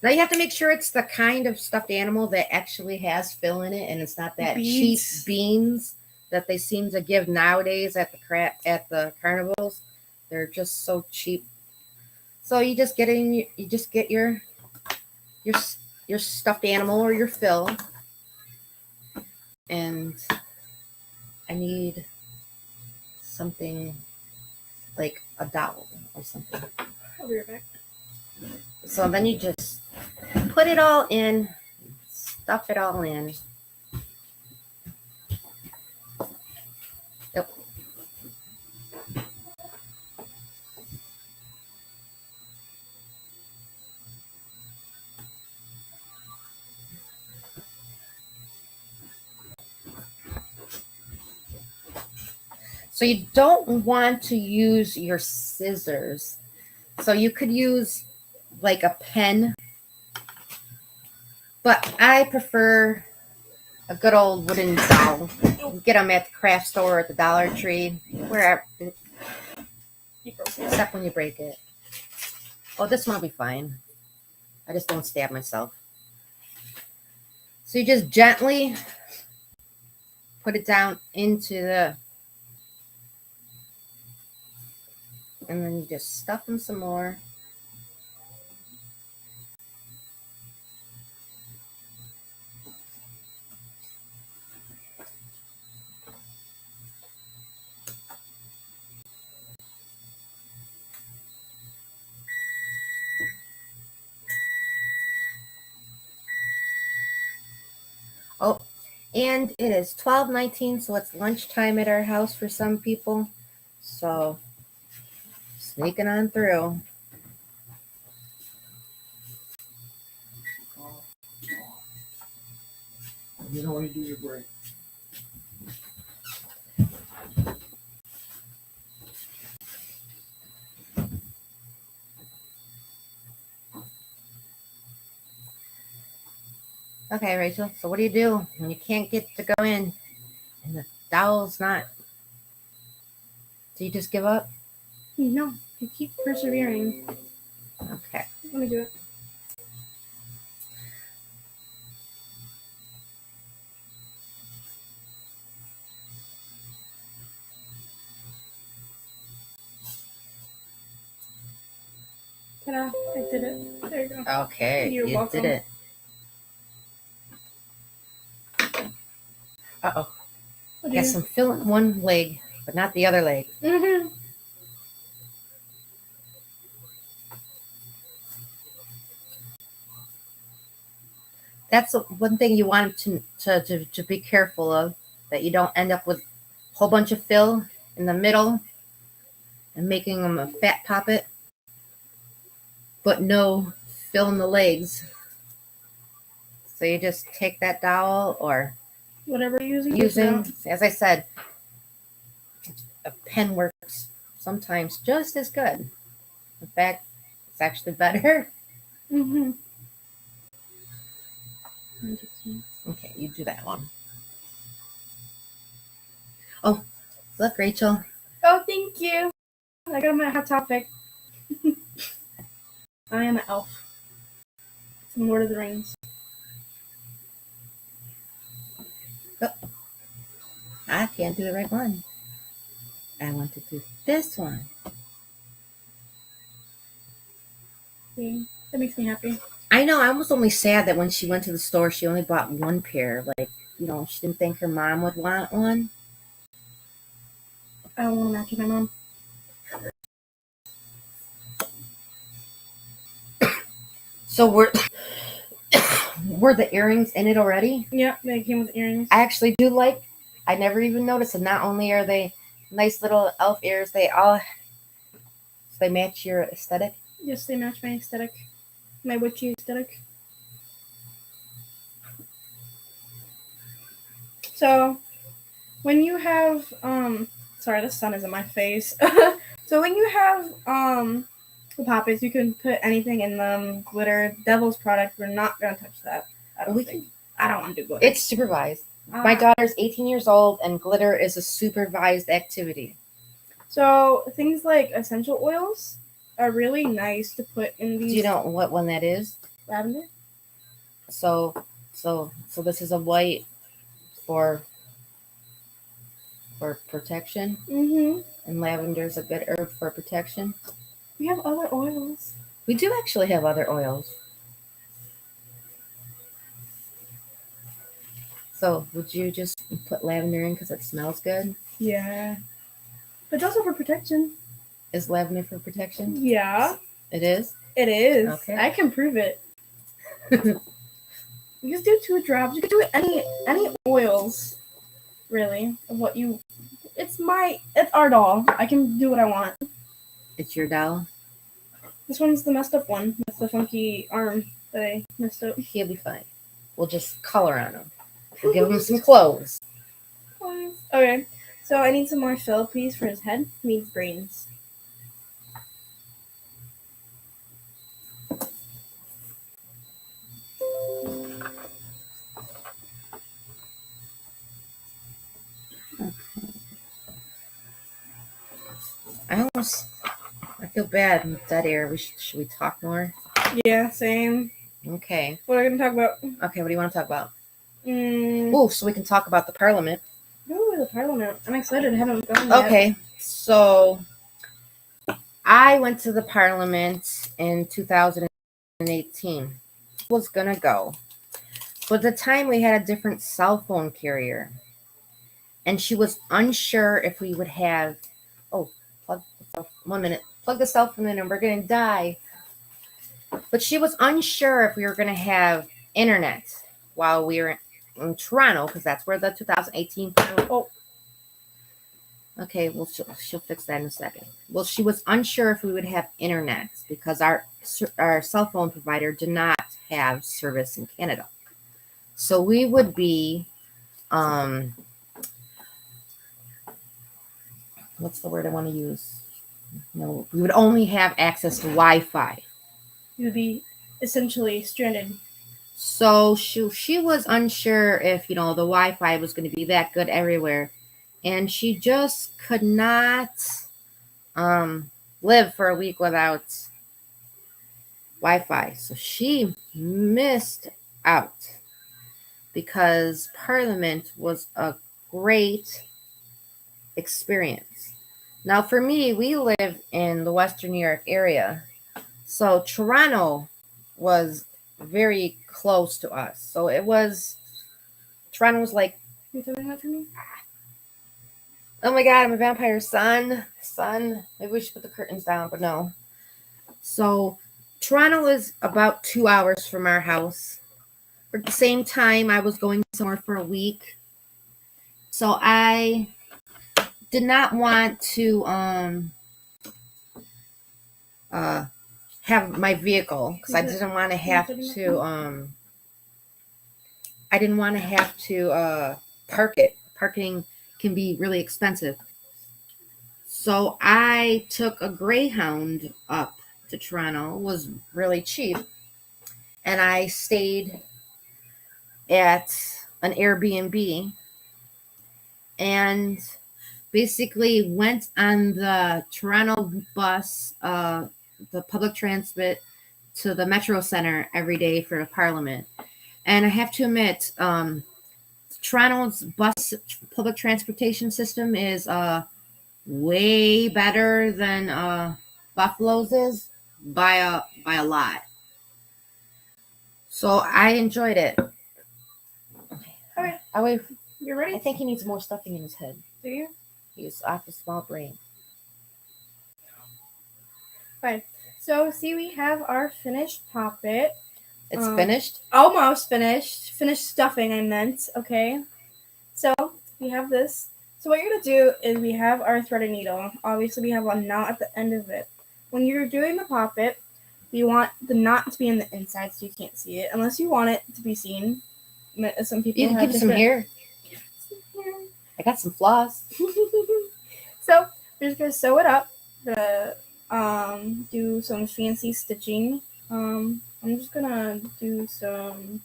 Now you have to make sure it's the kind of stuffed animal that actually has fill in it, and it's not that cheap beans that they seem to give nowadays at the carnivals. They're just so cheap. So you just get your stuffed animal or your fill, and I need something like a dowel or something. I'll be right back. So then you just put it all in, stuff it all in. Yep. So you don't want to use your scissors. So you could use like a pen, but I prefer a good old wooden dowel. You get them at the craft store, at the Dollar Tree, wherever. Except when you break it. Oh, this one will be fine. I just don't stab myself. So you just gently put it down into the, and then you just stuff them some more. Oh, and it is 12:19, so it's lunchtime at our house for some people. So sneaking on through. You know when you do your break. Okay, Rachel. So what do you do when you can't get to go in and the dowel's not? Do you just give up? No, you keep persevering. Okay. Let me do it. Ta-da! I did it. There you go. Okay, You're you welcome. did it. Uh-oh. Got some fill in one leg, but not the other leg. Mm-hmm. That's one thing you want to be careful of, that you don't end up with a whole bunch of fill in the middle and making them a fat poppet, but no fill in the legs. So you just take that dowel or Whatever you're using. As I said, a pen works sometimes just as good. In fact, it's actually better. Mm-hmm. Okay, you do that one. Oh, look, Rachel. Oh, thank you. I got my Hot Topic. I am an elf. It's in Lord of the Rings. Oh, I can't do the right one. I want to do this one. See, that makes me happy. I know. I was only sad that when she went to the store, she only bought one pair. Like, you know, she didn't think her mom would want one. I don't want to match with my mom. So were the earrings in it already? Yeah, they came with earrings. I actually do like. I never even noticed. And not only are they nice little elf ears, they match your aesthetic. Yes, they match my aesthetic. My witchy aesthetic. So, when you have, sorry, the sun is in my face. So when you have, the poppets, you can put anything in them. Glitter, devil's product, we're not going to touch that. I don't want to do glitter. It's supervised. My daughter's 18 years old, and glitter is a supervised activity. So things like essential oils are really nice to put in these. Do you know what one that is? Lavender. So this is a white for protection. Mm-hmm. And lavender is a good herb for protection. We have other oils. We do actually have other oils. So would you just put lavender in because it smells good? Yeah. But it's also for protection. Is lavender for protection? Yeah. It is? It is. Okay. I can prove it. You just do 2 drops. You can do it any oils, really, of what you. It's our doll. I can do what I want. It's your doll? This one's the messed up one with the funky arm that I messed up. He'll be fine. We'll just color on him. We'll give him some clothes. Okay. So I need some more fill, please, for his head. He needs brains. I feel bad with dead air. Should we talk more? Yeah, same. Okay. What are we going to talk about? Okay, what do you want to talk about? Mm. Oh, so we can talk about the Parliament. Ooh, the Parliament. I'm excited. I haven't gone yet. Okay, so I went to the Parliament in 2018. Was gonna go, but at the time we had a different cell phone carrier, and she was unsure if we would have. Oh, plug the cell, 1 minute. Plug the cell phone in, and we're gonna die. But she was unsure if we were gonna have internet while we were in Toronto, because that's where the 2018 Parliament. Oh. Okay, well, she'll fix that in a second. Well, she was unsure if we would have internet because our cell phone provider did not have service in Canada. So we would be, what's the word I want to use? No, we would only have access to Wi-Fi. You would be essentially stranded. So she was unsure if, the Wi-Fi was going to be that good everywhere. And she just could not live for a week without Wi-Fi. So she missed out because Parliament was a great experience. Now, for me, we live in the Western New York area. So Toronto was very close to us. So Toronto was like... You doing that for me? Oh my God, I'm a vampire. Sun. Maybe we should put the curtains down, but no. So Toronto is about 2 hours from our house. But at the same time, I was going somewhere for a week. So I did not want to have my vehicle because I didn't want to have to park it. Parking can be really expensive. So I took a Greyhound up to Toronto. It was really cheap. And I stayed at an Airbnb and basically went on the Toronto bus, the public transit to the Metro Center every day for the Parliament. And I have to admit, Toronto's bus public transportation system is way better than Buffalo's is by a lot. So I enjoyed it. Okay. All right. You're ready? I think he needs more stuffing in his head. Do you? He's off his small brain. Fine. So see, we have our finished poppet. It's finished? Almost finished. Finished stuffing, I meant. Okay. So we have this. So what you're going to do is we have our threaded needle. Obviously, we have a knot at the end of it. When you're doing the poppet, you want the knot to be in the inside so you can't see it, unless you want it to be seen. Some people You can have give some hair. I got some floss. So we're just going to sew it up. Do some fancy stitching. I'm just gonna do some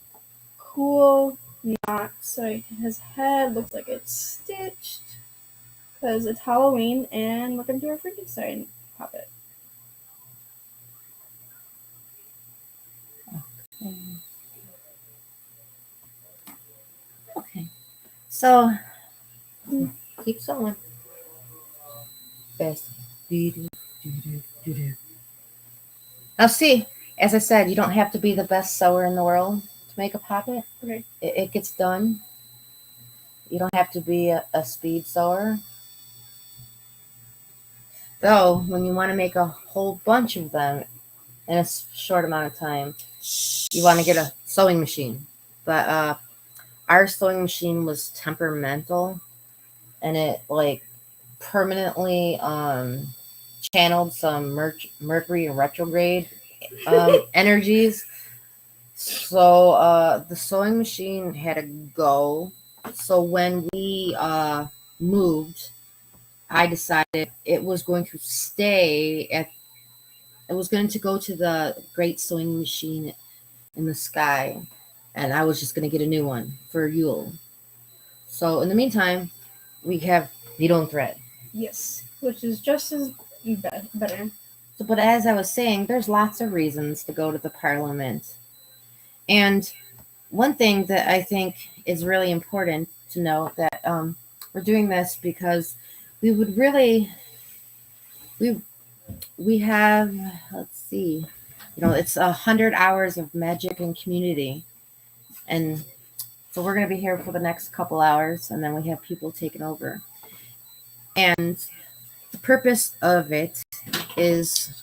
cool knots so his head looks like it's stitched because it's Halloween and we're gonna do our Frankenstein puppet. Okay. So keep sewing. Best. Now see, as I said, you don't have to be the best sewer in the world to make a poppet. Okay. It gets done. You don't have to be a speed sewer. Though, when you want to make a whole bunch of them in a short amount of time, you want to get a sewing machine. But our sewing machine was temperamental, and it permanently channeled some Mercury retrograde energies. So the sewing machine had to go. So when we moved, I decided it was going to stay at, it was going to go to the Great Sewing Machine in the sky, and I was just going to get a new one for Yule. So in the meantime, we have needle and thread. Yes, which is just as better. So, but as I was saying, there's lots of reasons to go to the Parliament. And one thing that I think is really important to know that we're doing this because we would really, we have, let's see, it's 100 hours of magic and community. And so we're going to be here for the next couple hours, and then we have people taking over. And the purpose of it is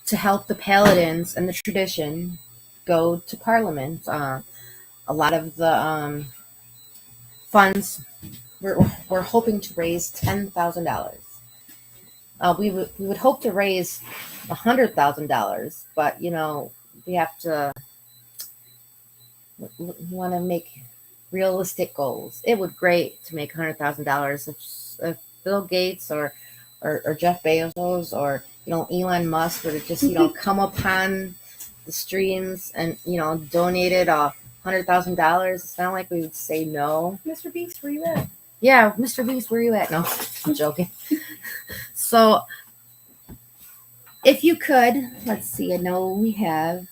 to help the Paladins and the tradition go to Parliament. A lot of the funds, we're hoping to raise $10,000. We would hope to raise $100,000, but we have to. We want to make realistic goals. It would be great to make $100,000 if Bill Gates or Jeff Bezos or Elon Musk were to just come upon the streams and donated $100,000. It's not like we would say no. Mr. Beast, where you at? Yeah, Mr. Beast, where you at? No, I'm joking. So if you could, let's see. I know we have.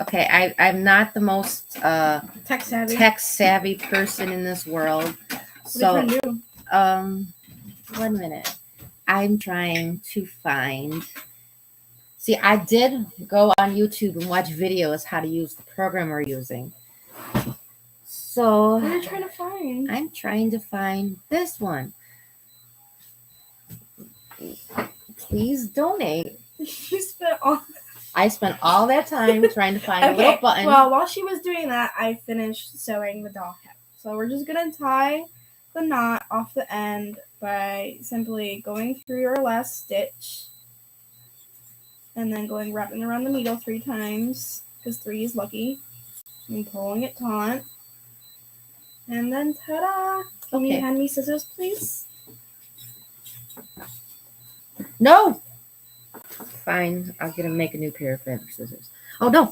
Okay, I'm not the most tech savvy person in this world. So, what are you trying to do? 1 minute. I'm trying to find. See, I did go on YouTube and watch videos how to use the program we're using. So, what are you trying to find? I'm trying to find this one. Please donate. I spent all that time trying to find a little button. Well, while she was doing that, I finished sewing the doll hat. So we're just going to tie the knot off the end by simply going through your last stitch and then wrapping around the needle 3 times because 3 is lucky and pulling it taut. And then ta-da! Can you hand me scissors, please? No! Fine, I'm gonna make a new pair of fabric scissors. Oh no,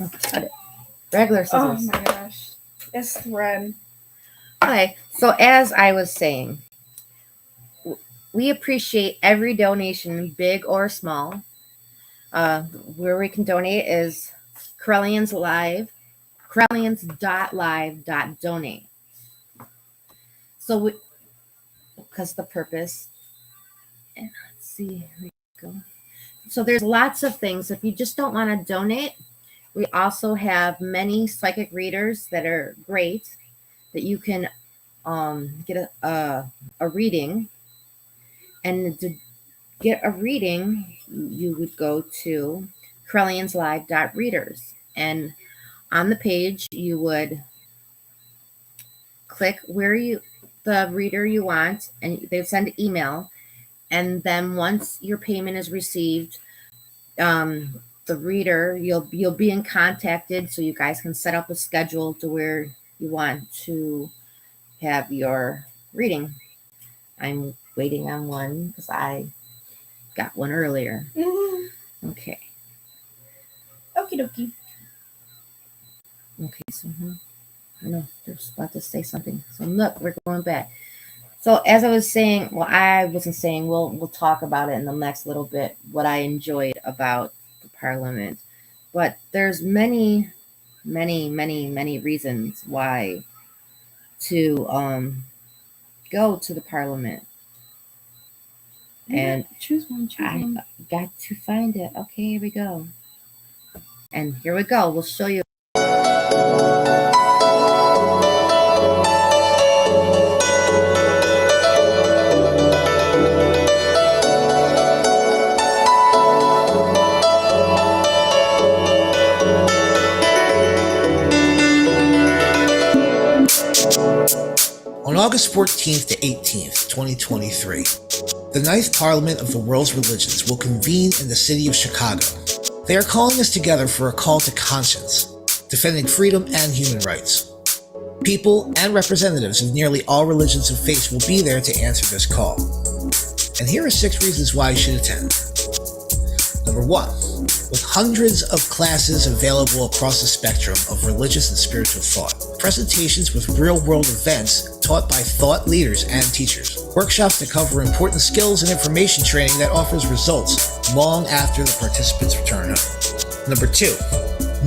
regular scissors. Oh my gosh, it's thread. Okay, so as I was saying, we appreciate every donation, big or small. Where we can donate is Correllians Live, Correllians.live.donate. So because the purpose, and let's see, here we go. So there's lots of things. If you just don't want to donate, we also have many psychic readers that are great that you can get a reading. And to get a reading, you would go to correllianslive.readers. And on the page, you would click the reader you want, and they send an email. And then once your payment is received, the reader, you'll be contacted so you guys can set up a schedule to where you want to have your reading. I'm waiting on one because I got one earlier. Mm-hmm. Okay. Okie dokie. Okay, so I know they're about to say something. So look, we're going back. So as I was saying, well, I wasn't saying, we'll talk about it in the next little bit, what I enjoyed about the Parliament. But there's many reasons why to go to the Parliament. And choose one. I got to find it. Okay, here we go. And here we go. We'll show you. On August 14th to 18th, 2023, the Ninth Parliament of the World's Religions will convene in the city of Chicago. They are calling us together for a call to conscience, defending freedom and human rights. People and representatives of nearly all religions and faiths will be there to answer this call. And here are 6 reasons why you should attend. Number 1, with hundreds of classes available across the spectrum of religious and spiritual thought, presentations with real-world events taught by thought leaders and teachers, workshops that cover important skills and information training that offers results long after the participants return home. Number 2,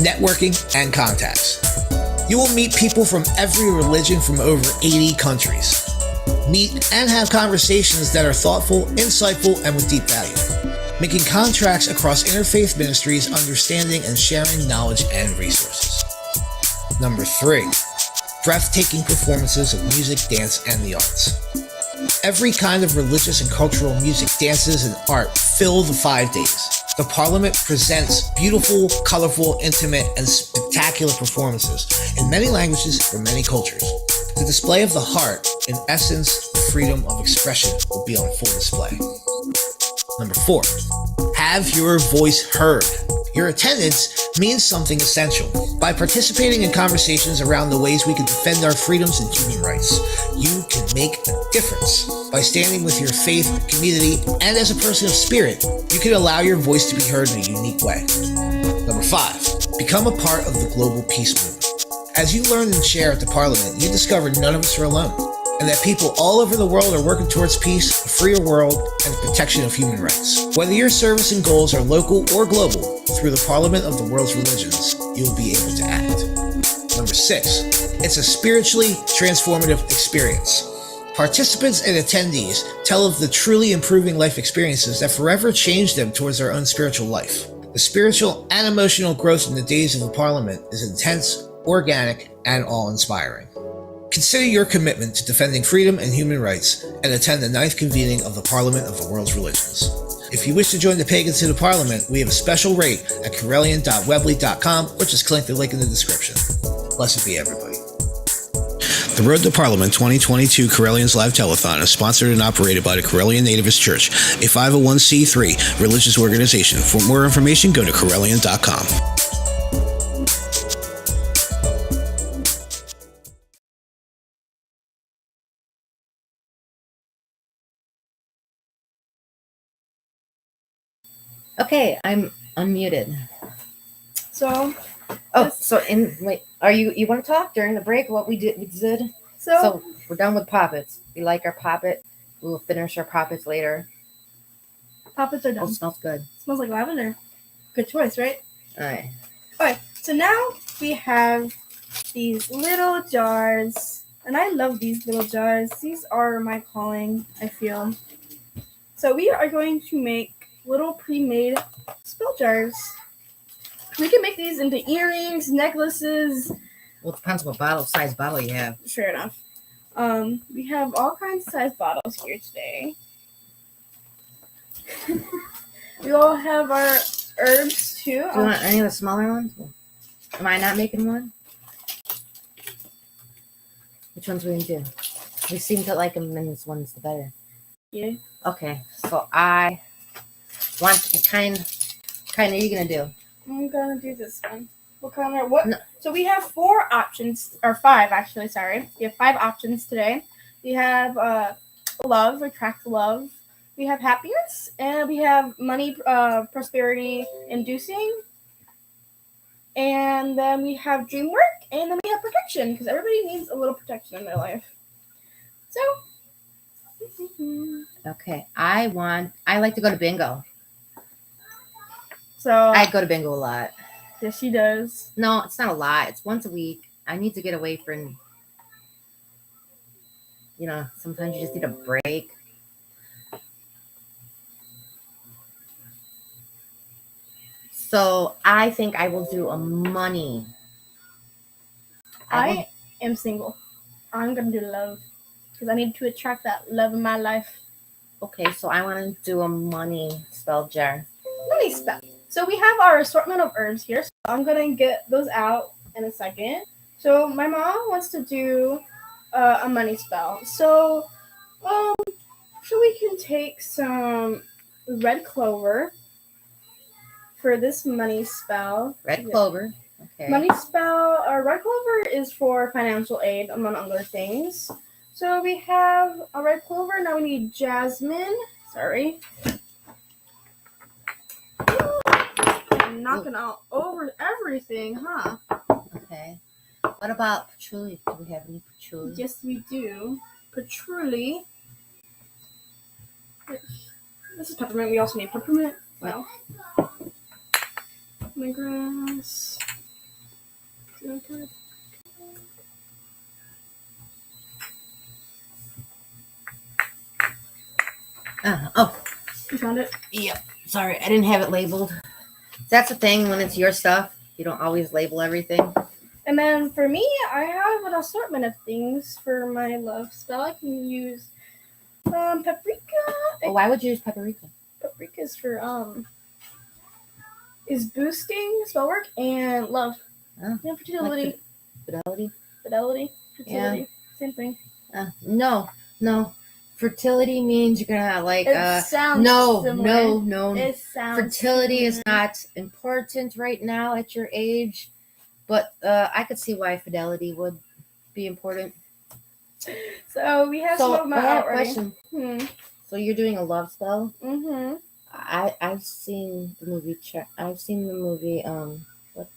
networking and contacts. You will meet people from every religion from over 80 countries. Meet and have conversations that are thoughtful, insightful, and with deep value. Making contracts across interfaith ministries, understanding and sharing knowledge and resources. Number 3, breathtaking performances of music, dance, and the arts. Every kind of religious and cultural music, dances, and art fill the 5 days. The Parliament presents beautiful, colorful, intimate, and spectacular performances in many languages from many cultures. The display of the heart, in essence, the freedom of expression, will be on full display. Number 4, have your voice heard. Your attendance means something essential. By participating in conversations around the ways we can defend our freedoms and human rights, you can make a difference. By standing with your faith, community, and as a person of spirit, you can allow your voice to be heard in a unique way. Number 5, become a part of the global peace movement. As you learn and share at the Parliament, you discover none of us are alone, and that people all over the world are working towards peace, a freer world, and the protection of human rights. Whether your service and goals are local or global, through the Parliament of the world's religions, you will be able to act. Number 6, it's a spiritually transformative experience. Participants and attendees tell of the truly improving life experiences that forever change them towards their own spiritual life. The spiritual and emotional growth in the days of the Parliament is intense, organic, and awe-inspiring. Consider your commitment to defending freedom and human rights and attend the 9th convening of the Parliament of the World's Religions. If you wish to join the Pagans to the Parliament, we have a special rate at Correllian.weebly.com, or just click the link in the description. Blessed be everybody. The Road to Parliament 2022 Correllians Live Telethon is sponsored and operated by the Correllian Nativist Church, a 501c3 religious organization. For more information, go to Correllian.com. Okay, I'm unmuted. So, wait, are you want to talk during the break? What we did? So we're done with poppets. We like our poppet. We will finish our poppets later. Poppets are done. Oh, smells good. Smells like lavender. Good choice, right? All right. Okay, so now we have these little jars, and I love these little jars. These are my calling, I feel. So we are going to make little pre-made spell jars. We can make these into earrings, necklaces. Well, it depends what size bottle you have. Sure enough. We have all kinds of size bottles here today. We all have our herbs too. Do you want any of the smaller ones? Am I not making one? Which ones we gonna do? We seem to like them, and this one's the better. Yeah. Okay, so I want kind are you gonna do? I'm gonna do this one. What color? What? No. So we have 4 options, or 5 actually. Sorry, we have 5 options today. We have love, attract love. We have happiness, and we have money, prosperity inducing. And then we have dream work, and then we have protection, because everybody needs a little protection in their life. So. Okay, I like to go to bingo. So I go to bingo a lot. Yes, she does. No, it's not a lot. It's once a week. I need to get away from, sometimes you just need a break. So I think I will do a money. I am single. I'm going to do love because I need to attract that love in my life. Okay, so I want to do a money spell jar. Money spell. So we have our assortment of herbs here. So I'm going to get those out in a second. So my mom wants to do a money spell. So we can take some red clover for this money spell. Red clover. Okay. Money spell. Red clover is for financial aid, among other things. So we have a red clover. Now we need jasmine. Sorry. I'm knocking out over everything, huh? Okay. What about patchouli? Do we have any patchouli? Yes, we do. Patchouli. This is peppermint. We also need peppermint. Wow. Lemongrass. Okay. Oh. You found it? Yep. Sorry, I didn't have it labeled. That's the thing when it's your stuff. You don't always label everything. And then for me, I have an assortment of things for my love spell. I can use paprika. Well, why would you use paprika? Paprika is for is boosting spell work and love. Oh, Yeah, fertility. Fidelity. Fidelity. Fertility. Yeah. Same thing. No. Fertility means you're gonna like. It sounds no. It sounds Fertility is similar. not important right now at your age, but I could see why fidelity would be important. So we have some of them I have out a already. question. So you're doing a love spell? Mm-hmm. I've seen the movie. I've seen the movie. What's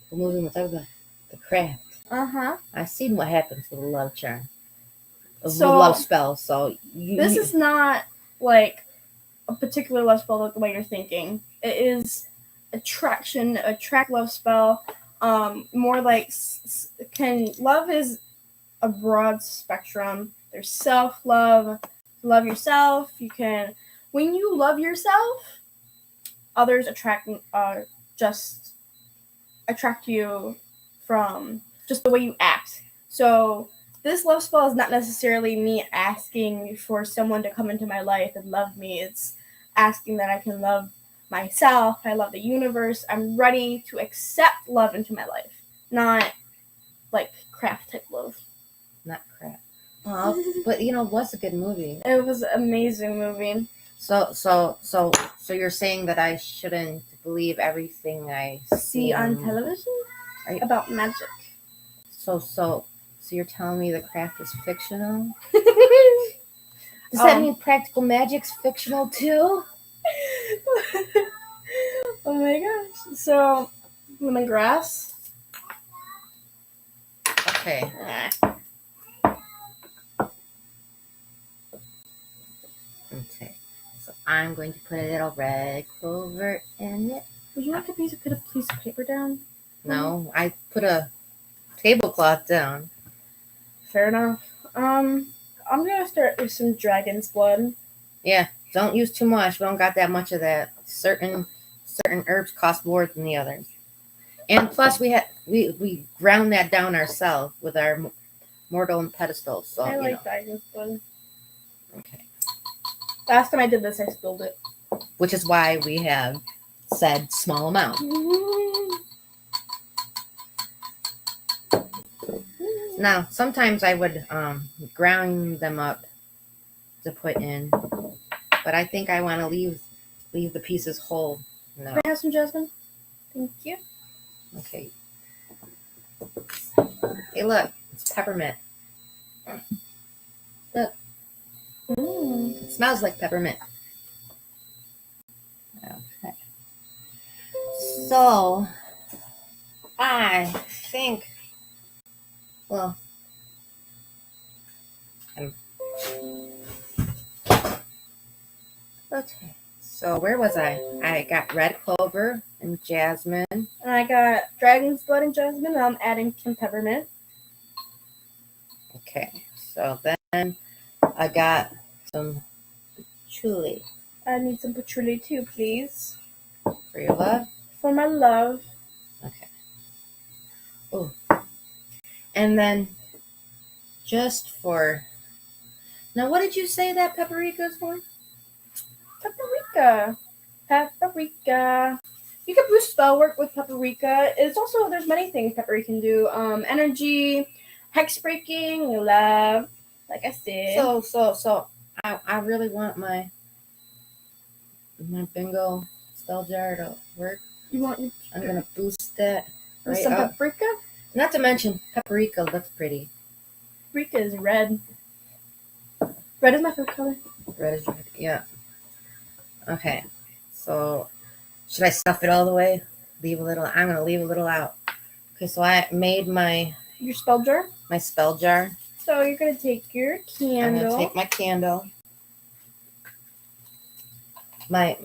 the movie with everybody? The Craft. Uh-huh. I've seen what happens with a love charm. With So, love spell. So This is not like a particular love spell like the way you're thinking. It is attraction, attract love spell. More like love is a broad spectrum. There's self-love, love yourself. You can, when you love yourself, others attract you from just the way you act. So this love spell is not necessarily me asking for someone to come into my life and love me. It's asking that I can love myself. I love the universe. I'm ready to accept love into my life, not like craft type love. Not crap. But it was a good movie. It was an amazing movie. So you're saying that I shouldn't believe everything I See on television about magic. So you're telling me The Craft is fictional? Does that mean Practical Magic's fictional too? Oh my gosh. So, lemongrass. Okay. Okay. So I'm going to put a little red clover in it. Would you like to put a piece of paper down? No, I put a tablecloth down. Fair enough. I'm gonna start with some dragon's blood. Yeah, don't use too much. We don't got that much of that. Certain herbs cost more than the others. And plus we ground that down ourselves with our mortal and pedestal. So I like dragon's blood. Okay. Last time I did this, I spilled it. Which is why we have said small amount. Now, sometimes I would ground them up to put in, but I think I want to leave the pieces whole. No. Can I have some jasmine? Thank you. Okay. Hey, look, it's peppermint. Look. It smells like peppermint. Okay. So, I think, well, okay. So where was I? I got red clover and jasmine. And I got dragon's blood and jasmine, and I'm adding some peppermint. Okay. So then I got some patchouli. I need some patchouli too, please. For your love? For my love. Okay. Oh. And then just for... Now, what did you say that paprika is for? Paprika. You can boost spell work with paprika. It's also, there's many things paprika can do. Energy, hex breaking, love, like I said. So I really want my bingo spell jar to work. You want? I'm gonna boost that With Right some up. paprika. Not to mention paprika looks pretty. Paprika is red. Red is my favorite color. Red is red. Yeah. Okay. So should I stuff it all the way? Leave a little. I'm gonna leave a little out. Okay. So I made your spell jar. My spell jar. So you're gonna take your candle. I'm gonna take my candle. My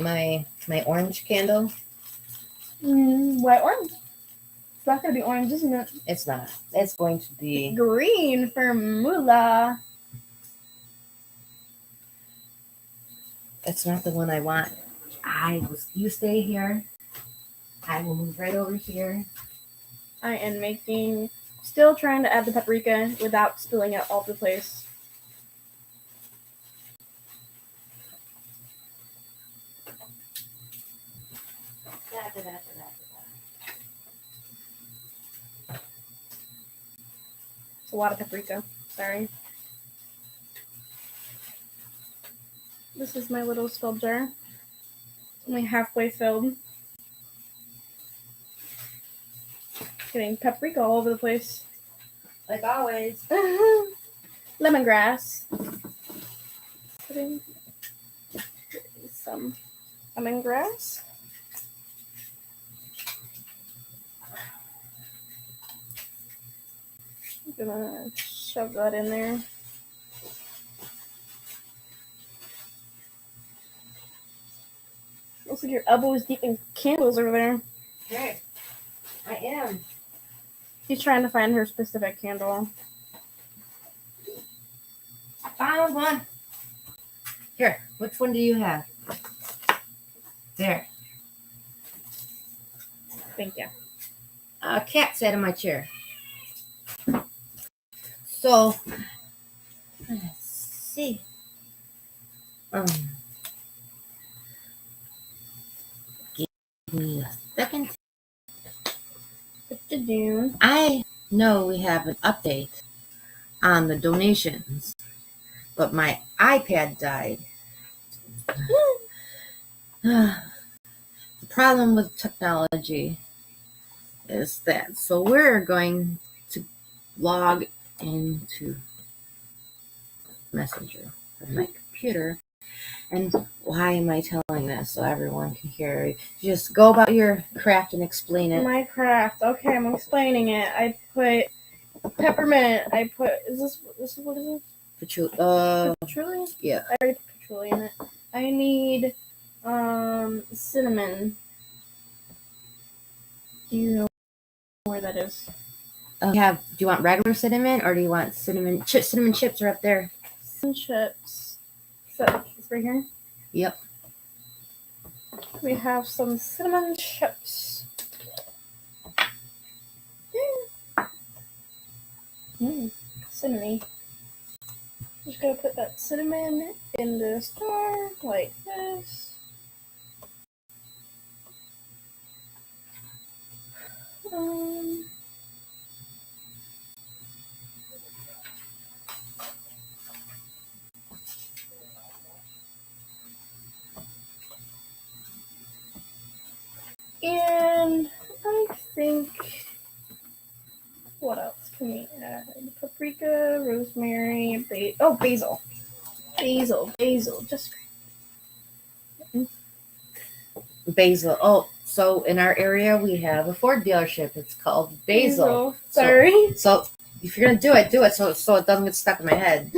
orange candle. White orange. It's not gonna be orange, isn't it? It's not. It's going to be green for moolah. That's not the one I want. You stay here. I will move right over here. I am still trying to add the paprika without spilling it all over the place. It's a lot of paprika. Sorry. This is my little spell jar. It's only halfway filled. Getting paprika all over the place. Like always. Lemongrass. Putting some lemongrass. I'm gonna shove that in there. Looks like your elbow is deep in candles over there. Okay. I am. She's trying to find her specific candle. I found one. Here, which one do you have? There. Thank you. A cat sat in my chair. So, let's see. Give me a second. I know we have an update on the donations, but my iPad died. The problem with technology is that. So we're going to log into Messenger from my computer. And why am I telling this so everyone can hear? Just go about your craft and explain it. My craft. Okay, I'm explaining it. I put peppermint. Is this what is it? Patchouli? Yeah. I already put patchouli in it. I need cinnamon. Do you know where that is? Do you want regular cinnamon or do you want cinnamon chips? Cinnamon chips are up there. Cinnamon chips. So it's right here. Yep. We have some cinnamon chips. Cinnamon. Just gonna put that cinnamon in the star like this. And I think, what else can we add? Paprika, rosemary, basil. Basil, just Basil. Oh, so in our area we have a Ford dealership. It's called Basil. Sorry. So if you're gonna do it so it doesn't get stuck in my head.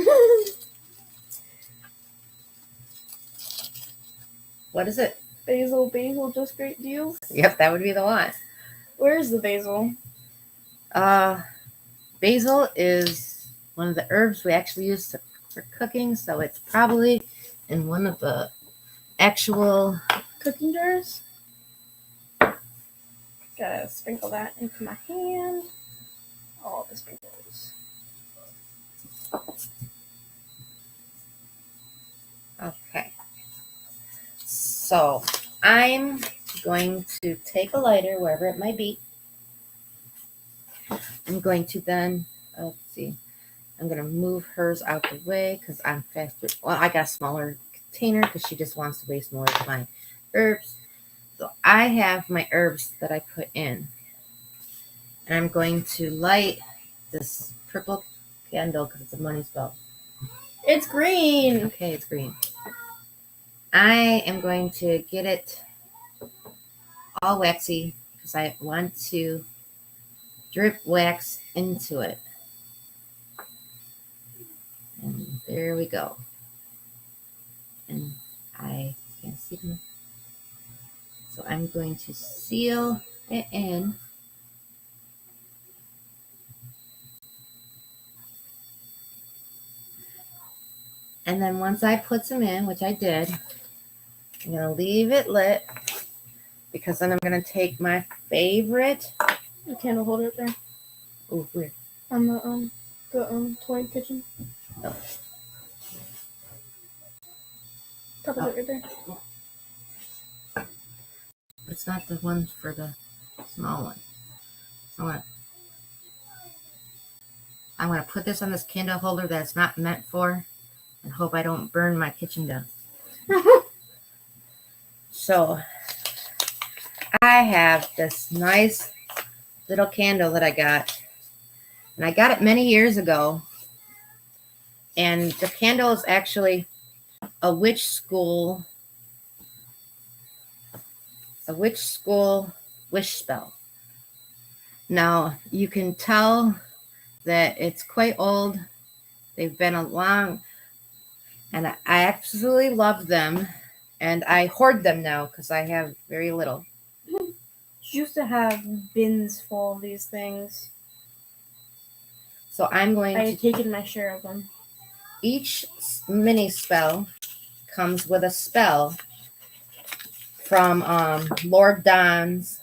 What is it? Basil, just great deals. Yep, that would be the one. Where's the basil? Basil is one of the herbs we actually use for cooking, so it's probably in one of the actual cooking jars. Gotta sprinkle that into my hand. All the sprinkles. Okay. So I'm going to take a lighter, wherever it might be. I'm going to then, let's see, I'm going to move hers out the way because I'm faster. Well, I got a smaller container because she just wants to waste more of my herbs. So I have my herbs that I put in. And I'm going to light this purple candle because it's a money spell. It's green. Okay, it's green. I am going to get it all waxy because I want to drip wax into it. And there we go. And I can't see them. So I'm going to seal it in. And then once I put some in, which I did, I'm going to leave it lit because then I'm going to take my favorite. The candle holder up there. Oh, weird. On the toy kitchen. Oh. Top of it right there. It's not the one for the small one. I'm going to put this on this candle holder that it's not meant for and hope I don't burn my kitchen down. So I have this nice little candle that I got. And I got it many years ago. And the candle is actually a witch school wish spell. Now you can tell that it's quite old. They've been along, and I absolutely love them, and I hoard them now because I have very little. Used to have bins full of these things. So I'm going I to had taken my share of them. Each mini spell comes with a spell from Lord Don's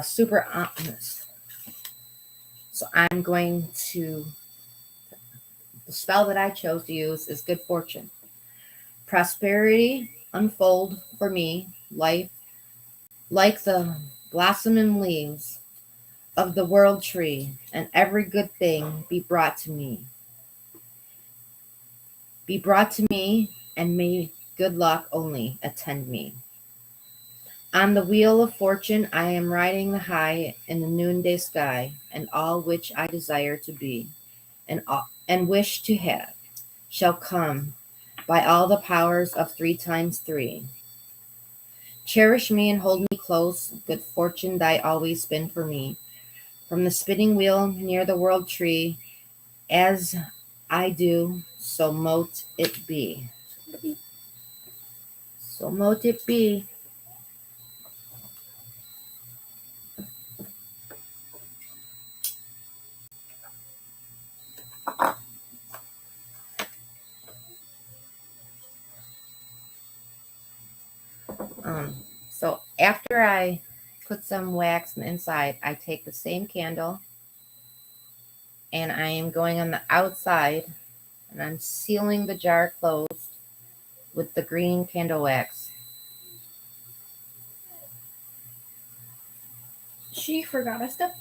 Super Optimus. So I'm going to, the spell that I chose to use is Good Fortune. Prosperity unfold for me, life, like the blossoming leaves of the world tree, and every good thing be brought to me. Be brought to me, and may good luck only attend me. On the wheel of fortune I am riding the high in the noonday sky, and all which I desire to be, and wish to have, shall come by all the powers of 3 times 3. Cherish me and hold me close, good fortune thy always spin for me. From the spinning wheel near the world tree, as I do, so mote it be. So mote it be. So after I put some wax on the inside, I take the same candle and I am going on the outside and I'm sealing the jar closed with the green candle wax. She forgot a step.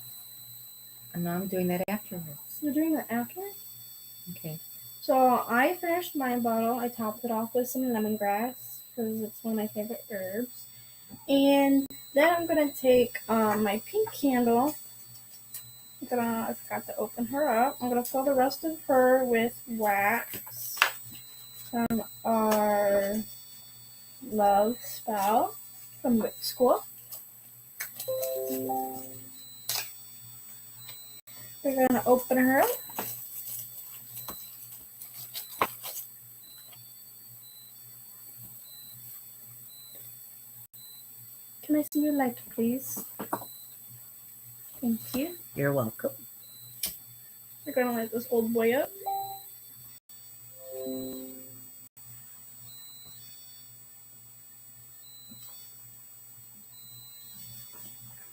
And now I'm doing that afterwards. You're doing that after? Okay. So I finished my bottle. I topped it off with some lemongrass because it's one of my favorite herbs. And then I'm going to take my pink candle. I forgot to open her up. I'm going to fill the rest of her with wax from our love spell from Wicca School. We're going to open her up. Can I see your light, please? Thank you. You're welcome. We're going to light this old boy up.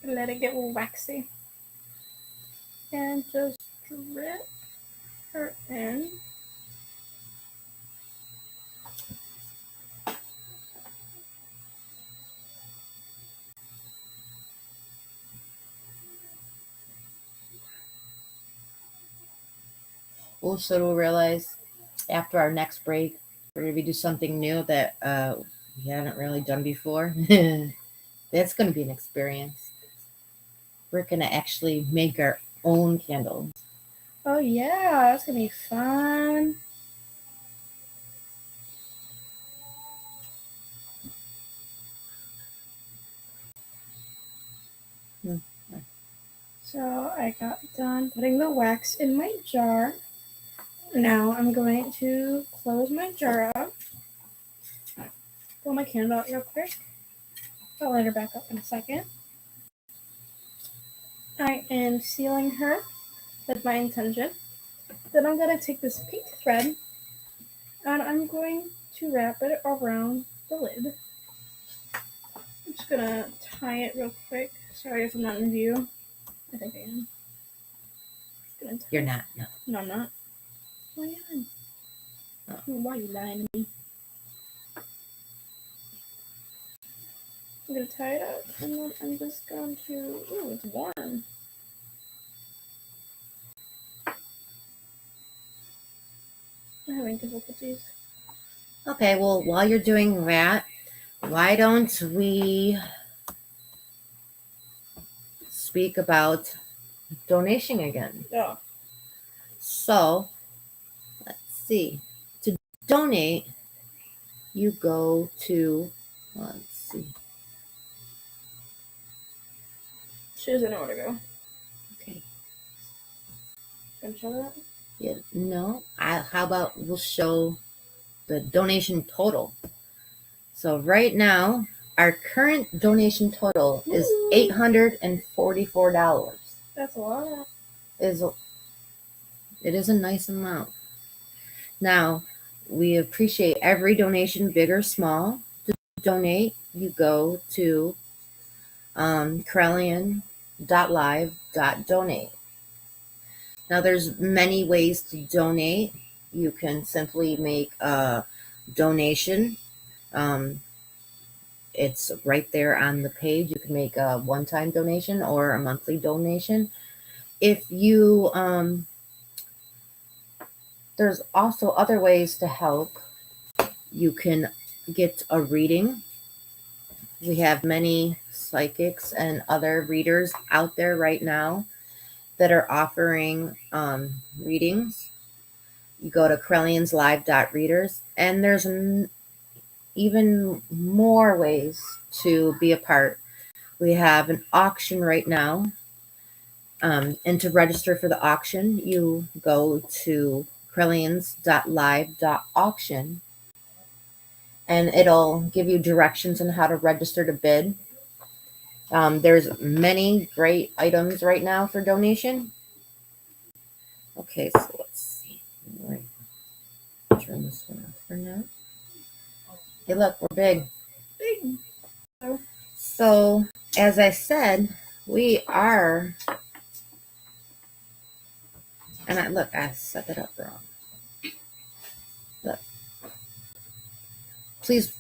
Let it get waxy. And just drip her in. Also, we'll realize after our next break, we're going to do something new that we haven't really done before. That's going to be an experience. we're gonna actually make our own candles. Oh yeah, that's gonna be fun. So I got done putting the wax in my jar. Now I'm going to close my jar up. Pull my candle out real quick. I'll light her back up in a second. I am sealing her with my intention. Then I'm going to take this pink thread and I'm going to wrap it around the lid. I'm just going to tie it real quick. Sorry if I'm not in view. I think I am. You're not, no. No, I'm not. Oh, yeah. Oh. Why are you lying to me? I'm going to tie it up and then I'm just going to... Ooh, it's warm. I'm having difficulties. Okay, well, while you're doing that, why don't we speak about donation again? Yeah. So, let's see. To donate, you go to, let's see. She doesn't know where to go. Okay. Gonna show that? Yeah, no. How about we'll show the donation total. So right now, our current donation total is $844. That's a lot. It is a nice amount. Now, we appreciate every donation, big or small. To donate, you go to Correllian.live.donate. Now, there's many ways to donate. You can simply make a donation. It's right there on the page. You can make a one-time donation or a monthly donation. If you, there's also other ways to help. You can get a reading. We have many psychics and other readers out there right now that are offering readings. You go to Correllianslive.readers, and there's even more ways to be a part. We have an auction right now. And to register for the auction, you go to Correllians.live.auction, and it'll give you directions on how to register to bid. There's many great items right now for donation. Okay, so let's see. Right. Turn this one off for now. Hey, look, we're big. Big. So, as I said, we are... And I set it up wrong. Look. Please,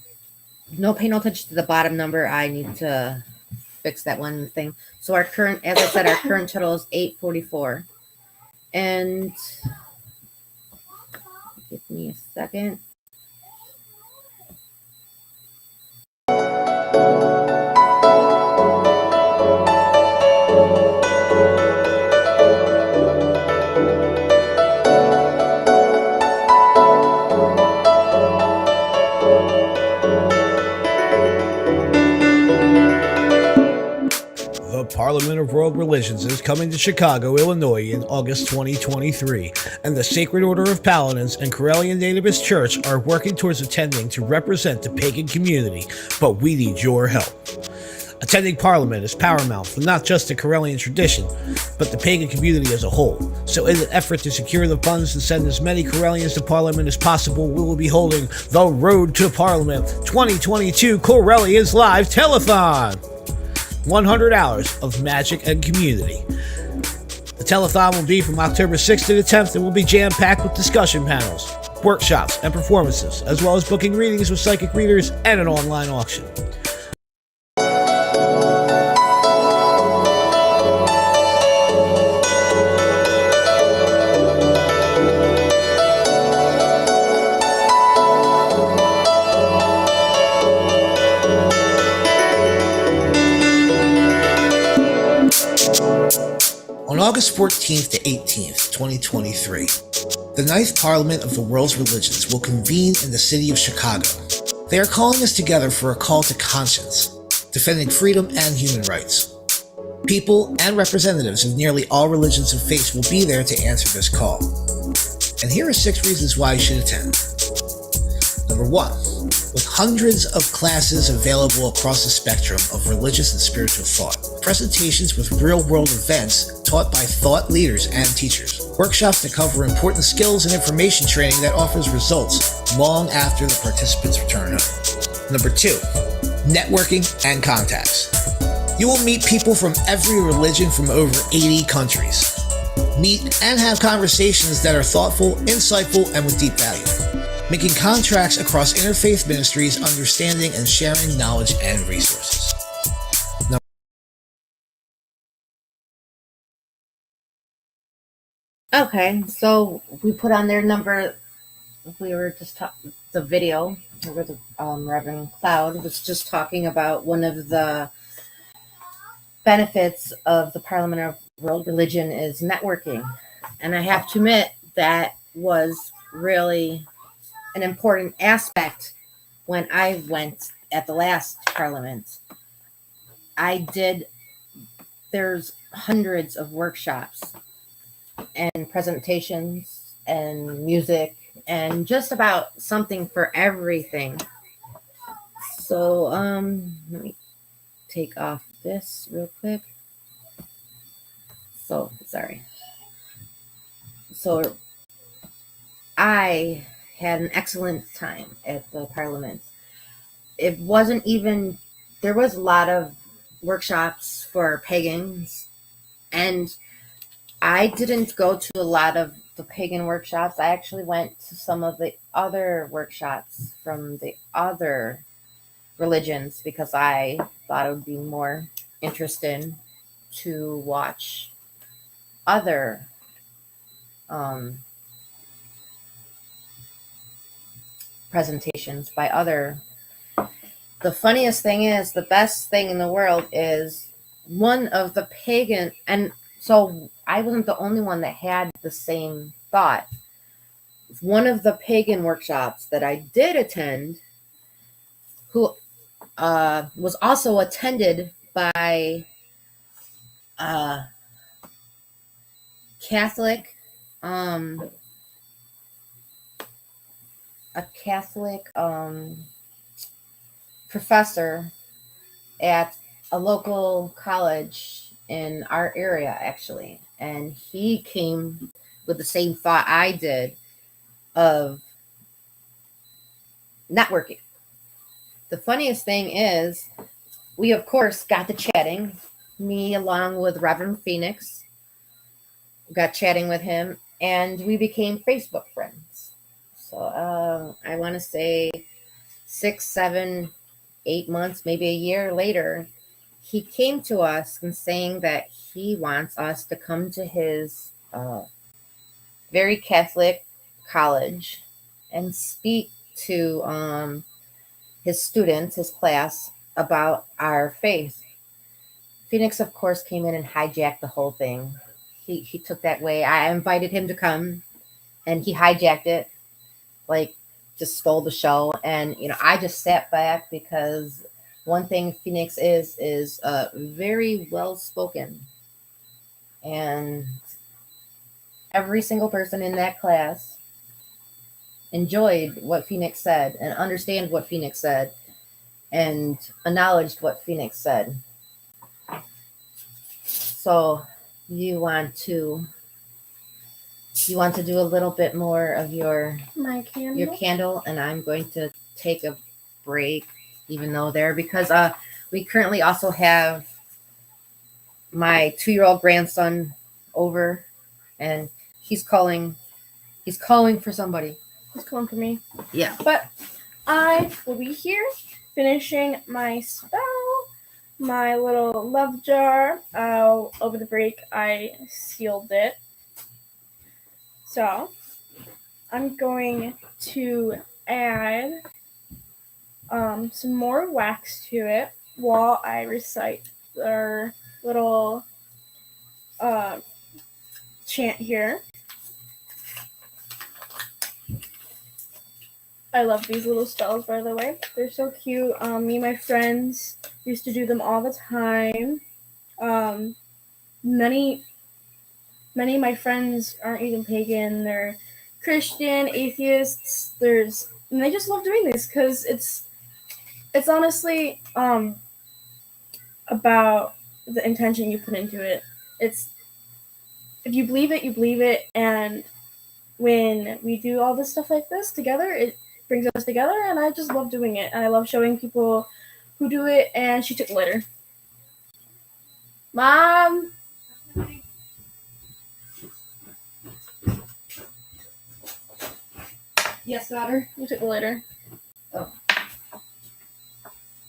pay no attention to the bottom number. I need to fix that one thing. So our current, as I said, our current total is $844. And give me a second. The Parliament of World Religions is coming to Chicago, Illinois in August 2023, and the Sacred Order of Paladins and Correllian Nativist Church are working towards attending to represent the pagan community, but we need your help. Attending Parliament is paramount for not just the Correllian tradition, but the pagan community as a whole. So in an effort to secure the funds to send as many Correllians to Parliament as possible, we will be holding the Road to Parliament 2022 Correllians Live Telethon. 100 hours of magic and community. The telethon will be from October 6th to the 10th and will be jam-packed with discussion panels, workshops, and performances, as well as booking readings with psychic readers and an online auction. August 14th to 18th, 2023. The Ninth Parliament of the World's Religions will convene in the city of Chicago. They are calling us together for a call to conscience, defending freedom and human rights. People and representatives of nearly all religions and faiths will be there to answer this call. And here are 6 reasons why you should attend. Number 1. With hundreds of classes available across the spectrum of religious and spiritual thought, presentations with real-world events taught by thought leaders and teachers, workshops that cover important skills and information training that offers results long after the participants return home. Number 2. Networking and contacts. You will meet people from every religion from over 80 countries. Meet and have conversations that are thoughtful, insightful, and with deep value. Making contracts across interfaith ministries, understanding and sharing knowledge and resources. Okay, so we put on their number. We were just talking the video where the Reverend Cloud was just talking about one of the benefits of the Parliament of World Religion is networking, and I have to admit that was really an important aspect when I went at the last Parliament. There's hundreds of workshops and presentations and music and just about something for everything. So let me take off this real quick. So sorry. So I had an excellent time at the Parliament. It wasn't even, there was a lot of workshops for pagans, and I didn't go to a lot of the pagan workshops. I actually went to some of the other workshops from the other religions because I thought it would be more interesting to watch other presentations by other. The funniest thing is, the best thing in the world is one of the pagan, and so I wasn't the only one that had the same thought. One of the pagan workshops that I did attend, who was also attended by a Catholic professor at a local college in our area, actually. And he came with the same thought I did of networking. The funniest thing is, we of course got to chatting, me along with Reverend Phoenix, got chatting with him, and we became Facebook friends. So I want to say 6, 7, 8 months, maybe a year later, he came to us and saying that he wants us to come to his very Catholic college and speak to his students, his class, about our faith. Phoenix, of course, came in and hijacked the whole thing. He took that way. I invited him to come, and he hijacked it, like just stole the show. And I just sat back because one thing Phoenix is very well spoken, and every single person in that class enjoyed what Phoenix said and understand what Phoenix said and acknowledged what Phoenix said. So you want to do a little bit more of your candle, and I'm going to take a break, even though because we currently also have my 2-year-old grandson over, and he's calling for somebody. He's calling for me. Yeah. But I will be here finishing my spell, my little love jar. Over the break, I sealed it. So I'm going to add some more wax to it while I recite their little chant here. I love these little spells, by the way. They're so cute. Me and my friends used to do them all the time. Many of my friends aren't even pagan. They're Christian, atheists. And they just love doing this because it's honestly about the intention you put into it. It's if you believe it, you believe it. And when we do all this stuff like this together, it brings us together, and I just love doing it. And I love showing people who do it. And she took the litter. Mom! Yes, daughter? You took the litter. Oh.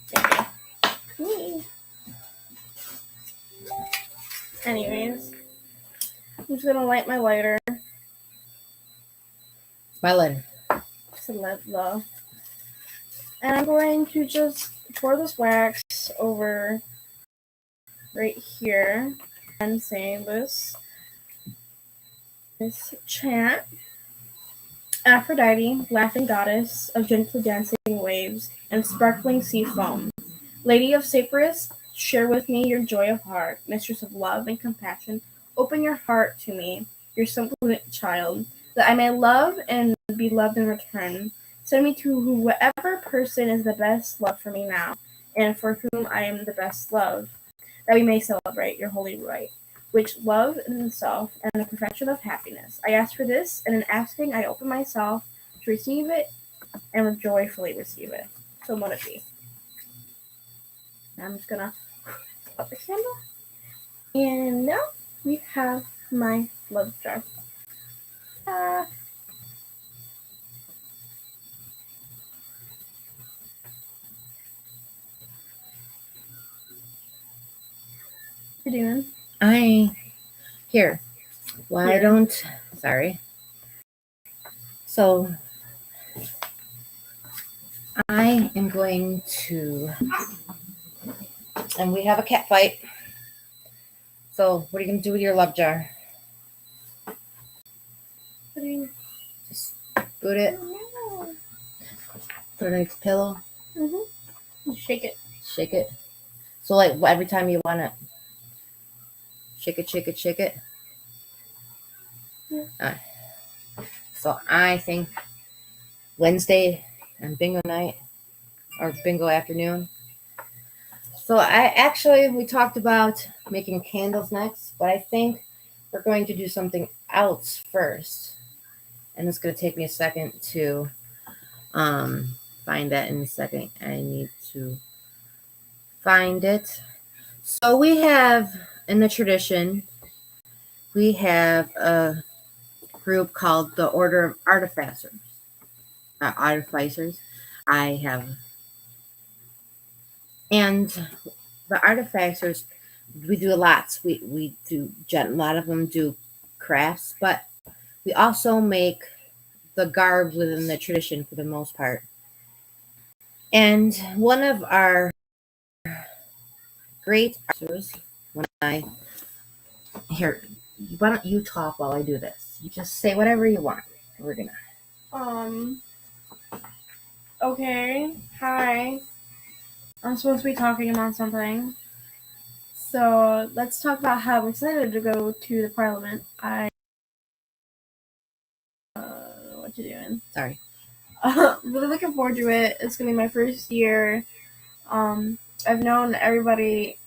Thank you. Anyways, I'm just gonna light my lighter. My lighter. It's a lead though. And I'm going to just pour this wax over right here and say this chant. Aphrodite, laughing goddess of gently dancing waves and sparkling sea foam. Lady of Cyprus, share with me your joy of heart. Mistress of love and compassion, open your heart to me, your simple child, that I may love and be loved in return. Send me to whoever person is the best love for me now, and for whom I am the best love, that we may celebrate your holy rite, which love in itself and the perfection of happiness. I ask for this, and in asking, I open myself to receive it and joyfully receive it. So let it be. I'm just gonna put the candle, and now we have my love jar. What you doing? Sorry. So I am going to, and we have a cat fight. So what are you going to do with your love jar? What do you mean? Just boot it. Put it underneath the pillow. Shake it. Shake it. So like every time you want to shake it, shake it, shake it. Yeah. So I think Wednesday and bingo night or bingo afternoon. So we talked about making candles next, but I think we're going to do something else first. And it's going to take me a second to find that in a second. I need to find it. So we have, in the tradition, we have a group called the Order of Artificers. And the artificers, we do lots. We do, a lot of them do crafts, but we also make the garbs within the tradition for the most part. And one of our great artificers, why don't you talk while I do this? You just say whatever you want. We're gonna. Okay. Hi. I'm supposed to be talking about something. So let's talk about how I'm excited to go to the Parliament. What you doing? Sorry. Really looking forward to it. It's gonna be my first year. I've known everybody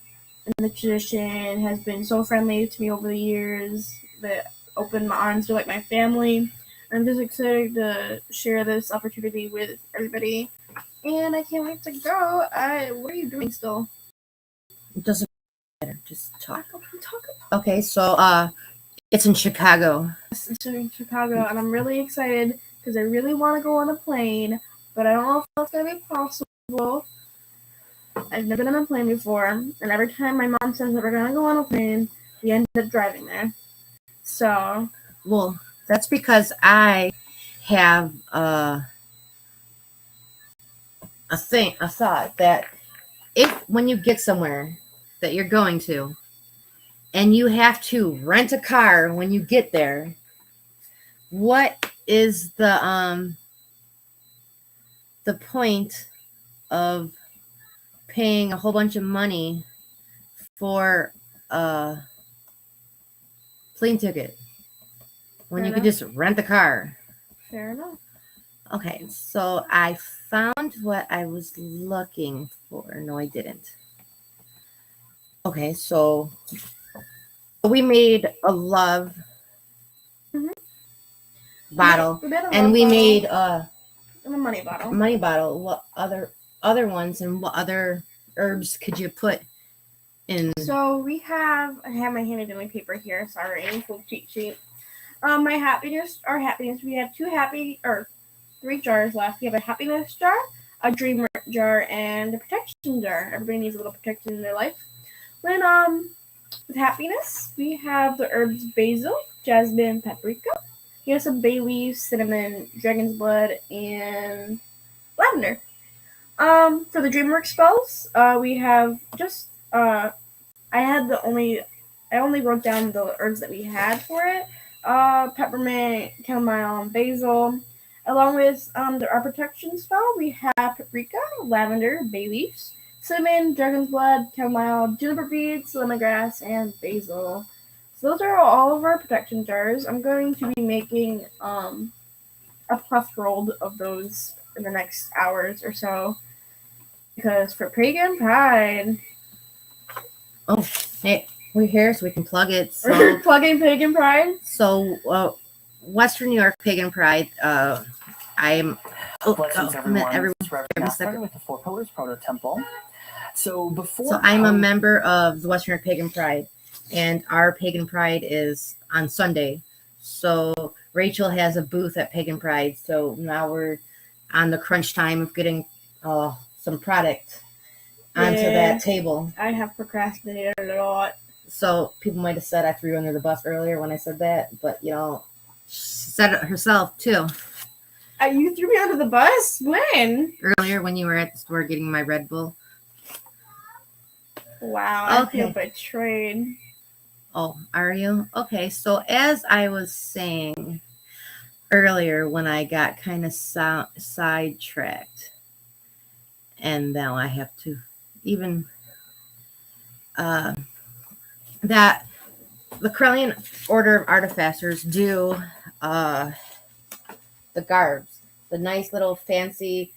in the tradition, has been so friendly to me over the years, that opened my arms to like my family. I'm just excited to share this opportunity with everybody, and I can't wait to go. What are you doing still? It doesn't matter. Just talk. Talk. Okay, so it's in Chicago. It's in Chicago, and I'm really excited because I really want to go on a plane, but I don't know if that's gonna be possible. I've never been on a plane before, and every time my mom says that we're gonna go on a plane, we end up driving there. So, well, that's because I have a thought that when you get somewhere that you're going to, and you have to rent a car when you get there, what is the point of paying a whole bunch of money for a plane ticket when Fair you could enough. just rent the car? Fair enough. Okay, so I found what I was looking for. No, I didn't. Okay, so we made a love bottle, We made a and love we bottle. made And a money bottle. money bottle. What other ones, and what other herbs could you put in? So I have my handed in my paper here. Sorry, full cheat sheet. Our happiness. We have 3 jars left. We have a happiness jar, a dream jar, and a protection jar. Everybody needs a little protection in their life. With happiness, we have the herbs basil, jasmine, paprika. We have some bay leaves, cinnamon, dragon's blood, and lavender. For the DreamWorks spells, we have just I only wrote down the herbs that we had for it. Peppermint, chamomile, and basil. Along with our protection spell, we have paprika, lavender, bay leaves, cinnamon, dragon's blood, chamomile, juniper beads, lemongrass, and basil. So those are all of our protection jars. I'm going to be making a plethora of those in the next hours or so. Because for Pagan Pride. Oh, hey, we're here so we can plug it. So, We're plugging Pagan Pride. So, Western New York Pagan Pride. I'm. Blessings, everyone. It's Reverend Nasser with the Four Pillars Proto Temple. So I'm a member of the Western New York Pagan Pride, and our Pagan Pride is on Sunday. So Rachel has a booth at Pagan Pride. So now we're on the crunch time of getting some product onto that table. I have procrastinated a lot. So people might have said I threw you under the bus earlier when I said that, but she said it herself too. You threw me under the bus? When? Earlier when you were at the store getting my Red Bull. Wow, I Okay. feel betrayed. Oh, are you? Okay, so as I was saying earlier when I got kind of sidetracked, and now I have to even that the Correllian Order of Artificers do the garbs, the nice little fancy.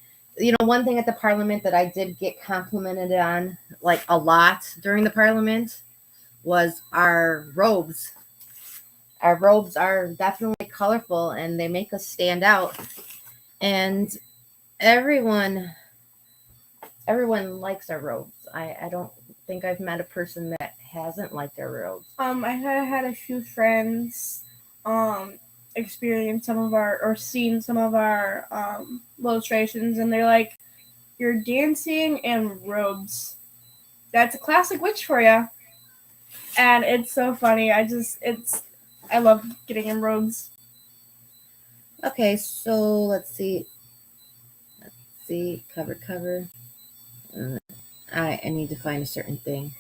One thing at the Parliament that I did get complimented on like a lot during the Parliament was our robes. Our robes are definitely colorful and they make us stand out. And everyone likes our robes. I don't think I've met a person that hasn't liked our robes. I had a few friends experience seen some of our illustrations, and they're like, "You're dancing in robes. That's a classic witch for you." And it's so funny. I love getting in robes. Okay, so let's see. Cover. I need to find a certain thing.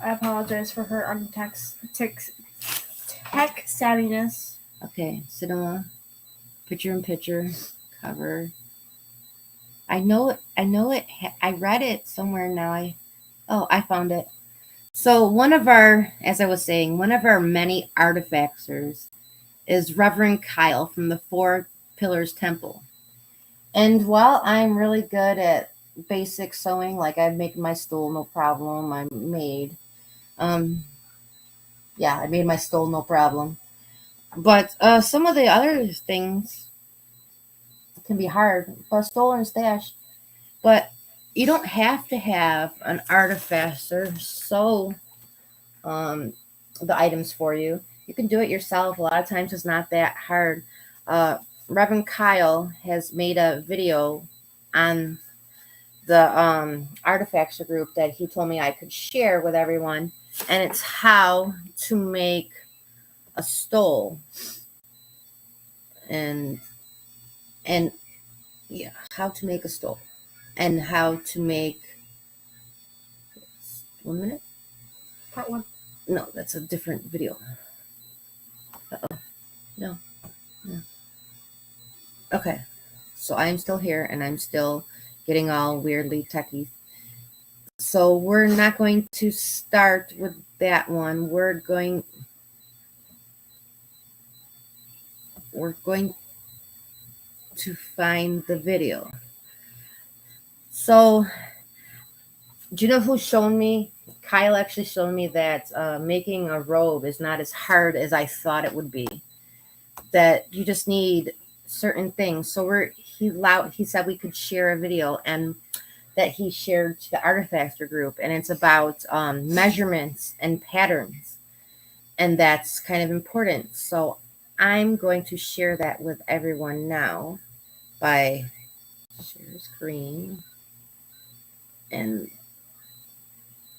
I apologize for her tech savviness. Okay, cinema, picture, cover. I know it. I read it somewhere now. I found it. So as I was saying, one of our many artifactors is Reverend Kyle from the Four Pillars Temple. And while I'm really good at basic sewing, like I make my stole no problem, I made my stole no problem. But some of the other things can be hard, but stole and stash. But you don't have to have an artificer sew the items for you. You can do it yourself. A lot of times it's not that hard. Reverend Kyle has made a video on the artifactor group that he told me I could share with everyone, and it's how to make a stole and how to make a stole and how to make Part 1. No, that's a different video. Uh-oh. No. Okay. So I'm still here and I'm still getting all weirdly techie. So we're not going to start with that one. We're going to find the video. So do you know who showed me? Kyle actually showed me that making a robe is not as hard as I thought it would be. That you just need certain things. So he said we could share a video, and that he shared to the Artifactor group, and it's about measurements and patterns, and that's kind of important. So I'm going to share that with everyone now by share screen and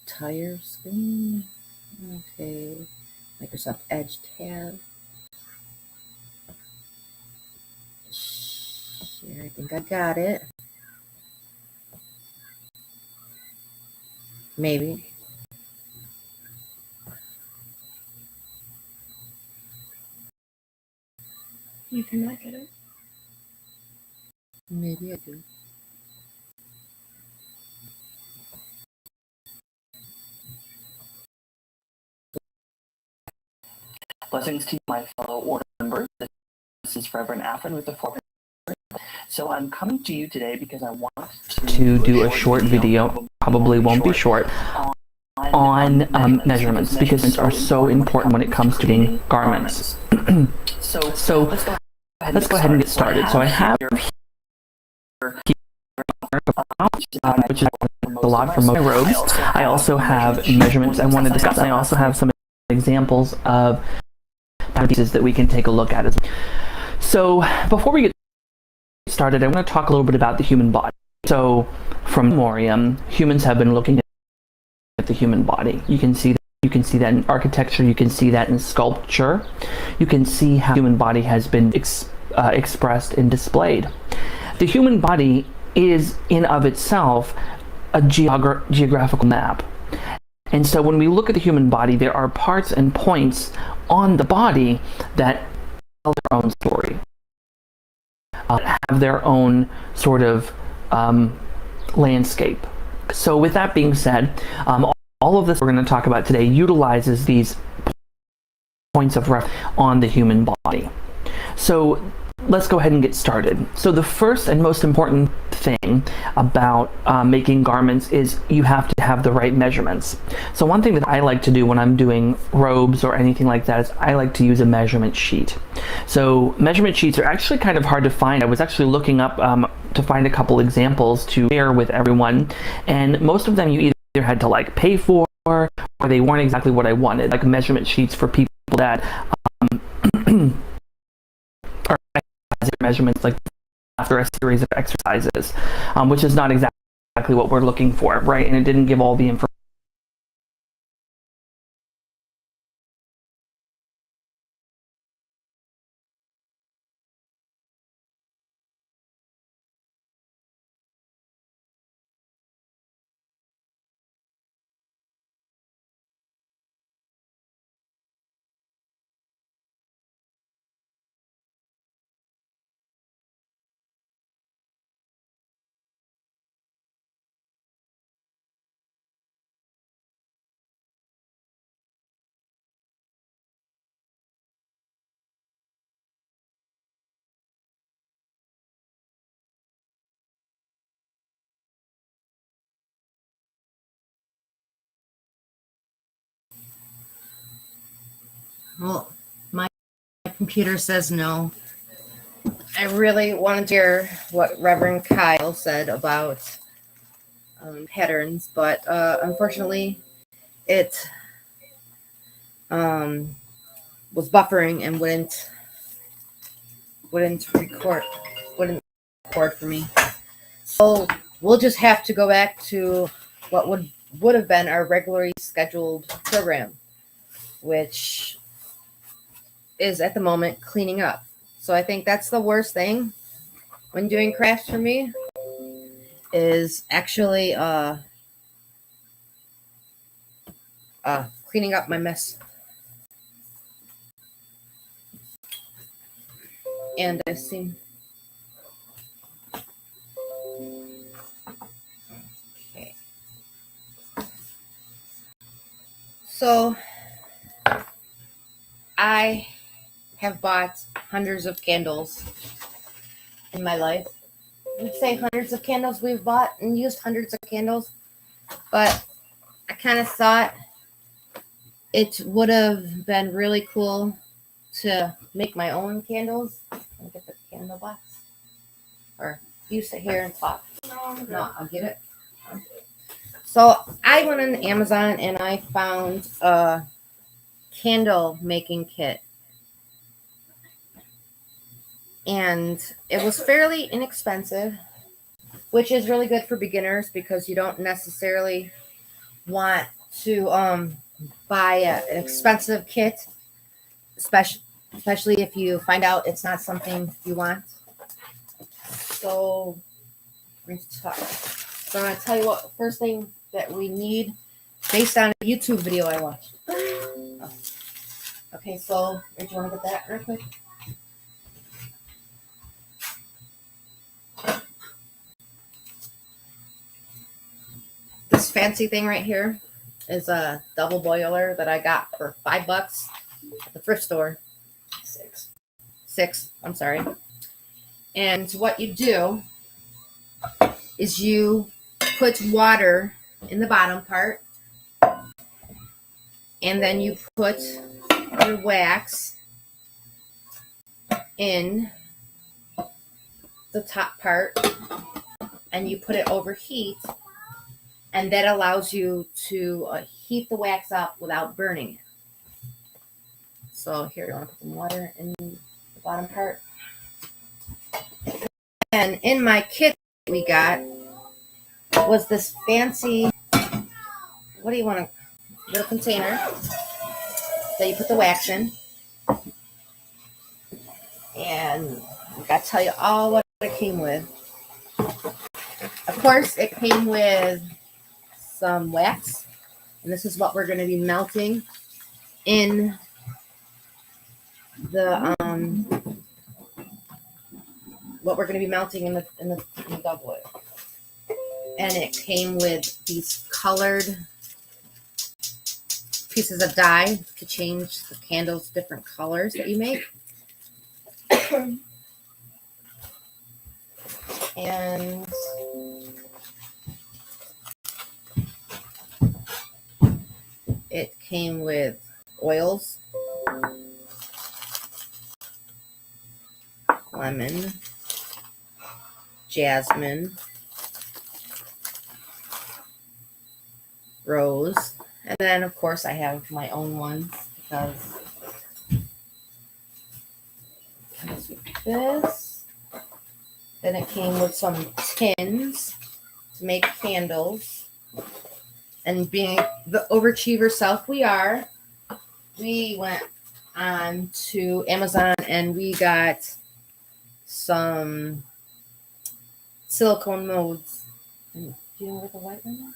entire screen. Okay, Microsoft Edge tab. Share, I think I got it. Maybe. You cannot get it. Maybe I do. Blessings to you, my fellow order members. This is Reverend Affirming with the 4. So I'm coming to you today because I want to do a short video, probably won't be short, on measurements, because measurements are so important when it comes to doing garments. So let's go ahead and get started. So I have here, which is a lot for most robes. I also have measurements I want to discuss. I also have some examples of pieces that we can take a look at as well. So before we get started, I want to talk a little bit about the human body. So from memoriam, humans have been looking at the human body. You can see that in architecture, you can see that in sculpture, you can see how the human body has been expressed and displayed. The human body is in of itself a geographical map. And so when we look at the human body, there are parts and points on the body that tell their own story, have their own sort of landscape. So with that being said, all of this we're going to talk about today utilizes these points of reference on the human body. So let's go ahead and get started. So the first and most important thing about making garments is you have to have the right measurements. So one thing that I like to do when I'm doing robes or anything like that is I like to use a measurement sheet. So measurement sheets are actually kind of hard to find. I was actually looking up to find a couple examples to share with everyone, and most of them you either had to like pay for, or they weren't exactly what I wanted, like measurement sheets for people that are measurements like after a series of exercises, which is not exactly what we're looking for, right? And it didn't give all the information. Well, my computer says no. I really wanted to hear what Reverend Kyle said about patterns, but unfortunately it was buffering and wouldn't record for me. So we'll just have to go back to what would have been our regularly scheduled program, which is at the moment cleaning up. So I think that's the worst thing when doing crafts for me, is actually cleaning up my mess. And I see. Okay. So I have bought hundreds of candles in my life. We'd say hundreds of candles we've bought and used hundreds of candles, but I kind of thought it would have been really cool to make my own candles and get the candle box. Or you sit here and talk. No, I'll get it. So I went on Amazon and I found a candle making kit. And it was fairly inexpensive, which is really good for beginners because you don't necessarily want to buy an expensive kit, especially if you find out it's not something you want. So I'm going to tell you what first thing that we need based on a YouTube video I watched. Oh. Okay, so do you want to get that real quick? This fancy thing right here is a double boiler that I got for $5 at the thrift store. Six, I'm sorry. And what you do is you put water in the bottom part, and then you put your wax in the top part, and you put it over heat, and that allows you to heat the wax up without burning it. So here, you want to put some water in the bottom part. And in my kit we got was this fancy, what do you want, a little container that you put the wax in. And I gotta tell you all what it came with. Of course, it came with some wax, and this is what we're going to be melting in the dove oil. And it came with these colored pieces of dye to change the candles different colors that you make. And it came with oils, lemon, jasmine, rose, and then of course I have my own ones because it comes with this. Then it came with some tins to make candles. And being the overachiever self we are, we went on to Amazon and we got some silicone molds. Do you know where the white one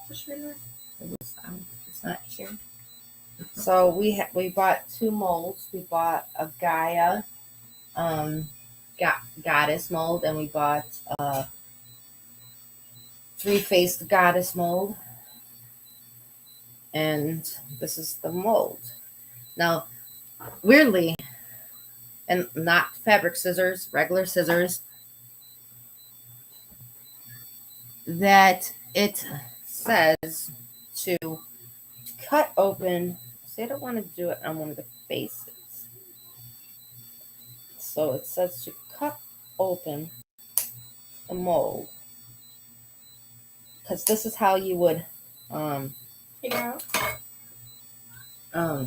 is? It's not here. So we bought 2 molds. We bought a Gaia goddess mold, and we bought a 3-faced goddess mold. And this is the mold. Now, weirdly, and not fabric scissors, regular scissors, that it says to cut open. See, I don't want to do it on one of the faces. So it says to cut open the mold. Because this is how you would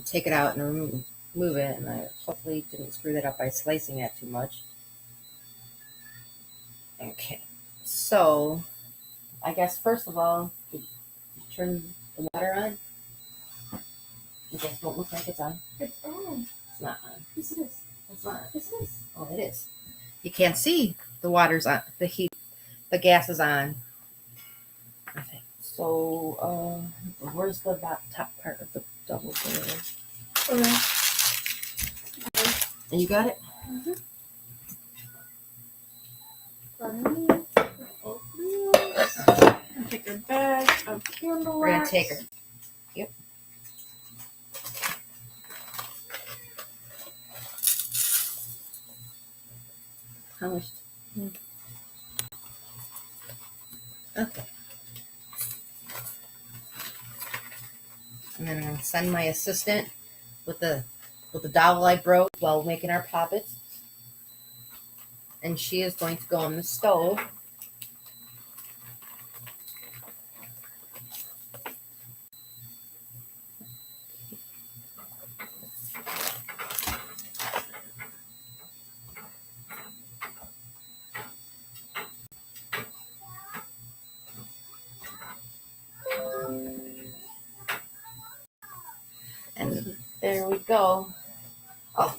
take it out and remove it. And I hopefully didn't screw that up by slicing it too much. Okay, so I guess first of all, you turn the water on. It just won't look like it's on. It's on. It's not on. Yes, it is. It's not. Yes, it is. Oh, it is. You can't see the water's on. The heat, the gas is on. Okay, So, where's the top part of the double barrel? Okay. And you got it? Mm-hmm. Take a bag of candle We're gonna wax. take her. Yep. How much? Okay. And then I'm gonna send my assistant with the dowel I broke while making our poppets. And she is going to go on the stove. And there we go. Oh,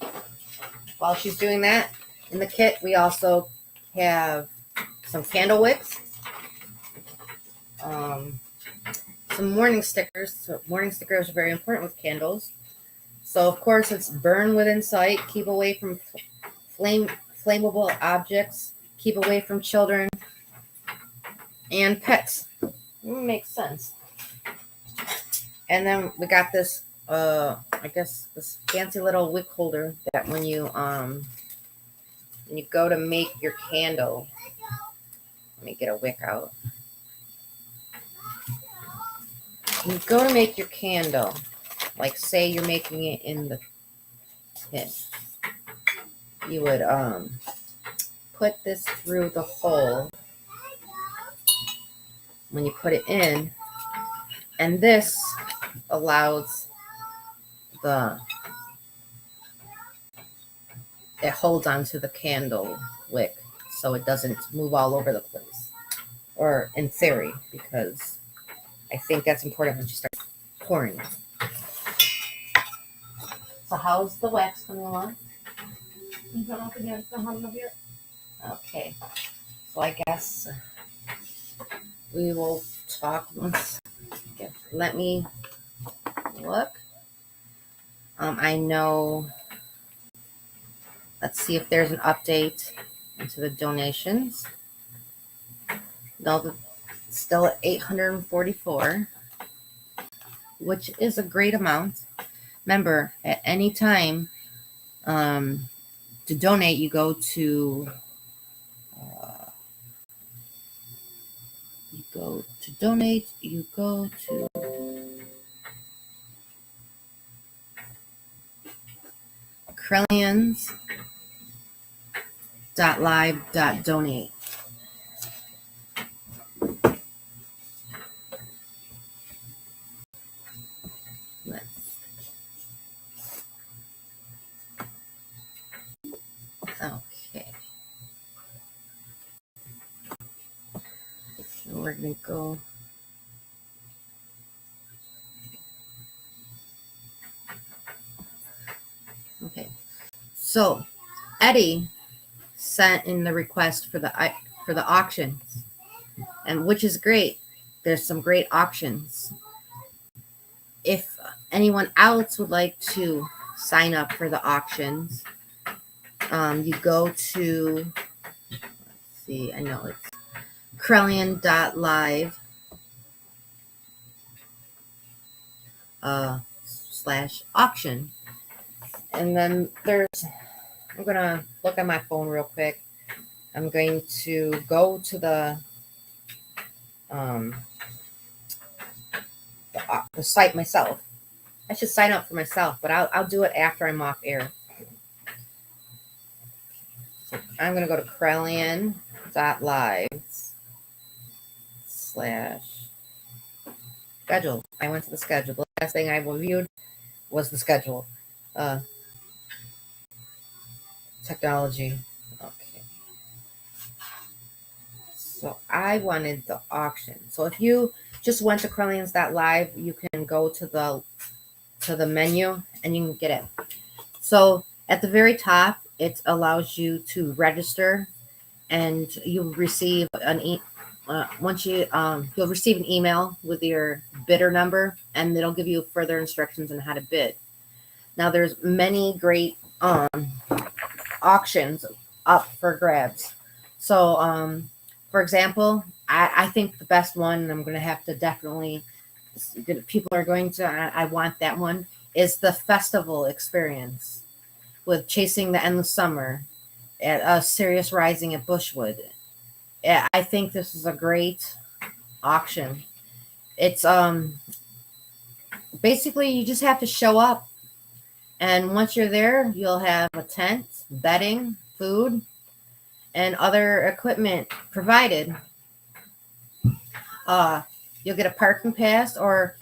while she's doing that, in the kit, we also have some candle wicks, some warning stickers. So warning stickers are very important with candles. So, of course, it's burn within sight, keep away from flammable objects, keep away from children and pets. Makes sense. And then we got this, I guess, this fancy little wick holder that when you go to make your candle, let me get a wick out. When you go to make your candle, like say you're making it in the tin, you would put this through the hole when you put it in, and this allows it holds onto the candle wick so it doesn't move all over the place, or in theory, because I think that's important when you start pouring it. So how's the wax coming along? Okay, so I guess we will talk once. Okay, let me look. I know. Let's see if there's an update into the donations. No, it's still at 844, which is a great amount. Remember, at any time to donate, you go to Correllians.live.donate. Okay. We're going to go. Okay. So, Eddie sent in the request for the auctions, and which is great. There's some great auctions. If anyone else would like to sign up for the auctions, you go to, let's see, I know it's Correllian.live /auction. And then I'm going to look at my phone real quick. I'm going to go to the site myself. I should sign up for myself, but I'll do it after I'm off air. So I'm going to go to Correllian.live /schedule. I went to the schedule. The last thing I reviewed was the schedule. Technology. Okay. So I wanted the auction. So if you just went to Correllians.live, you can go to the menu and you can get it. So at the very top, it allows you to register, and you receive once you'll receive an email with your bidder number, and it'll give you further instructions on how to bid. Now, there's many great auctions up for grabs. So, for example, I think the best one, and I'm going to have to definitely, people are going to, I want that one, is the festival experience with Chasing the Endless Summer at a Sirius Rising at Bushwood. I think this is a great auction. It's basically you just have to show up, and once you're there, you'll have a tent, bedding, food, and other equipment provided. You'll get a parking pass, or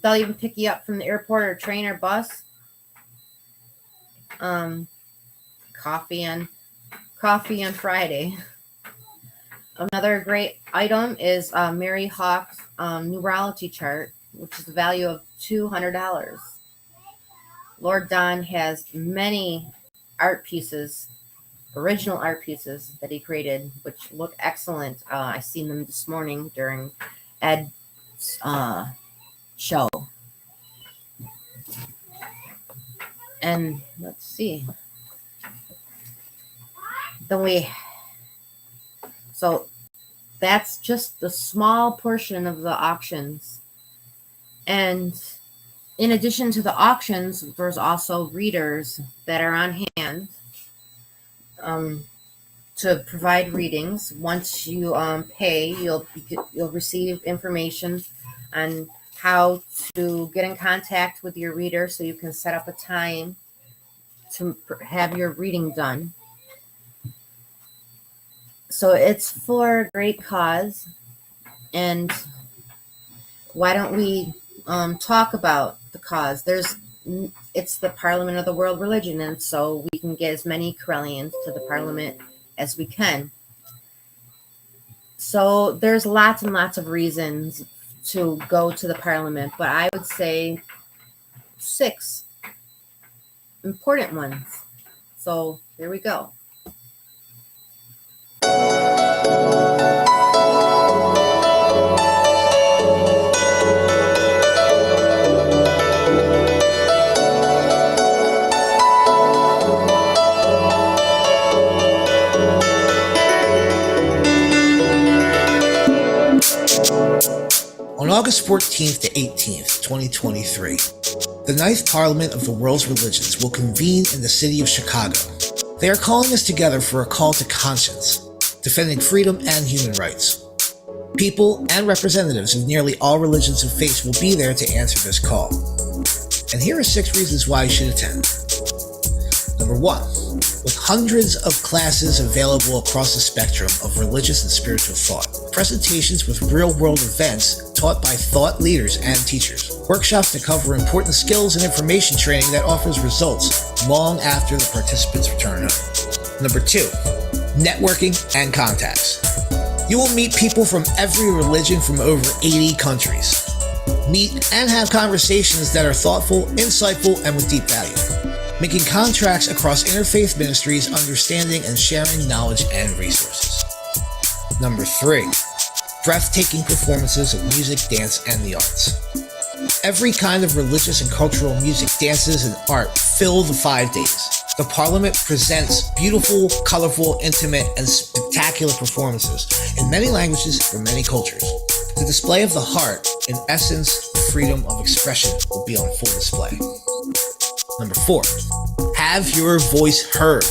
they'll even pick you up from the airport or train or bus. Coffee on Friday. Another great item is Mary Hawk's numerology chart, which is the value of $200. Lord Don has many art pieces, original art pieces that he created, which look excellent. I seen them this morning during Ed's show. And let's see. So that's just the small portion of the auctions. And in addition to the auctions, there's also readers that are on hand to provide readings. Once you pay, you'll receive information on how to get in contact with your reader so you can set up a time to have your reading done. So it's for a great cause, and why don't we talk about the cause? It's the Parliament of the World Religion, and so we can get as many Correllians to the Parliament as we can. So there's lots and lots of reasons to go to the Parliament, but I would say 6 important ones. So here we go. On August 14th to 18th, 2023, the Ninth Parliament of the World's Religions will convene in the city of Chicago. They are calling us together for a call to conscience, defending freedom and human rights. People and representatives of nearly all religions and faiths will be there to answer this call. And here are 6 reasons why you should attend. Number 1, with hundreds of classes available across the spectrum of religious and spiritual thought, presentations with real-world events taught by thought leaders and teachers, workshops that cover important skills and information training that offers results long after the participants return home. Number 2, networking and contacts. You will meet people from every religion from over 80 countries. Meet and have conversations that are thoughtful, insightful, and with deep value. Making contracts across interfaith ministries, understanding and sharing knowledge and resources. Number 3, breathtaking performances of music, dance, and the arts. Every kind of religious and cultural music, dances, and art fill the 5 days. The Parliament presents beautiful, colorful, intimate, and spectacular performances in many languages from many cultures. The display of the heart, in essence, freedom of expression, will be on full display. Number 4, have your voice heard.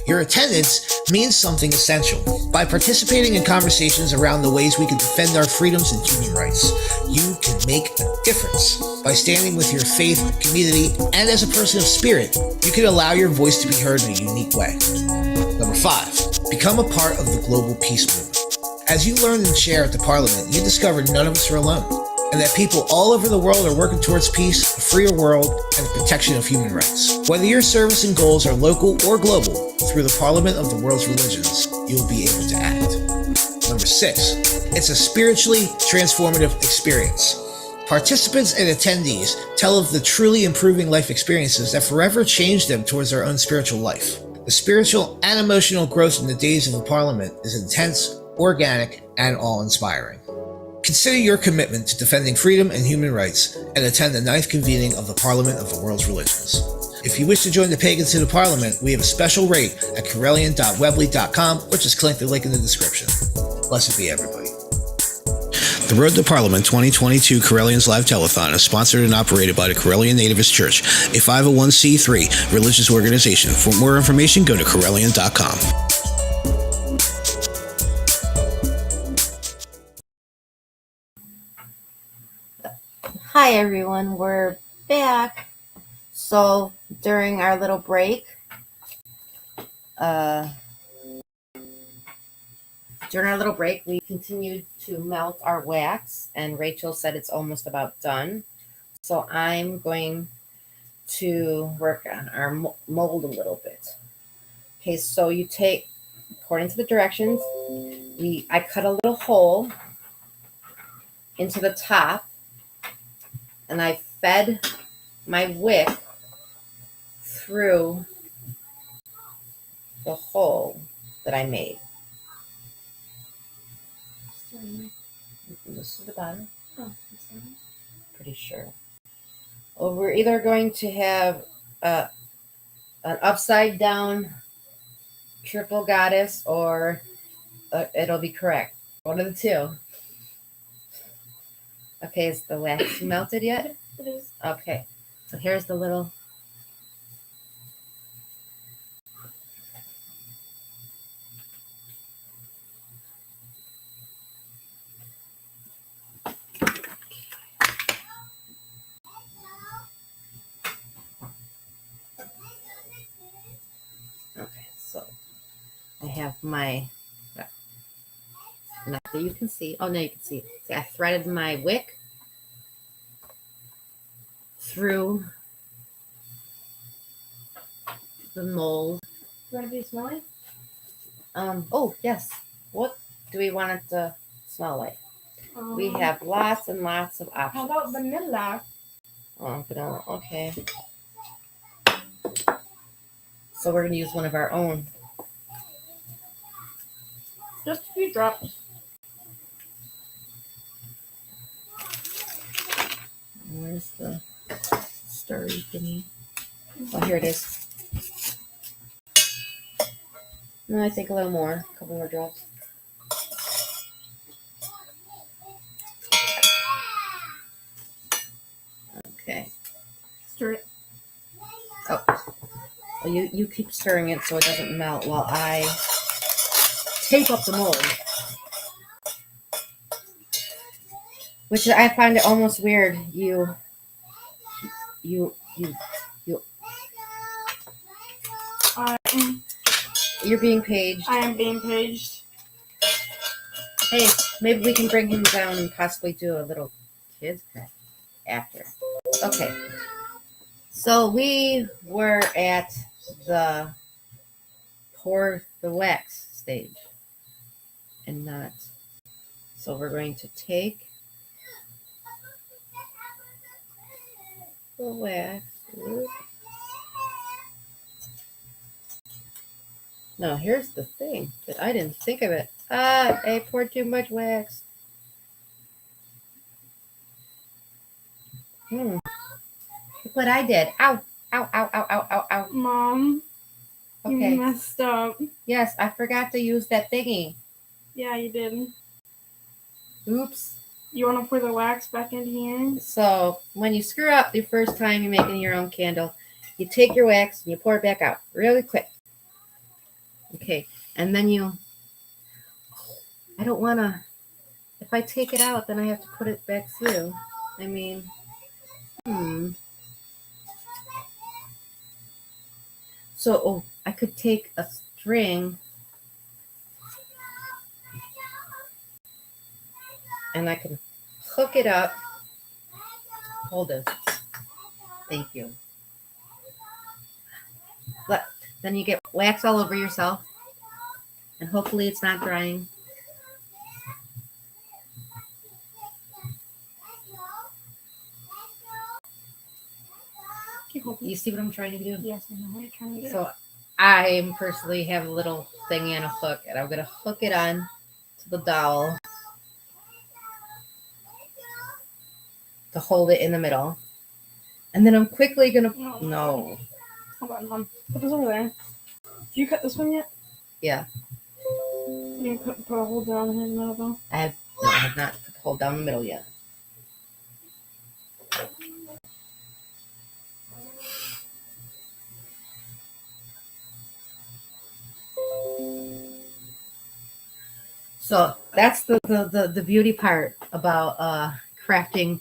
Your attendance means something essential. By participating in conversations around the ways we can defend our freedoms and human rights, you can make a difference. By standing with your faith, community, and as a person of spirit, you can allow your voice to be heard in a unique way. Number 5, become a part of the global peace movement. As you learn and share at the Parliament, you discover none of us are alone, and that people all over the world are working towards peace, a freer world, and the protection of human rights. Whether your service and goals are local or global, through the Parliament of the World's Religions, you will be able to act. Number 6, it's a spiritually transformative experience. Participants and attendees tell of the truly improving life experiences that forever change them towards their own spiritual life. The spiritual and emotional growth in the days of the Parliament is intense, organic, and awe-inspiring. Consider your commitment to defending freedom and human rights and attend the 9th convening of the Parliament of the World's Religions. If you wish to join the Pagans to the Parliament, we have a special rate at Correllian.weebly.com, or just click the link in the description. Blessed be everybody. The Road to Parliament 2022 Correllians Live Telethon is sponsored and operated by the Correllian Nativist Church, a 501c3 religious organization. For more information, go to Correllian.com. Hi everyone, we're back. So during our little break, we continued to melt our wax, and Rachel said it's almost about done. So I'm going to work on our mold a little bit. Okay, so you take, according to the directions, I cut a little hole into the top, and I fed my wick through the hole that I made. This is the bottom. Pretty sure. Well, we're either going to have an upside down triple goddess, or it'll be correct. One of the two. Okay, is the wax melted yet? It is. Okay, so here's the little. Okay, so I have my. Not that you can see. Oh, no, you can see. See, I threaded my wick through the mold. You want to be smelly? Oh, yes. What do we want it to smell like? We have lots and lots of options. How about vanilla? Oh, vanilla. Okay. So we're going to use one of our own. Just a few drops. Where's the stirry thingy? Oh, here it is. No, I think a little more. A couple more drops. Okay. Stir it. Oh. Well, you keep stirring it so it doesn't melt while I tape up the mold. Which I find it almost weird. You're being paged. I am being paged. Hey, maybe we can bring him down and possibly do a little kids cut after. Okay. So we were at the pour the wax stage and not. So we're going to take the wax. No, here's the thing that I didn't think of it. I poured too much wax. Look what I did. Ow, ow, ow, ow, ow, ow, ow. Mom, okay. You messed up. Yes, I forgot to use that thingy. Yeah, you did. Oops. You want to pour the wax back in here? So when you screw up the first time you're making your own candle, you take your wax and you pour it back out really quick. Okay, and then I don't want to, if I take it out, then I have to put it back through. I mean, So, I could take a string and I can hook it up. Hold it. Thank you. But then you get wax all over yourself, and hopefully it's not drying. You see what I'm trying to do? Yes, I know what you're trying to do. So I personally have a little thingy on a hook, and I'm going to hook it on the dowel to hold it in the middle. And then I'm quickly gonna no. Hold on, Mom. Put this over there. Did you cut this one yet? Yeah. You put a hole down here in the middle though. I have not put the hole down the middle yet. So that's the beauty part about crafting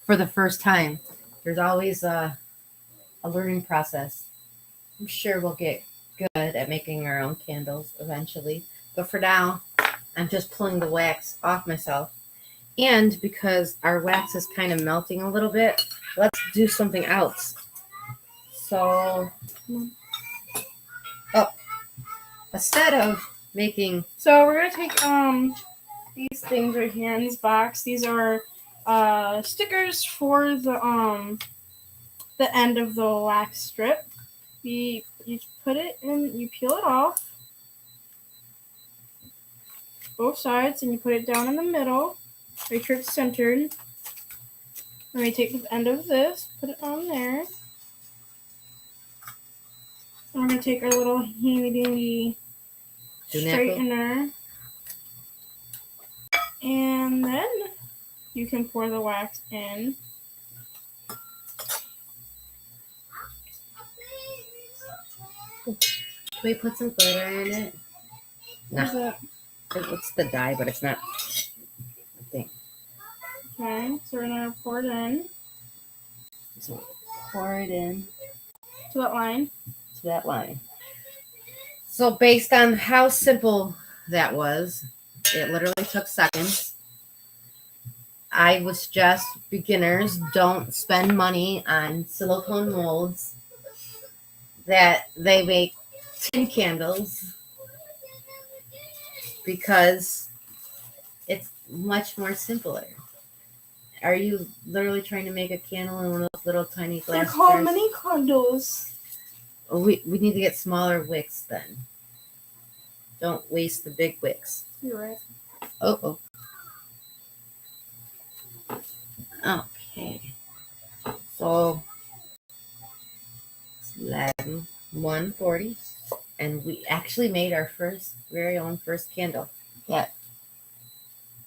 for the first time. There's always a learning process. I'm sure we'll get good at making our own candles eventually. But for now, I'm just pulling the wax off myself. And because our wax is kind of melting a little bit, let's do something else. So, instead of making... So we're going to take these things right here in this box. These are stickers for the end of the wax strip. You put it in, you peel it off, both sides, and you put it down in the middle, make sure it's centered. And we take the end of this, put it on there. And we're going to take our little handy-dandy straightener. And then you can pour the wax in. Can we put some glitter in it? No. It's the dye, but it's not the thing. Okay, so we're going to pour it in. So pour it in. To that line. To that line. So based on how simple that was, it literally took seconds. I would suggest beginners don't spend money on silicone molds that they make tin candles, because it's much more simpler. Are you literally trying to make a candle in one of those little tiny glass They're called jars? mini candles. We need to get smaller wicks then. Don't waste the big wicks. You're right. Oh. Okay. So 140, and we actually made our very own first candle. Yeah.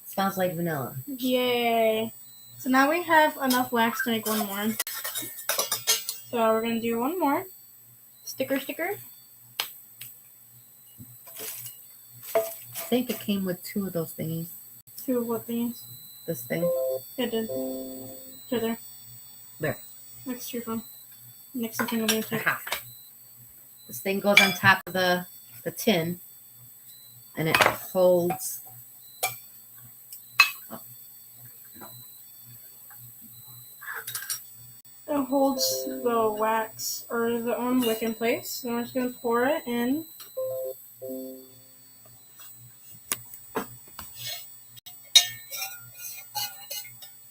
Smells like vanilla. Yay. So now we have enough wax to make one more. So we're going to do one more. Sticker. I think it came with 2 of those thingies. 2 of what things? This thing. It did. Right there. There. Next to your phone. Next to the thing I'm going to take. Aha. This thing goes on top of the tin, and it holds. It holds the wax or the wick in place. So I'm just going to pour it in.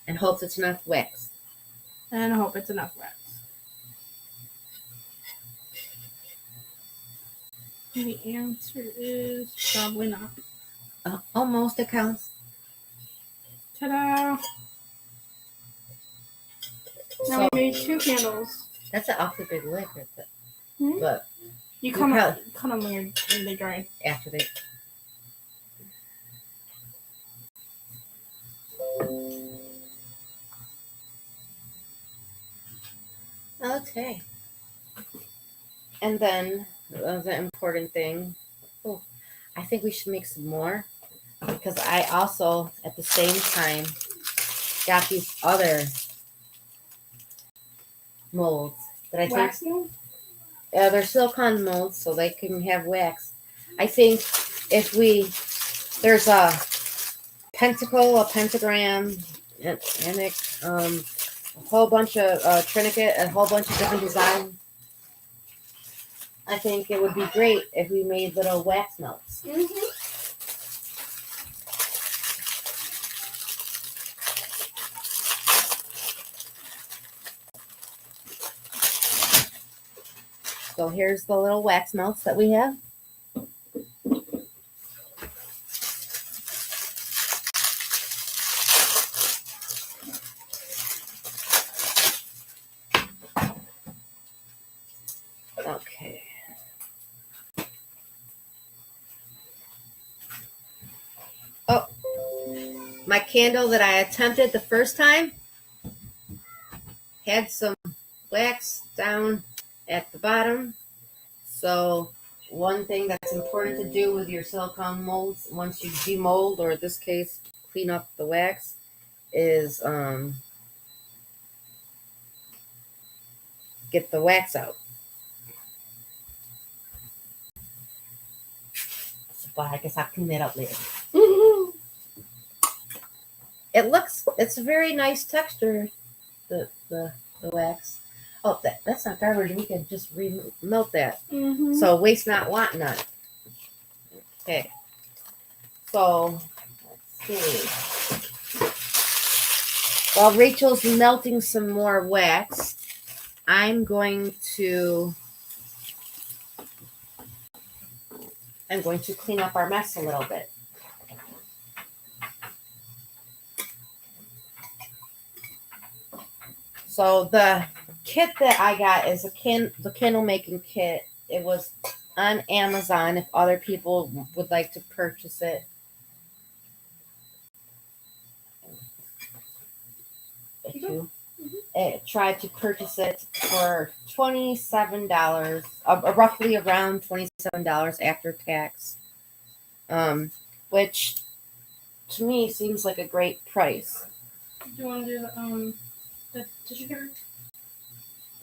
And hope it's enough wax. And I hope it's enough wax. The answer is probably not. Almost, it counts. Ta-da! Now we made 2 candles. That's an awfully big wick, Hmm? but You cut them when they dry. After they. Okay. And then the important thing. Oh, I think we should make some more, because I also at the same time got these other molds that I Wax think. mold? Yeah, they're silicone molds, so they can have wax. I think if there's a pentacle, a pentagram, and a whole bunch of trinket, a whole bunch of different designs. I think it would be great if we made little wax melts. So here's the little wax melts that we have. my candle that I attempted the first time had some wax down at the bottom. So one thing that's important to do with your silicone molds, once you demold, or in this case, clean up the wax, is get the wax out. But I guess I'll clean that up later. It's a very nice texture, the wax. Oh, that's not garbage. We can just remelt that. So waste not, want none. Okay. So let's see. While Rachel's melting some more wax, I'm going to clean up our mess a little bit. So the kit that I got is the candle making kit. It was on Amazon if other people would like to purchase it. If you tried to purchase it for $27, roughly around $27 after tax, which to me seems like a great price. Do you want to do the tissue paper?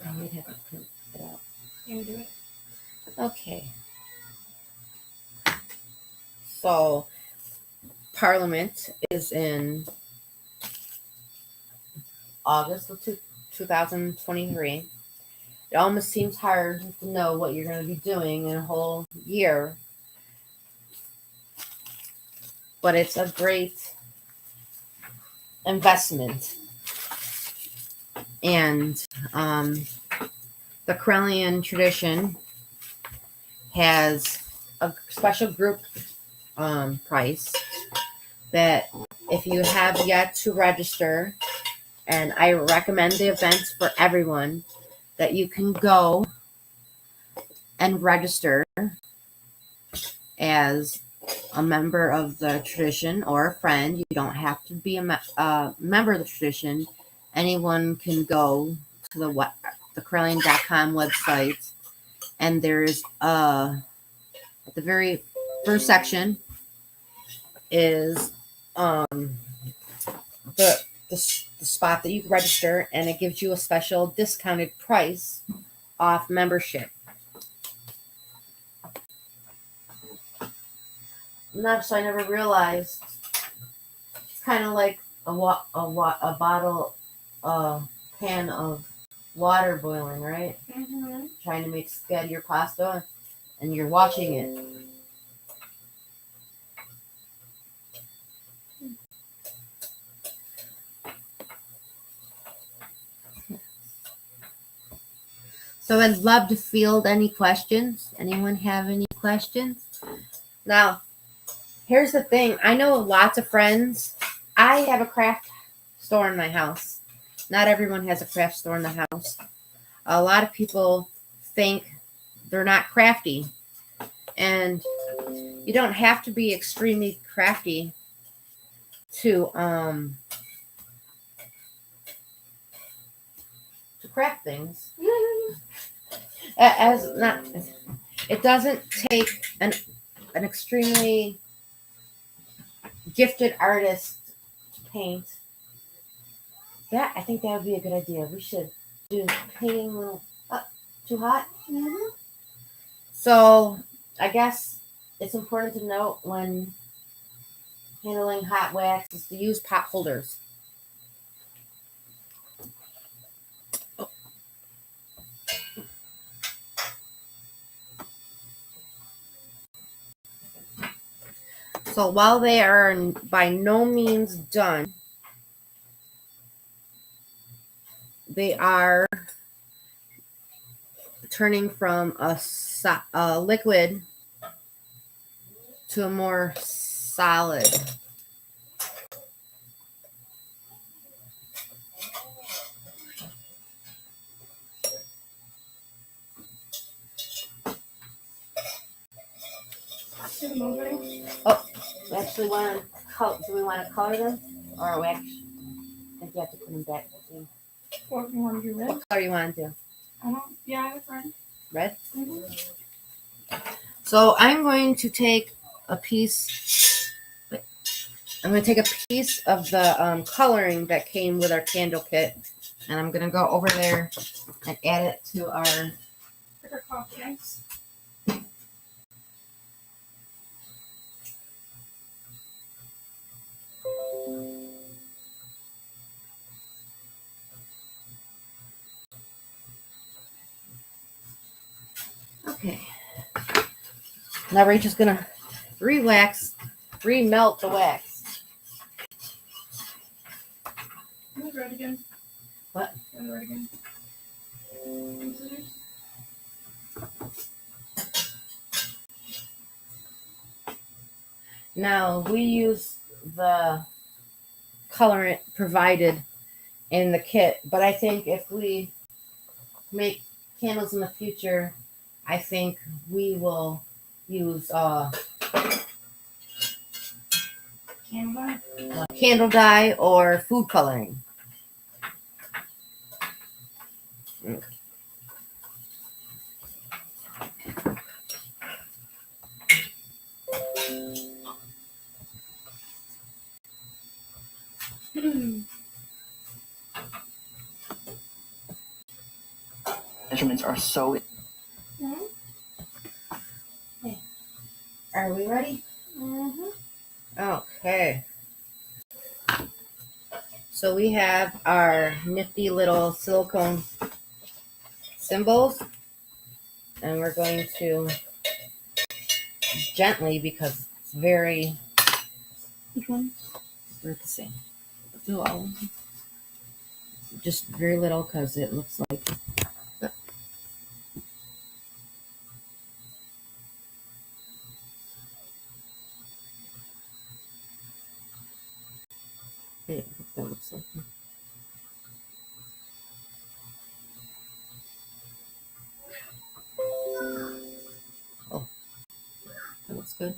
Oh, we'd have to print it out. You want to do it? Okay. So, Parliament is in August of 2023. It almost seems hard to know what you're going to be doing in a whole year. But it's a great investment. And the Correllian tradition has a special group price that if you have yet to register, and I recommend the events for everyone, that you can go and register as a member of the tradition or a friend. You don't have to be a member of the tradition. Anyone can go to the Correllian.com website, and there's at the very first section is the spot that you can register, and it gives you a special discounted price off membership. So I never realized it's kind of like a bottle, pan of water boiling, right? Trying to make spaghetti or pasta, and you're watching it. So I'd love to field any questions. Anyone have any questions? Now, here's the thing. I know lots of friends. I have a craft store in my house. Not everyone has a craft store in the house. A lot of people think they're not crafty. And you don't have to be extremely crafty to craft things. It doesn't take an extremely gifted artist to paint. Yeah, I think that would be a good idea. We should do painting a little too hot. So I guess it's important to note when handling hot wax is to use pot holders. So while they are by no means done, they are turning from a liquid to a more solid. Oh, we actually want to do we want to color them? Or wax. I think you have to put them back. What you want to do, red? What color you want to do? I don't. Yeah, I have red. Red? Mm-hmm. So I'm going to take a piece. I'm going to take a piece of the coloring that came with our candle kit, and I'm going to go over there and add it to our coffee ice. Okay. Now Rachel's going to remelt the wax. Can we red again? What? Can we red again? Now we use the colorant provided in the kit, but I think if we make candles in the future, I think we will use candle dye or food coloring. Measurements are so. Okay. Are we ready? Mm-hmm. Okay. So we have our nifty little silicone symbols, and we're going to gently, because it's very. Which one? We're the same. Do all of them. Just very little, because it looks like. Yeah, that looks like. Oh, that looks good.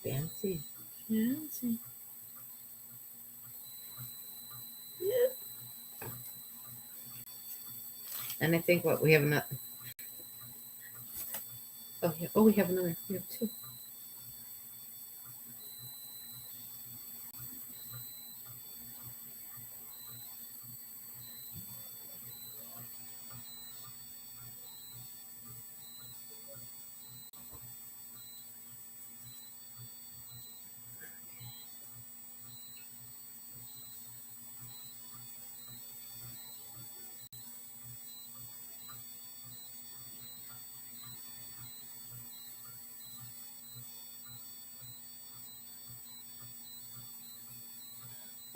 Fancy. Fancy. And I think what we have another. Oh, yeah. Oh, we have another. We have two.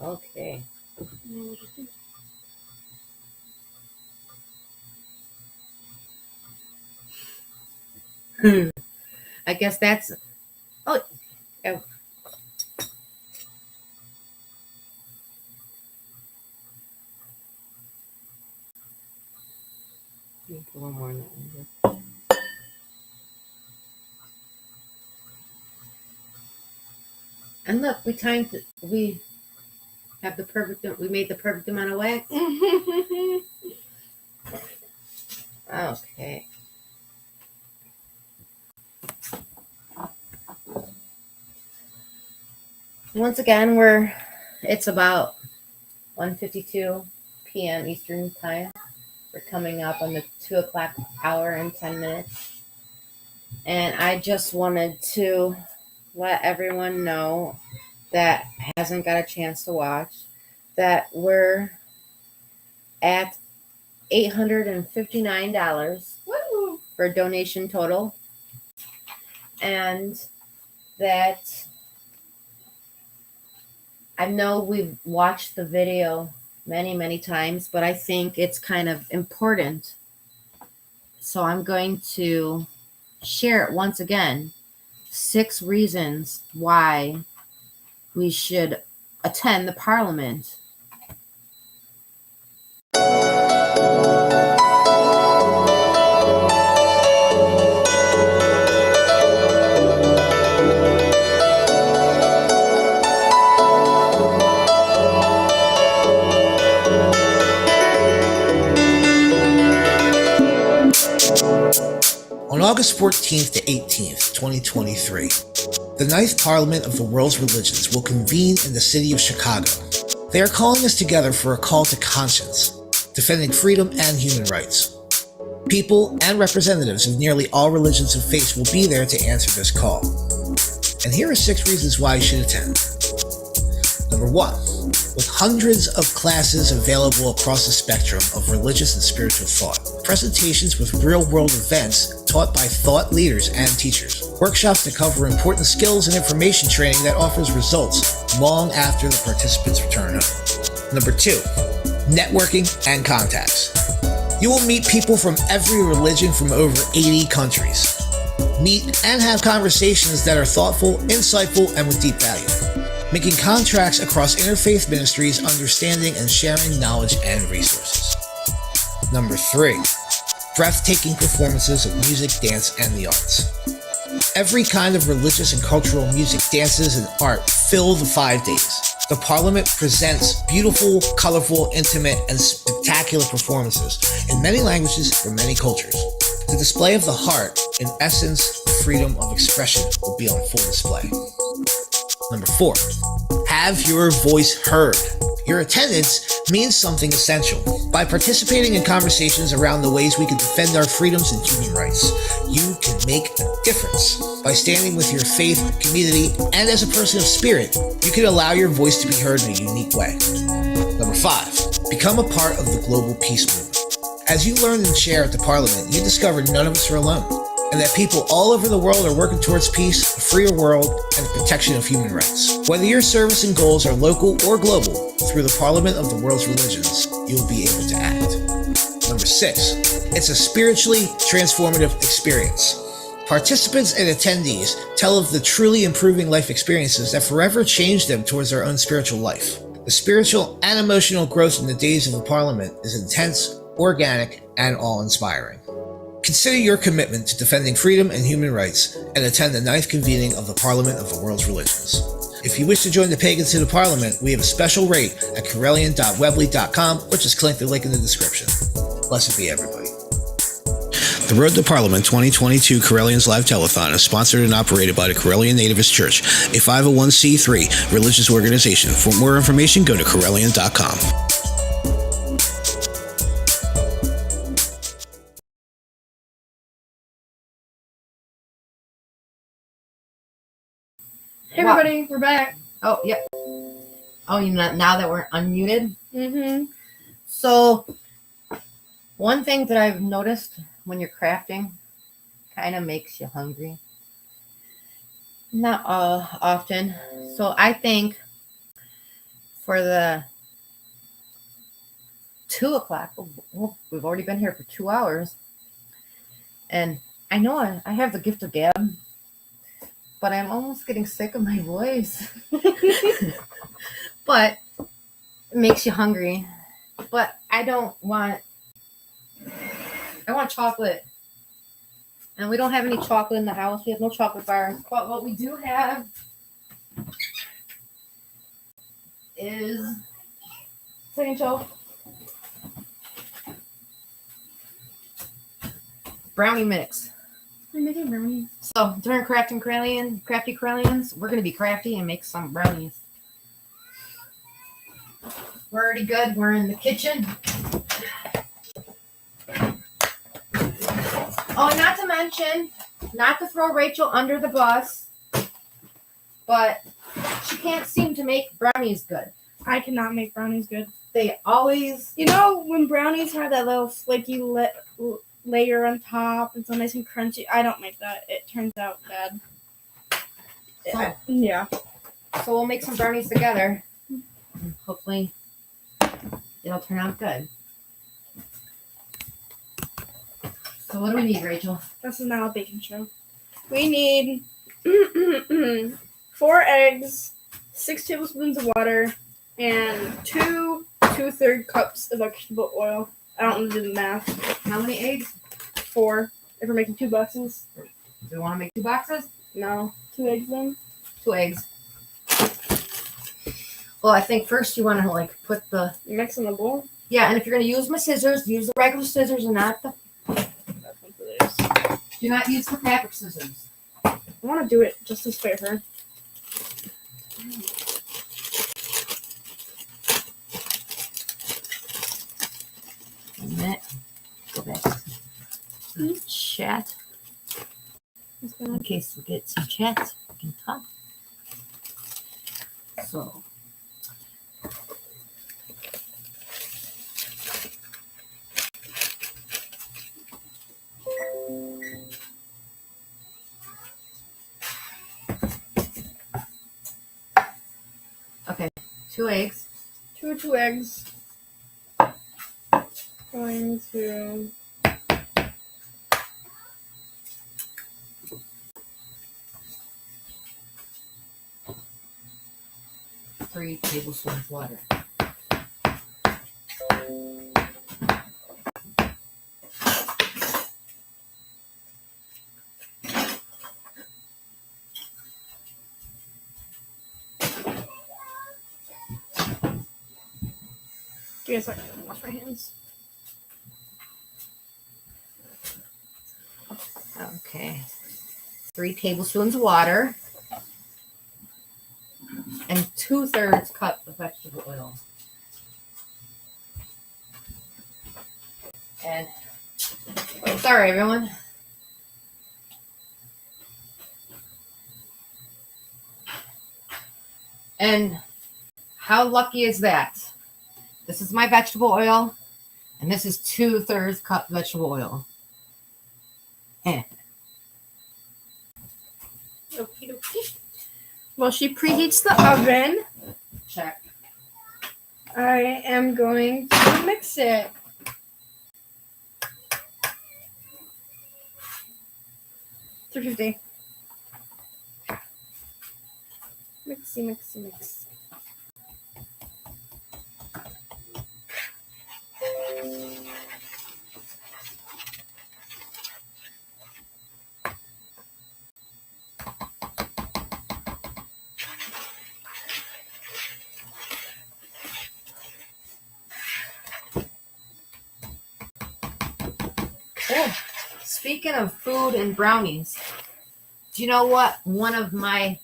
Okay. I guess that's. Oh, yeah. Put one more in that one. And look, we have the perfect. We made the perfect amount of wax. Okay. Once again, it's about 1:52 p.m. Eastern time. We're coming up on the 2 o'clock hour and 10 minutes. And I just wanted to let everyone know that hasn't got a chance to watch that we're at $859 for donation total. And that I know we've watched the video many, many times, but I think it's kind of important. So I'm going to share it once again. 6 reasons why we should attend the Parliament. On August 14th to 18th, 2023, the 9th Parliament of the World's Religions will convene in the city of Chicago. They are calling us together for a call to conscience, defending freedom and human rights. People and representatives of nearly all religions of faith will be there to answer this call. And here are 6 reasons why you should attend. Number 1. With hundreds of classes available across the spectrum of religious and spiritual thought, presentations with real-world events taught by thought leaders and teachers, workshops that cover important skills and information training that offers results long after the participants return home. Number 2, networking and contacts. You will meet people from every religion from over 80 countries. Meet and have conversations that are thoughtful, insightful, and with deep value. Making contracts across interfaith ministries, understanding and sharing knowledge and resources. Number 3, breathtaking performances of music, dance, and the arts. Every kind of religious and cultural music, dances, and art fill the 5 days. The Parliament presents beautiful, colorful, intimate, and spectacular performances in many languages from many cultures. The display of the heart, in essence, the freedom of expression, will be on full display. Number 4, have your voice heard. Your attendance means something essential. By participating in conversations around the ways we can defend our freedoms and human rights, you can make a difference. By standing with your faith, community, and as a person of spirit, you can allow your voice to be heard in a unique way. Number 5, become a part of the global peace movement. As you learn and share at the Parliament, you discover none of us are alone, and that people all over the world are working towards peace, a freer world, and the protection of human rights. Whether your service and goals are local or global, through the Parliament of the World's Religions, you will be able to act. Number 6, it's a spiritually transformative experience. Participants and attendees tell of the truly improving life experiences that forever change them towards their own spiritual life. The spiritual and emotional growth in the days of the Parliament is intense, organic, and awe-inspiring. Consider your commitment to defending freedom and human rights and attend the 9th convening of the Parliament of the World's Religions. If you wish to join the Pagans to the Parliament, we have a special rate at Correllian.weebly.com, or just click the link in the description. Blessed be everybody. The Road to Parliament 2022 Correllians Live Telethon is sponsored and operated by the Correllian Nativist Church, a 501c3 religious organization. For more information, go to Correllian.com. Hey everybody, we're back. Oh, yep. Oh, you know, now that we're unmuted? Mm-hmm. So, one thing that I've noticed when you're crafting kind of makes you hungry. Not often. So, I think for the 2 o'clock, we've already been here for 2 hours. And I know I have the gift of gab, but I'm almost getting sick of my voice. But it makes you hungry. But I want chocolate. And we don't have any chocolate in the house. We have no chocolate bars. But what we do have is brownie mix. I'm making brownies. So during crafty Correllians, we're gonna be crafty and make some brownies. We're already good. We're in the kitchen. Oh, and not to mention, not to throw Rachel under the bus, but she can't seem to make brownies good. I cannot make brownies good. They always, you know, when brownies have that little flaky layer on top and so nice and crunchy, I don't make that. It turns out bad. So, yeah. So we'll make some brownies together. Hopefully it'll turn out good. So what do we need, Rachel? This is now a baking show. We need 4 eggs, 6 tablespoons of water, and 2 2/3 cups of vegetable oil. I don't want to do the math. How many eggs? 4. If we're making 2 boxes. Do we want to make 2 boxes? No. 2 eggs then? 2 eggs. Well, I think first you want to like put the mix in the bowl. Yeah, and if you're going to use my scissors, use the regular scissors and not the. Do not use the fabric scissors. I want to do it just to spare her. A minute. Go back to the chat. In case we get some chats, we can talk. So. Okay, 2 eggs. 2 eggs. Going to 3 tablespoons water. Give me a second. Wash my hands. Okay. 3 tablespoons of water. And 2/3 cup of vegetable oil. And sorry, everyone. And how lucky is that? This is my vegetable oil, and this is 2/3 cup vegetable oil. Okie dokie. While she preheats the oven, check. I am going to mix it. $3.50. Mix. Oh, speaking of food and brownies, do you know what one of my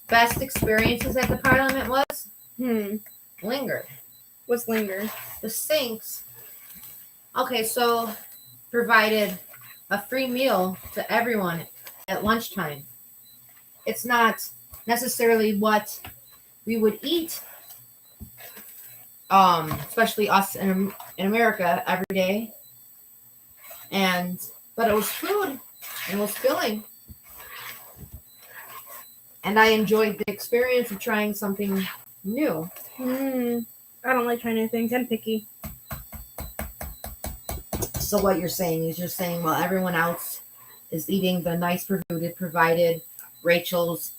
best experiences at the Parliament was? Linger. What's linger? The sinks. Okay, so provided a free meal to everyone at lunchtime. It's not necessarily what we would eat, especially us in America every day. But it was food and it was filling. And I enjoyed the experience of trying something new. I don't like trying new things. I'm picky. So what you're saying is you're saying while everyone else is eating the nice food provided, Rachel's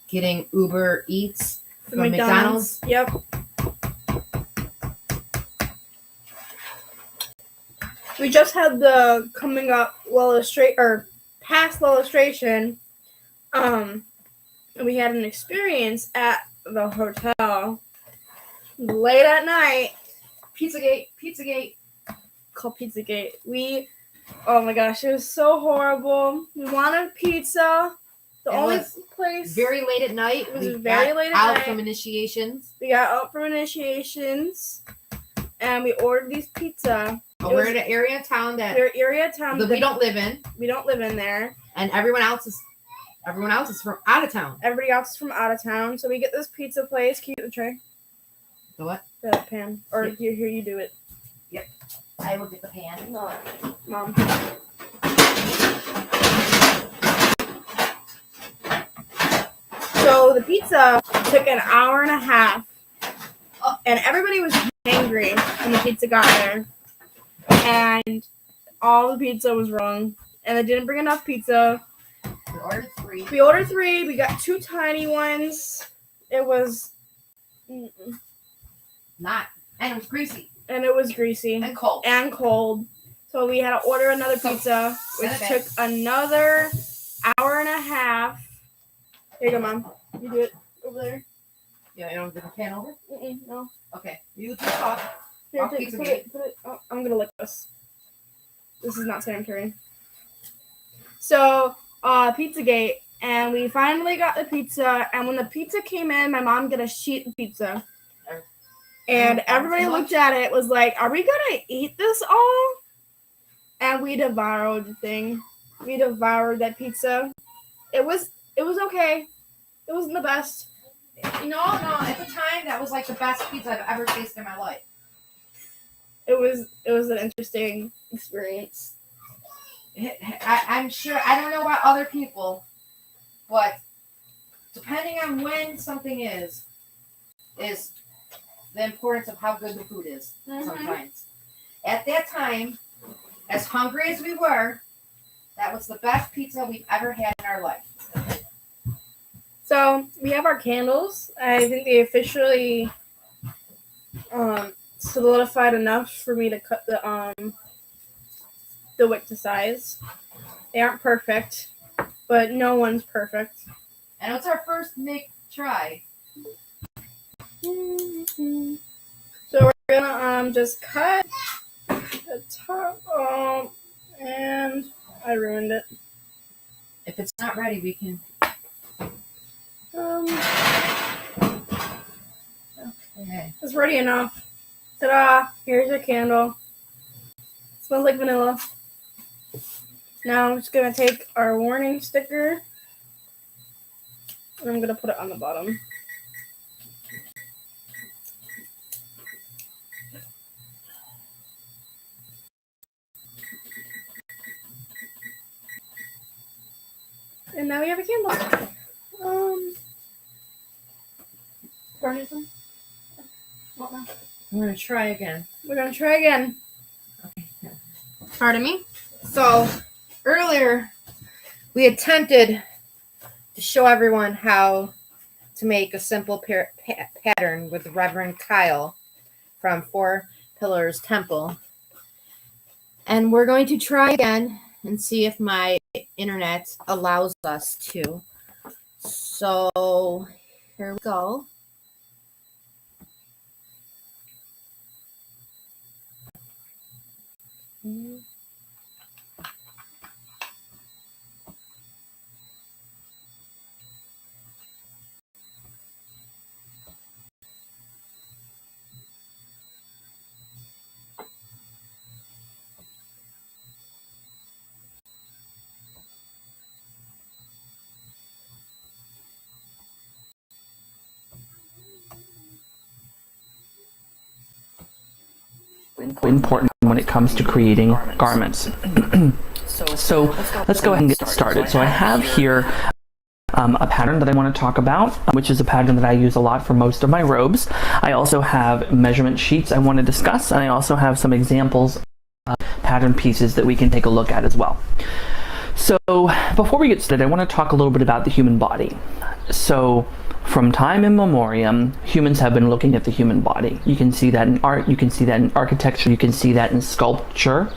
getting Uber Eats from McDonald's. Yep. We just had the coming up past illustration. We had an experience at the hotel late at night. Pizzagate. Called Pizzagate. Oh my gosh, it was so horrible. We wanted pizza. The only place. Very late at night. It was very late at night. Out from initiations. We got out from initiations, and we ordered these pizza. We're in an area of town that we don't live in. We don't live in there, and everyone else is from out of town. Everybody else is from out of town. So we get this pizza place. Can you get the tray? The what? The pan. Or here you do it. Yep. I will get the pan. No, Mom. So the pizza took an hour and a half and everybody was angry when the pizza got there, and all the pizza was wrong, and they didn't bring enough pizza. We ordered 3. We ordered 3. We got 2 tiny ones. It was not, and it was greasy. And it was greasy and cold. So we had to order another pizza, which took another hour and a half. Here you go, Mom. You do it over there. Yeah, you don't give a pan over? No. Okay. You just talk. Here, Put it. Oh, I'm gonna lick this. This is not sanitary. So, Pizzagate, and we finally got the pizza. And when the pizza came in, my mom got a sheet of pizza, and everybody looked at it, was like, "Are we gonna eat this all?" And we devoured the thing. We devoured that pizza. It was okay. It wasn't the best. No, at the time, that was like the best pizza I've ever tasted in my life. It was an interesting experience. I'm sure, I don't know about other people, but depending on when something is the importance of how good the food is sometimes. At that time, as hungry as we were, that was the best pizza we've ever had in our life. So we have our candles. I think they officially solidified enough for me to cut the wick to size. They aren't perfect, but no one's perfect. And it's our first make try. So we're gonna just cut the top and I ruined it. If it's not ready, we can. Okay. It's ready enough. Ta-da! Here's your candle. Smells like vanilla. Now I'm just gonna take our warning sticker and I'm gonna put it on the bottom. And now we have a candle. I'm gonna try again. We're gonna try again. Okay. Pardon me. So earlier we attempted to show everyone how to make a simple pattern with Reverend Kyle from 4 Pillars Temple. And we're going to try again and see if my internet allows us to. So here we go. Important when it comes to creating garments. So let's go ahead and get started. So I have here a pattern that I want to talk about, which is a pattern that I use a lot for most of my robes. I also have measurement sheets I want to discuss, and I also have some examples of pattern pieces that we can take a look at as well. So before we get started, I want to talk a little bit about the human body. So from time immemorial, humans have been looking at the human body. You can see that in art, you can see that in architecture, you can see that in sculpture.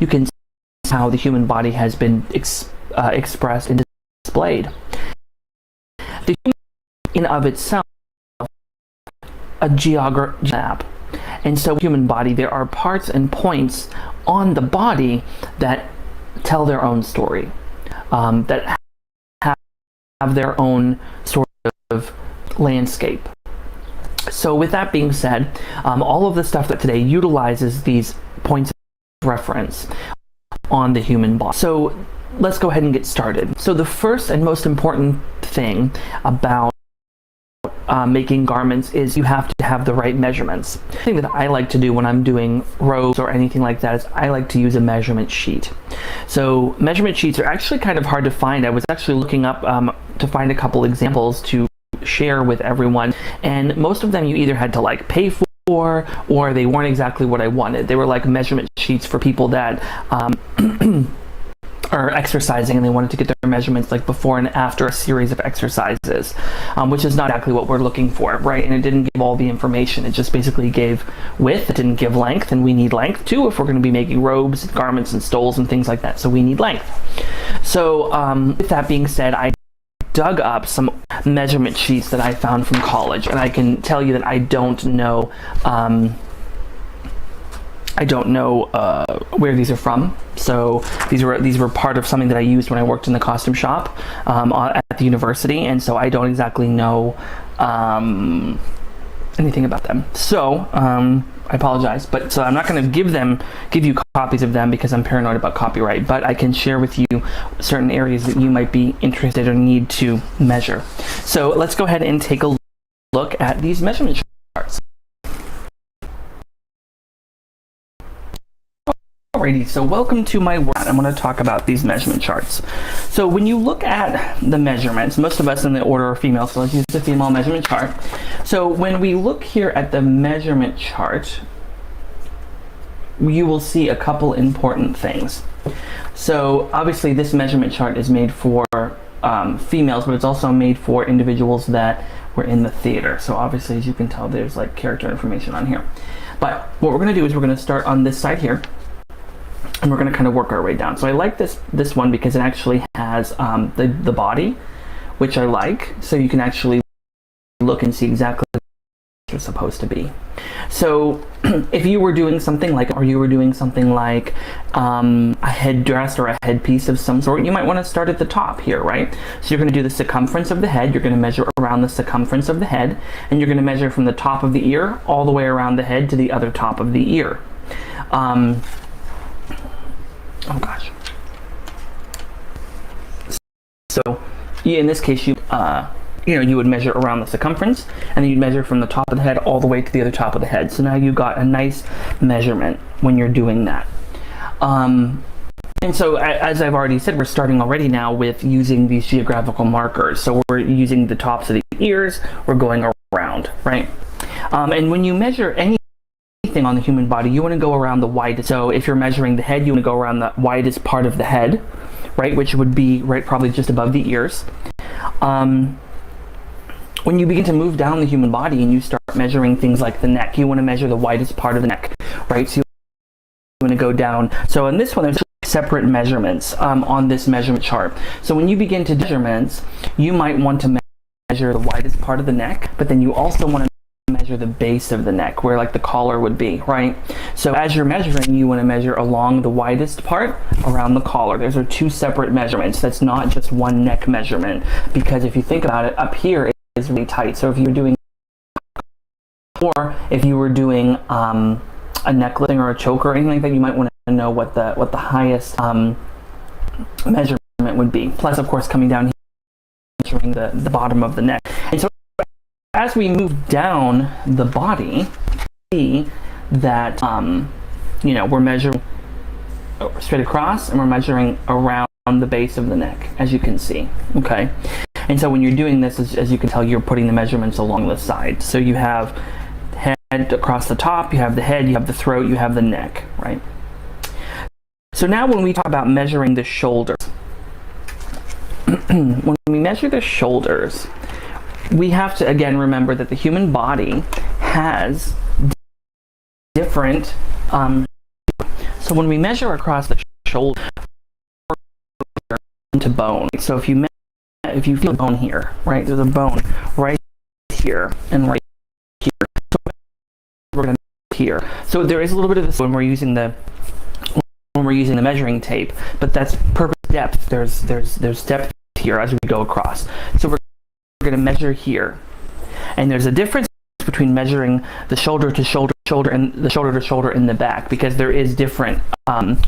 You can see how the human body has been expressed and displayed. The human in of itself a geographic map. And so human body, there are parts and points on the body that tell their own story, that have their own sort of landscape. So with that being said, all of the stuff that today utilizes these points of reference on the human body. So let's go ahead and get started. So the first and most important thing about making garments is you have to have the right measurements. The thing that I like to do when I'm doing robes or anything like that is I like to use a measurement sheet. So measurement sheets are actually kind of hard to find. I was actually looking up to find a couple examples to share with everyone, and most of them you either had to like pay for or they weren't exactly what I wanted. They were like measurement sheets for people that are exercising and they wanted to get their measurements like before and after a series of exercises, which is not exactly what we're looking for, right? And it didn't give all the information. It just basically gave width. It didn't give length, and we need length too if we're going to be making robes and garments and stoles and things like that. So we need length. So with that being said, I dug up some measurement sheets that I found from college, and I can tell you that I don't know where these are from. So these were part of something that I used when I worked in the costume shop at the university, and so I don't exactly know anything about them. So I apologize, but so I'm not going to give you copies of them because I'm paranoid about copyright, but I can share with you certain areas that you might be interested or need to measure. So let's go ahead and take a look at these measurement charts. Alrighty, so welcome to my work. I'm going to talk about these measurement charts. So when you look at the measurements, most of us in the order are female, so let's use the female measurement chart. So when we look here at the measurement chart, you will see a couple important things. So obviously this measurement chart is made for females, but it's also made for individuals that were in the theater. So obviously, as you can tell, there's like character information on here. But what we're going to do is we're going to start on this side here, and we're going to kind of work our way down. So I like this one because it actually has the body, which I like. So you can actually look and see exactly what it's supposed to be. So if you were doing something like, a headdress or a headpiece of some sort, you might want to start at the top here, right? So you're going to do the circumference of the head. You're going to measure around the circumference of the head, and you're going to measure from the top of the ear all the way around the head to the other top of the ear. Oh gosh. So in this case, you would measure around the circumference, and then you'd measure from the top of the head all the way to the other top of the head. So now you got a nice measurement when you're doing that. And so, as I've already said, we're starting already now with using these geographical markers. So we're using the tops of the ears, we're going around, right? And when you measure anything on the human body, you want to go around the widest. So if you're measuring the head, you want to go around the widest part of the head, right, which would be right probably just above the ears. When you begin to move down the human body and you start measuring things like the neck, you want to measure the widest part of the neck, right? So you want to go down. So in this one, there's separate measurements on this measurement chart. So when you begin to do measurements, you might want to measure the widest part of the neck, but then you also want to measure the base of the neck, where like the collar would be, right? So as you're measuring, you want to measure along the widest part around the collar. Those are two separate measurements. That's not just one neck measurement, because if you think about it, up here is really tight. So if you were doing, or if you were doing a necklace or a choker or anything like that, you might want to know what the highest measurement would be. Plus, of course, coming down here, measuring the bottom of the neck. And so as we move down the body, see that we're measuring straight across, and we're measuring around the base of the neck, as you can see. Okay, and so when you're doing this, as you can tell, you're putting the measurements along the side. So you have head across the top, you have the head, you have the throat, you have the neck, right? So now when we talk about measuring the shoulders, when we measure the shoulders, we have to again remember that the human body has different so when we measure across the shoulder into bone, so if you feel bone here, right, there's a bone right here and right here, so we're going to here. So there is a little bit of this when we're using the measuring tape, but that's purpose depth. There's depth here as we go across. So we're going to measure here, and there's a difference between measuring the shoulder to shoulder and the shoulder to shoulder in the back, because there is different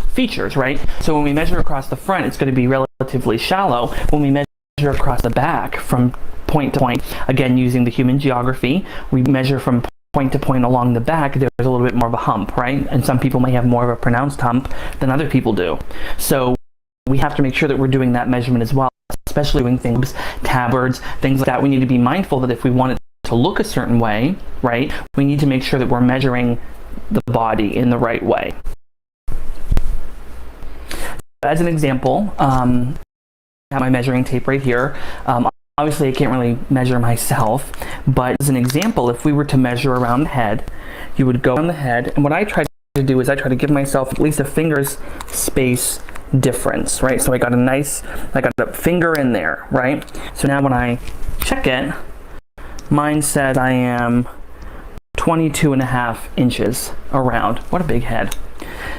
features, right? So when we measure across the front, it's going to be relatively shallow. When we measure across the back from point to point, again using the human geography, we measure from point to point along the back, there's a little bit more of a hump, right? And some people may have more of a pronounced hump than other people do. So we have to make sure that we're doing that measurement as well, especially doing things, tabards, things like that. We need to be mindful that if we want it to look a certain way, right, we need to make sure that we're measuring the body in the right way. As an example, I have my measuring tape right here. Obviously, I can't really measure myself, but as an example, if we were to measure around the head, you would go on the head, and what I try to do is I try to give myself at least a finger's space difference, right? So I got a finger in there, right? So now when I check it, mine said I am 22.5 inches around. What a big head.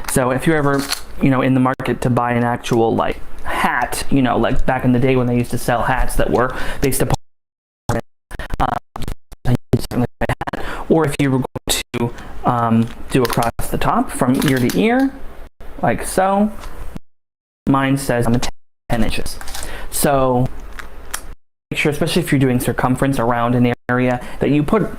So if you're ever, in the market to buy an actual hat, like back in the day when they used to sell hats that were based upon or if you were going to do across the top from ear to ear, like so, mine says I'm 10 inches. So make sure, especially if you're doing circumference around an area, that you put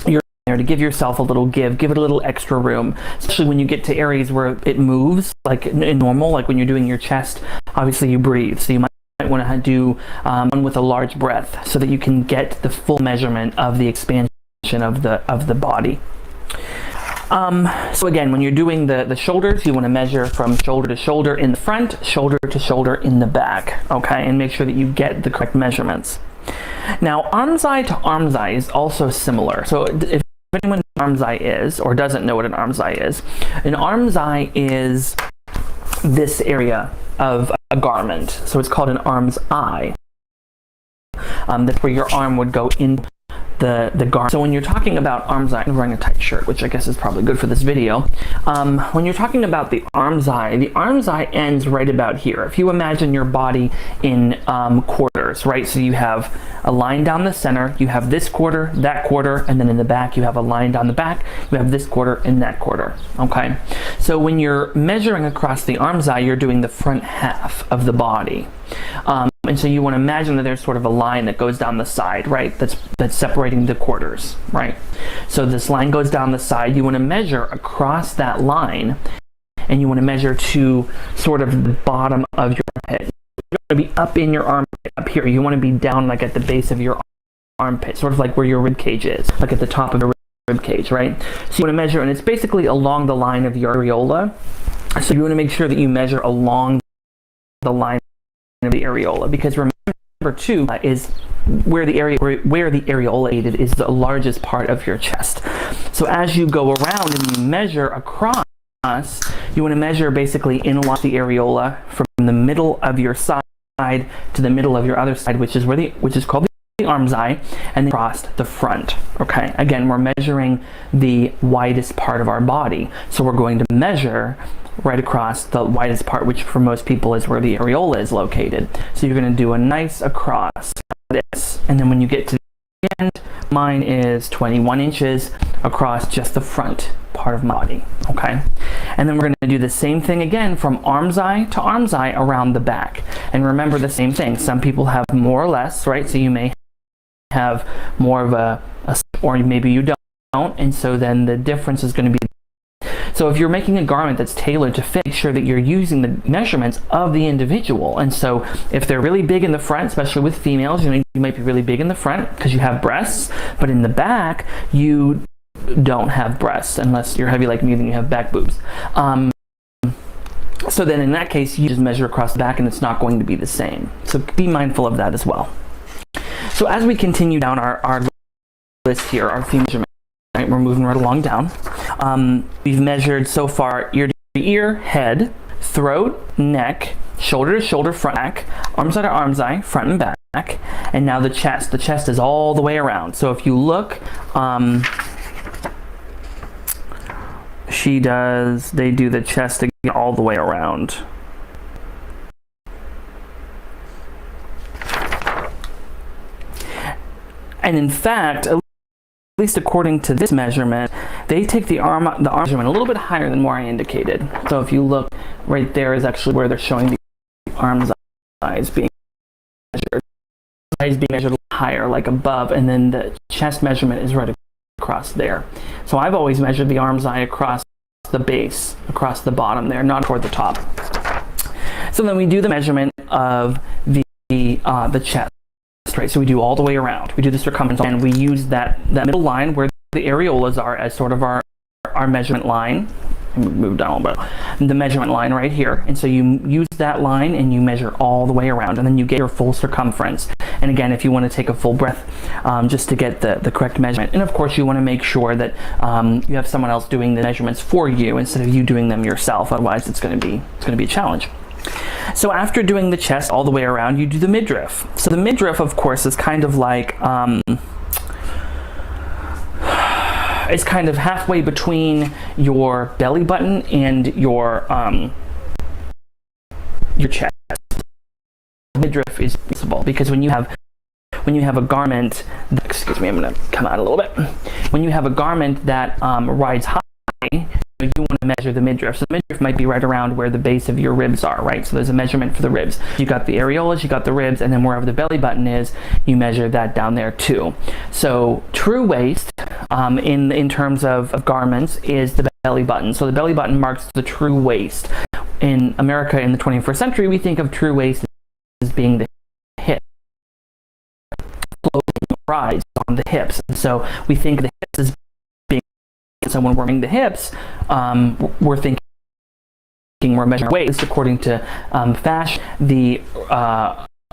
your there to give yourself a little give it a little extra room, especially when you get to areas where it moves, like in normal, like when you're doing your chest, obviously you breathe, so you might want to do one with a large breath so that you can get the full measurement of the expansion of the body. So again, when you're doing the shoulders, you want to measure from shoulder to shoulder in the front, shoulder to shoulder in the back, okay, and make sure that you get the correct measurements. Now, arm's eye to arm's eye is also similar. So if anyone knows what an arm's eye is, or doesn't know what an arm's eye is, an arm's eye is this area of a garment. So it's called an arm's eye. That's where your arm would go in the garment. So when you're talking about arm's eye, I'm wearing a tight shirt, which I guess is probably good for this video. When you're talking about the arm's eye ends right about here. If you imagine your body in quarters, right? So you have a line down the center, you have this quarter, that quarter, and then in the back you have a line down the back, you have this quarter and that quarter, okay? So when you're measuring across the arm's eye, you're doing the front half of the body. And so you want to imagine that there's sort of a line that goes down the side, right? That's separating the quarters, right? So this line goes down the side. You want to measure across that line, and you want to measure to sort of the bottom of your armpit. You want to be up in your armpit, up here. You want to be down like at the base of your armpit, sort of like where your rib cage is, like at the top of your rib cage, right? So you want to measure, and it's basically along the line of your areola. So you want to make sure that you measure along the line of the areola, because remember too is where the areola is the largest part of your chest. So as you go around and you measure across, you want to measure basically in along the areola from the middle of your side to the middle of your other side, which is called the arm's eye, and then across the front. Okay, again, we're measuring the widest part of our body, so we're going to measure right across the widest part, which for most people is where the areola is located. So you're going to do a nice across this, and then when you get to the end, mine is 21 inches across just the front part of my body, okay? And then we're going to do the same thing again from arm's eye to arm's eye around the back. And remember the same thing, some people have more or less, right? So you may have more of a or maybe you don't, and so then the difference is going to be. So if you're making a garment that's tailored to fit, make sure that you're using the measurements of the individual. And so if they're really big in the front, especially with females, you might be really big in the front because you have breasts, but in the back you don't have breasts, unless you're heavy like me, then you have back boobs. So then in that case, you just measure across the back and it's not going to be the same. So be mindful of that as well. So as we continue down our list here, our theme measurement, right, we're moving right along down. We've measured so far ear to ear, head, throat, neck, shoulder to shoulder, front, back, arm's eye to arm's eye, front and back, and now the chest. The chest is all the way around. So if you look, they do the chest again all the way around. And in fact, at least according to this measurement, they take the arm measurement a little bit higher than where I indicated. So if you look, right there is actually where they're showing the arm's eyes being measured. Eyes being measured higher, like above, and then the chest measurement is right across there. So I've always measured the arm's eye across the base, across the bottom there, not toward the top. So then we do the measurement of the chest. chest, right? So we do all the way around. We do the circumference, and we use that middle line where the areolas are as sort of our measurement line. Move down a little bit. The measurement line right here. And so you use that line and you measure all the way around, and then you get your full circumference. And again, if you want to take a full breath, just to get the correct measurement. And of course, you want to make sure that you have someone else doing the measurements for you instead of you doing them yourself. Otherwise, it's going to be a challenge. So after doing the chest all the way around, you do the midriff. So the midriff, of course, is kind of like it's kind of halfway between your belly button and your chest. Midriff is visible because when you have a garment, excuse me, I'm going to come out a little bit. When you have a garment that rides high, you want to measure the midriff. So the midriff might be right around where the base of your ribs are, right? So there's a measurement for the ribs. You got the areolas, you got the ribs, and then wherever the belly button is, you measure that down there too. So true waist, in terms of garments, is the belly button. So the belly button marks the true waist. In America in the 21st century, we think of true waist as being the hip. Clothing rides on the hips. And so we think the hips as being, so when we're measuring the hips, we're thinking we're measuring waist. According to fashion, the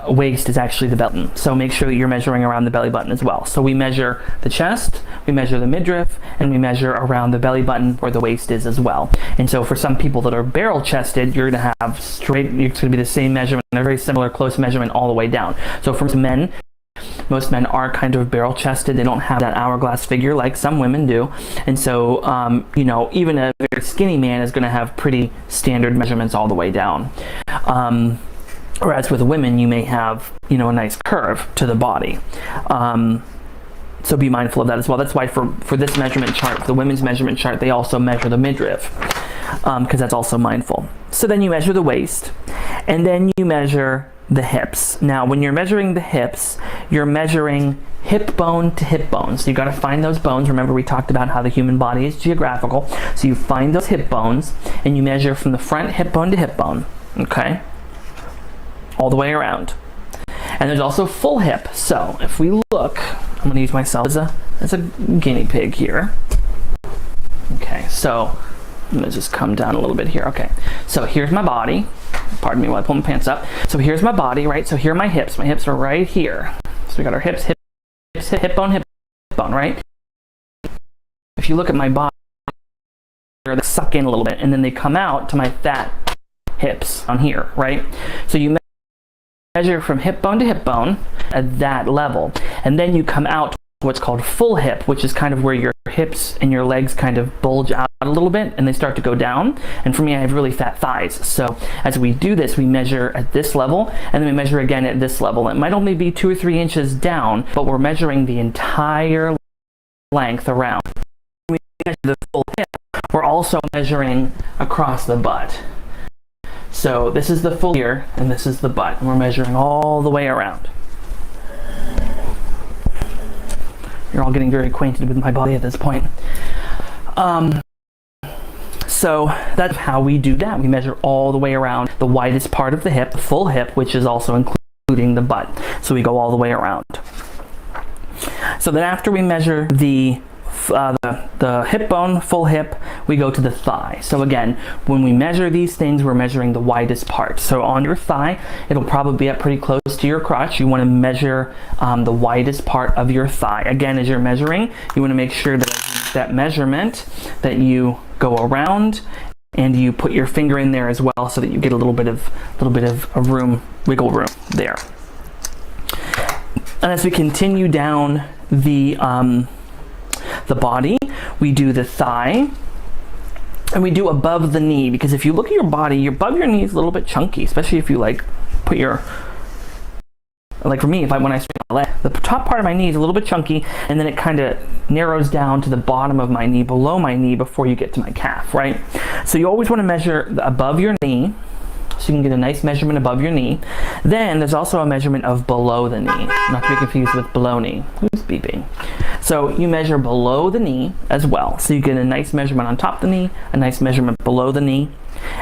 waist is actually the belly button. So make sure that you're measuring around the belly button as well. So we measure the chest, we measure the midriff, and we measure around the belly button where the waist is as well. And so for some people that are barrel chested, you're going to have it's going to be the same measurement, a very similar close measurement all the way down. So for men, most men are kind of barrel chested. They don't have that hourglass figure like some women do. And so, you know, even a very skinny man is going to have pretty standard measurements all the way down. Whereas with women, you may have, you know, a nice curve to the body. So be mindful of that as well. That's why for this measurement chart, the women's measurement chart, they also measure the midriff, because that's also mindful. So then you measure the waist, and then you measure the hips. Now, when you're measuring the hips, you're measuring hip bone to hip bone. So you got to find those bones. Remember, we talked about how the human body is geographical. So you find those hip bones, and you measure from the front hip bone to hip bone. Okay? All the way around. And there's also full hip. So if we look, I'm going to use myself as a guinea pig here. Okay, so I'm going to just come down a little bit here. Okay, so here's my body. Pardon me while I pull my pants up. So here's my body, right? So here are my hips. My hips are right here. So we got our hips, hip bone, right? If you look at my body, they suck in a little bit, and then they come out to my fat hips on here, right? So you measure from hip bone to hip bone at that level, and then you come out to what's called full hip, which is kind of where your hips and your legs kind of bulge out a little bit and they start to go down. And for me, I have really fat thighs, so as we do this, we measure at this level, and then we measure again at this level. It might only be 2 or 3 inches down, but we're measuring the entire length around. When we measure the full hip, we're also measuring across the butt. So this is the full ear, and this is the butt, and we're measuring all the way around. You're all getting very acquainted with my body at this point. So that's how we do that. We measure all the way around the widest part of the hip, the full hip, which is also including the butt. So we go all the way around. So then after we measure the hip bone, full hip, we go to the thigh. So again, when we measure these things, we're measuring the widest part. So on your thigh, it'll probably be up pretty close to your crotch. You want to measure the widest part of your thigh. Again, as you're measuring, you want to make sure that that measurement that you go around and you put your finger in there as well, so that you get a little bit of wiggle room there. And as we continue down the body, we do the thigh, and we do above the knee, because if you look at your body, above your knee is a little bit chunky, especially if you like put your, like for me, when I straighten my leg, the top part of my knee is a little bit chunky, and then it kind of narrows down to the bottom of my knee, below my knee, before you get to my calf, right? So you always want to measure above your knee, so you can get a nice measurement above your knee. Then there's also a measurement of below the knee, not to be confused with below knee. Who's beeping? So you measure below the knee as well. So you get a nice measurement on top of the knee, a nice measurement below the knee.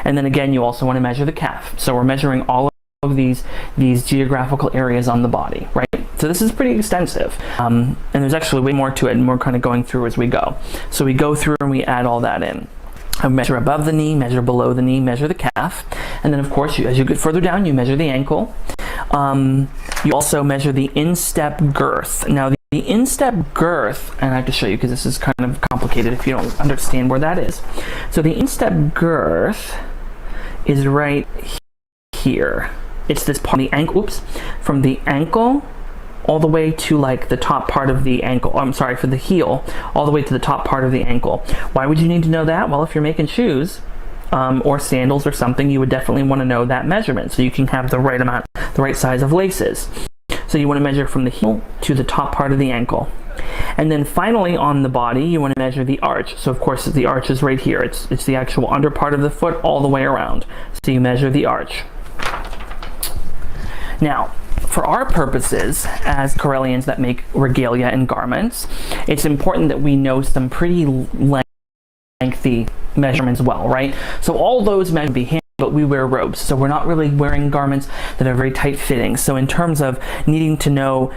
And then again, you also want to measure the calf. So we're measuring all of these geographical areas on the body, right? So this is pretty extensive, and there's actually way more to it, and we're kind of going through as we go. So we go through and we add all that in. I measure above the knee, measure below the knee, measure the calf, and then of course, as you get further down, you measure the ankle. You also measure the instep girth. Now, the instep girth, and I have to show you because this is kind of complicated if you don't understand where that is. So the instep girth is right here. It's this part of the ankle, oops, from the ankle all the way to like the top part of the ankle. I'm sorry, for the heel, all the way to the top part of the ankle. Why would you need to know that? Well, if you're making shoes or sandals or something, you would definitely want to know that measurement so you can have the right amount, the right size of laces. So you want to measure from the heel to the top part of the ankle. And then finally on the body, you want to measure the arch. So of course the arch is right here. It's the actual under part of the foot all the way around. So you measure the arch. Now, for our purposes as Correllians that make regalia and garments, it's important that we know some pretty lengthy measurements well, right? So all those measures be handled, but we wear robes, so we're not really wearing garments that are very tight fitting. So in terms of needing to know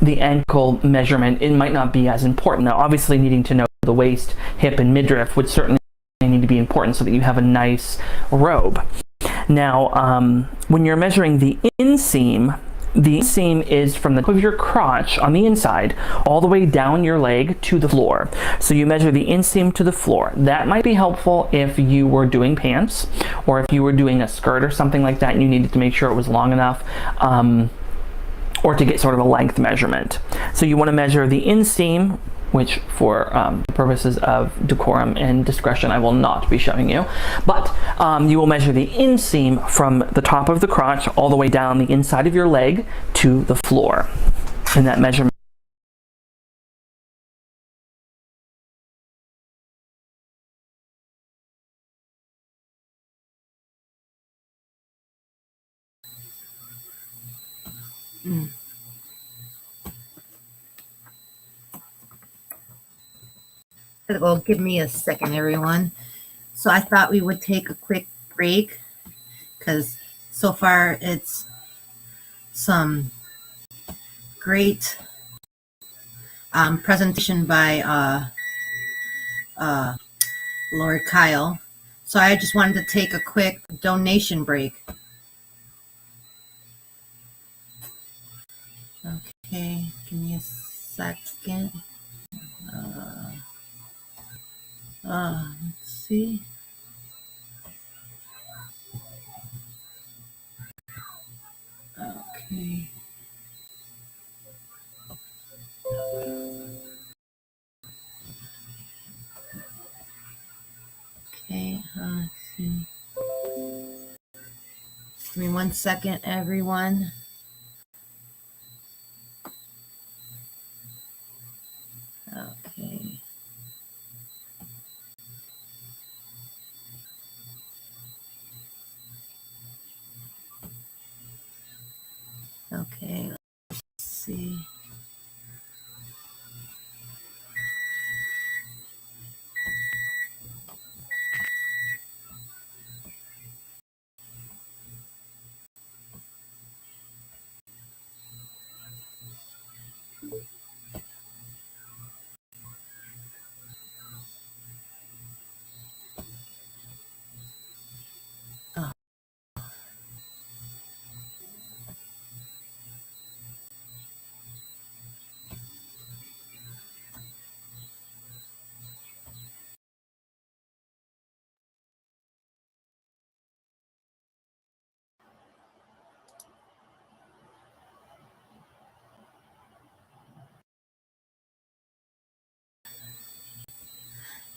the ankle measurement, it might not be as important. Now obviously needing to know the waist, hip, and midriff would certainly need to be important so that you have a nice robe. Now when you're measuring the inseam is from the top of your crotch on the inside all the way down your leg to the floor. So you measure the inseam to the floor. That might be helpful if you were doing pants or if you were doing a skirt or something like that and you needed to make sure it was long enough, or to get sort of a length measurement. So you want to measure the inseam, which for the purposes of decorum and discretion I will not be showing you, but you will measure the inseam from the top of the crotch all the way down the inside of your leg to the floor. And that measurement Well, give me a second, everyone. So I thought we would take a quick break because so far it's some great presentation by Lord Kyle. So I just wanted to take a quick donation break. Okay, give me a second. Let's see. Okay. Okay, let's see. Give me 1 second, everyone. Okay. Okay, let's see.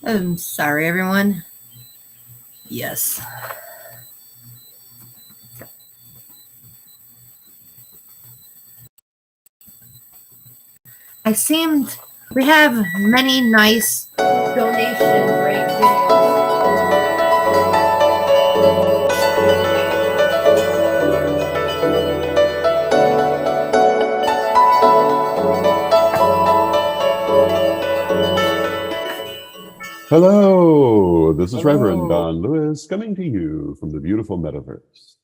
I'm sorry, everyone. Yes. We have many nice donation break videos. Hello, this is Hello. Reverend Don Lewis coming to you from the beautiful metaverse.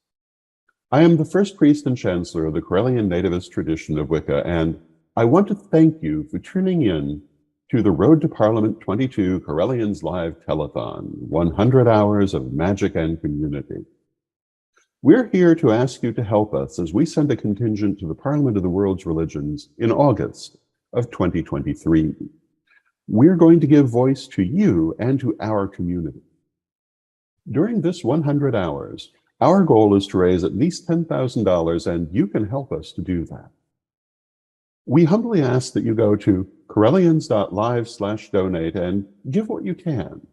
I am the first priest and chancellor of the Correllian Nativist tradition of Wicca, and I want to thank you for tuning in to the Road to Parliament 22 Correllians Live Telethon, 100 hours of magic and community. We're here to ask you to help us as we send a contingent to the Parliament of the World's Religions in August of 2023. We're going to give voice to you and to our community. During this 100 hours, our goal is to raise at least $10,000, and you can help us to do that. We humbly ask that you go to Correllians.live/donate and give what you can.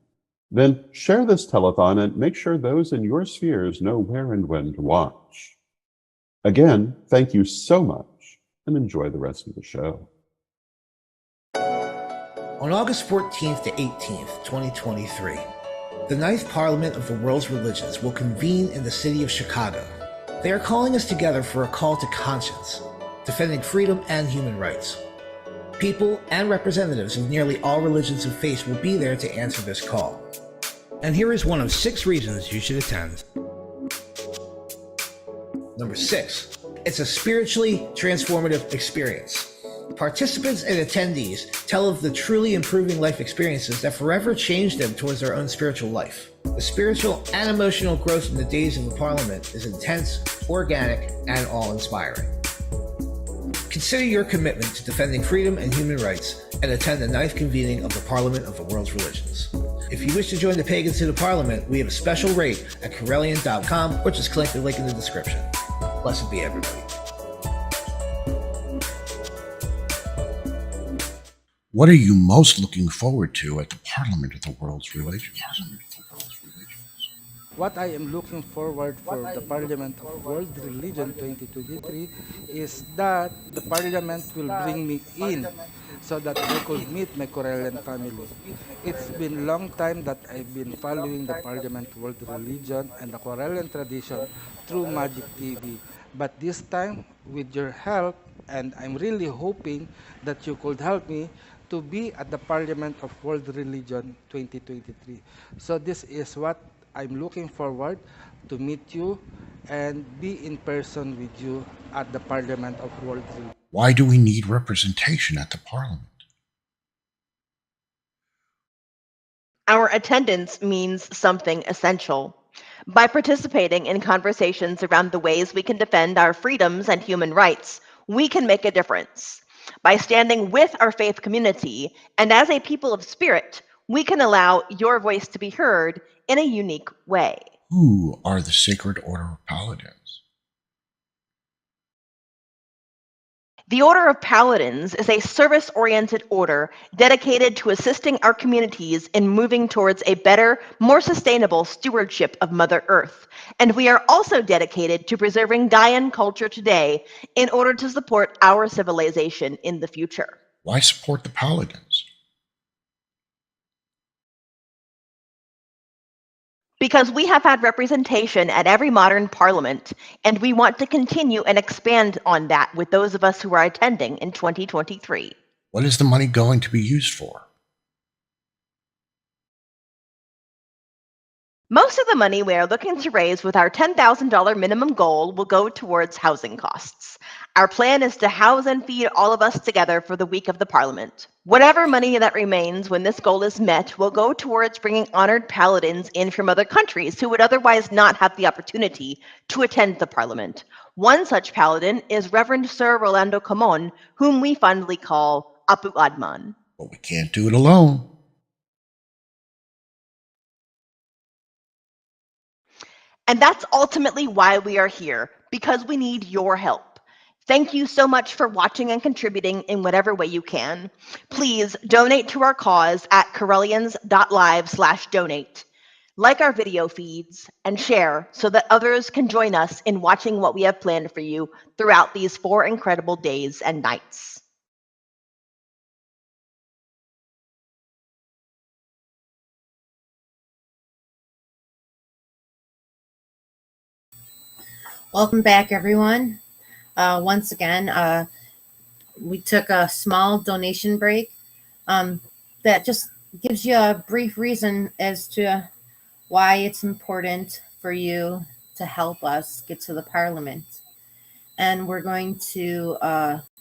Then share this telethon and make sure those in your spheres know where and when to watch. Again, thank you so much, and enjoy the rest of the show. On August 14th to 18th, 2023, the Ninth Parliament of the World's Religions will convene in the city of Chicago. They are calling us together for a call to conscience, defending freedom and human rights. People and representatives of nearly all religions and faiths will be there to answer this call. And here is one of 6 reasons you should attend. Number 6, it's a spiritually transformative experience. Participants and attendees tell of the truly improving life experiences that forever changed them towards their own spiritual life. The spiritual and emotional growth in the days of the Parliament is intense, organic, and awe-inspiring. Consider your commitment to defending freedom and human rights and attend the 9th convening of the Parliament of the World's Religions. If you wish to join the Pagans to the Parliament, we have a special rate at Correllian.com, or just click the link in the description. Blessed be everybody. What are you most looking forward to at the Parliament of the World's Religions? What I am looking forward for the Parliament of World Religion 2023 is that the Parliament will bring me in so that I could meet my Correllian family. It's been a long time that I've been following the Parliament World Religion and the Correllian tradition through Magic TV. But this time, with your help, and I'm really hoping that you could help me to be at the Parliament of World Religion 2023. So this is what I'm looking forward to meet you and be in person with you at the Parliament of World Religion. Why do we need representation at the Parliament? Our attendance means something essential. By participating in conversations around the ways we can defend our freedoms and human rights, we can make a difference. By standing with our faith community and as a people of spirit, we can allow your voice to be heard in a unique way. Who are the Sacred Order of Paladins? The Order of Paladins is a service-oriented order dedicated to assisting our communities in moving towards a better, more sustainable stewardship of Mother Earth. And we are also dedicated to preserving Gaian culture today in order to support our civilization in the future. Why support the Paladins? Because we have had representation at every modern parliament, and we want to continue and expand on that with those of us who are attending in 2023. What is the money going to be used for? Most of the money we are looking to raise with our $10,000 minimum goal will go towards housing costs. Our plan is to house and feed all of us together for the week of the Parliament. Whatever money that remains when this goal is met will go towards bringing honored paladins in from other countries who would otherwise not have the opportunity to attend the Parliament. One such paladin is Reverend Sir Rolando Camon, whom we fondly call Apu Adman. But we can't do it alone. And that's ultimately why we are here, because we need your help. Thank you so much for watching and contributing in whatever way you can. Please donate to our cause at Correllians.live/donate. Like our video feeds and share so that others can join us in watching what we have planned for you throughout these 4 incredible days and nights. Welcome back, everyone. Once again, we took a small donation break that just gives you a brief reason as to why it's important for you to help us get to the Parliament. And we're going to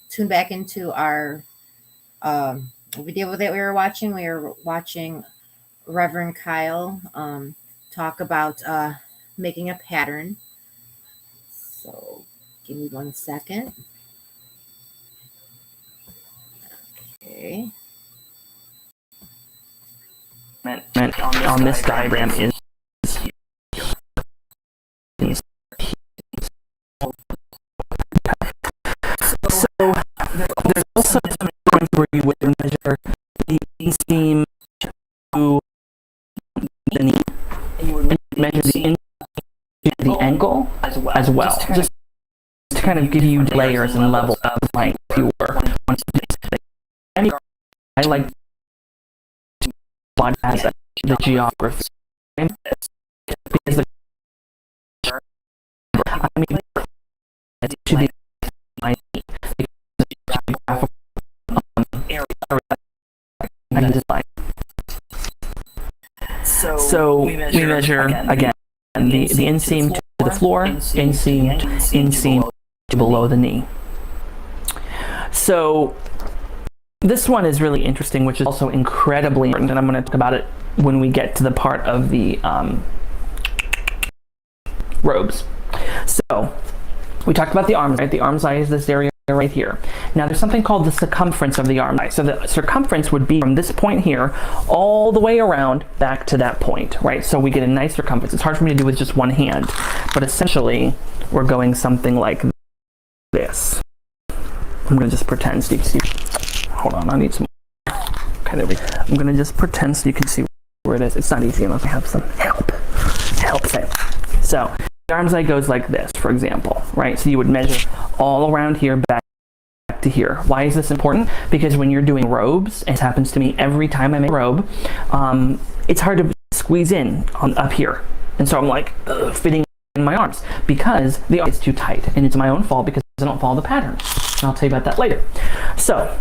tune back into our video that we were watching. We were watching Reverend Kyle talk about making a pattern. So give me 1 second. Okay. On this diagram is so there's also some points where you would measure the inseam to the knee, and you would measure the inseam to the ankle as well, just to kind of give you layers and levels of like your I like to plot as the geography because I mean to the so we measure again the inseam to the floor, inseam to below the knee. So this one is really interesting, which is also incredibly important, and I'm going to talk about it when we get to the part of the robes. So we talked about the arms, right? The arm's eye is this area right here. Now there's something called the circumference of the arm eye. So the circumference would be from this point here all the way around back to that point, right? So we get a nice circumference. It's hard for me to do with just one hand, but essentially we're going something like this. I'm going to just pretend so you can see. Hold on, I need some. Okay, there we go. I'm going to just pretend so you can see where it is. It's not easy unless I have some help. So the arm's eye goes like this, for example, right? So you would measure all around here back to here. Why is this important? Because when you're doing robes, and it happens to me every time I make a robe, it's hard to squeeze in up here. And so I'm like fitting in my arms because the arm is too tight, and it's my own fault because I don't follow the pattern. And I'll tell you about that later. So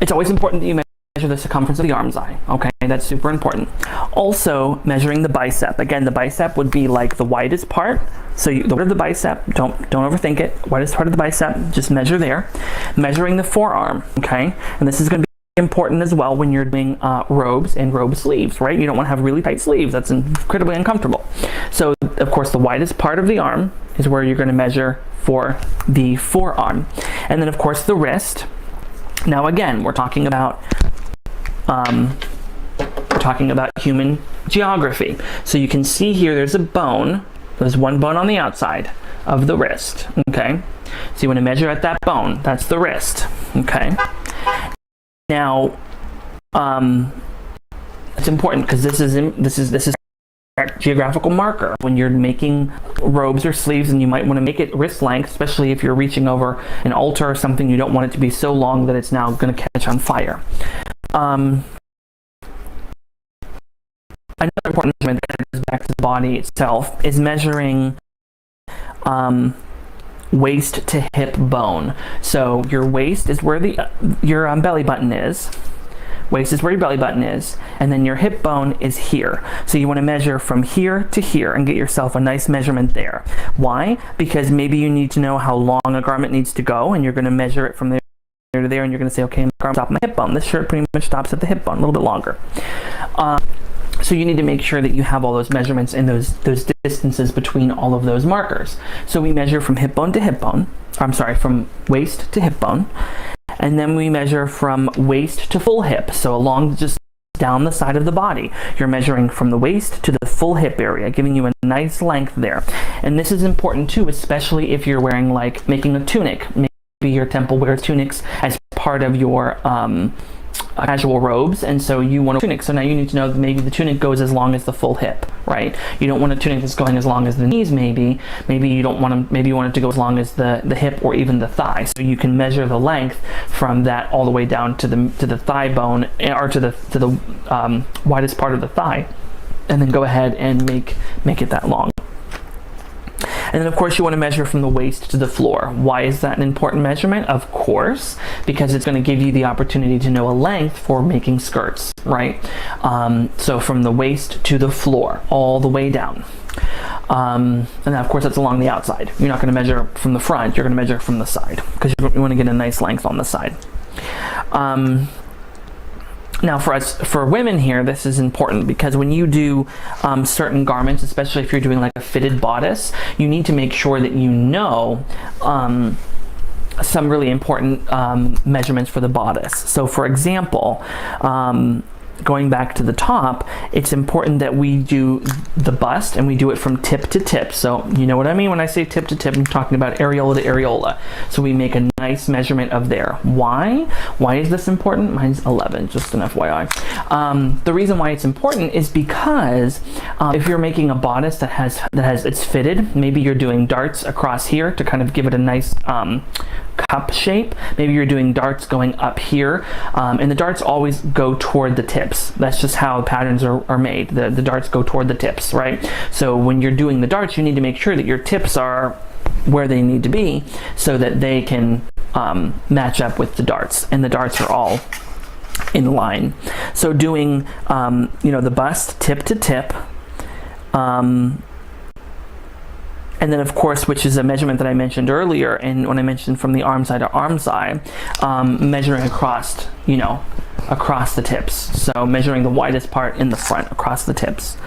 it's always important that you measure the circumference of the arm's eye. Okay, that's super important. Also, measuring the bicep. Again, the bicep would be like the widest part. So the width of the bicep, don't overthink it. Widest part of the bicep, just measure there. Measuring the forearm. Okay, and this is going to be important as well when you're doing robes and robe sleeves, right? You don't want to have really tight sleeves. That's incredibly uncomfortable. So, of course, the widest part of the arm is where you're going to measure for the forearm, and then of course the wrist. Now, again, we're talking about human geography. So you can see here there's a bone. There's one bone on the outside of the wrist. Okay, so you want to measure at that bone. That's the wrist. Okay. Now, it's important because this is geographical marker when you're making robes or sleeves, and you might want to make it wrist length, especially if you're reaching over an altar or something. You don't want it to be so long that it's now going to catch on fire. Another important measurement that goes back to the body itself is measuring waist to hip bone. So your waist is where your belly button is. Waist is where your belly button is, and then your hip bone is here. So you want to measure from here to here and get yourself a nice measurement there. Why? Because maybe you need to know how long a garment needs to go, and you're going to measure it from there to there, and you're going to say, okay, my garment stops at my hip bone. This shirt pretty much stops at the hip bone, a little bit longer. So you need to make sure that you have all those measurements and those distances between all of those markers. So we measure from hip bone to hip bone. I'm sorry, from waist to hip bone. And then we measure from waist to full hip. So along just down the side of the body. You're measuring from the waist to the full hip area, giving you a nice length there. And this is important too, especially if you're wearing, like, making a tunic. Maybe your temple wears tunics as part of your casual robes, and so you want a tunic. So now you need to know that maybe the tunic goes as long as the full hip, right? You don't want a tunic that's going as long as the knees. Maybe you don't want to. Maybe you want it to go as long as the hip or even the thigh. So you can measure the length from that all the way down to the thigh bone, or to the widest part of the thigh, and then go ahead and make it that long. And then, of course, you want to measure from the waist to the floor. Why is that an important measurement? Of course, because it's going to give you the opportunity to know a length for making skirts, right? So from the waist to the floor, all the way down. And of course, that's along the outside. You're not going to measure from the front. You're going to measure from the side because you want to get a nice length on the side. Now for women here, this is important because when you do certain garments, especially if you're doing like a fitted bodice, you need to make sure that you know some really important measurements for the bodice. So for example, going back to the top, it's important that we do the bust and we do it from tip to tip. So you know what I mean when I say tip to tip, I'm talking about areola to areola. So we make a nice measurement of there. Why? Why is this important? Mine's 11, just an FYI. The reason why it's important is because if you're making a bodice that has it's fitted, maybe you're doing darts across here to kind of give it a nice cup shape. Maybe you're doing darts going up here, and the darts always go toward the tips. That's just how patterns are made. The darts go toward the tips, right? So when you're doing the darts, you need to make sure that your tips are where they need to be so that they can match up with the darts, and the darts are all in line. So doing the bust tip to tip, and then of course, which is a measurement that I mentioned earlier, and when I mentioned from the arm side to arm side, measuring across, across the tips. So measuring the widest part in the front across the tips.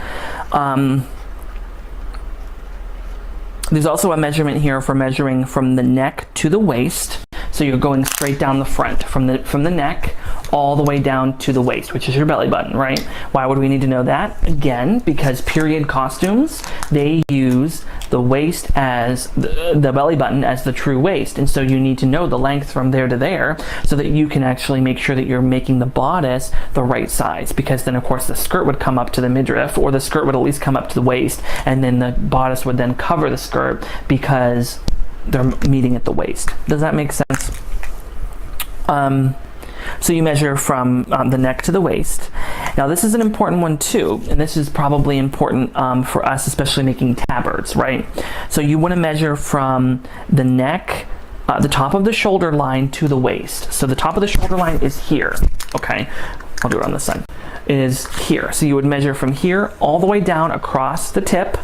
There's also a measurement here for measuring from the neck to the waist. So you're going straight down the front from the neck all the way down to the waist, which is your belly button, right? Why would we need to know that? Again, because period costumes, they use the waist as the belly button as the true waist. And so you need to know the length from there to there so that you can actually make sure that you're making the bodice the right size, because then of course the skirt would come up to the midriff, or the skirt would at least come up to the waist, and then the bodice would then cover the skirt because they're meeting at the waist. Does that make sense? So you measure from the neck to the waist. Now this is an important one too, and this is probably important for us, especially making tabards, right? So you want to measure from the neck, the top of the shoulder line to the waist. So the top of the shoulder line is here, okay? I'll do it on this side. Is here. So you would measure from here all the way down across the tip,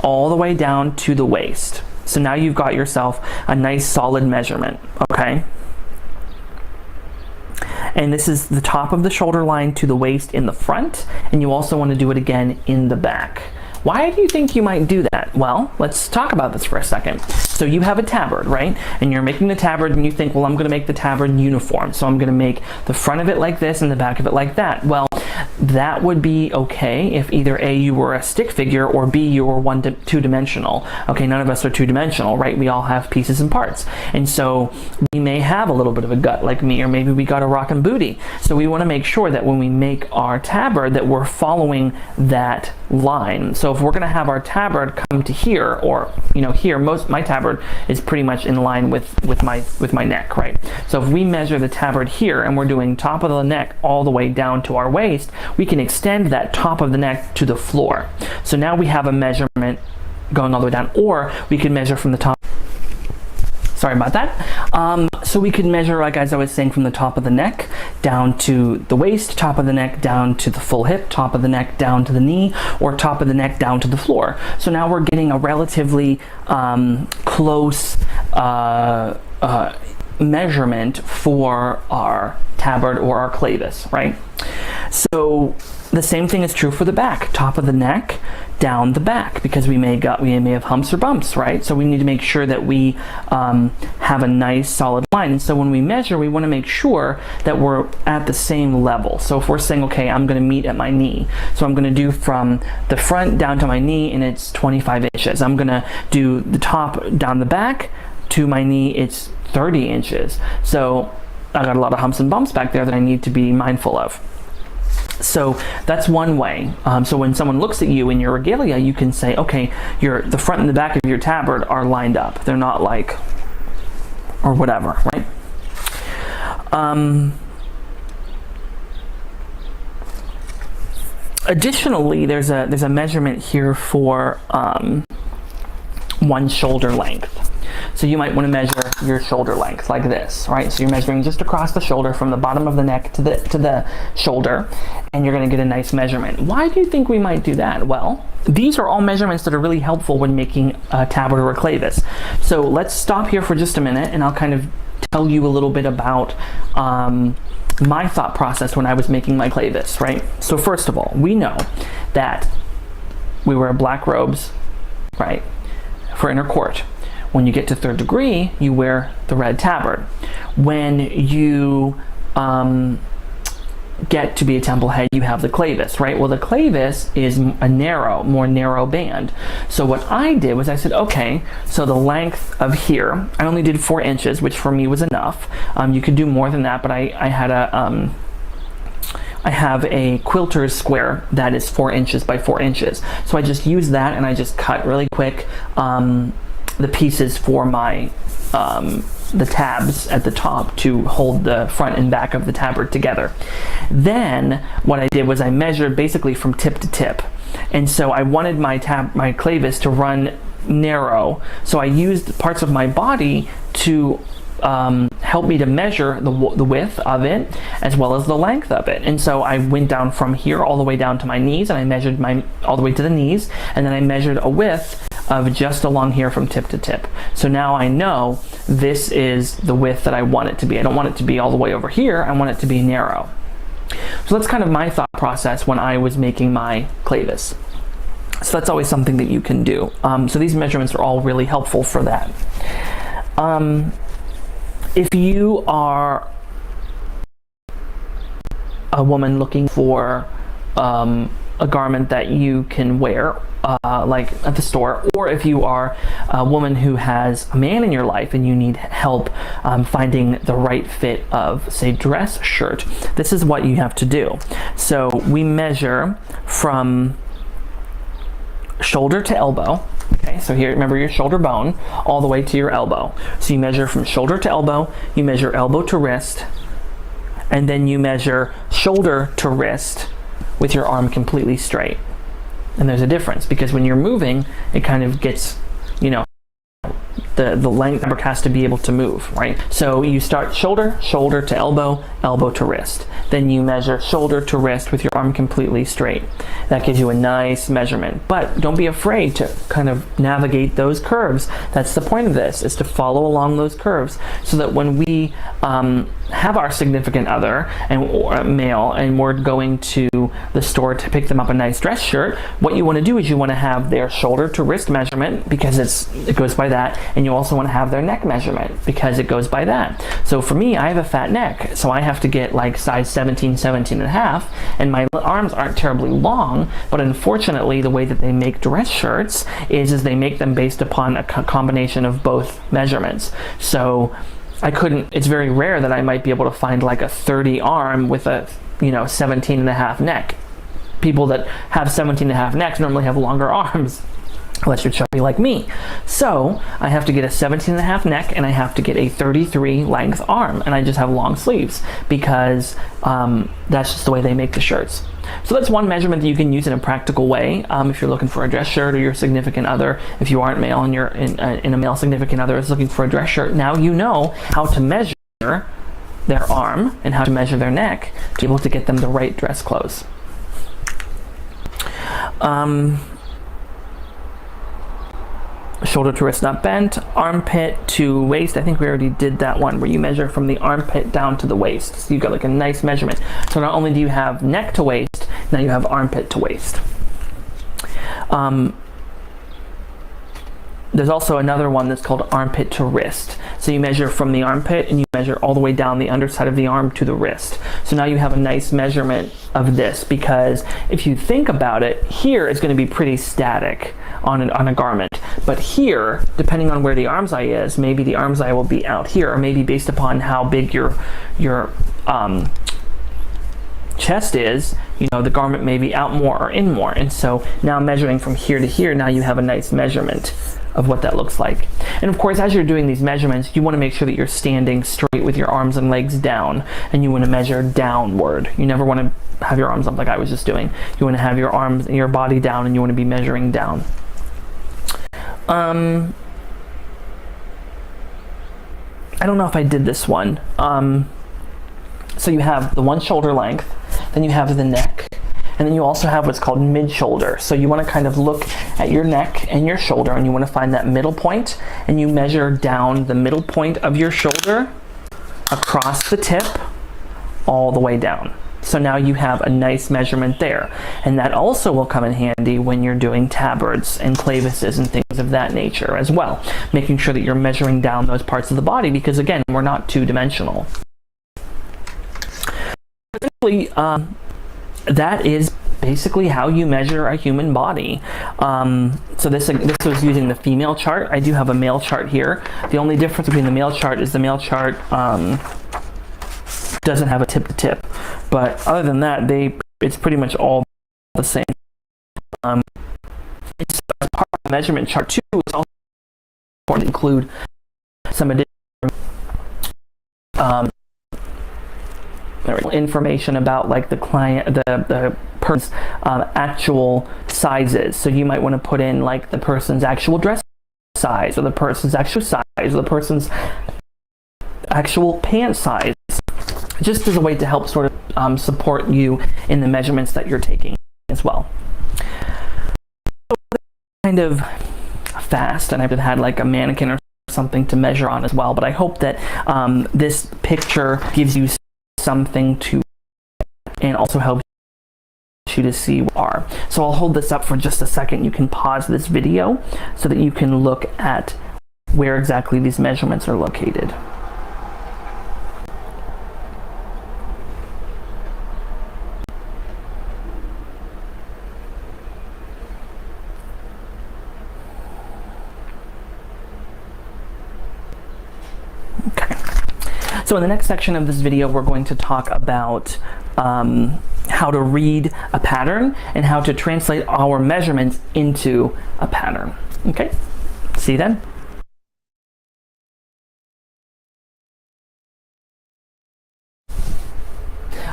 all the way down to the waist. So now you've got yourself a nice solid measurement, okay? And this is the top of the shoulder line to the waist in the front, and you also want to do it again in the back. Why do you think you might do that? Well, let's talk about this for a second. So you have a tabard, right? And you're making the tabard and you think, well, I'm going to make the tabard uniform. So I'm going to make the front of it like this and the back of it like that. Well, that would be okay if either A, you were a stick figure, or B, you were two-dimensional. Okay, none of us are two-dimensional, right? We all have pieces and parts. And so we may have a little bit of a gut like me, or maybe we got a rockin' booty. So we want to make sure that when we make our tabard that we're following that line. So if we're going to have our tabard come to here, or here, my tabard is pretty much in line with my neck, right? So if we measure the tabard here and we're doing top of the neck all the way down to our waist, we can extend that top of the neck to the floor. So now we have a measurement going all the way down, or we can measure from the top. Sorry about that. So we could measure, like as I was saying, from the top of the neck down to the waist, top of the neck down to the full hip, top of the neck down to the knee, or top of the neck down to the floor. So now we're getting a relatively close measurement for our tabard or our clavis, right? So the same thing is true for the back, top of the neck down the back, because we may have humps or bumps, right? So we need to make sure that we have a nice solid line. And so when we measure, we want to make sure that we're at the same level. So if we're saying, okay, I'm going to meet at my knee, so I'm going to do from the front down to my knee, and it's 25 inches. I'm going to do the top down the back to my knee, it's 30 inches. So I got a lot of humps and bumps back there that I need to be mindful of. So that's one way. So when someone looks at you in your regalia, you can say, okay, the front and the back of your tabard are lined up. They're not like, or whatever, right? Additionally, there's a measurement here for one's shoulder length. So you might want to measure your shoulder length like this, right? So you're measuring just across the shoulder from the bottom of the neck to the shoulder, and you're going to get a nice measurement. Why do you think we might do that? Well, these are all measurements that are really helpful when making a tabard or a clavis. So let's stop here for just a minute, and I'll kind of tell you a little bit about my thought process when I was making my clavis, right? So first of all, we know that we wear black robes, right, for inner court. When you get to 3rd degree, you wear the red tabard. When you get to be a temple head, you have the clavis, right? Well, the clavis is a more narrow band. So what I did was I said, okay, so the length of here, I only did 4 inches, which for me was enough. You could do more than that, but I have a quilter's square that is 4 inches by 4 inches. So I just used that, and I just cut really quick the pieces for my the tabs at the top to hold the front and back of the tabard together. Then what I did was I measured basically from tip to tip, and so I wanted my clavis to run narrow, so I used parts of my body to help me to measure the width of it as well as the length of it. And so I went down from here all the way down to my knees, and I measured all the way to the knees, and then I measured a width of just along here from tip to tip. So now I know this is the width that I want it to be. I don't want it to be all the way over here, I want it to be narrow. So that's kind of my thought process when I was making my clavis. So that's always something that you can do. So these measurements are all really helpful for that. If you are a woman looking for a garment that you can wear, like at the store, or if you are a woman who has a man in your life and you need help finding the right fit of, say, dress shirt, this is what you have to do. So we measure from shoulder to elbow. Okay, so here, remember your shoulder bone all the way to your elbow. So you measure from shoulder to elbow, you measure elbow to wrist, and then you measure shoulder to wrist with your arm completely straight. And there's a difference, because when you're moving, it kind of gets, you know, the length fabric has to be able to move, right? So you start shoulder to elbow, elbow to wrist. Then you measure shoulder to wrist with your arm completely straight. That gives you a nice measurement. But don't be afraid to kind of navigate those curves. That's the point of this, is to follow along those curves, so that when we have our significant other or male and we're going to the store to pick them up a nice dress shirt, what you want to do is you want to have their shoulder to wrist measurement, because it goes by that, and you also want to have their neck measurement because it goes by that. So for me, I have a fat neck, so I have to get like size 17 and a half, and my arms aren't terribly long, but unfortunately the way that they make dress shirts is they make them based upon a combination of both measurements. So it's very rare that I might be able to find like a 30 arm with a 17 and a half neck. People that have 17 and a half necks normally have longer arms, unless you're chubby like me. So I have to get a 17 and a half neck, and I have to get a 33 length arm, and I just have long sleeves, because that's just the way they make the shirts. So that's one measurement that you can use in a practical way if you're looking for a dress shirt, or your significant other. If you aren't male and you're in a male significant other is looking for a dress shirt, now you know how to measure their arm and how to measure their neck to be able to get them the right dress clothes. Shoulder to wrist not bent, armpit to waist. I think we already did that one where you measure from the armpit down to the waist. So you've got like a nice measurement. So not only do you have neck to waist, now you have armpit to waist. There's also another one that's called armpit to wrist. So you measure from the armpit and you measure all the way down the underside of the arm to the wrist. So now you have a nice measurement of this, because if you think about it, here is going to be pretty static on a garment. But here, depending on where the arm's eye is, maybe the arm's eye will be out here, or maybe based upon how big your chest is, the garment may be out more or in more. And so now measuring from here to here, now you have a nice measurement of what that looks like. And of course, as you're doing these measurements, you want to make sure that you're standing straight with your arms and legs down, and you want to measure downward. You never want to have your arms up like I was just doing. You want to have your arms and your body down, and you want to be measuring down. I don't know if I did this one. So you have the one shoulder length, then you have the neck, And then you also have what's called mid-shoulder. So you want to kind of look at your neck and your shoulder, and you want to find that middle point, and you measure down the middle point of your shoulder across the tip all the way down. So now you have a nice measurement there. And that also will come in handy when you're doing tabards and clavises and things of that nature as well. Making sure that you're measuring down those parts of the body, because again, we're not two-dimensional. Essentially, that is basically how you measure a human body. So this was using the female chart. I do have a male chart here. The only difference between the male chart is the male chart doesn't have a tip to tip, but other than that, it's pretty much all the same. It's part of the measurement chart too. It's also important to include some additional information about like the client, the person's actual sizes. So you might want to put in like the person's actual dress size, or the person's actual size, or the person's actual pant size, just as a way to help sort of support you in the measurements that you're taking as well. So kind of fast, and I've had like a mannequin or something to measure on as well, but I hope that this picture gives you something to, and also helps you to see what are. So I'll hold this up for just a second. You can pause this video so that you can look at where exactly these measurements are located. So in the next section of this video, we're going to talk about how to read a pattern and how to translate our measurements into a pattern. Okay, see you then.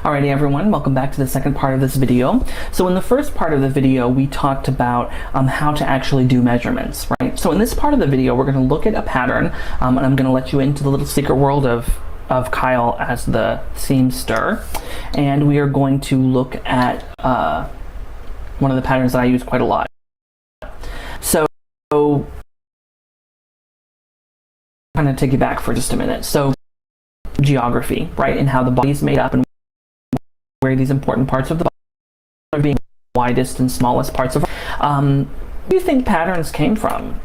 Alrighty everyone, welcome back to the second part of this video. So in the first part of the video, we talked about how to actually do measurements, right? So in this part of the video, we're going to look at a pattern, and I'm going to let you into the little secret world of Kyle as the seamster, and we are going to look at one of the patterns that I use quite a lot. So I'm going to take you back for just a minute. So geography, right, and how the body is made up and where these important parts of the body are being the widest and smallest parts of. Where do you think patterns came from?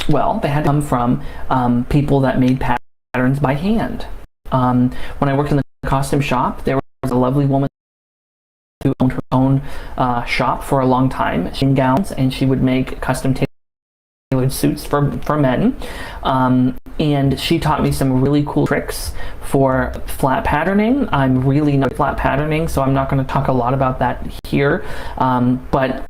Well, they had to come from people that made patterns by hand. When I worked in the costume shop, there was a lovely woman who owned her own shop for a long time. She made gowns, and she would make custom tailored suits for men. And she taught me some really cool tricks for flat patterning. I'm really not flat patterning, so I'm not going to talk a lot about that here. But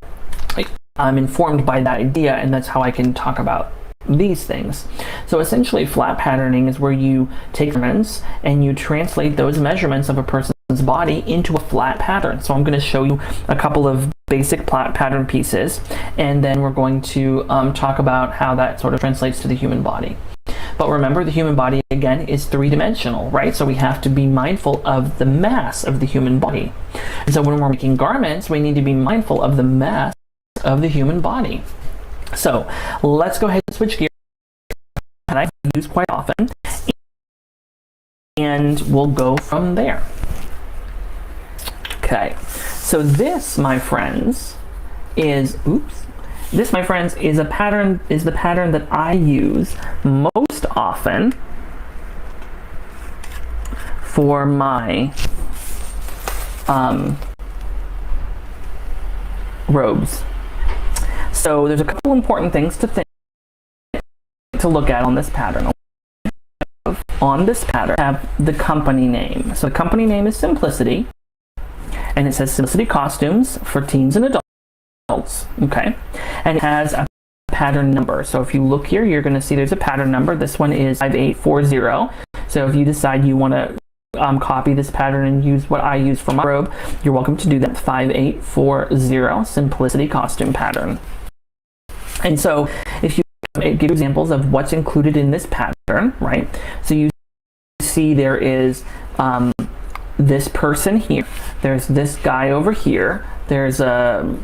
I'm informed by that idea, and that's how I can talk about these things. So essentially, flat patterning is where you take measurements and you translate those measurements of a person's body into a flat pattern. So I'm going to show you a couple of basic flat pattern pieces, and then we're going to talk about how that sort of translates to the human body. But remember, the human body, again, is three-dimensional, right? So we have to be mindful of the mass of the human body. And so when we're making garments, we need to be mindful of the mass of the human body. So let's go ahead and switch gears, and I use quite often, and we'll go from there. Okay, so this, my friends, is a pattern, is the pattern that I use most often for my robes. So there's a couple important things to look at on this pattern. On this pattern, I have the company name. So the company name is Simplicity, and it says Simplicity Costumes for Teens and Adults. Okay, and it has a pattern number. So if you look here, you're going to see there's a pattern number. This one is 5840. So if you decide you want to copy this pattern and use what I use for my robe, you're welcome to do that. 5840 Simplicity Costume Pattern. And so if you give examples of what's included in this pattern, right? So you see there is this person here. There's this guy over here. There's a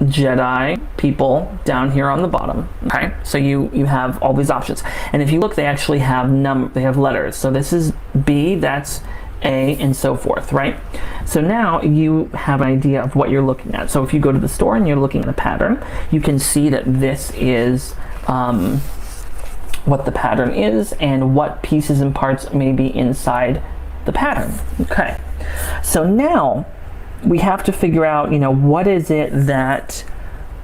Jedi people down here on the bottom. Okay, so you have all these options, and if you look, they actually have they have letters. So this is B, that's A, and so forth, right? So now you have an idea of what you're looking at. So if you go to the store and you're looking at a pattern, you can see that this is what the pattern is and what pieces and parts may be inside the pattern. Okay, so now we have to figure out, what is it that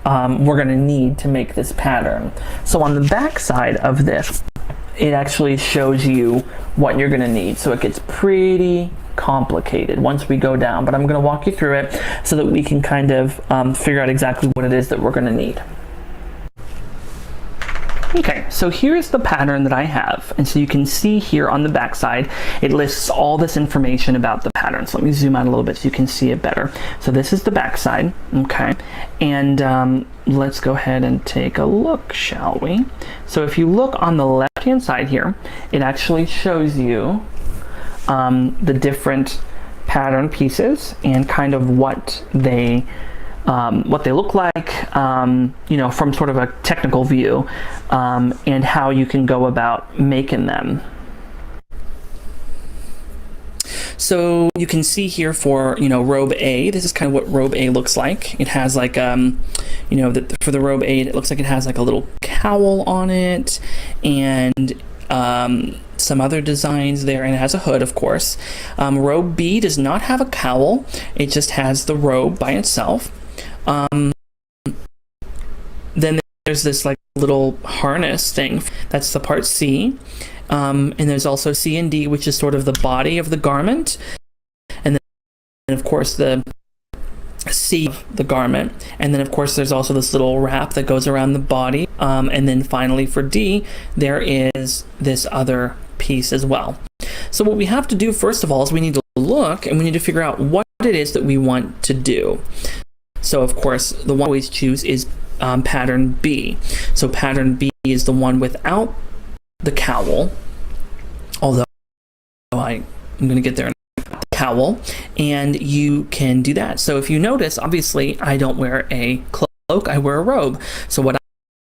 we're going to need to make this pattern. So on the back side of this, it actually shows you what you're going to need. So it gets pretty complicated once we go down, but I'm going to walk you through it so that we can kind of figure out exactly what it is that we're going to need. Okay, so here's the pattern that I have, and so you can see here on the back side it lists all this information about the pattern. So let me zoom out a little bit so you can see it better. So this is the back side, okay, and let's go ahead and take a look, shall we? So if you look on the left hand side here, it actually shows you the different pattern pieces and kind of what they look like, from sort of a technical view, and how you can go about making them. So you can see here for, robe A, this is kind of what robe A looks like. It has like, for the robe A, it looks like it has like a little cowl on it, and some other designs there, and it has a hood, of course. Robe B does not have a cowl, it just has the robe by itself. Then there's this like little harness thing, that's the part C, and there's also C and D, which is sort of the body of the garment, and then of course the C of the garment, and then of course there's also this little wrap that goes around the body, and then finally for D there is this other piece as well. So what we have to do first of all is we need to look and we need to figure out what it is that we want to do. So of course the one I always choose is pattern B. So pattern B is the one without the cowl, although I'm going to get there in the cowl, and you can do that. So if you notice, obviously I don't wear a cloak, I wear a robe. So what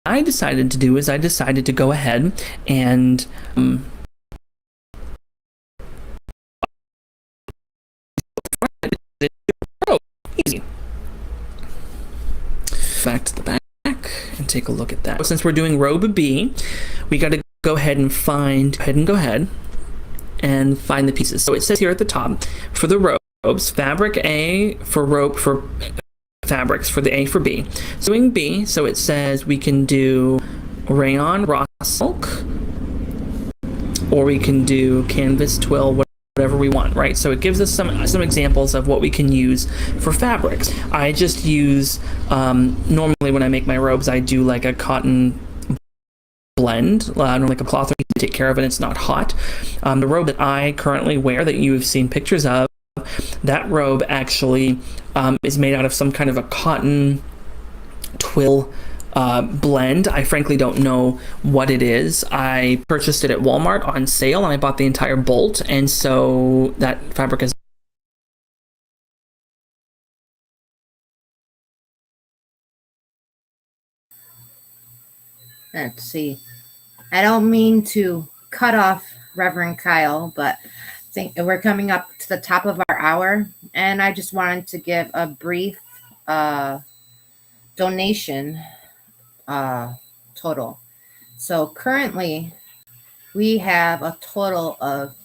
I decided to do is I decided to go ahead and easy. Back to the back and take a look at that. Since we're doing robe B, we got to go ahead and find the pieces. So it says here at the top for the robes, fabric A for rope for fabrics for the A for B. So doing B, so it says we can do rayon, raw silk, or we can do canvas, twill, whatever we want, right? So it gives us some examples of what we can use for fabrics. I just use, normally when I make my robes, I do like a cotton blend, like a cloth to take care of it, it's not hot. The robe that I currently wear that you've seen pictures of, that robe actually is made out of some kind of a cotton twill blend. I frankly don't know what it is. I purchased it at Walmart on sale and I bought the entire bolt, and so that fabric is Let's see. I don't mean to cut off Reverend Kyle, but I think we're coming up to the top of our hour, and I just wanted to give a brief donation total. So currently we have a total of,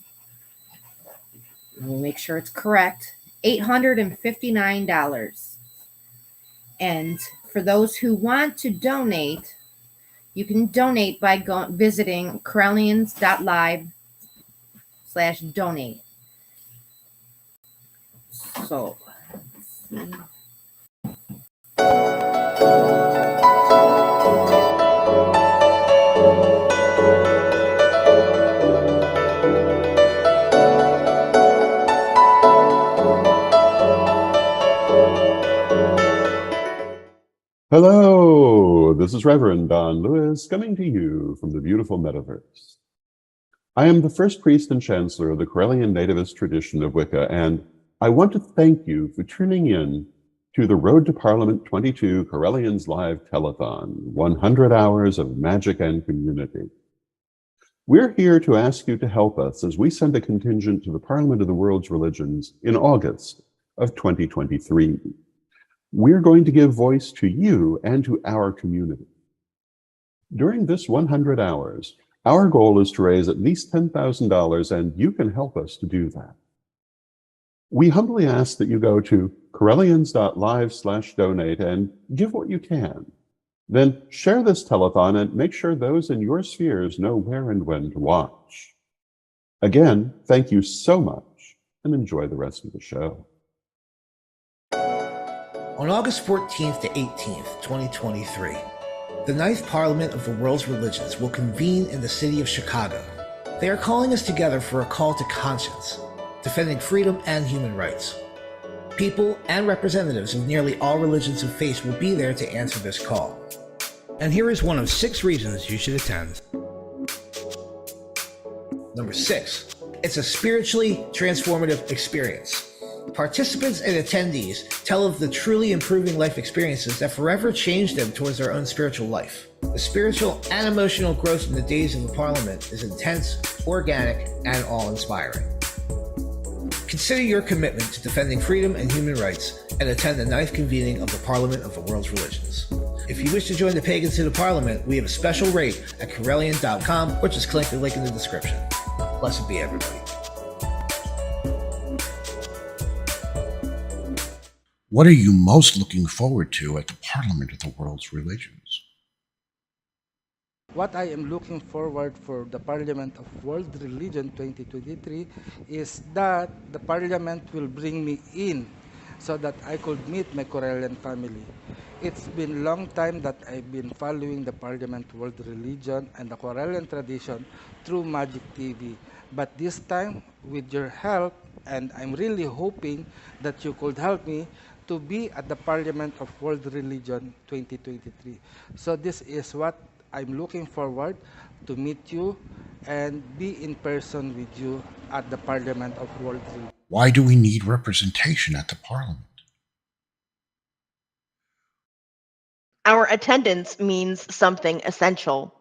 let me make sure it's correct, $859. And for those who want to donate, you can donate by visiting Correllians.live/donate. So, let's see. Hello, this is Reverend Don Lewis coming to you from the beautiful metaverse. I am the first priest and chancellor of the Correllian Nativist tradition of Wicca, and I want to thank you for tuning in to the Road to Parliament 22 Correllians Live Telethon, 100 hours of magic and community. We're here to ask you to help us as we send a contingent to the Parliament of the World's Religions in August of 2023. We're going to give voice to you and to our community. During this 100 hours, our goal is to raise at least $10,000, and you can help us to do that. We humbly ask that you go to correllians.live/donate and give what you can. Then share this telethon and make sure those in your spheres know where and when to watch. Again, thank you so much, and enjoy the rest of the show. On August 14th to 18th, 2023, the Ninth Parliament of the World's Religions will convene in the city of Chicago. They are calling us together for a call to conscience, defending freedom and human rights. People and representatives of nearly all religions and faiths will be there to answer this call. And here is one of 6 reasons you should attend. Number 6, it's a spiritually transformative experience. Participants and attendees tell of the truly improving life experiences that forever changed them towards their own spiritual life. The spiritual and emotional growth in the days of the Parliament is intense, organic, and awe-inspiring. Consider your commitment to defending freedom and human rights and attend the 9th convening of the Parliament of the World's Religions. If you wish to join the Pagans to the Parliament, we have a special rate at Correllian.com, or just click the link in the description. Blessed be everybody. What are you most looking forward to at the Parliament of the World's Religions? What I am looking forward for the Parliament of World Religion 2023 is that the Parliament will bring me in so that I could meet my Correllian family. It's been a long time that I've been following the Parliament World Religion and the Correllian tradition through Magic TV. But this time, with your help, and I'm really hoping that you could help me to be at the Parliament of World Religion 2023. So this is what I'm looking forward to meet you and be in person with you at the Parliament of World Religion. Why do we need representation at the Parliament? Our attendance means something essential.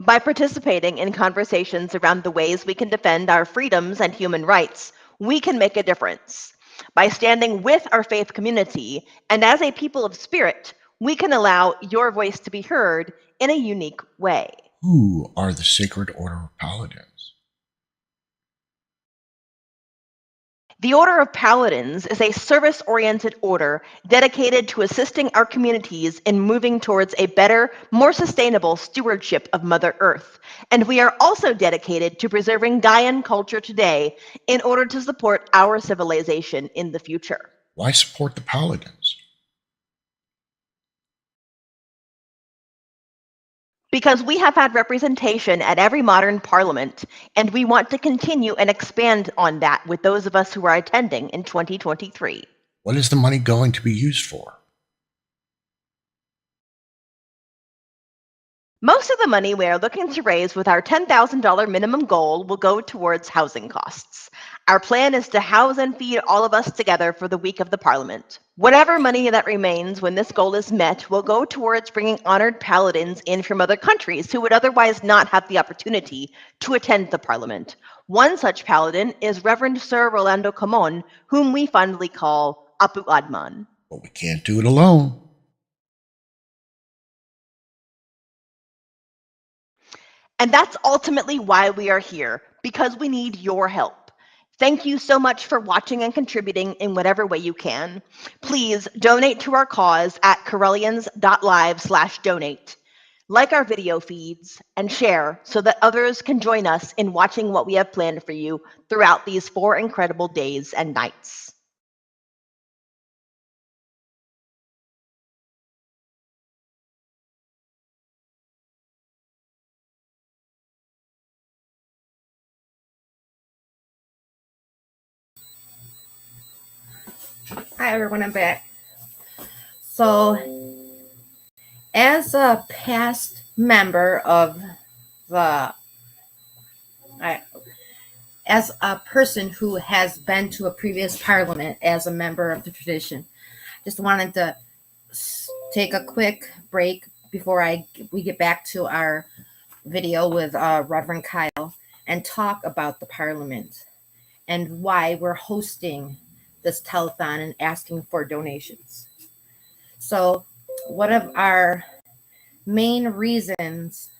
By participating in conversations around the ways we can defend our freedoms and human rights, we can make a difference. By standing with our faith community and as a people of spirit, we can allow your voice to be heard in a unique way. Who are the Sacred Order of Paladins? The Order of Paladins is a service-oriented order dedicated to assisting our communities in moving towards a better, more sustainable stewardship of Mother Earth. And we are also dedicated to preserving Gaian culture today in order to support our civilization in the future. Why support the Paladins? Because we have had representation at every modern parliament, and we want to continue and expand on that with those of us who are attending in 2023. What is the money going to be used for? Most of the money we are looking to raise with our $10,000 minimum goal will go towards housing costs. Our plan is to house and feed all of us together for the week of the Parliament. Whatever money that remains when this goal is met will go towards bringing honored paladins in from other countries who would otherwise not have the opportunity to attend the Parliament. One such paladin is Reverend Sir Rolando Camon, whom we fondly call Apu Adman. But we can't do it alone. And that's ultimately why we are here, because we need your help. Thank you so much for watching and contributing in whatever way you can. Please donate to our cause at correllians.live/donate. Like our video feeds and share so that others can join us in watching what we have planned for you throughout these 4 incredible days and nights. Hi everyone, I'm back. So, as a past member of the as a person who has been to a previous parliament as a member of the tradition, just wanted to take a quick break before we get back to our video with Reverend Kyle and talk about the parliament and why we're hosting this telethon and asking for donations. So one of our main reasons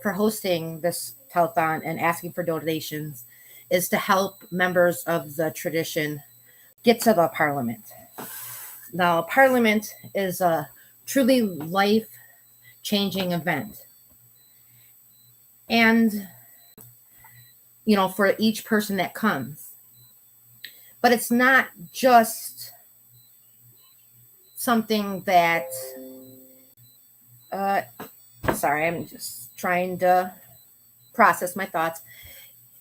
for hosting this telethon and asking for donations is to help members of the tradition get to the parliament. Now, parliament is a truly life-changing event. And, you know, for each person that comes. But it's not just something that, sorry, I'm just trying to process my thoughts.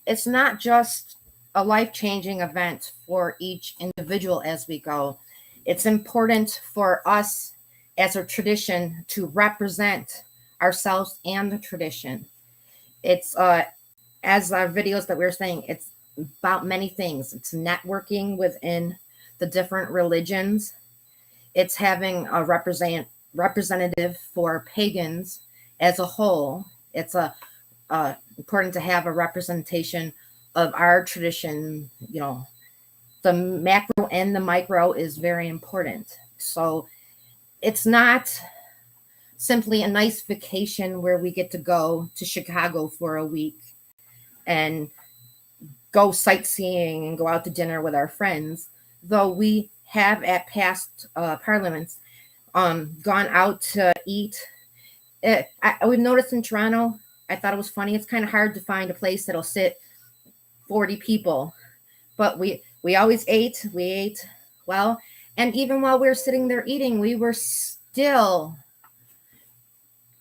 It's not just a life-changing event for each individual as we go. It's important for us as a tradition to represent ourselves and the tradition. It's, as our videos that we were saying, it's about many things. It's networking within the different religions. It's having a representative for pagans as a whole. It's important to have a representation of our tradition. You know, the macro and the micro is very important. So it's not simply a nice vacation where we get to go to Chicago for a week and go sightseeing and go out to dinner with our friends, though we have at past parliaments gone out to eat. We've noticed in Toronto, I thought it was funny, it's kind of hard to find a place that'll sit 40 people, but we always ate. We ate well, and even while we were sitting there eating, we were still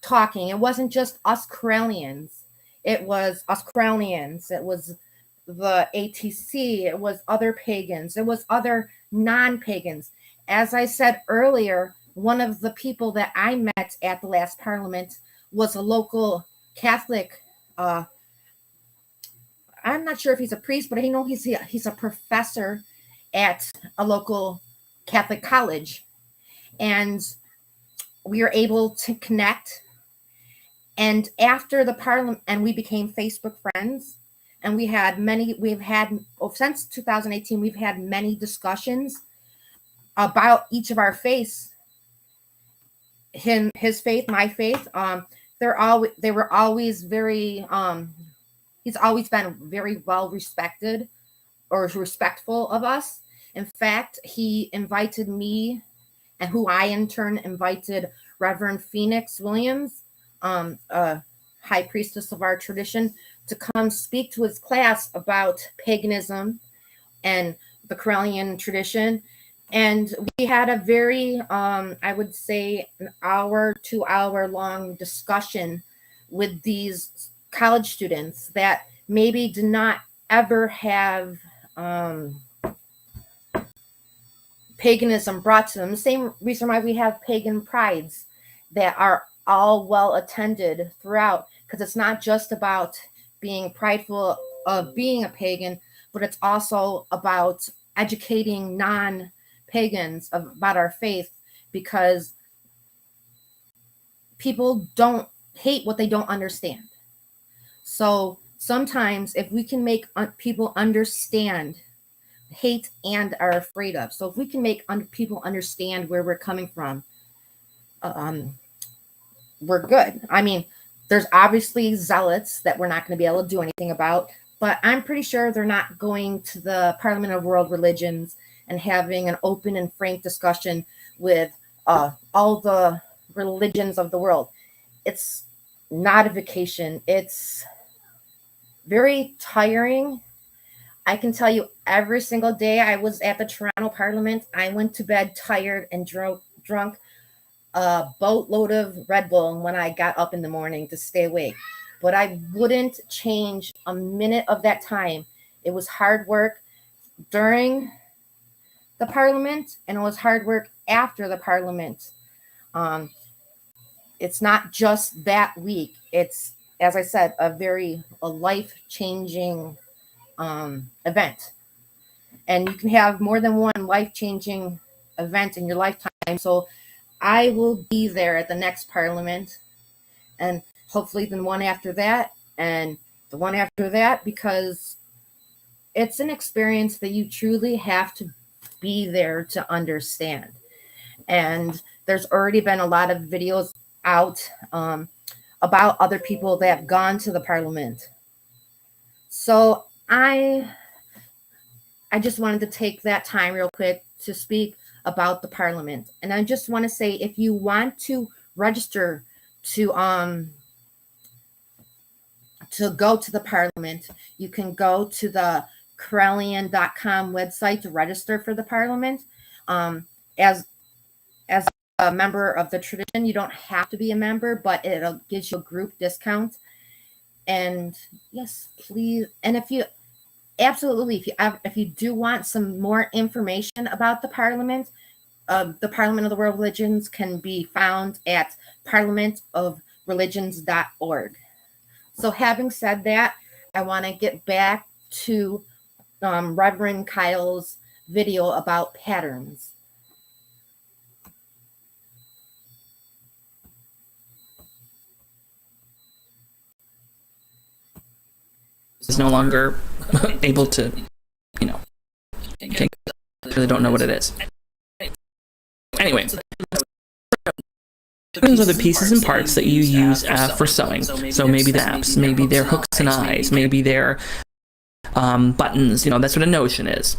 talking. It wasn't just us Correllians. It was us Correllians. It was the ATC. It was other pagans. It was other non-pagans. As I said earlier, one of the people that I met at the last parliament was a local Catholic. I'm not sure if he's a priest, but I know he's a professor at a local Catholic college. And we were able to connect. And after the parliament, and we became Facebook friends, and since 2018, we've had many discussions about each of our faiths, his faith, my faith. They were always very, he's always been very well respected or respectful of us. In fact, he invited me, and who I in turn invited Reverend Phoenix Williams, high priestess of our tradition, to come speak to his class about paganism and the Correllian tradition. And we had a very, I would say, an hour, 2 hour long discussion with these college students that maybe did not ever have paganism brought to them. The same reason why we have pagan prides that are all well attended throughout, because it's not just about being prideful of being a pagan, but it's also about educating non-pagans about our faith, because people don't hate what they don't understand. So sometimes if we can make people understand hate and are afraid of, so if we can make people understand where we're coming from, we're good. I mean, there's obviously zealots that we're not going to be able to do anything about, but I'm pretty sure they're not going to the Parliament of World Religions and having an open and frank discussion with all the religions of the world. It's not a vacation. It's very tiring. I can tell you, every single day I was at the Toronto Parliament, I went to bed tired and drunk a boatload of Red Bull when I got up in the morning to stay awake. But I wouldn't change a minute of that time. It was hard work during the Parliament, and it was hard work after the Parliament. It's not just that week. It's as I said, a life-changing event. And you can have more than one life-changing event in your lifetime. So I will be there at the next Parliament, and hopefully the one after that, and the one after that, because it's an experience that you truly have to be there to understand. And there's already been a lot of videos out about other people that have gone to the Parliament. So I just wanted to take that time real quick to speak about the Parliament. And I just want to say, if you want to register to go to the Parliament, you can go to the Correllian.com website to register for the Parliament. As a member of the tradition, you don't have to be a member, but it gives you a group discount. And yes, please. And if you do want some more information about the Parliament of the World Religions can be found at parliamentofreligions.org. So having said that, I want to get back to Reverend Kyle's video about patterns. Is no longer able to, really don't know what it is. Anyway, patterns are the pieces and parts that you use for sewing. So maybe the apps, maybe they're hooks and eyes, maybe they're buttons. That's what a notion is.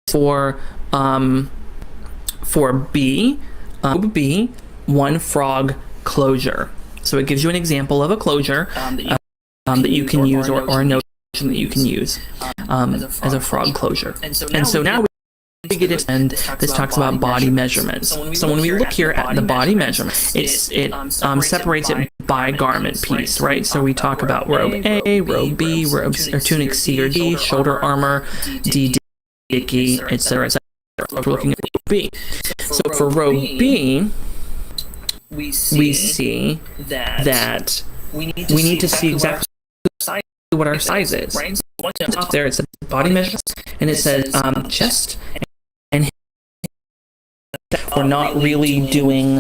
For B, one frog closure. So it gives you an example of a closure that you can use, or a notion that you can use as a frog closure. And so now we get it, and this talks about body measurements. So when we look here at the body measurement, it separates it by garment piece, right? So we talk about robe A, robe B, or tunic C or D, shoulder armor, D, dicky, etc., etc. We're looking at robe B. So for robe B, we see that we need to see exactly what our size is. Right? So up there it says body measurements, and it says chest and hip. We're not really doing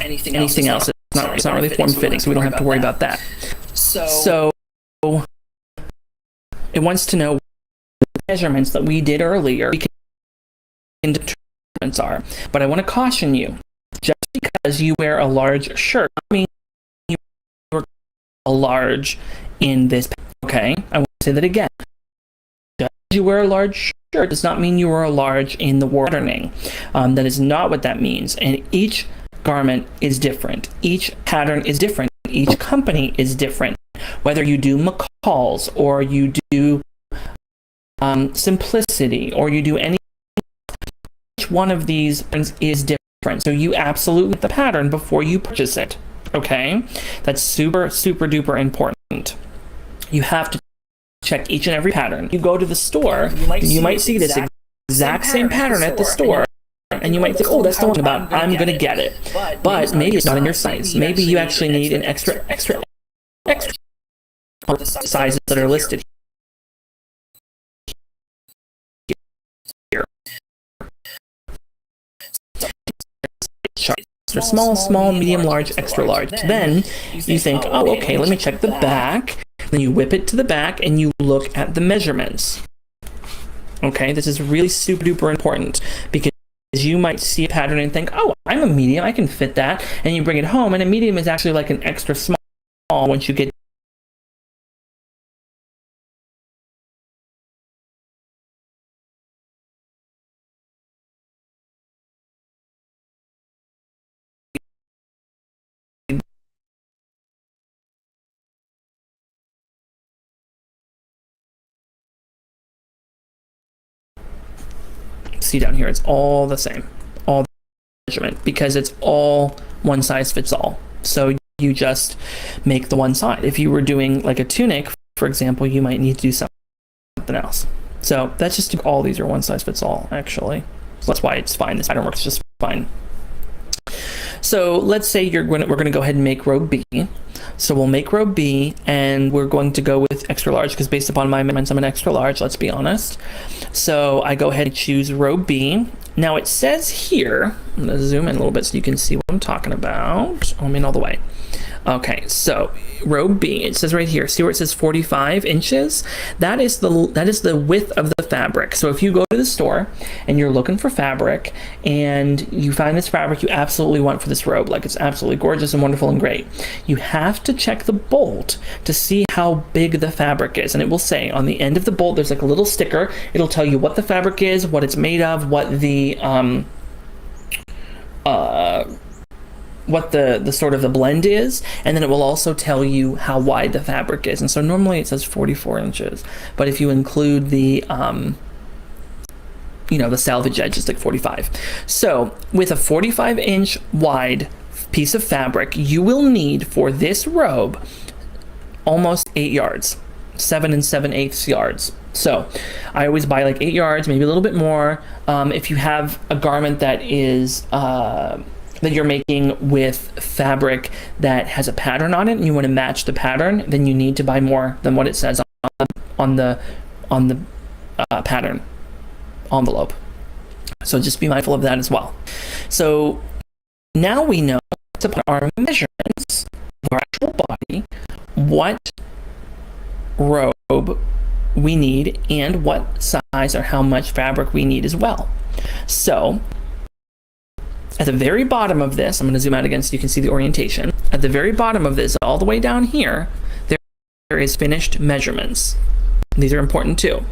anything else. It's not really form fitting, so we don't have to worry about that. So it wants to know the measurements that we did earlier. We can determine are, but I want to caution you. Just because you wear a large shirt doesn't mean you're a large in this. Okay, I want to say that again. Just because you wear a large shirt does not mean you are a large in the word patterning. That is not what that means. And each garment is different. Each pattern is different. Each company is different. Whether you do McCall's or you do Simplicity or you do any, each one of these is different. So you absolutely get the pattern before you purchase it. Okay? That's super, super duper important. You have to check each and every pattern. You go to the store, you might see this exact same pattern at the store, and you might think, oh, that's the one about, I'm going to get it. But maybe it's not in your size. Maybe you actually need an extra sizes that are listed here. Extra small, medium, large, extra large. Then you think, oh, okay, let me check the back. Then you whip it to the back and you look at the measurements. Okay, this is really super duper important because you might see a pattern and think, oh, I'm a medium, I can fit that. And you bring it home, and a medium is actually like an extra small once you get see down here, it's all the same, all the measurement, because it's all one size fits all. So you just make the one size. If you were doing like a tunic, for example, you might need to do something else. So that's just all these are one size fits all, actually. So that's why it's fine. This pattern works just fine. So let's say we're going to go ahead and make robe B. So we'll make robe B, and we're going to go with extra large because based upon my measurements, I'm an extra large, let's be honest. So I go ahead and choose robe B. Now it says here, I'm going to zoom in a little bit so you can see what I'm talking about. Oh, I'm in all the way. Okay, so robe B, it says right here, see where it says 45 inches? That is the width of the fabric. So if you go to the store and you're looking for fabric and you find this fabric you absolutely want for this robe, like it's absolutely gorgeous and wonderful and great, you have to check the bolt to see how big the fabric is. And it will say on the end of the bolt, there's like a little sticker. It'll tell you what the fabric is, what it's made of, what the sort of the blend is, and then it will also tell you how wide the fabric is. And so normally it says 44 inches, but if you include the the salvage edge, it's like 45. So with a 45 inch wide piece of fabric, you will need for this robe almost 8 yards, 7 7/8 yards. So I always buy like 8 yards, maybe a little bit more. If you have a garment that is that you're making with fabric that has a pattern on it and you want to match the pattern, then you need to buy more than what it says on the pattern envelope. So just be mindful of that as well. So now we know to put our measurements of our actual body, what robe we need and what size or how much fabric we need as well. So at the very bottom of this, I'm going to zoom out again so you can see the orientation. At the very bottom of this, all the way down here, there is finished measurements. These are important too.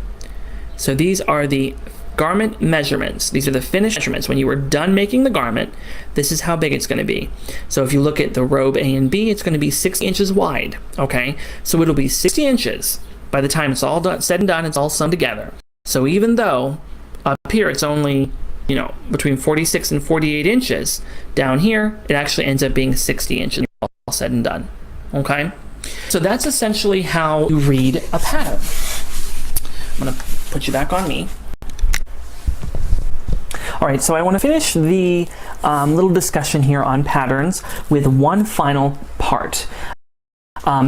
So these are the garment measurements. These are the finished measurements. When you were done making the garment, this is how big it's going to be. So if you look at the robe A and B, it's going to be 60 inches wide. Okay, so it'll be 60 inches by the time it's all done, said and done. It's all summed together. So even though up here it's only between 46 and 48 inches, down here it actually ends up being 60 inches all said and done. Okay, so that's essentially how you read a pattern. I'm going to put you back on me. All right, so I want to finish the little discussion here on patterns with one final part.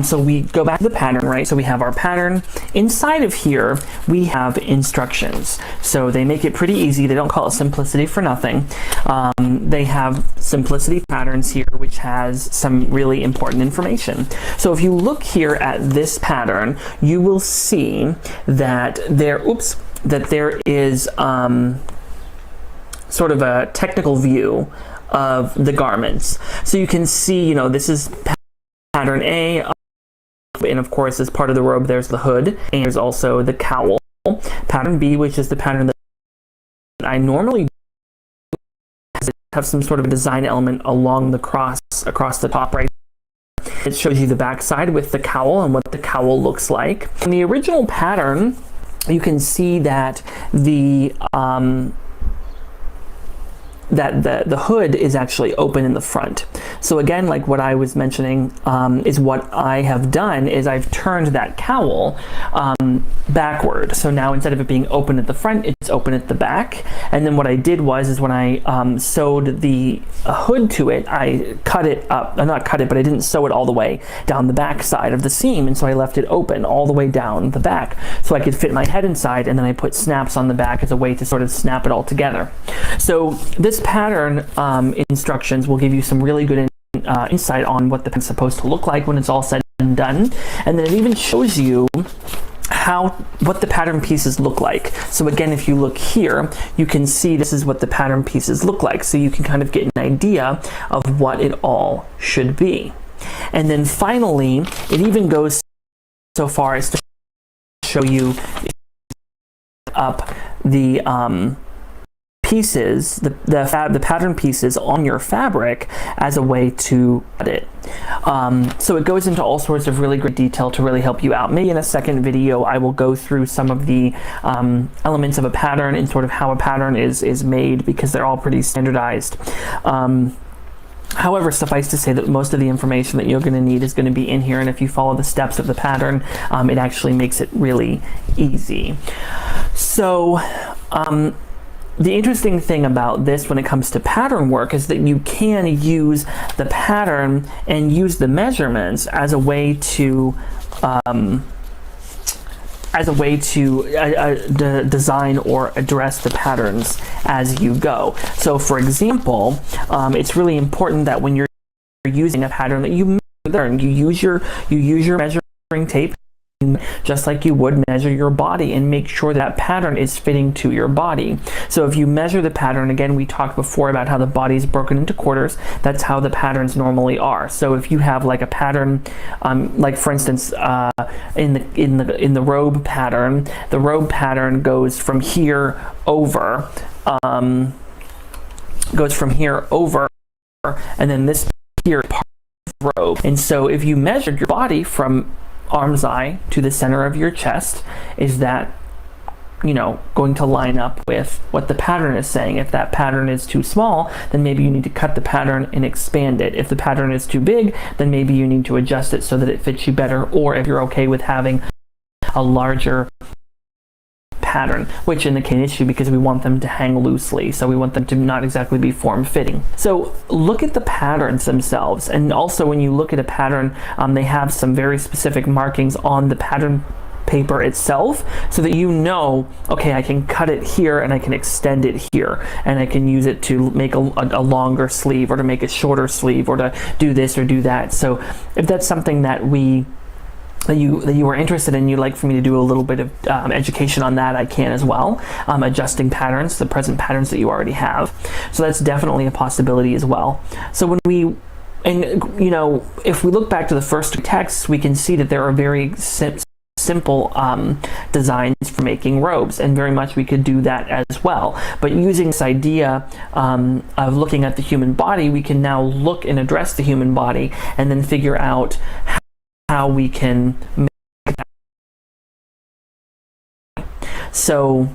So we go back to the pattern, right? So we have our pattern. Inside of here, we have instructions. So they make it pretty easy. They don't call it simplicity for nothing. They have simplicity patterns here, which has some really important information. So if you look here at this pattern, you will see that there is sort of a technical view of the garments. So you can see, this is pattern A, and of course as part of the robe there's the hood, and there's also the cowl. Pattern B, which is the pattern that I normally have some sort of a design element along the cross across the top right. It shows you the backside with the cowl and what the cowl looks like. In the original pattern, you can see that the hood is actually open in the front. So again, like what I was mentioning, is what I have done is I've turned that cowl backward. So now instead of it being open at the front, it's open at the back. And then what I did was when I sewed the hood to it, I cut it up, not cut it, but I didn't sew it all the way down the back side of the seam. And so I left it open all the way down the back so I could fit my head inside, and then I put snaps on the back as a way to sort of snap it all together. So this pattern instructions will give you some really good insight on what the pattern's supposed to look like when it's all said and done. And then it even shows you what the pattern pieces look like. So again, if you look here, you can see this is what the pattern pieces look like. So you can kind of get an idea of what it all should be. And then finally, it even goes so far as to show you up the pieces, the pattern pieces on your fabric as a way to cut it. So it goes into all sorts of really great detail to really help you out. Maybe in a second video I will go through some of the elements of a pattern and sort of how a pattern is made, because they're all pretty standardized. However, suffice to say that most of the information that you're going to need is going to be in here, and if you follow the steps of the pattern, it actually makes it really easy. So the interesting thing about this when it comes to pattern work is that you can use the pattern and use the measurements as a way to design or address the patterns as you go. So for example, it's really important that when you're using a pattern that you use your measuring tape just like you would measure your body, and make sure that pattern is fitting to your body. So if you measure the pattern, again, we talked before about how the body is broken into quarters. That's how the patterns normally are. So if you have like a pattern, like for instance, in the robe pattern, the robe pattern goes from here over, and then this here part of the robe. And so if you measured your body from arm's eye to the center of your chest, is that, you know, going to line up with what the pattern is saying? If that pattern is too small, then maybe you need to cut the pattern and expand it. If the pattern is too big, then maybe you need to adjust it so that it fits you better, or if you're okay with having a larger pattern, which in the case issue because we want them to hang loosely, so we want them to not exactly be form-fitting. So look at the patterns themselves, and also when you look at a pattern, they have some very specific markings on the pattern paper itself, so that you know, okay, I can cut it here and I can extend it here, and I can use it to make a longer sleeve, or to make a shorter sleeve, or to do this or do that. So if that's something that you are interested in, you'd like for me to do a little bit of education on that, I can as well. Adjusting patterns, the present patterns that you already have. So that's definitely a possibility as well. So when we, and you know, if we look back to the first two texts, we can see that there are very simple designs for making robes, and very much we could do that as well. But using this idea of looking at the human body, we can now look and address the human body, and then figure out how we can make that. So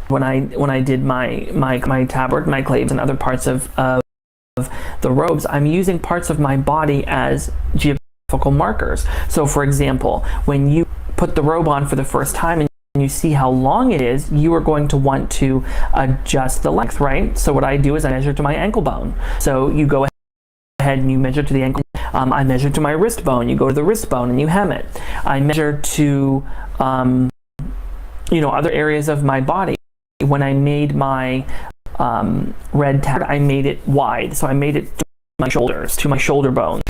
when I did my tabard, my claves, and other parts of the robes, I'm using parts of my body as geographical markers. So for example, when you put the robe on for the first time and you see how long it is, you are going to want to adjust the length, right? So what I do is I measure to my ankle bone. So you go ahead and you measure to the ankle. I measure to my wrist bone. You go to the wrist bone and you hem it. I measure to you know, other areas of my body. When I made my red tabard, I made it wide, so I made it to my shoulders, to my shoulder bones.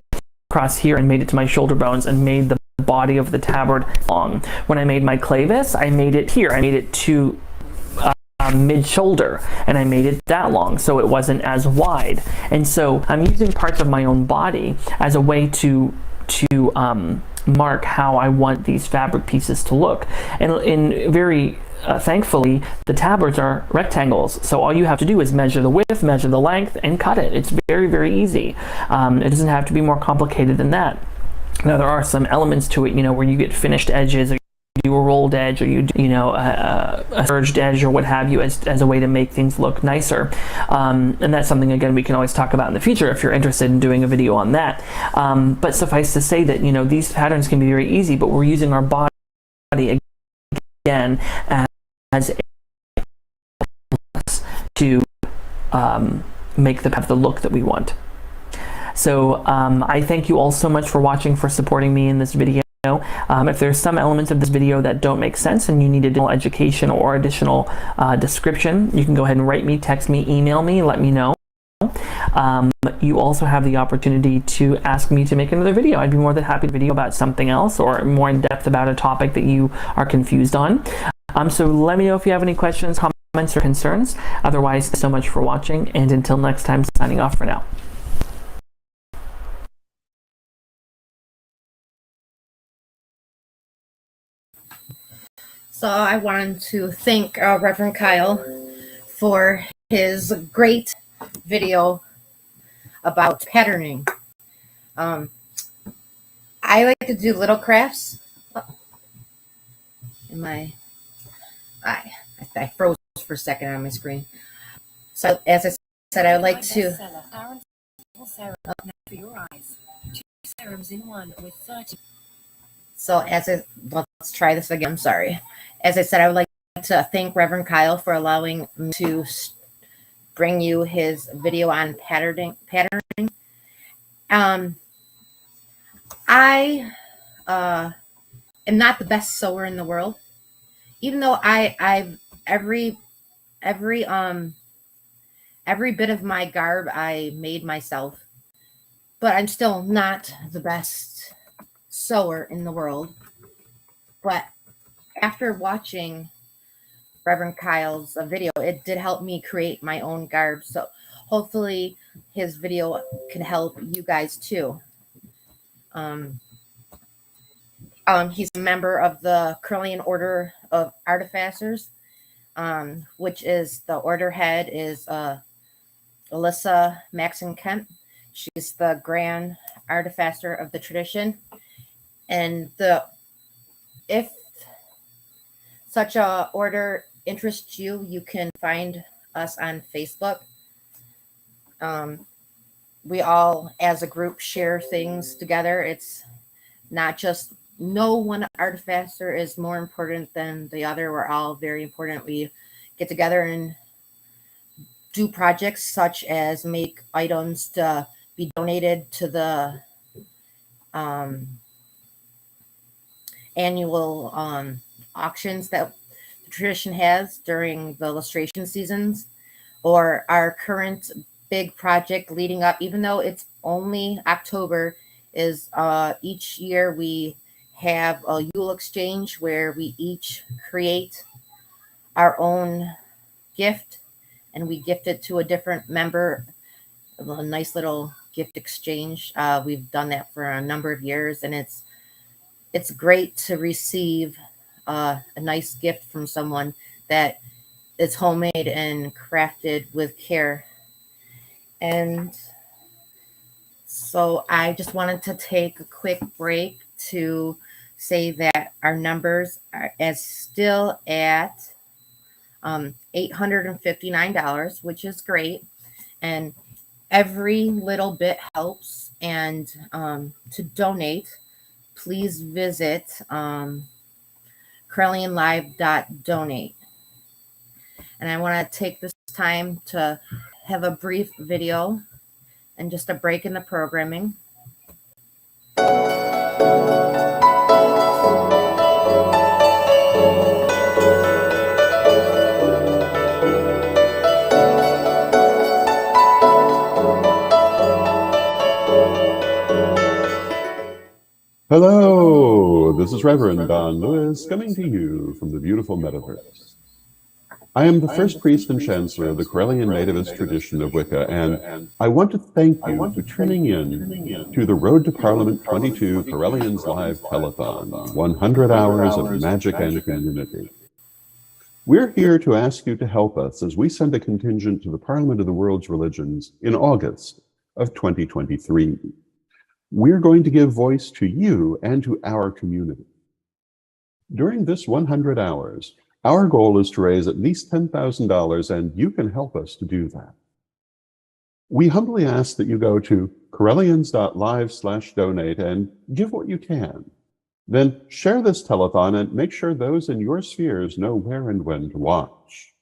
Across here, and made it to my shoulder bones, and made the body of the tabard long. When I made my clavis, I made it here. I made it to mid-shoulder, and I made it that long, so it wasn't as wide. And so I'm using parts of my own body as a way to mark how I want these fabric pieces to look. And in very thankfully, the tabards are rectangles, so all you have to do is measure the width, measure the length, and cut it. It's very, very easy. It doesn't have to be more complicated than that. Now there are some elements to it, you know, where you get finished edges, or you do a rolled edge, or you do, you know, a surged edge, or what have you, as a way to make things look nicer. And that's something, again, we can always talk about in the future if you're interested in doing a video on that. But suffice to say that, you know, these patterns can be very easy, but we're using our body again as a to make the look that we want. So I thank you all so much for watching, for supporting me in this video. If there's some elements of this video that don't make sense and you need additional education or additional description, you can go ahead and write me, text me, email me, let me know. You also have the opportunity to ask me to make another video. I'd be more than happy to video about something else, or more in depth about a topic that you are confused on. So let me know if you have any questions, comments, or concerns. Otherwise, thanks so much for watching, and until next time, signing off for now. So I wanted to thank Reverend Kyle for his great video about patterning. I like to do little crafts. I froze for a second on my screen. So as I said, I would like to. For your eyes. 2 serums in one with 30. So let's try this again. I'm sorry. As I said, I would like to thank Reverend Kyle for allowing me to bring you his video on patterning. I am not the best sewer in the world, even though I've every bit of my garb I made myself, but I'm still not the best sewer in the world. But after watching Reverend Kyle's video, it did help me create my own garb. So hopefully his video can help you guys too. He's a member of the Correllian Order of Artificers, which is the order head is Alyssa Maxon Kemp. She's the grand artificer of the tradition. And if such a order interests you, you can find us on Facebook. We all, as a group, share things together. It's not just no one artificer is more important than the other. We're all very important. We get together and do projects such as make items to be donated to the annual auctions that the tradition has during the illustration seasons, or our current big project leading up, even though it's only October, is each year we have a Yule exchange where we each create our own gift and we gift it to a different member. A nice little gift exchange. We've done that for a number of years, and it's great to receive a nice gift from someone that is homemade and crafted with care. And so I just wanted to take a quick break to say that our numbers are still at $859, which is great. And every little bit helps. And to donate, please visit Correllianlive.donate. And I want to take this time to have a brief video and just a break in the programming. Hello, this is Reverend Don Lewis coming to you from the beautiful metaverse. I am the first priest and chancellor of the Correllian Nativist tradition of Wicca, and I want to thank you for tuning in to the Road to Parliament 22 Correllians Live Telethon, 100 hours of magic and community. We're here to ask you to help us as we send a contingent to the Parliament of the World's Religions in August of 2023. We're going to give voice to you and to our community. During this 100 hours, our goal is to raise at least $10,000, and you can help us to do that. We humbly ask that you go to Correllians.live/donate and give what you can. Then share this telethon and make sure those in your spheres know where and when to watch.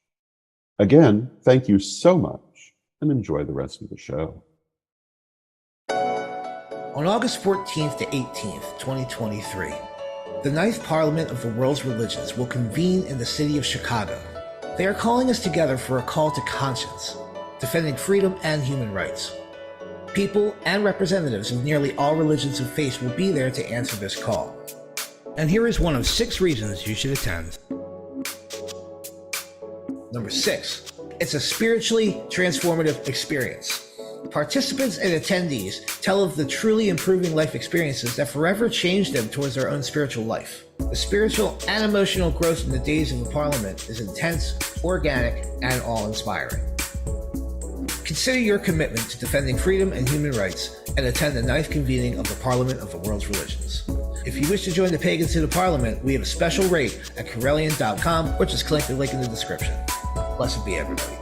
Again, thank you so much, and enjoy the rest of the show. On August 14th to 18th, 2023, the 9th Parliament of the World's Religions will convene in the city of Chicago. They are calling us together for a call to conscience, defending freedom and human rights. People and representatives of nearly all religions and faiths will be there to answer this call. And here is one of 6 reasons you should attend. Number 6, it's a spiritually transformative experience. Participants and attendees tell of the truly improving life experiences that forever change them towards their own spiritual life. The spiritual and emotional growth in the days of the Parliament is intense, organic, and awe-inspiring. Consider your commitment to defending freedom and human rights and attend the 9th convening of the Parliament of the World's Religions. If you wish to join the Pagans to the Parliament, we have a special rate at Correllian.com, or just click the link in the description. Blessed be everybody.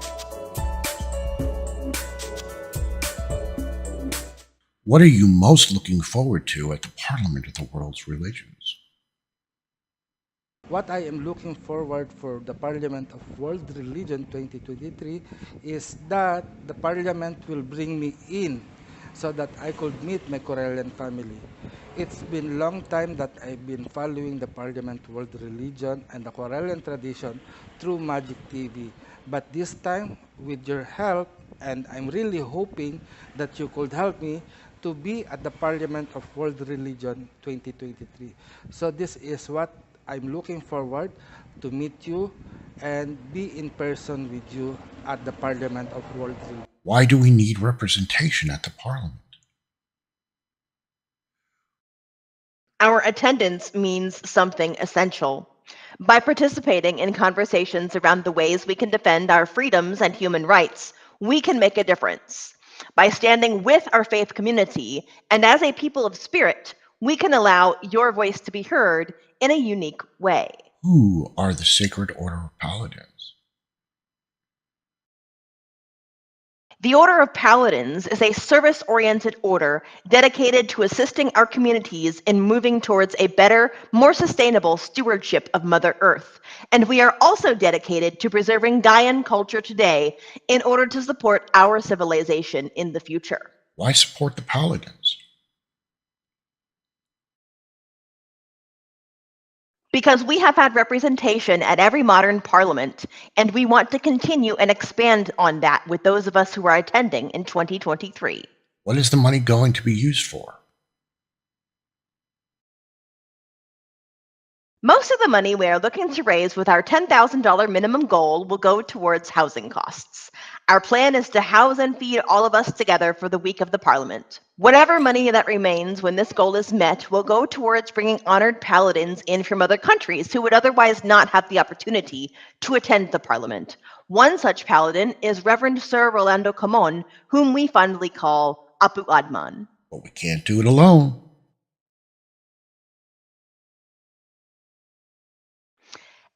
What are you most looking forward to at the Parliament of the World's Religions? what I am looking forward for the Parliament of World Religion 2023 is that the Parliament will bring me in so that I could meet my Correllian family. It's been a long time that I've been following the Parliament World Religion and the Correllian tradition through Magic TV. But this time, with your help, and I'm really hoping that you could help me to be at the Parliament of World Religion 2023. So this is what I'm looking forward to meet you and be in person with you at the Parliament of World Religion. Why do we need representation at the Parliament? Our attendance means something essential. By participating in conversations around the ways we can defend our freedoms and human rights, we can make a difference. By standing with our faith community and as a people of spirit, we can allow your voice to be heard in a unique way. Who are the Sacred Order of Paladins? The Order of Paladins is a service-oriented order dedicated to assisting our communities in moving towards a better, more sustainable stewardship of Mother Earth. And we are also dedicated to preserving Gaian culture today in order to support our civilization in the future. Why support the Paladins? Because we have had representation at every modern parliament, and we want to continue and expand on that with those of us who are attending in 2023. What is the money going to be used for? Most of the money we are looking to raise with our $10,000 minimum goal will go towards housing costs. Our plan is to house and feed all of us together for the week of the Parliament. Whatever money that remains when this goal is met will go towards bringing honored paladins in from other countries who would otherwise not have the opportunity to attend the Parliament. One such paladin is Reverend Sir Rolando Camon, whom we fondly call Apu Adman. But we can't do it alone.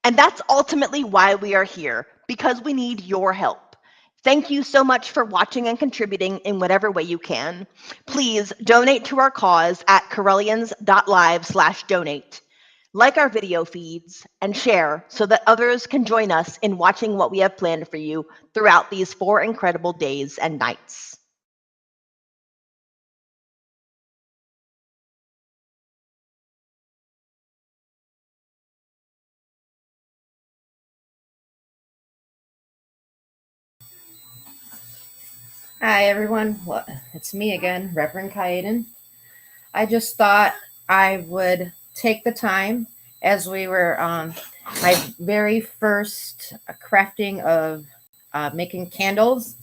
And that's ultimately why we are here, because we need your help. Thank you so much for watching and contributing in whatever way you can. Please donate to our cause at correllians.live/donate. Like our video feeds and share so that others can join us in watching what we have planned for you throughout these 4 incredible days and nights. Hi everyone, well, it's me again, Reverend Kaiden. I just thought I would take the time as we were on my very first crafting of making candles.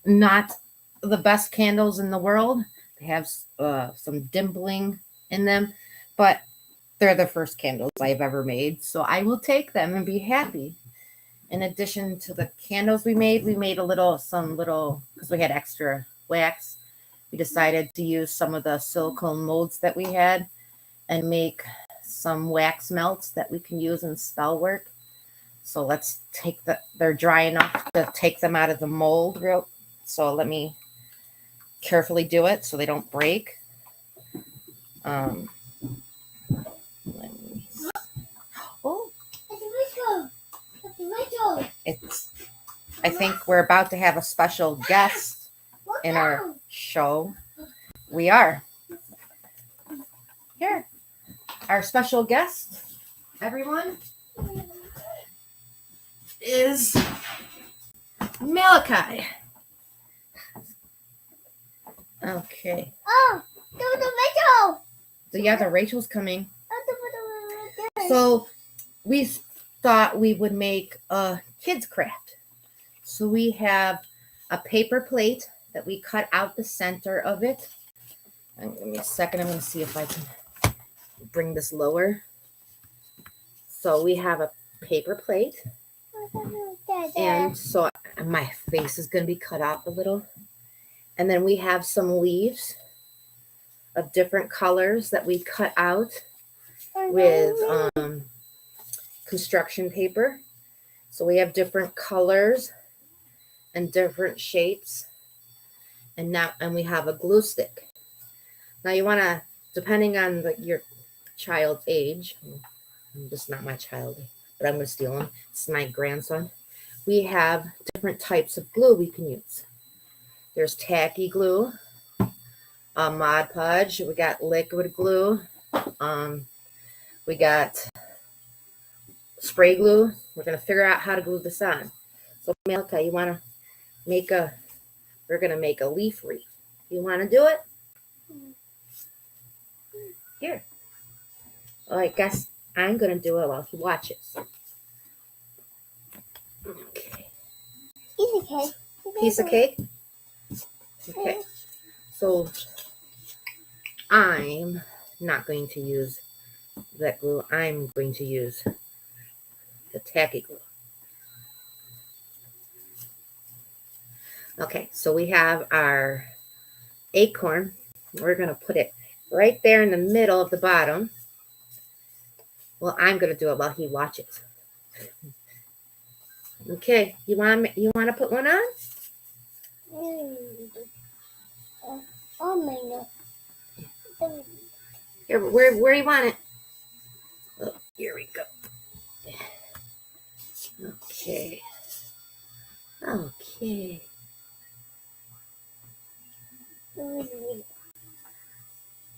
Not the best candles in the world. They have some dimpling in them, but they're the first candles I've ever made. So I will take them and be happy. In addition to the candles we made some little, because we had extra wax, we decided to use some of the silicone molds that we had and make some wax melts that we can use in spell work. So let's take they're dry enough to take them out of the mold. So let me carefully do it so they don't break. Oh, I think we're about to have a special guest in our show. We are. Here. Our special guest, everyone, is Malachi. Okay. Oh, the Rachel. Yeah, the Rachel's coming. So we thought we would make a kids craft. So we have a paper plate that we cut out the center of it. Give me a second. I'm going to see if I can bring this lower. So we have a paper plate. And so my face is going to be cut off a little. And then we have some leaves of different colors that we cut out with construction paper. So we have different colors and different shapes. And we have a glue stick. Now you want to, depending on your child's age, This is not my child, but I'm going to steal him. It's my grandson. We have different types of glue we can use. There's tacky glue, Mod Podge. We got liquid glue. We got spray glue. We're going to figure out how to glue this on. So, Melka, you want to make we're going to make a leaf wreath. You want to do it? Here. Oh, I guess I'm going to do it while he watches. Okay. Piece of cake. Piece of cake? Okay. So I'm not going to use that glue. I'm going to use the tacky glue. Okay, so we have our acorn. We're going to put it right there in the middle of the bottom. Well, I'm going to do it while he watches. Okay, you want to put one on? Here, where do you want it? Oh, here we go. Okay. Okay.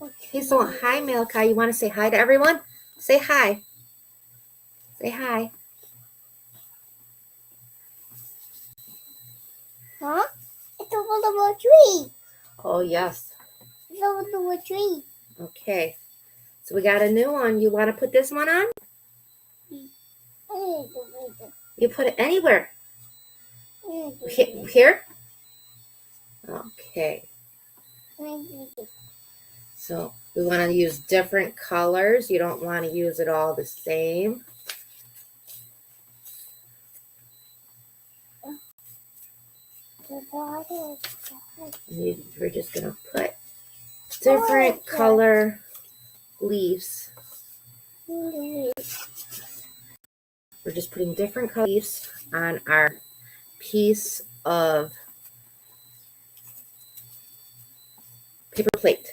Okay, so hi, Milka. You want to say hi to everyone? Say hi. Say hi. Huh? It's a little tree. Oh, yes. It's a little tree. Okay. So we got a new one. You want to put this one on? You put it anywhere. Here? Okay. So we want to use different colors. You don't want to use it all the same. We're just going to put different color leaves. We're just putting different color leaves on our piece of paper plate.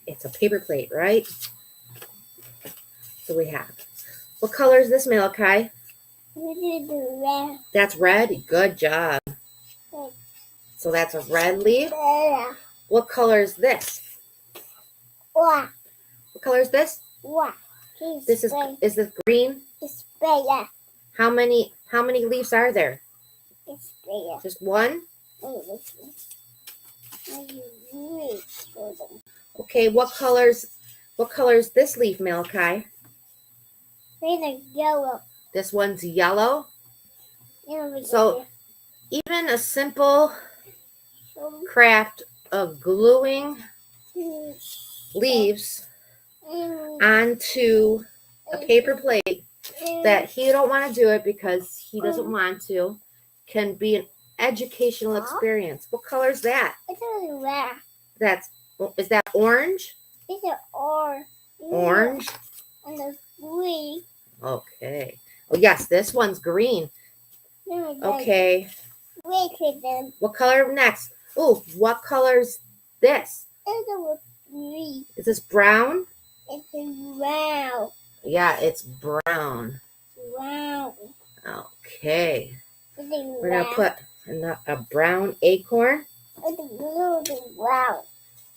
It's a paper plate, right? So we have. What color is this, Malachi? Red. That's red. Good job. So that's a red leaf. What color is this? What color is this? This is this green? It's red. How many leaves are there? It's red. Just one? Okay, what color is this leaf, Malachi? It's yellow. This one's yellow. So even a simple craft of gluing leaves onto a paper plate that he don't want to do it because he doesn't want to can be an educational experience. What color is that? It's red. Is that orange? It's an orange. Orange? And the green. Okay. Oh yes, this one's green. Okay. What color next? Oh, what color's this? It's green. Is this brown? It's brown. Yeah, it's brown. Brown. Okay. It's We're gonna put a brown acorn. It's brown.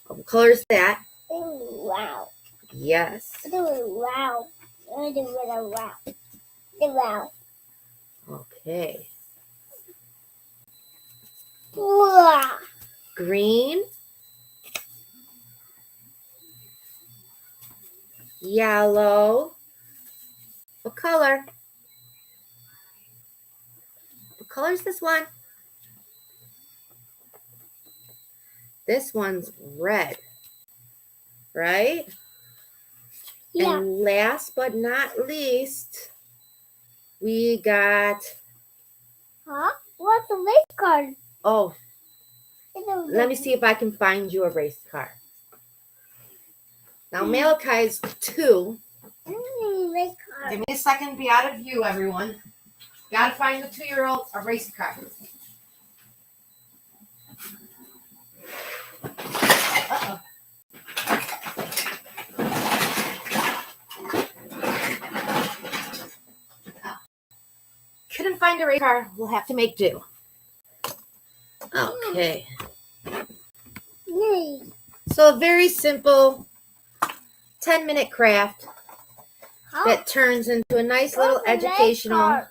What color is that? It's brown. Yes. It's brown. It's brown. Okay. Wow. Green. Yellow. What color? What color is this one? This one's red, right? Yeah. And last but not least, we got... Huh? What's the race card? Oh, let me see if I can find you a race car. Now, Malachi's 2. Race card. Give me a second to be out of view, everyone. Gotta find the 2-year-old a race car. Uh-oh. couldn't find a race car, we'll have to make do. Okay. So a very simple 10-minute craft that turns into a nice little educational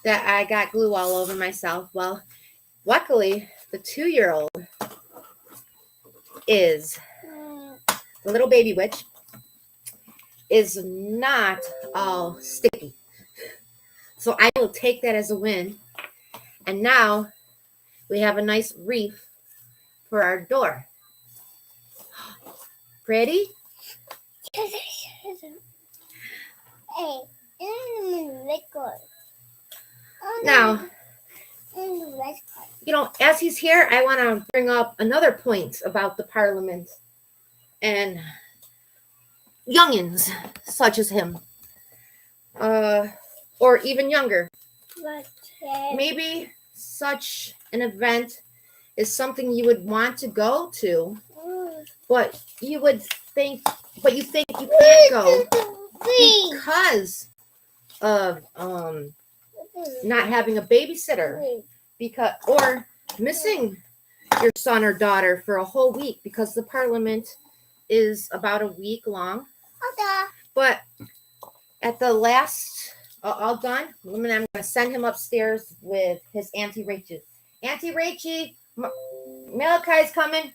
that I got glue all over myself. Well, luckily, the 2-year-old is the little baby witch is not all sticky. So I will take that as a win. And now we have a nice wreath for our door. Pretty? Now, you know, as he's here, I want to bring up another point about the Parliament and youngins such as him, or even younger. Maybe such an event is something you would want to go to, but you think you can't go because of not having a babysitter, because or missing your son or daughter for a whole week because the Parliament is about a week long. But at the last, all done, I'm going to send him upstairs with his Auntie Rachel. Auntie Rachel, Malachi's coming.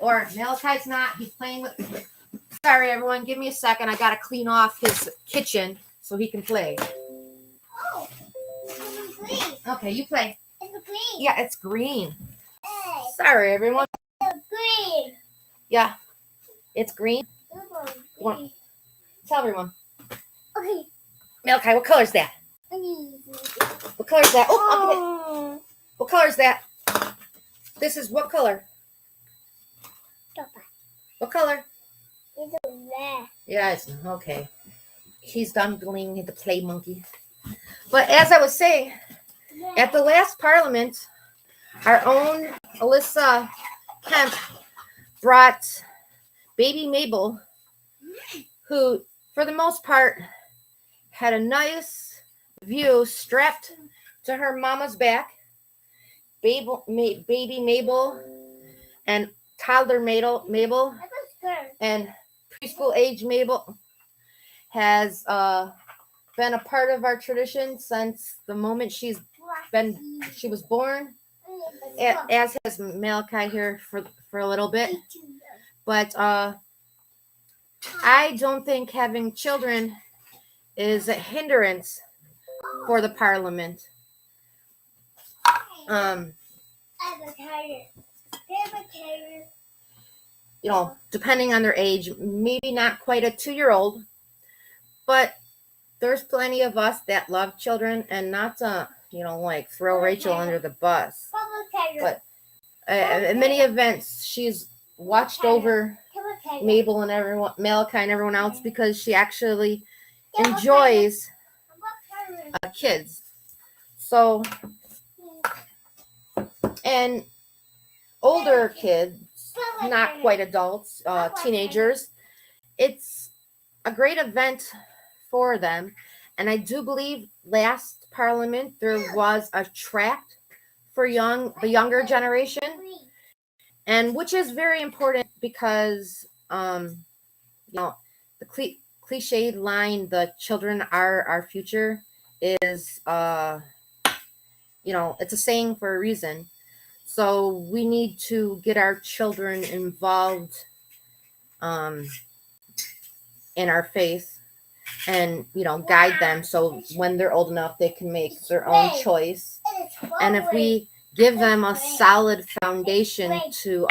Or Malachi's not. He's playing with... Sorry, everyone. Give me a second. I got to clean off his kitchen so he can play. Oh, it's green. Okay, you play. It's green. Yeah, it's green. Hey, Sorry, everyone. it's green. Yeah, it's green. Green. Tell everyone. Okay. Malachi, what color is that? What color is that? Oh, what color is that? This is what color? What color? It's red. Yeah, it's okay. He's done being the play monkey. But as I was saying, at the last Parliament, our own Alyssa Kemp brought baby Mabel, who, for the most part, had a nice view strapped to her mama's back. Baby Mabel and toddler Mabel and preschool age Mabel has been a part of our tradition since the moment she was born, as has Malachi here for a little bit. But I don't think having children is a hindrance for the Parliament. You know, depending on their age, maybe not quite a 2-year-old, but there's plenty of us that love children, and not to, you know, like throw Rachel under the bus. But at many events, she's watched over Mabel and everyone, Malachi and everyone else, because she actually enjoys kids. So, and older kids, not quite adults, teenagers, it's a great event for them. And I do believe last Parliament there was a tract for the younger generation, and which is very important because you know, the cliched line, the children are our future, is you know, it's a saying for a reason. So we need to get our children involved in our faith, and, you know, guide them so when they're old enough they can make their own choice. And if we give them a solid foundation to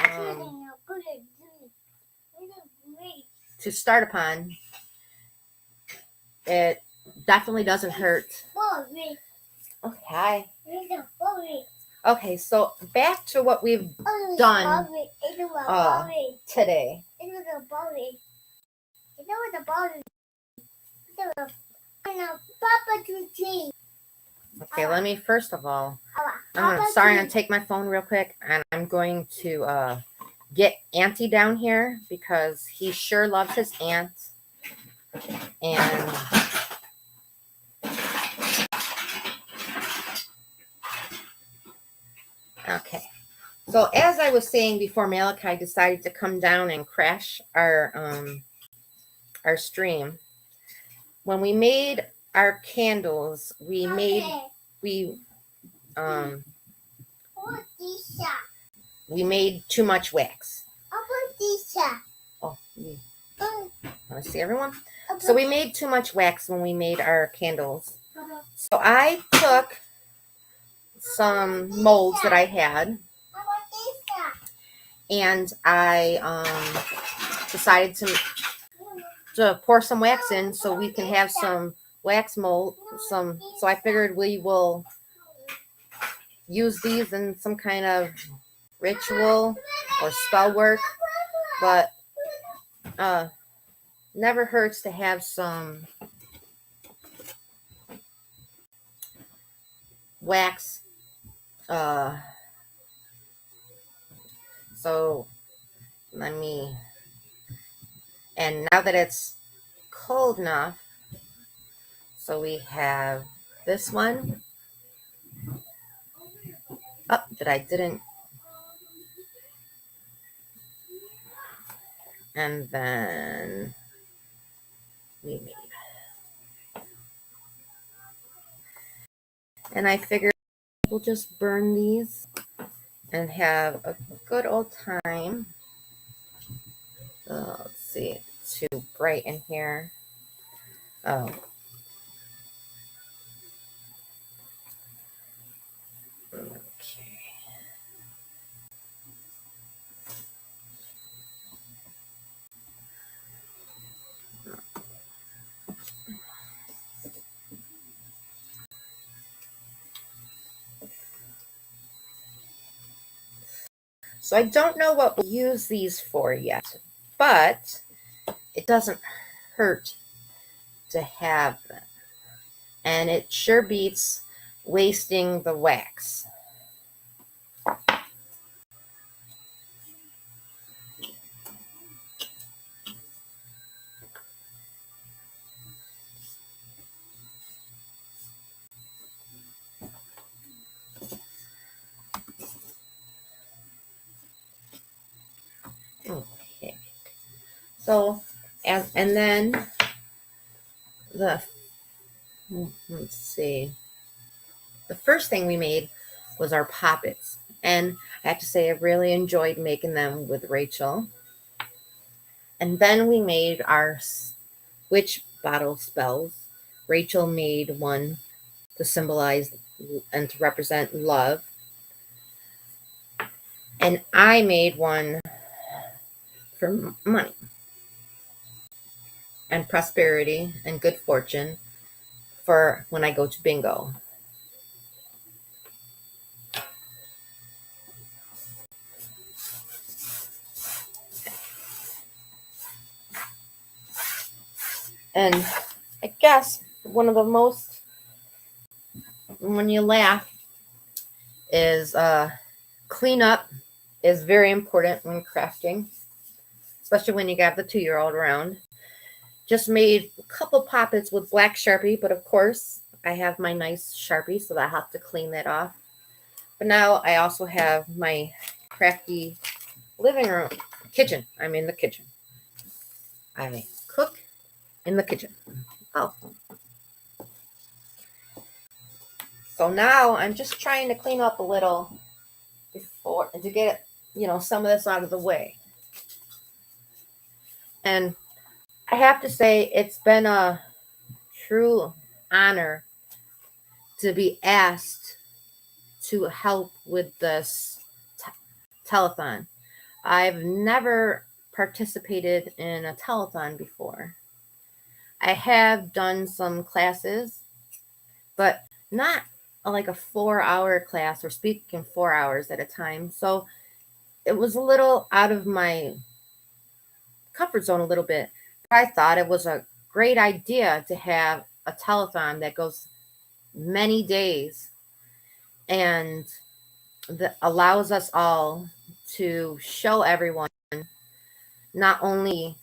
start upon, it definitely doesn't hurt. Okay. Okay, so back to what we've done today. Okay, let me first of all, I'm gonna take my phone real quick, and I'm going to get Auntie down here because he sure loves his aunt. And So as I was saying before, Malachi decided to come down and crash our stream. When we made our candles, we made too much wax. Oh, want to see everyone? So we made too much wax when we made our candles. So I took some molds that I had, and I decided to pour some wax in so we can have some wax mold. So I figured we will use these in some kind of ritual or spell work, but never hurts to have some wax. So and now that it's cold enough, so we have this one. Oh, and then and I figured we'll just burn these and have a good old time. Let's see, too bright in here. Oh. Okay. So I don't know what we'll use these for yet, but it doesn't hurt to have them. And it sure beats wasting the wax. Okay. So, and then let's see. The first thing we made was our poppets. And I have to say, I really enjoyed making them with Rachel. And then we made our witch bottle spells. Rachel made one to symbolize and to represent love. And I made one for money and prosperity and good fortune for when I go to bingo. And I guess one of the most, when you laugh, is cleanup is very important when crafting, especially when you got the 2-year-old around. Just made a couple poppets with black Sharpie, but of course I have my nice Sharpie, so I have to clean that off. But now I also have my crafty living room, kitchen. I'm in the kitchen. I cook in the kitchen. Oh. So now I'm just trying to clean up a little before to get, some of this out of the way. And I have to say, it's been a true honor to be asked to help with this telethon. I've never participated in a telethon before. I have done some classes, but not like a 4-hour class or speaking 4 hours at a time. So it was a little out of my comfort zone a little bit. I thought it was a great idea to have a telethon that goes many days and that allows us all to show everyone not only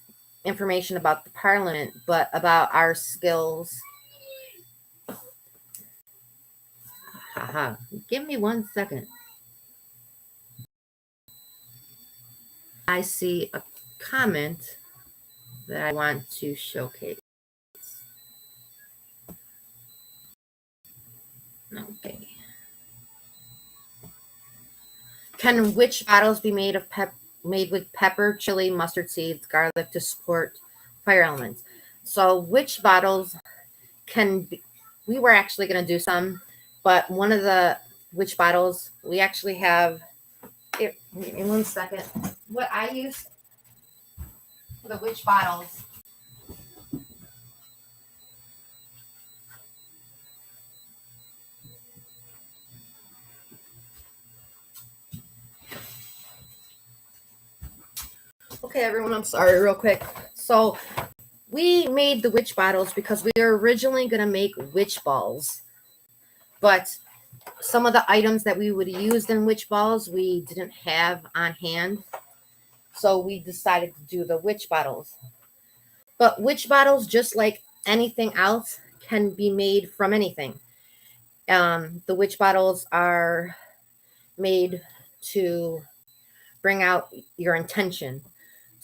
information about the Parliament, but about our skills. Give me 1 second. I see a comment that I want to showcase. Okay. Can witch bottles be made with pepper, chili, mustard seeds, garlic to support fire elements? So witch bottles can be, we were actually going to do some, but one of the witch bottles, we actually have, in 1 second, what I use for the witch bottles. Okay, everyone, I'm sorry, real quick. So we made the witch bottles because we were originally going to make witch balls, but some of the items that we would have used in witch balls we didn't have on hand, so we decided to do the witch bottles. But witch bottles, just like anything else, can be made from anything. The witch bottles are made to bring out your intention.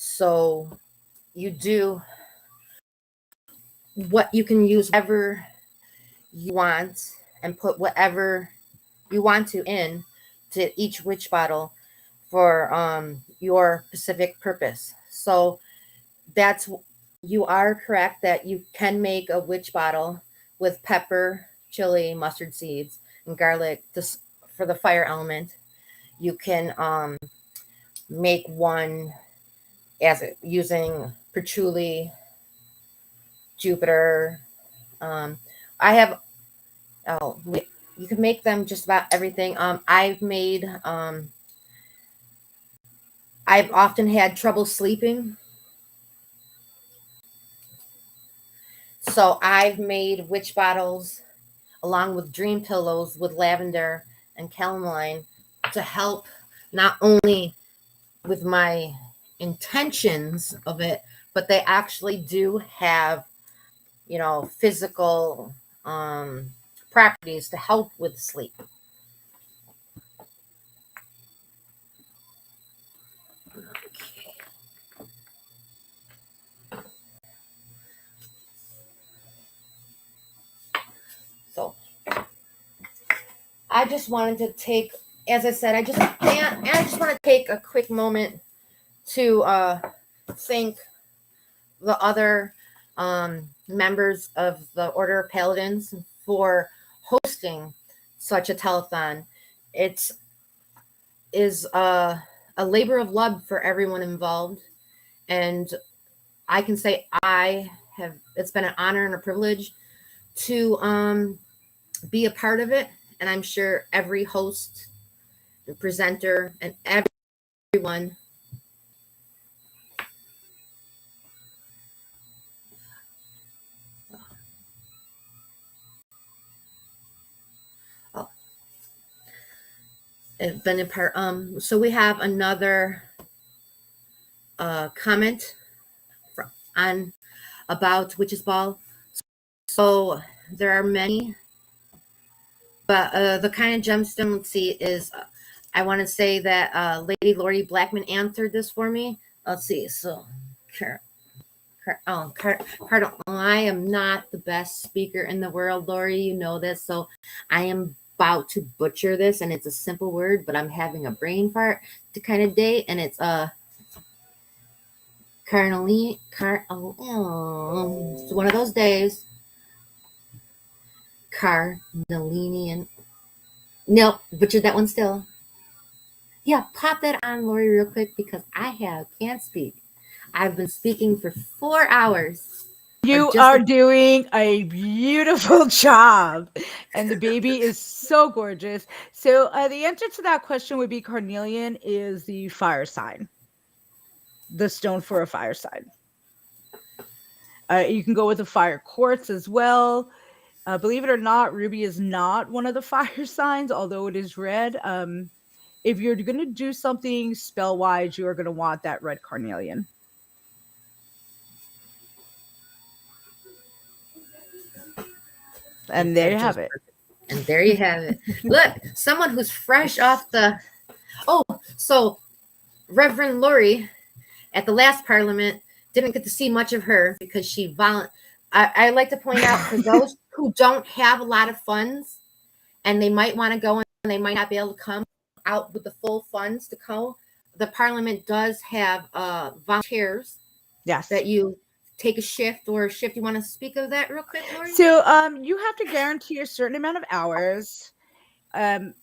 So you do what you can use whatever you want and put whatever you want to in to each witch bottle for your specific purpose. So that's, you are correct that you can make a witch bottle with pepper, chili, mustard seeds, and garlic for the fire element. You can make one using patchouli, Jupiter. I have, you can make them just about everything. I've often had trouble sleeping. So I've made witch bottles along with dream pillows with lavender and chamomile to help not only with my intentions of it, but they actually do have, physical properties to help with sleep. So I just wanted to take, as I said, I just want to take a quick moment to thank the other members of the Order of Paladins for hosting such a telethon. It is a labor of love for everyone involved, and I can say it's been an honor and a privilege to be a part of it, and I'm sure every host and presenter and everyone been a part. So we have another comment on about Witch's Ball. So there are many, but the kind of gemstone, let's see, is I want to say that Lady Lori Blackman answered this for me. Let's see. So, pardon, I am not the best speaker in the world, Lori. You know this, so I am about to butcher this, and it's a simple word, but I'm having a brain fart to kind of day, and it's Correllian. It's one of those days. Carnelian. Nope, butchered that one still. Yeah, pop that on, Lori, real quick, because I can't speak. I've been speaking for 4 hours. You are doing a beautiful job, and the baby is so gorgeous. So the answer to that question would be Carnelian is the fire sign, the stone for a fire sign. You can go with the fire quartz as well. Believe it or not, ruby is not one of the fire signs, although it is red. If you're going to do something spell-wise, you are going to want that red carnelian. And there you have it. And there you have it. Look, someone who's fresh off the... Oh, so Reverend Lori at the last Parliament, didn't get to see much of her because she I like to point out for those who don't have a lot of funds and they might want to go and they might not be able to come out with the full funds to go, the Parliament does have volunteers. Yes. That you take a shift or a shift. You want to speak of that real quick, Lori? So you have to guarantee a certain amount of hours. And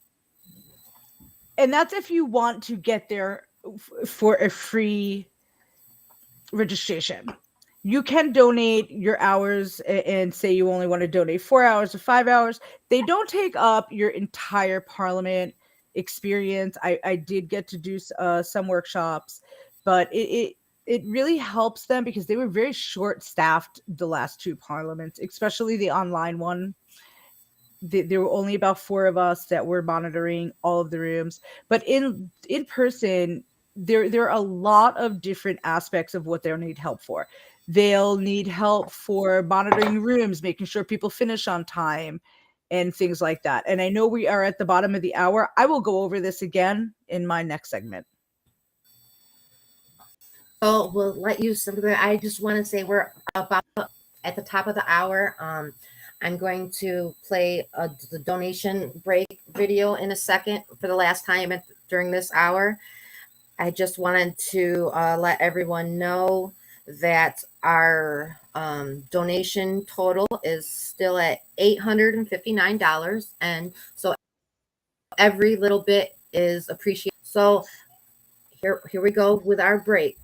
that's if you want to get there for a free registration. You can donate your hours and say you only want to donate 4 hours or 5 hours. They don't take up your entire Parliament experience. I did get to do some workshops, but it really helps them because they were very short-staffed the last 2 Parliaments, especially the online one. There were only about 4 of us that were monitoring all of the rooms. But in person, there are a lot of different aspects of what they'll need help for. They'll need help for monitoring rooms, making sure people finish on time, and things like that. And I know we are at the bottom of the hour. I will go over this again in my next segment. So we'll let you. I just want to say we're about at the top of the hour. I'm going to play the donation break video in a second for the last time during this hour. I just wanted to let everyone know that our donation total is still at $859. And so every little bit is appreciated. So here we go with our break.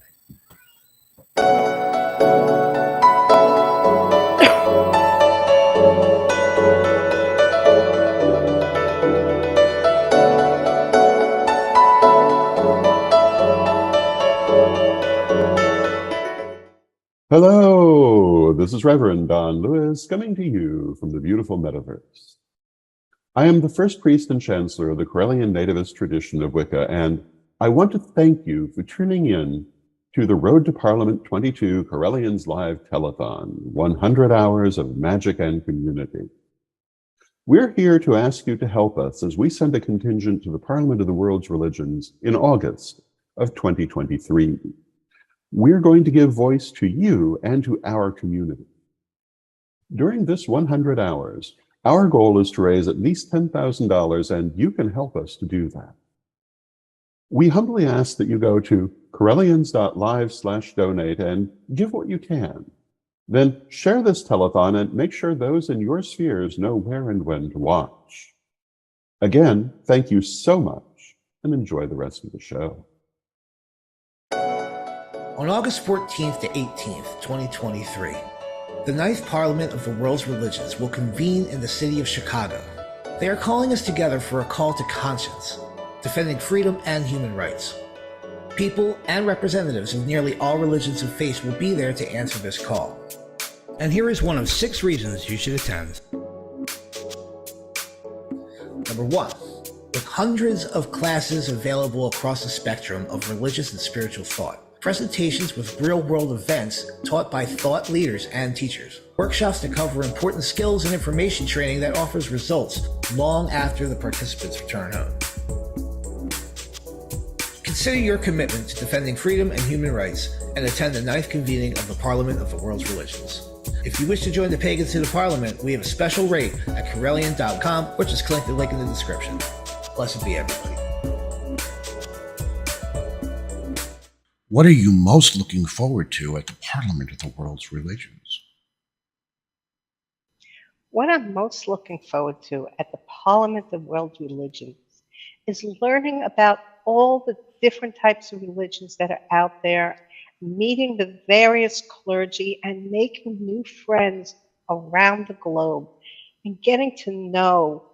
Hello, this is Reverend Don Lewis coming to you from the beautiful metaverse. I am the first priest and chancellor of the Correllian Nativist tradition of Wicca, and I want to thank you for tuning in to the Road to Parliament 22 Correllians Live Telethon, 100 hours of magic and community. We're here to ask you to help us as we send a contingent to the Parliament of the World's Religions in August of 2023. We're going to give voice to you and to our community. During this 100 hours, our goal is to raise at least $10,000, and you can help us to do that. We humbly ask that you go to Correllians.live/donate and give what you can. Then share this telethon and make sure those in your spheres know where and when to watch. Again, thank you so much and enjoy the rest of the show. On August 14th to 18th, 2023, the 9th Parliament of the World's Religions will convene in the city of Chicago. They are calling us together for a call to conscience, defending freedom and human rights. People and representatives of nearly all religions and faiths will be there to answer this call. And here is one of 6 reasons you should attend. Number 1, with hundreds of classes available across the spectrum of religious and spiritual thought. Presentations with real-world events taught by thought leaders and teachers. Workshops that cover important skills and information training that offers results long after the participants return home. Consider your commitment to defending freedom and human rights and attend the 9th convening of the Parliament of the World's Religions. If you wish to join the Pagans to the Parliament, we have a special rate at Correllian.com, or just click the link in the description. Blessed be everybody. What are you most looking forward to at the Parliament of the World's Religions? What I'm most looking forward to at the Parliament of World Religions is learning about all the different types of religions that are out there, meeting the various clergy and making new friends around the globe and getting to know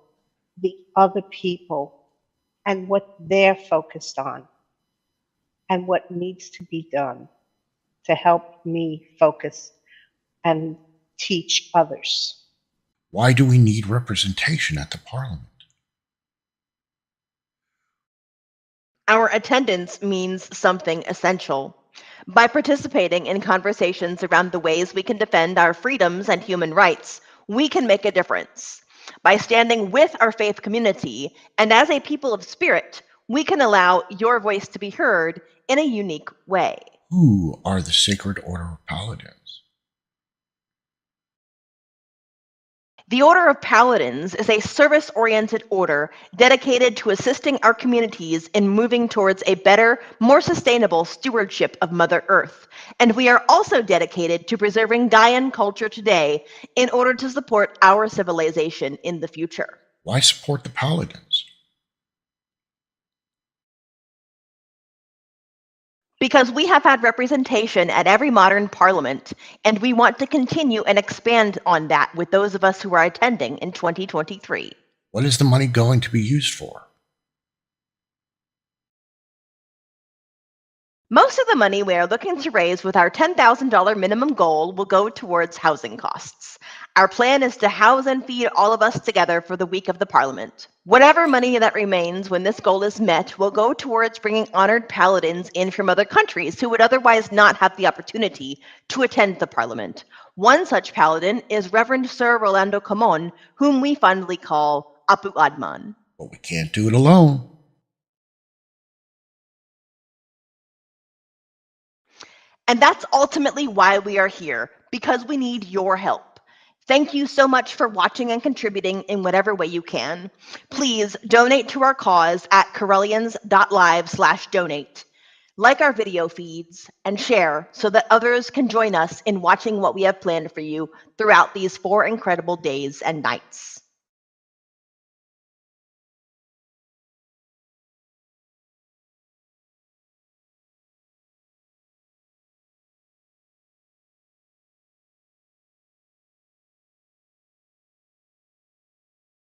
the other people and what they're focused on and what needs to be done to help me focus and teach others. Why do we need representation at the Parliament? Our attendance means something essential. By participating in conversations around the ways we can defend our freedoms and human rights, we can make a difference. By standing with our faith community and as a people of spirit, we can allow your voice to be heard in a unique way. Who are the Sacred Order of Paladins? The Order of Paladins is a service-oriented order dedicated to assisting our communities in moving towards a better, more sustainable stewardship of Mother Earth. And we are also dedicated to preserving Gaian culture today in order to support our civilization in the future. Why support the Paladins? Because we have had representation at every modern parliament, and we want to continue and expand on that with those of us who are attending in 2023. What is the money going to be used for? Most of the money we are looking to raise with our $10,000 minimum goal will go towards housing costs. Our plan is to house and feed all of us together for the week of the Parliament. Whatever money that remains when this goal is met will go towards bringing honored paladins in from other countries who would otherwise not have the opportunity to attend the Parliament. One such paladin is Reverend Sir Rolando Camon, whom we fondly call Apu Adman. But we can't do it alone. And that's ultimately why we are here, because we need your help. Thank you so much for watching and contributing in whatever way you can. Please donate to our cause at Correllians.live/donate. Like our video feeds and share so that others can join us in watching what we have planned for you throughout these 4 incredible days and nights.